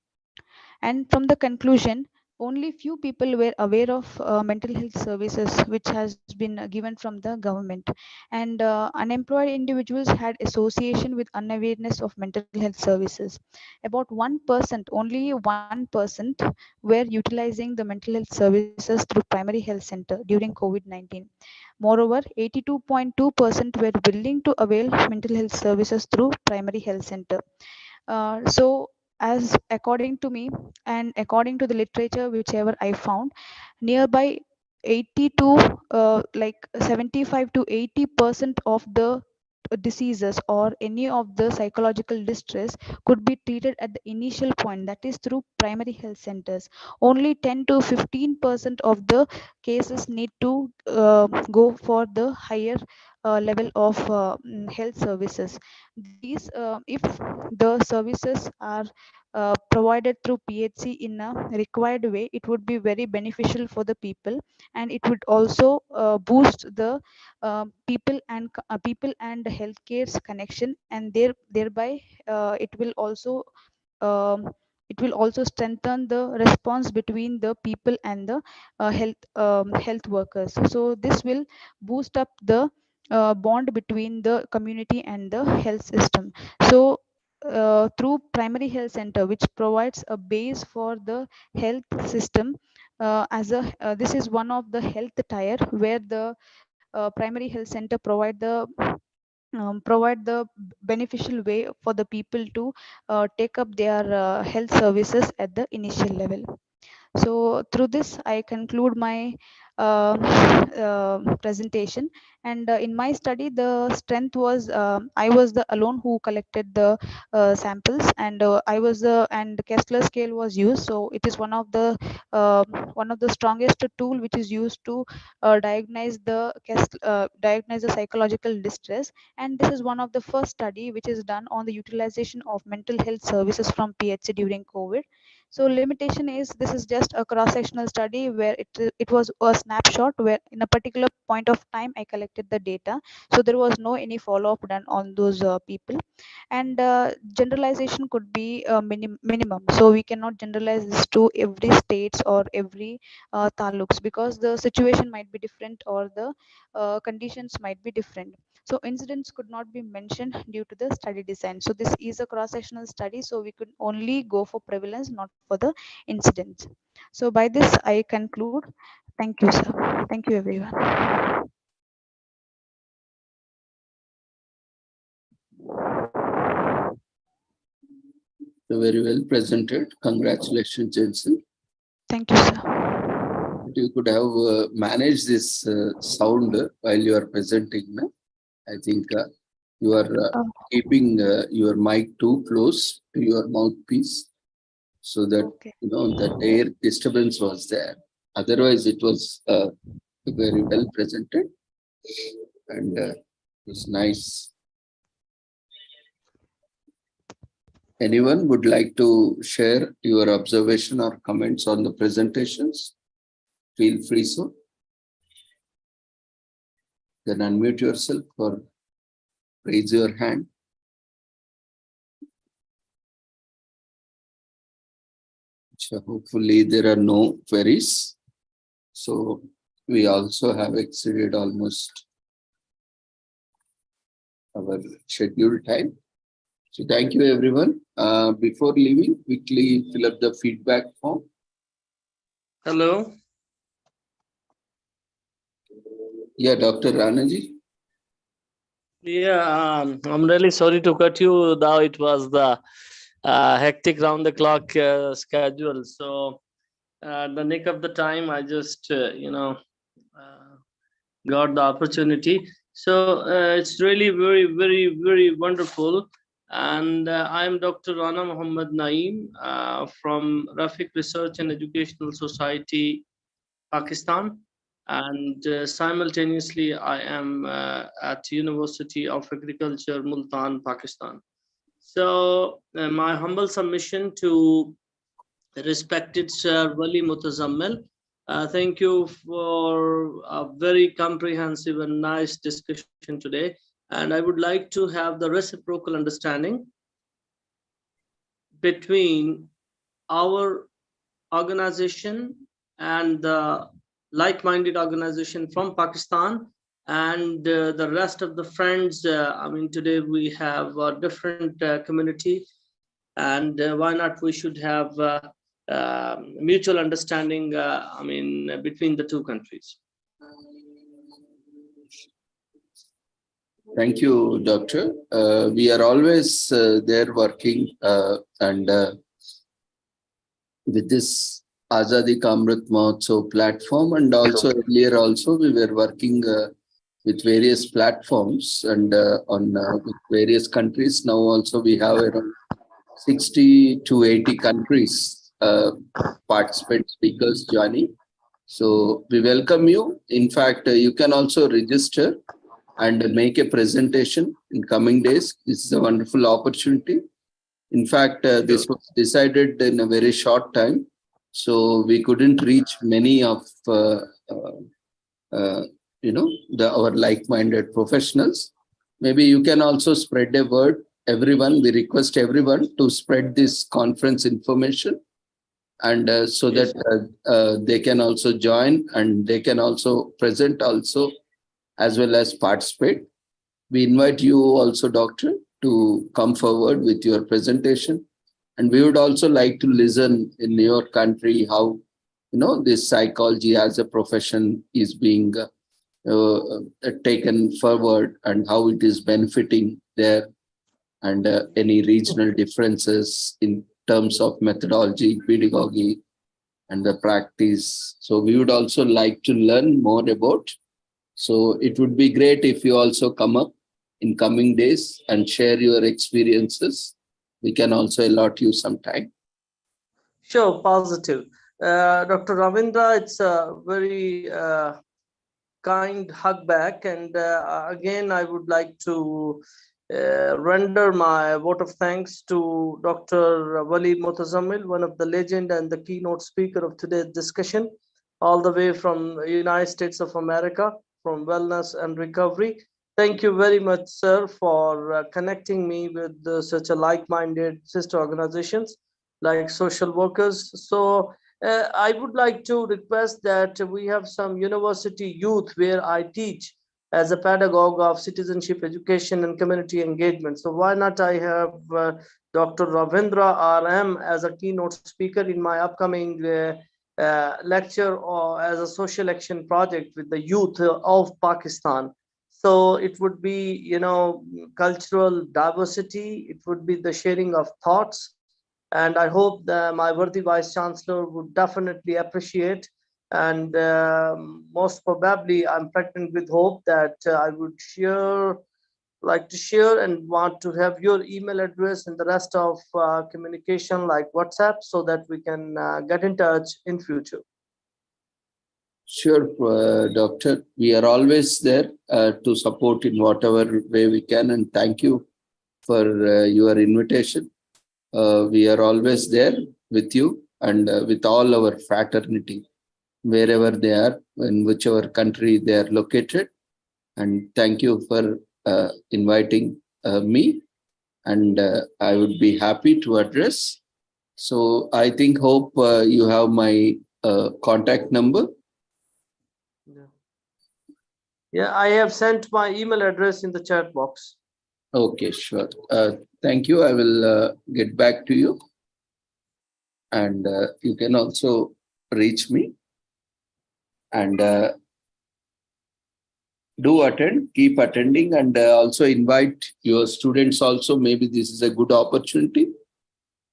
And from the conclusion, only few people were aware of mental health services which has been given from the government, and unemployed individuals had association with unawareness of mental health services. About 1%, only 1% were utilizing the mental health services through primary health center during COVID-19. Moreover, 82.2% were willing to avail mental health services through primary health center. So as according to me and according to the literature whichever I found, nearby 80 to 75 to 80% of the diseases or any of the psychological distress could be treated at the initial point, that is through primary health centers. Only 10 to 15% of the cases need to go for the higher level of health services. These if the services are provided through PHC in a required way, it would be very beneficial for the people, and it would also boost the people and healthcare's connection, and thereby um, it will also strengthen the response between the people and the health workers. So this will boost up the bond between the community and the health system. So through primary health center, which provides a base for the health system, this is one of the health tier where the primary health center provide the beneficial way for the people to take up their health services at the initial level. So through this, I conclude my presentation. And in my study, the strength was I was the alone who collected the samples, and and Kessler scale was used. So it is one of the strongest tool which is used to diagnose the psychological distress. And this is one of the first study which is done on the utilization of mental health services from PHC during COVID. So limitation is this is just a cross-sectional study where it was a snapshot where in a particular point of time I collected the data. So there was no any follow-up done on those people. And generalization could be minimum. So we cannot generalize this to every states or every taluks because the situation might be different or the conditions might be different. So incidents could not be mentioned due to the study design. So this is a cross-sectional study, so we could only go for prevalence, not for the incidents. So by this I conclude. Thank you, sir. Thank you, everyone. Very well presented. Congratulations, Jensen. Thank you, sir. You could have managed this sound while you are presenting. No? I think you are keeping your mic too close to your mouthpiece so that that air disturbance was there. Otherwise, it was very well presented and it was nice. Anyone would like to share your observation or comments on the presentations? Feel free, so. Then unmute yourself or raise your hand. So hopefully there are no queries. So we also have exceeded almost our scheduled time. So thank you, everyone. Before leaving, quickly fill up the feedback form. Hello. Yeah, Dr. Ranaji. Yeah, I'm really sorry to cut you. Now it was the hectic round-the-clock schedule. So the nick of the time, I just got the opportunity. So it's really very wonderful. And I'm Dr. Rana Muhammad Naeem from Rafiq Research and Educational Society, Pakistan. And simultaneously, I am at University of Agriculture, Multan, Pakistan. So my humble submission to respected Sir Wali Mutazammil. Thank you for a very comprehensive and nice discussion today. And I would like to have the reciprocal understanding between our organization and the like-minded organization from Pakistan and the rest of the friends. I mean, today we have a different community, and why not we should have mutual understanding, I mean, between the two countries. Thank you, Doctor. We are always there working and with this Azadi Ka Amrit Mahotsav platform, and also earlier also we were working with various platforms and on with various countries. Now also we have around 60 to 80 countries participant speakers joining. So we welcome you. In fact, you can also register and make a presentation in coming days. This is a wonderful opportunity. In fact, this was decided in a very short time, so we couldn't reach many of our like-minded professionals. Maybe you can also spread a word. Everyone, we request everyone to spread this conference information, and so that they can also join and they can also present also as well as participate. We invite you also, Doctor, to come forward with your presentation. And we would also like to listen in your country how, this psychology as a profession is being taken forward and how it is benefiting there, and any regional differences in terms of methodology, pedagogy, and the practice. So we would also like to learn more about. So it would be great if you also come up in coming days and share your experiences. We can also allot you some time. Sure, positive. Dr. Ravindra, it's a very kind hug back. And again, I would like to render my vote of thanks to Dr. Walid Mutazammil, one of the legend and the keynote speaker of today's discussion, all the way from United States of America, from Wellness and Recovery. Thank you very much, sir, for connecting me with such a like-minded sister organizations like social workers. So I would like to request that we have some university youth where I teach as a pedagogue of citizenship education and community engagement. So why not I have Dr. Ravindra R M as a keynote speaker in my upcoming lecture or as a social action project with the youth of Pakistan. So it would be, cultural diversity. It would be the sharing of thoughts. And I hope that my worthy Vice Chancellor would definitely appreciate. And most probably, I'm pregnant with hope that I would like to share and want to have your email address and the rest of communication like WhatsApp so that we can get in touch in future. Sure, Doctor. We are always there to support in whatever way we can. And thank you for your invitation. We are always there with you and with all our fraternity, wherever they are, in whichever country they are located. And thank you for inviting me. And I would be happy to address. So I hope you have my contact number. Yeah, I have sent my email address in the chat box. Okay, sure. Thank you. I will get back to you. And you can also reach me. And do attend, keep attending, and also invite your students also. Maybe this is a good opportunity.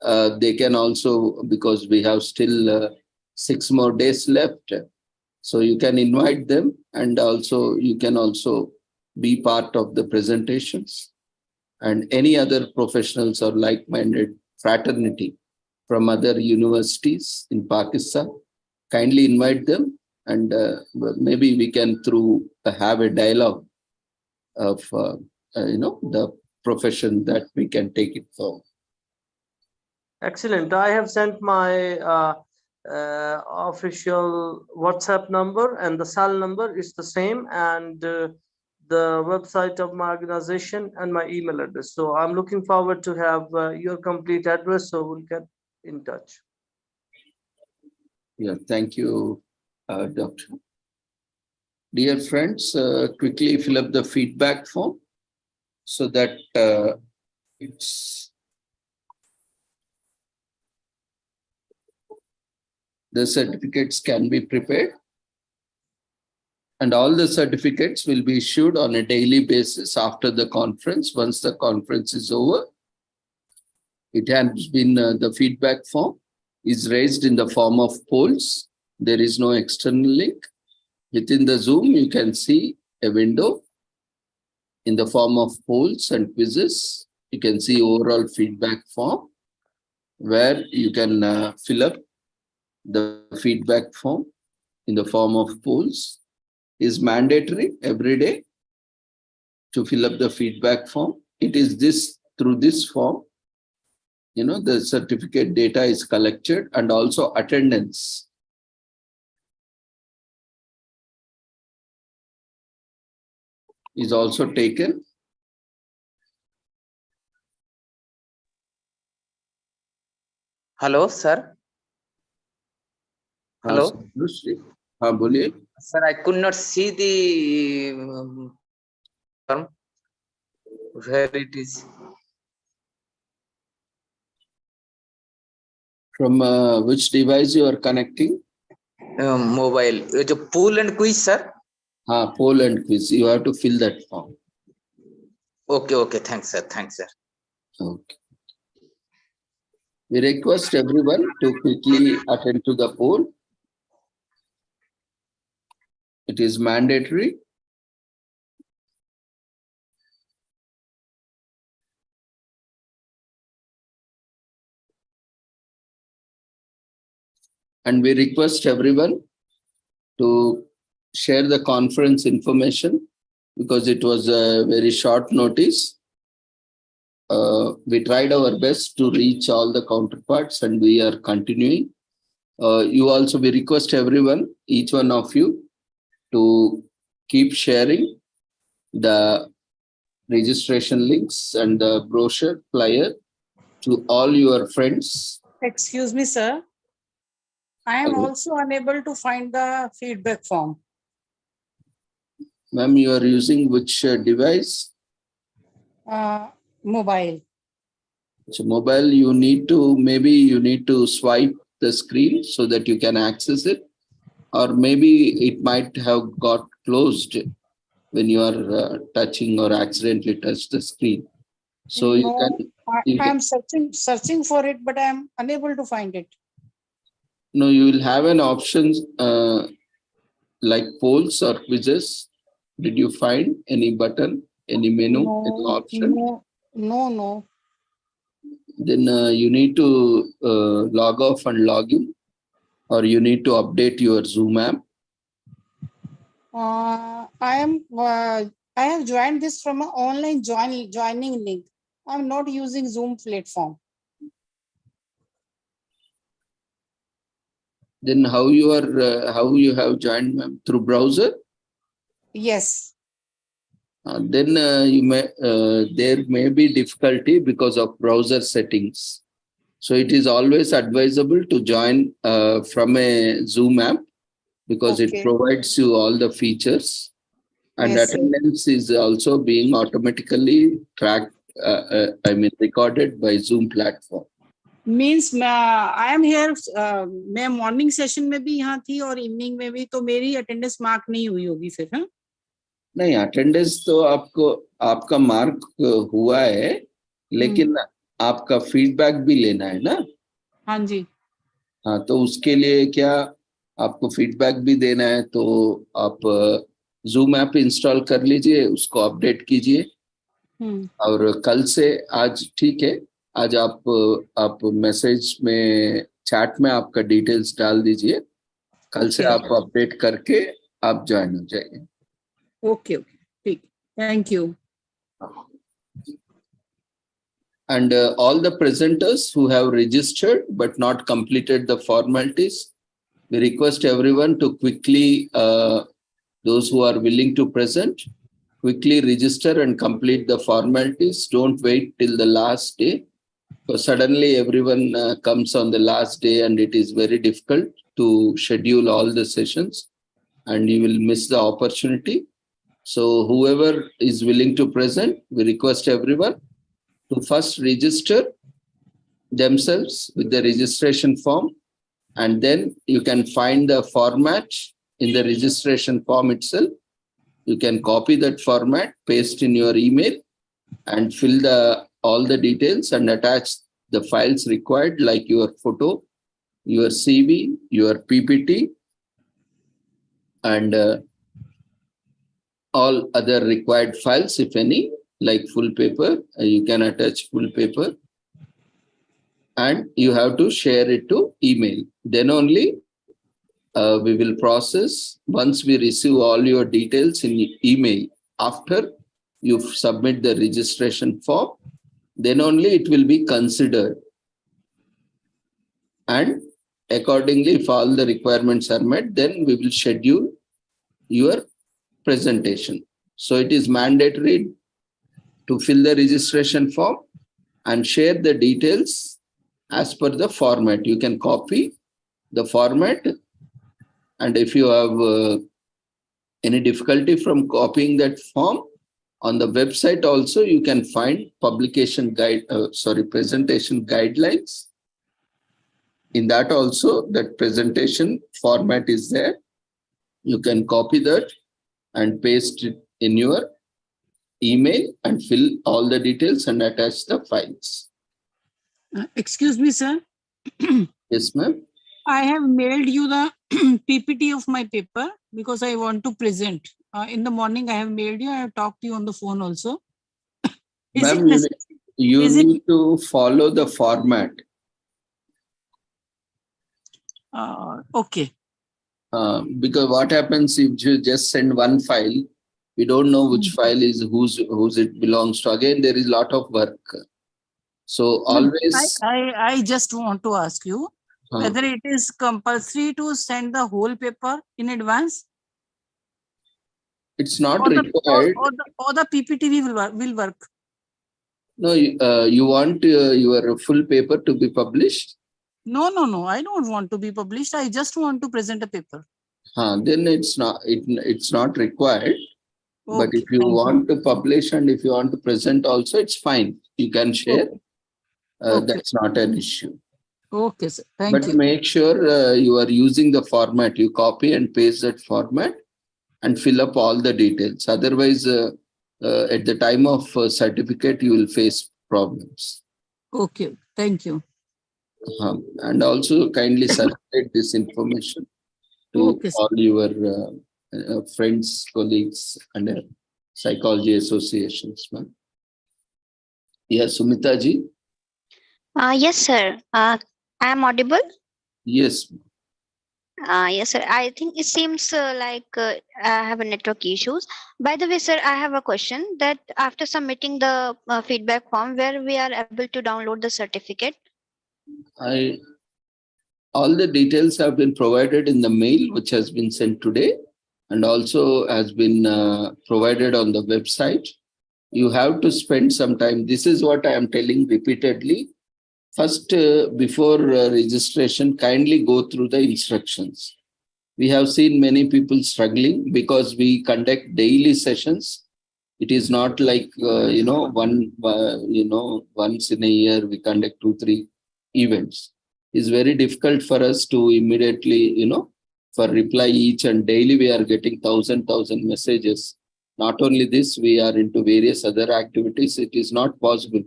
They can also, because we have still 6 more days left. So you can invite them, and also you can also be part of the presentations. And any other professionals or like-minded fraternity from other universities in Pakistan, kindly invite them. And maybe we can have a dialogue of the profession that we can take it forward. Excellent. I have sent my official WhatsApp number, and the cell number is the same, and the website of my organization and my email address. So I'm looking forward to have your complete address, so we'll get in touch. Yeah, thank you, Doctor. Dear friends, quickly fill up the feedback form so that the certificates can be prepared. And all the certificates will be issued on a daily basis after the conference. Once the conference is over, it has been the feedback form is raised in the form of polls. There is no external link. Within the Zoom, you can see a window in the form of polls and quizzes. You can see overall feedback form where you can fill up the feedback form in the form of polls. Is mandatory every day to fill up the feedback form. It is through this form, the certificate data is collected, and also attendance. Is also taken. Hello, sir. Hello. Sir, I could not see the term where it is. From which device you are connecting? Mobile. The poll and quiz, sir. Poll and quiz. You have to fill that form. Okay. Thanks, sir. Okay. We request everyone to quickly attend to the poll. It is mandatory. And we request everyone to share the conference information because it was a very short notice. we tried our best to reach all the counterparts, and we are continuing. We request everyone, each one of you, to keep sharing the registration links and the brochure flyer to all your friends. Excuse me, sir. I am also unable to find the feedback form. Ma'am, you are using which device? Mobile. So mobile, you need to swipe the screen so that you can access it, or maybe it might have got closed when you are touching or accidentally touch the screen. So I am searching for it, but I am unable to find it. No, you will have an option like polls or quizzes. Did you find any button, any menu, any option? No. Then you need to log off and log in, or you need to update your Zoom app. I have joined this from an online joining link. I'm not using Zoom platform. Then how you have joined, ma'am? Through browser? Yes. Then there may be difficulty because of browser settings. So it is always advisable to join from a Zoom app, because it provides you all the features, and attendance is also being automatically tracked, recorded by Zoom platform. Means I am here, मैं morning session में भी यहाँ थी और evening में भी, तो मेरी attendance mark नहीं हुई होगी फिर, हाँ? नहीं, attendance तो आपका mark हुआ है, लेकिन आपका feedback भी लेना है ना? हाँ जी. हाँ, तो उसके लिए क्या आपको feedback भी देना है, तो आप Zoom app इंस्टॉल कर लीजिए, उसको अपडेट कीजिए, और कल से, आज ठीक है, आज आप मैसेज में, चैट में आपका डिटेल्स डाल दीजिए, कल से आप अपडेट करके आप ज्वाइन हो जाइए. ओके, ठीक, thank you. And all the presenters who have registered but not completed the formalities, we request everyone to quickly, those who are willing to present, quickly register and complete the formalities. Don't wait till the last day. So suddenly everyone comes on the last day, and it is very difficult to schedule all the sessions, and you will miss the opportunity. So whoever is willing to present, we request everyone to first register themselves with the registration form, and then you can find the format in the registration form itself. You can copy that format, paste in your email, and fill all the details and attach the files required, like your photo, your CV, your PPT, and all other required files, if any, like full paper. You can attach full paper, and you have to share it to email. Then only we will process. Once we receive all your details in email, after you submit the registration form, then only it will be considered. And accordingly, if all the requirements are met, then we will schedule your presentation. So it is mandatory to fill the registration form and share the details as per the format. You can copy the format, and if you have any difficulty from copying that form, on the website also you can find presentation guidelines. In that also, that presentation format is there. You can copy that and paste it in your email and fill all the details and attach the files. Excuse me, sir. Yes, ma'am. I have mailed you the PPT of my paper because I want to present. In the morning, I have mailed you. I have talked to you on the phone also. Ma'am, you need to follow the format. Okay. Because what happens if you just send one file, we don't know which file is whose it belongs to. Again, there is a lot of work. So I, always, I just want to ask you uh, whether it is compulsory to send the whole paper in advance it's not or the required. or the PPT will work. No, you want your full paper to be published? No. I don't want to be published. I just want to present a paper. Then it's not required. But Okay, if you thank you. want to publish and if you want to present also, it's fine. You can share. Okay. That's not an issue. Okay, sir. Thank But you. make sure you are using the format. You copy and paste that format and fill up all the details. Otherwise, at the time of certificate, you will face problems. Okay, thank you. And also kindly circulate this information to Okay, sir. all your friends, colleagues, and psychology associations. Yes, Sumita ji. Yes, sir. I am audible. Yes. Yes, sir. I think it seems like I have a network issues. By the way, sir, I have a question that after submitting the feedback form, where we are able to download the certificate? All the details have been provided in the mail which has been sent today and also has been provided on the website. You have to spend some time. This is what I am telling repeatedly. First, before registration, kindly go through the instructions. We have seen many people struggling because we conduct daily sessions. It is not like, once in a year we conduct 2-3 events. It's very difficult for us to immediately, for reply each, and daily we are getting 1,000 messages. Not only this, we are into various other activities. It is not possible.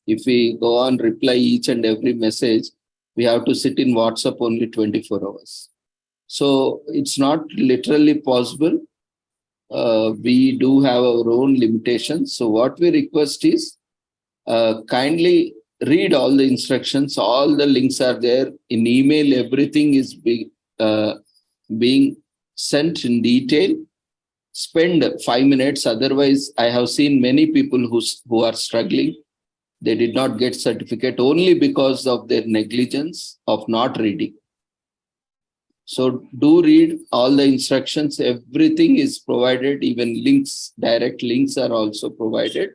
If we go on reply each and every message, we have to sit in WhatsApp only 24 hours. So it's not literally possible. We do have our own limitations. So what we request is kindly read all the instructions. All the links are there in email. Everything is being sent in detail. Spend 5 minutes. Otherwise, I have seen many people who are struggling. They did not get certificate only because of their negligence of not reading. So do read all the instructions. Everything is provided. Even links, direct links are also provided.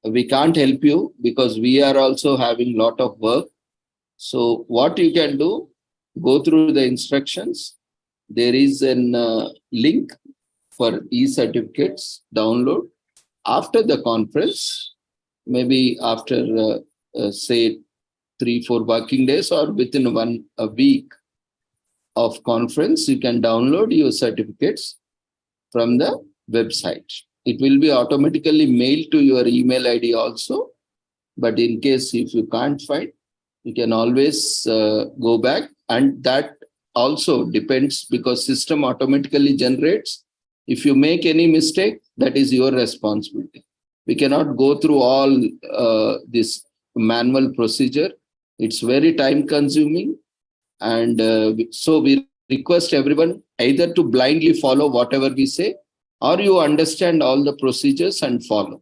We can't help you because we are also having a lot of work. So what you can do, go through the instructions. There is a link for e-certificates download after the conference, maybe after say 3-4 working days or within a week of conference, you can download your certificates from the website. It will be automatically mailed to your email ID also. But in case if you can't find, you can always go back, and that also depends because system automatically generates. If you make any mistake, that is your responsibility. We cannot go through all this manual procedure. It's very time consuming. And so we request everyone either to blindly follow whatever we say, or you understand all the procedures and follow.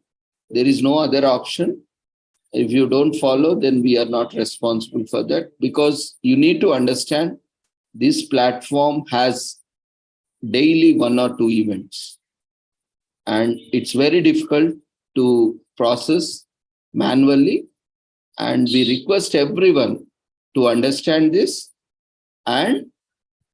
There is no other option. If you don't follow, then we are not responsible for that, because you need to understand this platform has daily 1 or 2 events. And it's very difficult to process manually. And we request everyone to understand this and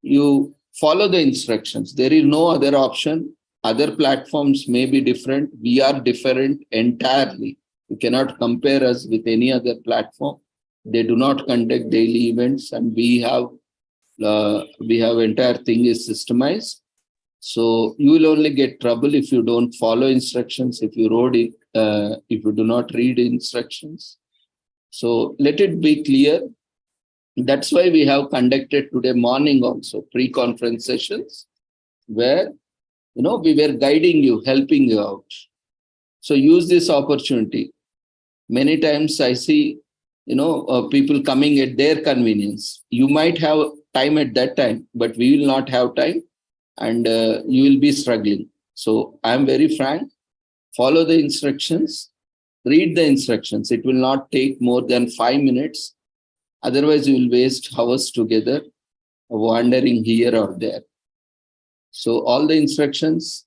you follow the instructions. There is no other option. Other platforms may be different. We are different entirely. You cannot compare us with any other platform. They do not conduct daily events, and we have entire thing is systemized. So you will only get trouble if you don't follow instructions, if you do not read instructions. So let it be clear. That's why we have conducted today morning also pre-conference sessions where, we were guiding you, helping you out. So use this opportunity. Many times I see, people coming at their convenience. You might have time at that time, but we will not have time, and you will be struggling. So I'm very frank. Follow the instructions. read the instructions. It will not take more than 5 minutes. Otherwise, you will waste hours together wandering here or there. So all the instructions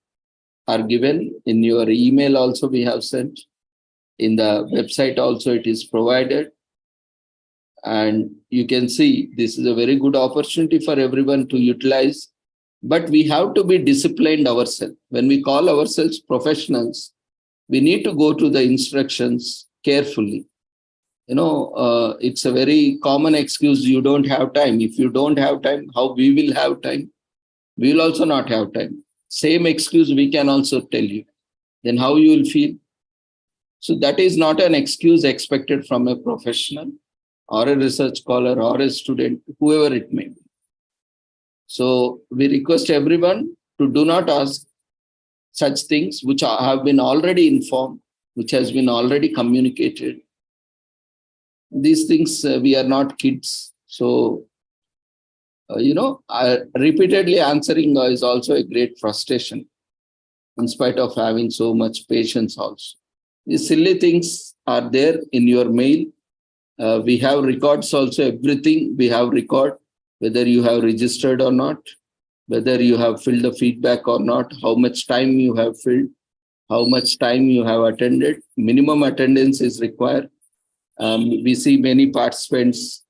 are given in your email also we have sent. In the website also it is provided. And you can see this is a very good opportunity for everyone to utilize. But we have to be disciplined ourselves. When we call ourselves professionals, we need to go to the instructions carefully. It's a very common excuse, you don't have time. If you don't have time, how we will have time? We will also not have time. Same excuse we can also tell you. Then how you will feel? So that is not an excuse expected from a professional or a research scholar or a student, whoever it may be. So we request everyone to do not ask such things which have been already informed, which has been already communicated. These things, we are not kids. So, repeatedly answering is also a great frustration, in spite of having so much patience also. These silly things are there in your mail. We have records also, everything we have record, whether you have registered or not, whether you have filled the feedback or not, how much time you have filled, how much time you have attended. Minimum attendance is required. We see many participants,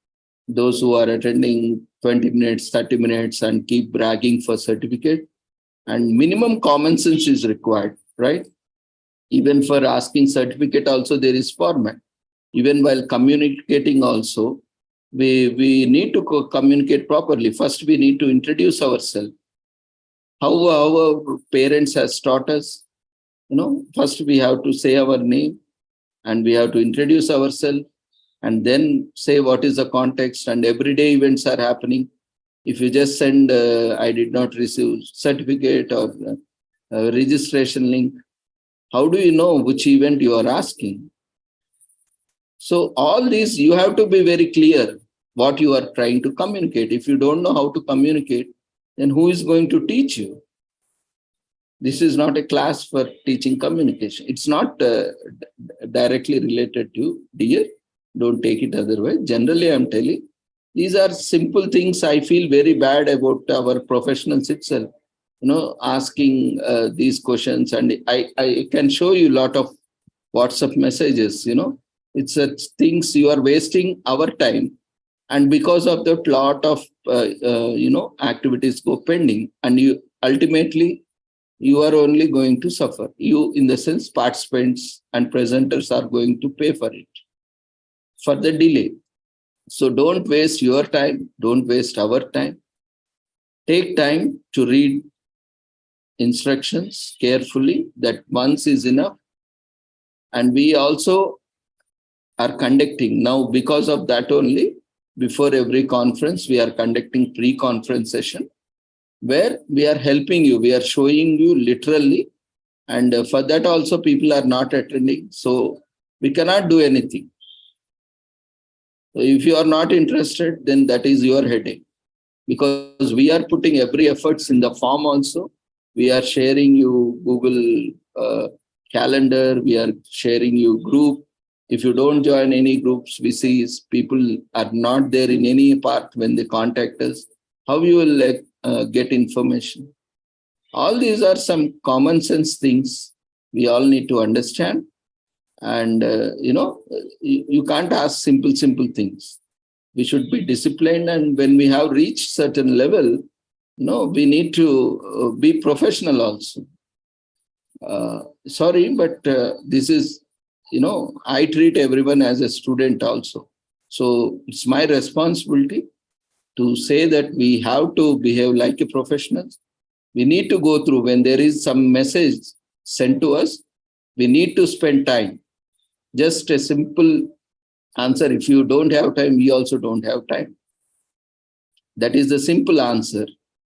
those who are attending 20 minutes, 30 minutes and keep bragging for certificate. And minimum common sense is required, right? Even for asking certificate also there is format. Even while communicating also, we need to communicate properly. First, we need to introduce ourselves. How our parents has taught us, first we have to say our name and we have to introduce ourselves and then say what is the context, and everyday events are happening. If you just send, I did not receive certificate or registration link, how do you know which event you are asking? So all these, you have to be very clear what you are trying to communicate. If you don't know how to communicate, then who is going to teach you? This is not a class for teaching communication. It's not directly related to dear. Don't take it otherwise. Generally, I'm telling, these are simple things. I feel very bad about our professionals itself, asking these questions. And I can show you a lot of WhatsApp messages, It's such things, you are wasting our time. And because of that, lot of, activities go pending. And you ultimately, you are only going to suffer. You, in the sense, participants and presenters are going to pay for it, for the delay. So don't waste your time. Don't waste our time. Take time to read instructions carefully. That once is enough. And we also are conducting now, because of that only, before every conference, we are conducting pre-conference session where we are helping you. We are showing you literally. And for that also people are not attending. So we cannot do anything. So if you are not interested, then that is your headache. Because we are putting every efforts in the form also. We are sharing you Google Calendar. We are sharing you group. If you don't join any groups, we see people are not there in any part when they contact us. How you will get information? All these are some common sense things we all need to understand. And, you can't ask simple things. We should be disciplined. And when we have reached certain level, we need to be professional also. Sorry, but this is, I treat everyone as a student also. So it's my responsibility to say that we have to behave like a professional. We need to go through when there is some message sent to us, we need to spend time. Just a simple answer. If you don't have time, we also don't have time. That is the simple answer.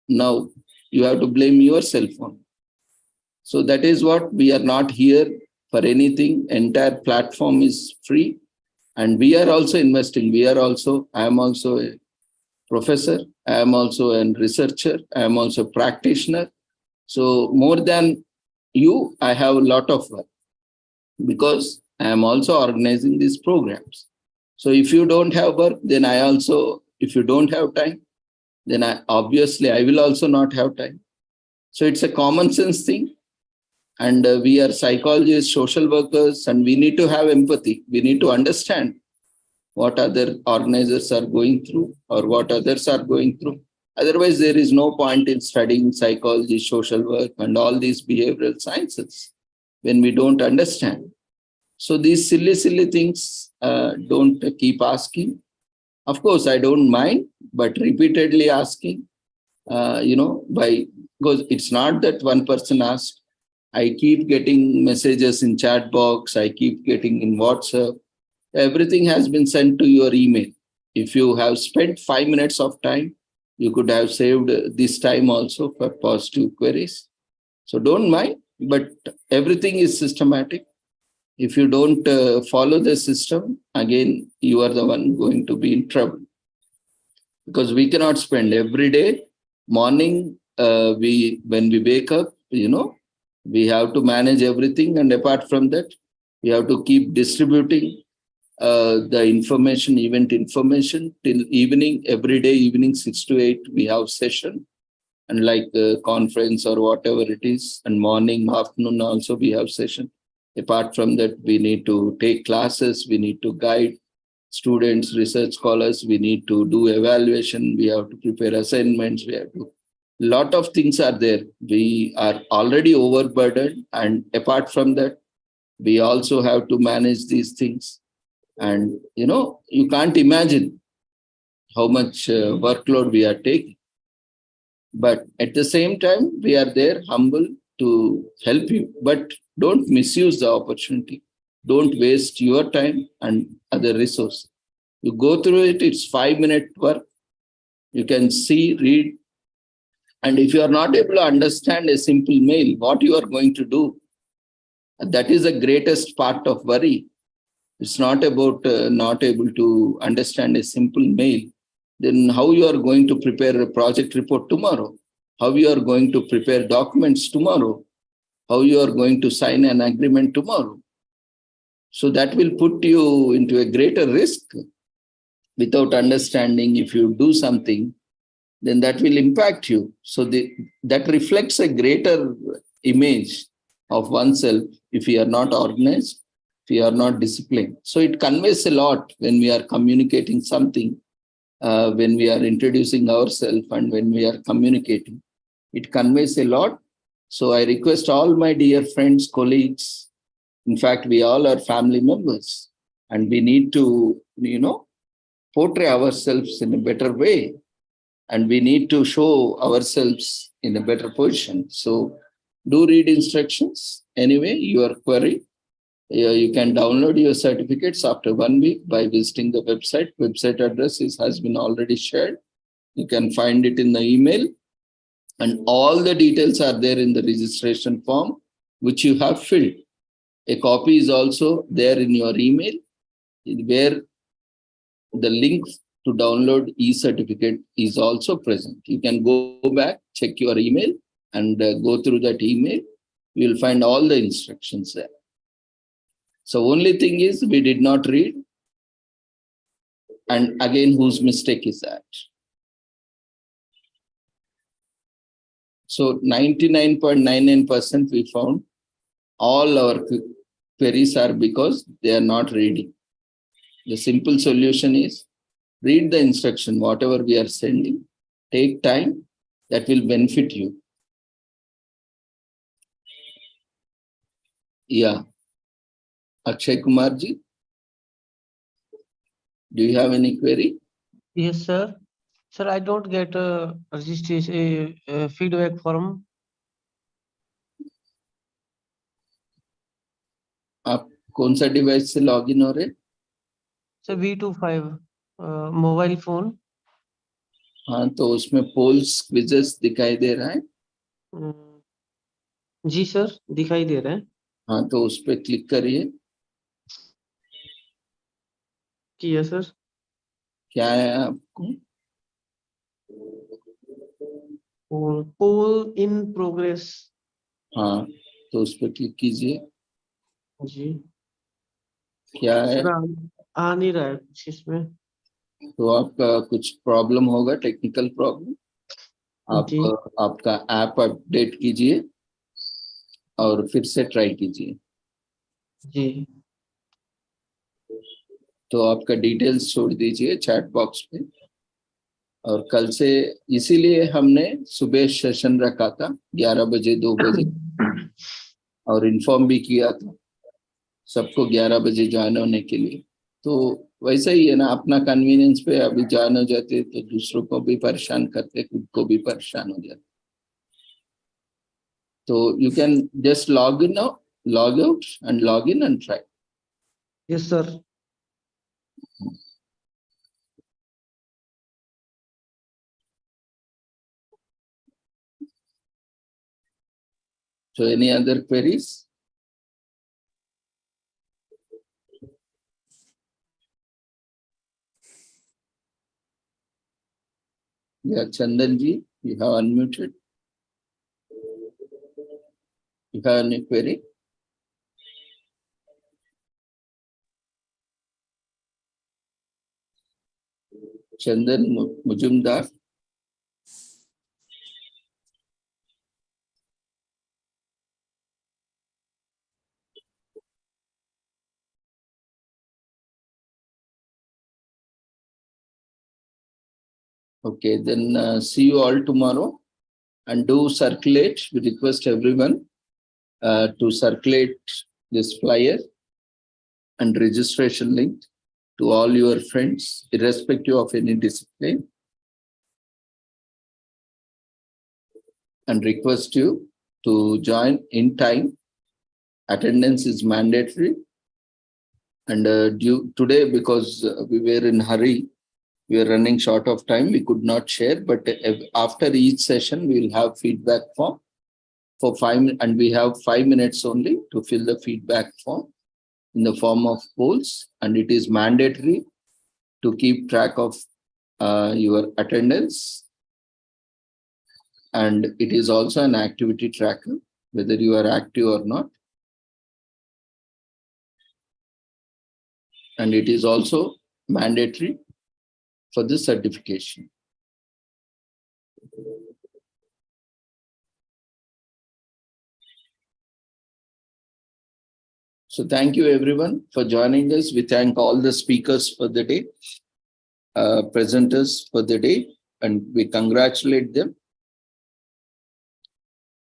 Now you have to blame yourself on. So that is what we are not here for anything. Entire platform is free. And we are also investing. I am also a professor. I am also a researcher. I am also a practitioner. So more than you, I have a lot of work. Because I am also organizing these programs. So if you don't have work, then I also, if you don't have time, then obviously I will also not have time. So it's a common sense thing. And we are psychologists, social workers, and we need to have empathy. We need to understand what other organizers are going through or what others are going through. Otherwise, there is no point in studying psychology, social work, and all these behavioral sciences when we don't understand. So these silly things, don't keep asking. Of course, I don't mind, but repeatedly asking, because it's not that one person asked. I keep getting messages in chat box. I keep getting in WhatsApp. Everything has been sent to your email. If you have spent 5 minutes of time, you could have saved this time also for positive queries. So don't mind, but everything is systematic. If you don't follow the system, again, you are the one going to be in trouble. Because we cannot spend every day, morning, when we wake up, we have to manage everything. And apart from that, we have to keep distributing the information, event information till evening, every day, evening 6 to 8, we have session. And like conference or whatever it is, and morning, afternoon also we have session. Apart from that, we need to take classes, we need to guide students, research scholars, we need to do evaluation, we have to prepare assignments, we have to, lot of things are there. We are already overburdened, and apart from that, we also have to manage these things. And you can't imagine how much workload we are taking. But at the same time, we are there, humble, to help you. But don't misuse the opportunity. Don't waste your time and other resources. You go through it, it's 5-minute work. You can see, read. And if you are not able to understand a simple mail, what you are going to do, that is the greatest part of worry. It's not about not able to understand a simple mail. Then how you are going to prepare a project report tomorrow? How you are going to prepare documents tomorrow? How you are going to sign an agreement tomorrow? So that will put you into a greater risk. Without understanding, if you do something, then that will impact you. So that reflects a greater image of oneself if you are not organized, if you are not disciplined. So it conveys a lot when we are communicating something, when we are introducing ourselves and when we are communicating. It conveys a lot. So I request all my dear friends, colleagues, in fact, we all are family members, and we need to, portray ourselves in a better way. And we need to show ourselves in a better position. So do read instructions. Anyway, your query, you can download your certificates after 1 week by visiting the website. Website address has been already shared. You can find it in the email. And all the details are there in the registration form, which you have filled. A copy is also there in your email, where the link to download e-certificate is also present. You can go back, check your email, and go through that email. You will find all the instructions there. So only thing is we did not read. And again, whose mistake is that? So 99.99% we found all our queries are because they are not reading. The simple solution is read the instruction, whatever we are sending, take time, that will benefit you. Yeah. Akshay Kumarji, do you have any query? Yes, sir. Sir, I don't get a registration feedback form. आप कौन सा device से login हो रहे? Sir V25 mobile phone. हाँ, तो उसमें poles quizzes दिखाई दे रहा है? जी सर, दिखाई दे रहा है. हाँ, तो उस पर क्लिक करिए. किया सर. क्या है आपको? पोल इन प्रोग्रेस. हाँ, तो उस पर क्लिक कीजिए. जी. क्या है? सर आ नहीं रहा है कुछ इसमें। तो आपका कुछ प्रॉब्लम होगा, टेक्निकल प्रॉब्लम। आप जी आपका ऐप अपडेट कीजिए और फिर से ट्राई कीजिए। जी तो आपका डिटेल्स छोड़ दीजिए चैट बॉक्स में। और कल से इसीलिए हमने सुबह सेशन रखा था 11 बजे 2 बजे, और इन्फॉर्म भी किया था सबको 11 बजे ज्वाइन होने के लिए। तो वैसा ही है ना, अपना कन्वीनियंस पे अभी ज्वाइन हो जाते तो दूसरों को भी परेशान करते, खुद को भी परेशान हो जाते। तो you can just log in, log out and log in and try. Yes sir. So any other queries? Yeah, Chandan ji, you have unmuted. You have any query? Chandan Mujumdar. Okay, then see you all tomorrow, and do circulate. We request everyone to circulate this flyer and registration link to all your friends, irrespective of any discipline, and request you to join in time. Attendance is mandatory, and today, because we were in hurry, we are running short of time, we could not share, but after each session we will have feedback form for 5 minutes, and we have 5 minutes only to fill the feedback form in the form of polls, and it is mandatory to keep track of your attendance, and it is also an activity tracker, whether you are active or not, and it is also mandatory for this certification. So thank you everyone for joining us. We thank all the speakers for the day, presenters for the day, and we congratulate them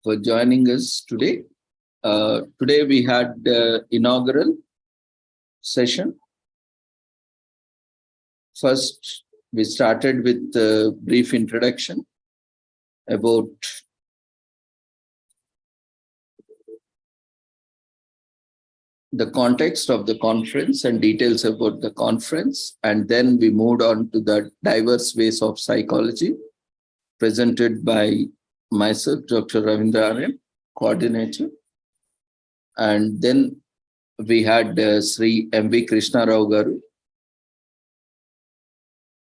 for joining us today. Today we had the inaugural session. First, we started with a brief introduction about the context of the conference and details about the conference. And then we moved on to the diverse ways of psychology presented by myself, Dr. Ravindra R M, coordinator. And then we had Sri M.V. Krishna Rao Garu,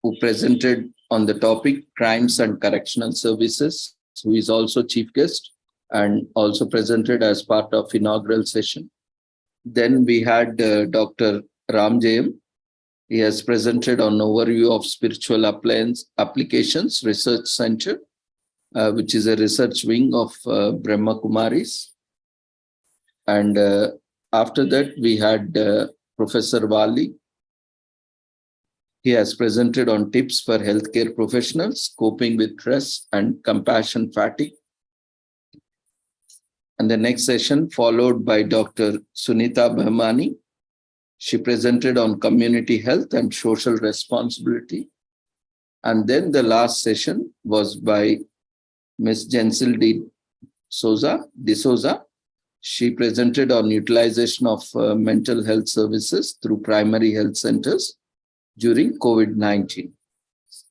who presented on the topic Crimes and Correctional Services, who is also chief guest and also presented as part of inaugural session. Then we had Dr. Ram J M. He has presented on overview of Spiritual Applications Research Center, which is a research wing of Brahma Kumaris. And after that, we had Professor Wali. He has presented on tips for healthcare professionals coping with stress and compassion fatigue. And the next session followed by Dr. Sunita Bhamani. She presented on community health and social responsibility. And then the last session was by Ms. Jensel D'Souza. She presented on utilization of mental health services through primary health centers during COVID-19.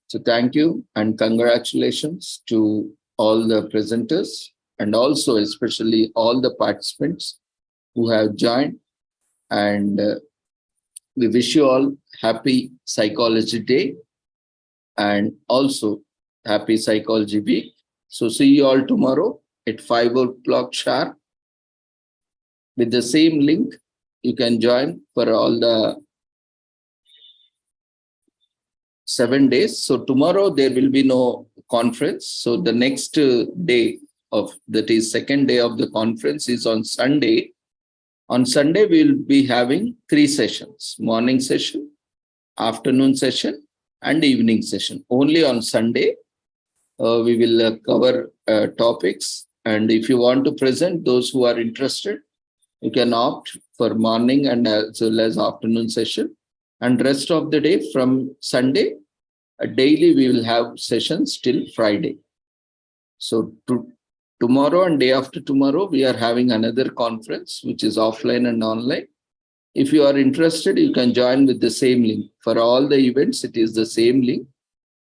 So thank you and congratulations to all the presenters, and also especially all the participants who have joined. And we wish you all happy Psychology Day and also happy Psychology Week. So see you all tomorrow at 5 o'clock sharp with the same link you can join for all the 7 days. So tomorrow there will be no conference. So the next day of, that is second day of the conference, is on Sunday. On Sunday, we will be having 3 sessions: morning session, afternoon session, and evening session. Only on Sunday, we will cover topics. And if you want to present, those who are interested, you can opt for morning and as well as afternoon session. And rest of the day from Sunday, daily we will have sessions till Friday. So tomorrow and day after tomorrow, we are having another conference, which is offline and online. If you are interested, you can join with the same link. For all the events, it is the same link.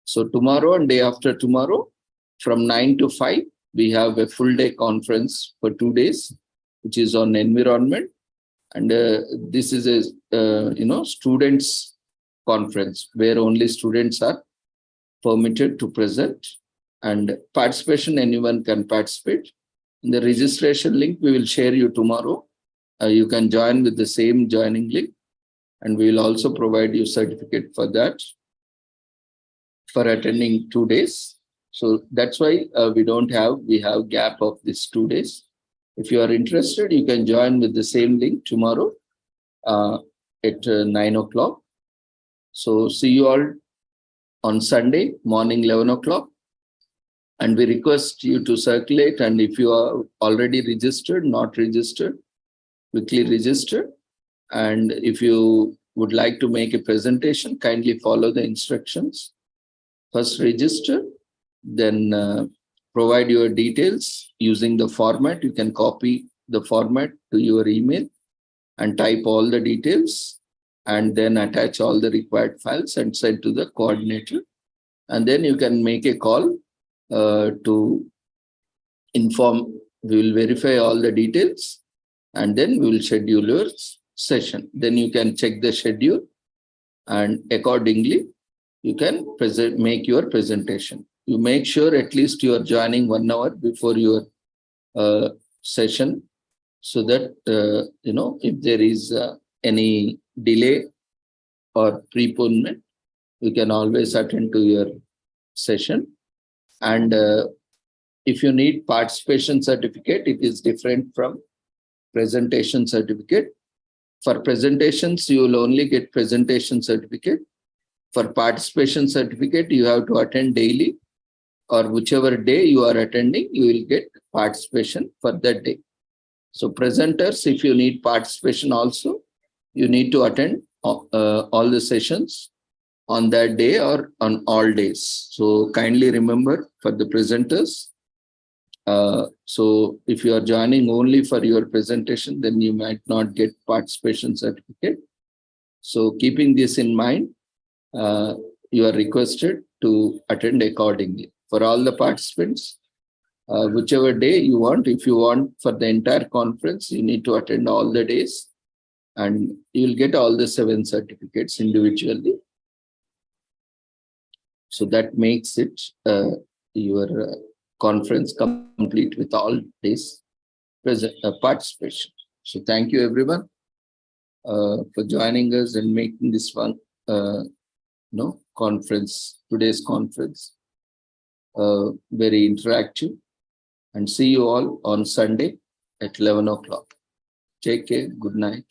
So tomorrow and day after tomorrow, from 9 to 5, we have a full day conference for 2 days, which is on environment. And this is a students conference where only students are permitted to present, and participation, anyone can participate. In the registration link, we will share you tomorrow. You can join with the same joining link, and we will also provide you certificate for that, for attending 2 days. So that's why we have gap of these 2 days. If you are interested, you can join with the same link tomorrow at 9 o'clock. So see you all on Sunday morning, 11 o'clock. And we request you to circulate. And if you are already registered, not registered, quickly register. And if you would like to make a presentation, kindly follow the instructions. First register, then provide your details using the format. You can copy the format to your email and type all the details, and then attach all the required files and send to the coordinator. And then you can make a call to inform. We will verify all the details, and then we will schedule your session. Then you can check the schedule, and accordingly, you can make your presentation. You make sure at least you are joining 1 hour before your session, so that if there is any delay or preponement, you can always attend to your session. And if you need participation certificate, it is different from presentation certificate. For presentations, you will only get presentation certificate. For participation certificate, you have to attend daily, or whichever day you are attending, you will get participation for that day. So presenters, if you need participation also, you need to attend all the sessions on that day or on all days. So kindly remember for the presenters. So if you are joining only for your presentation, then you might not get participation certificate. So keeping this in mind, you are requested to attend accordingly. For all the participants, whichever day you want, if you want for the entire conference, you need to attend all the days, and you will get all the 7 certificates individually. So that makes it your conference complete with all days participation. So thank you everyone for joining us and making this one conference, today's conference, very interactive. And see you all on Sunday at 11 o'clock. Take care. Good night.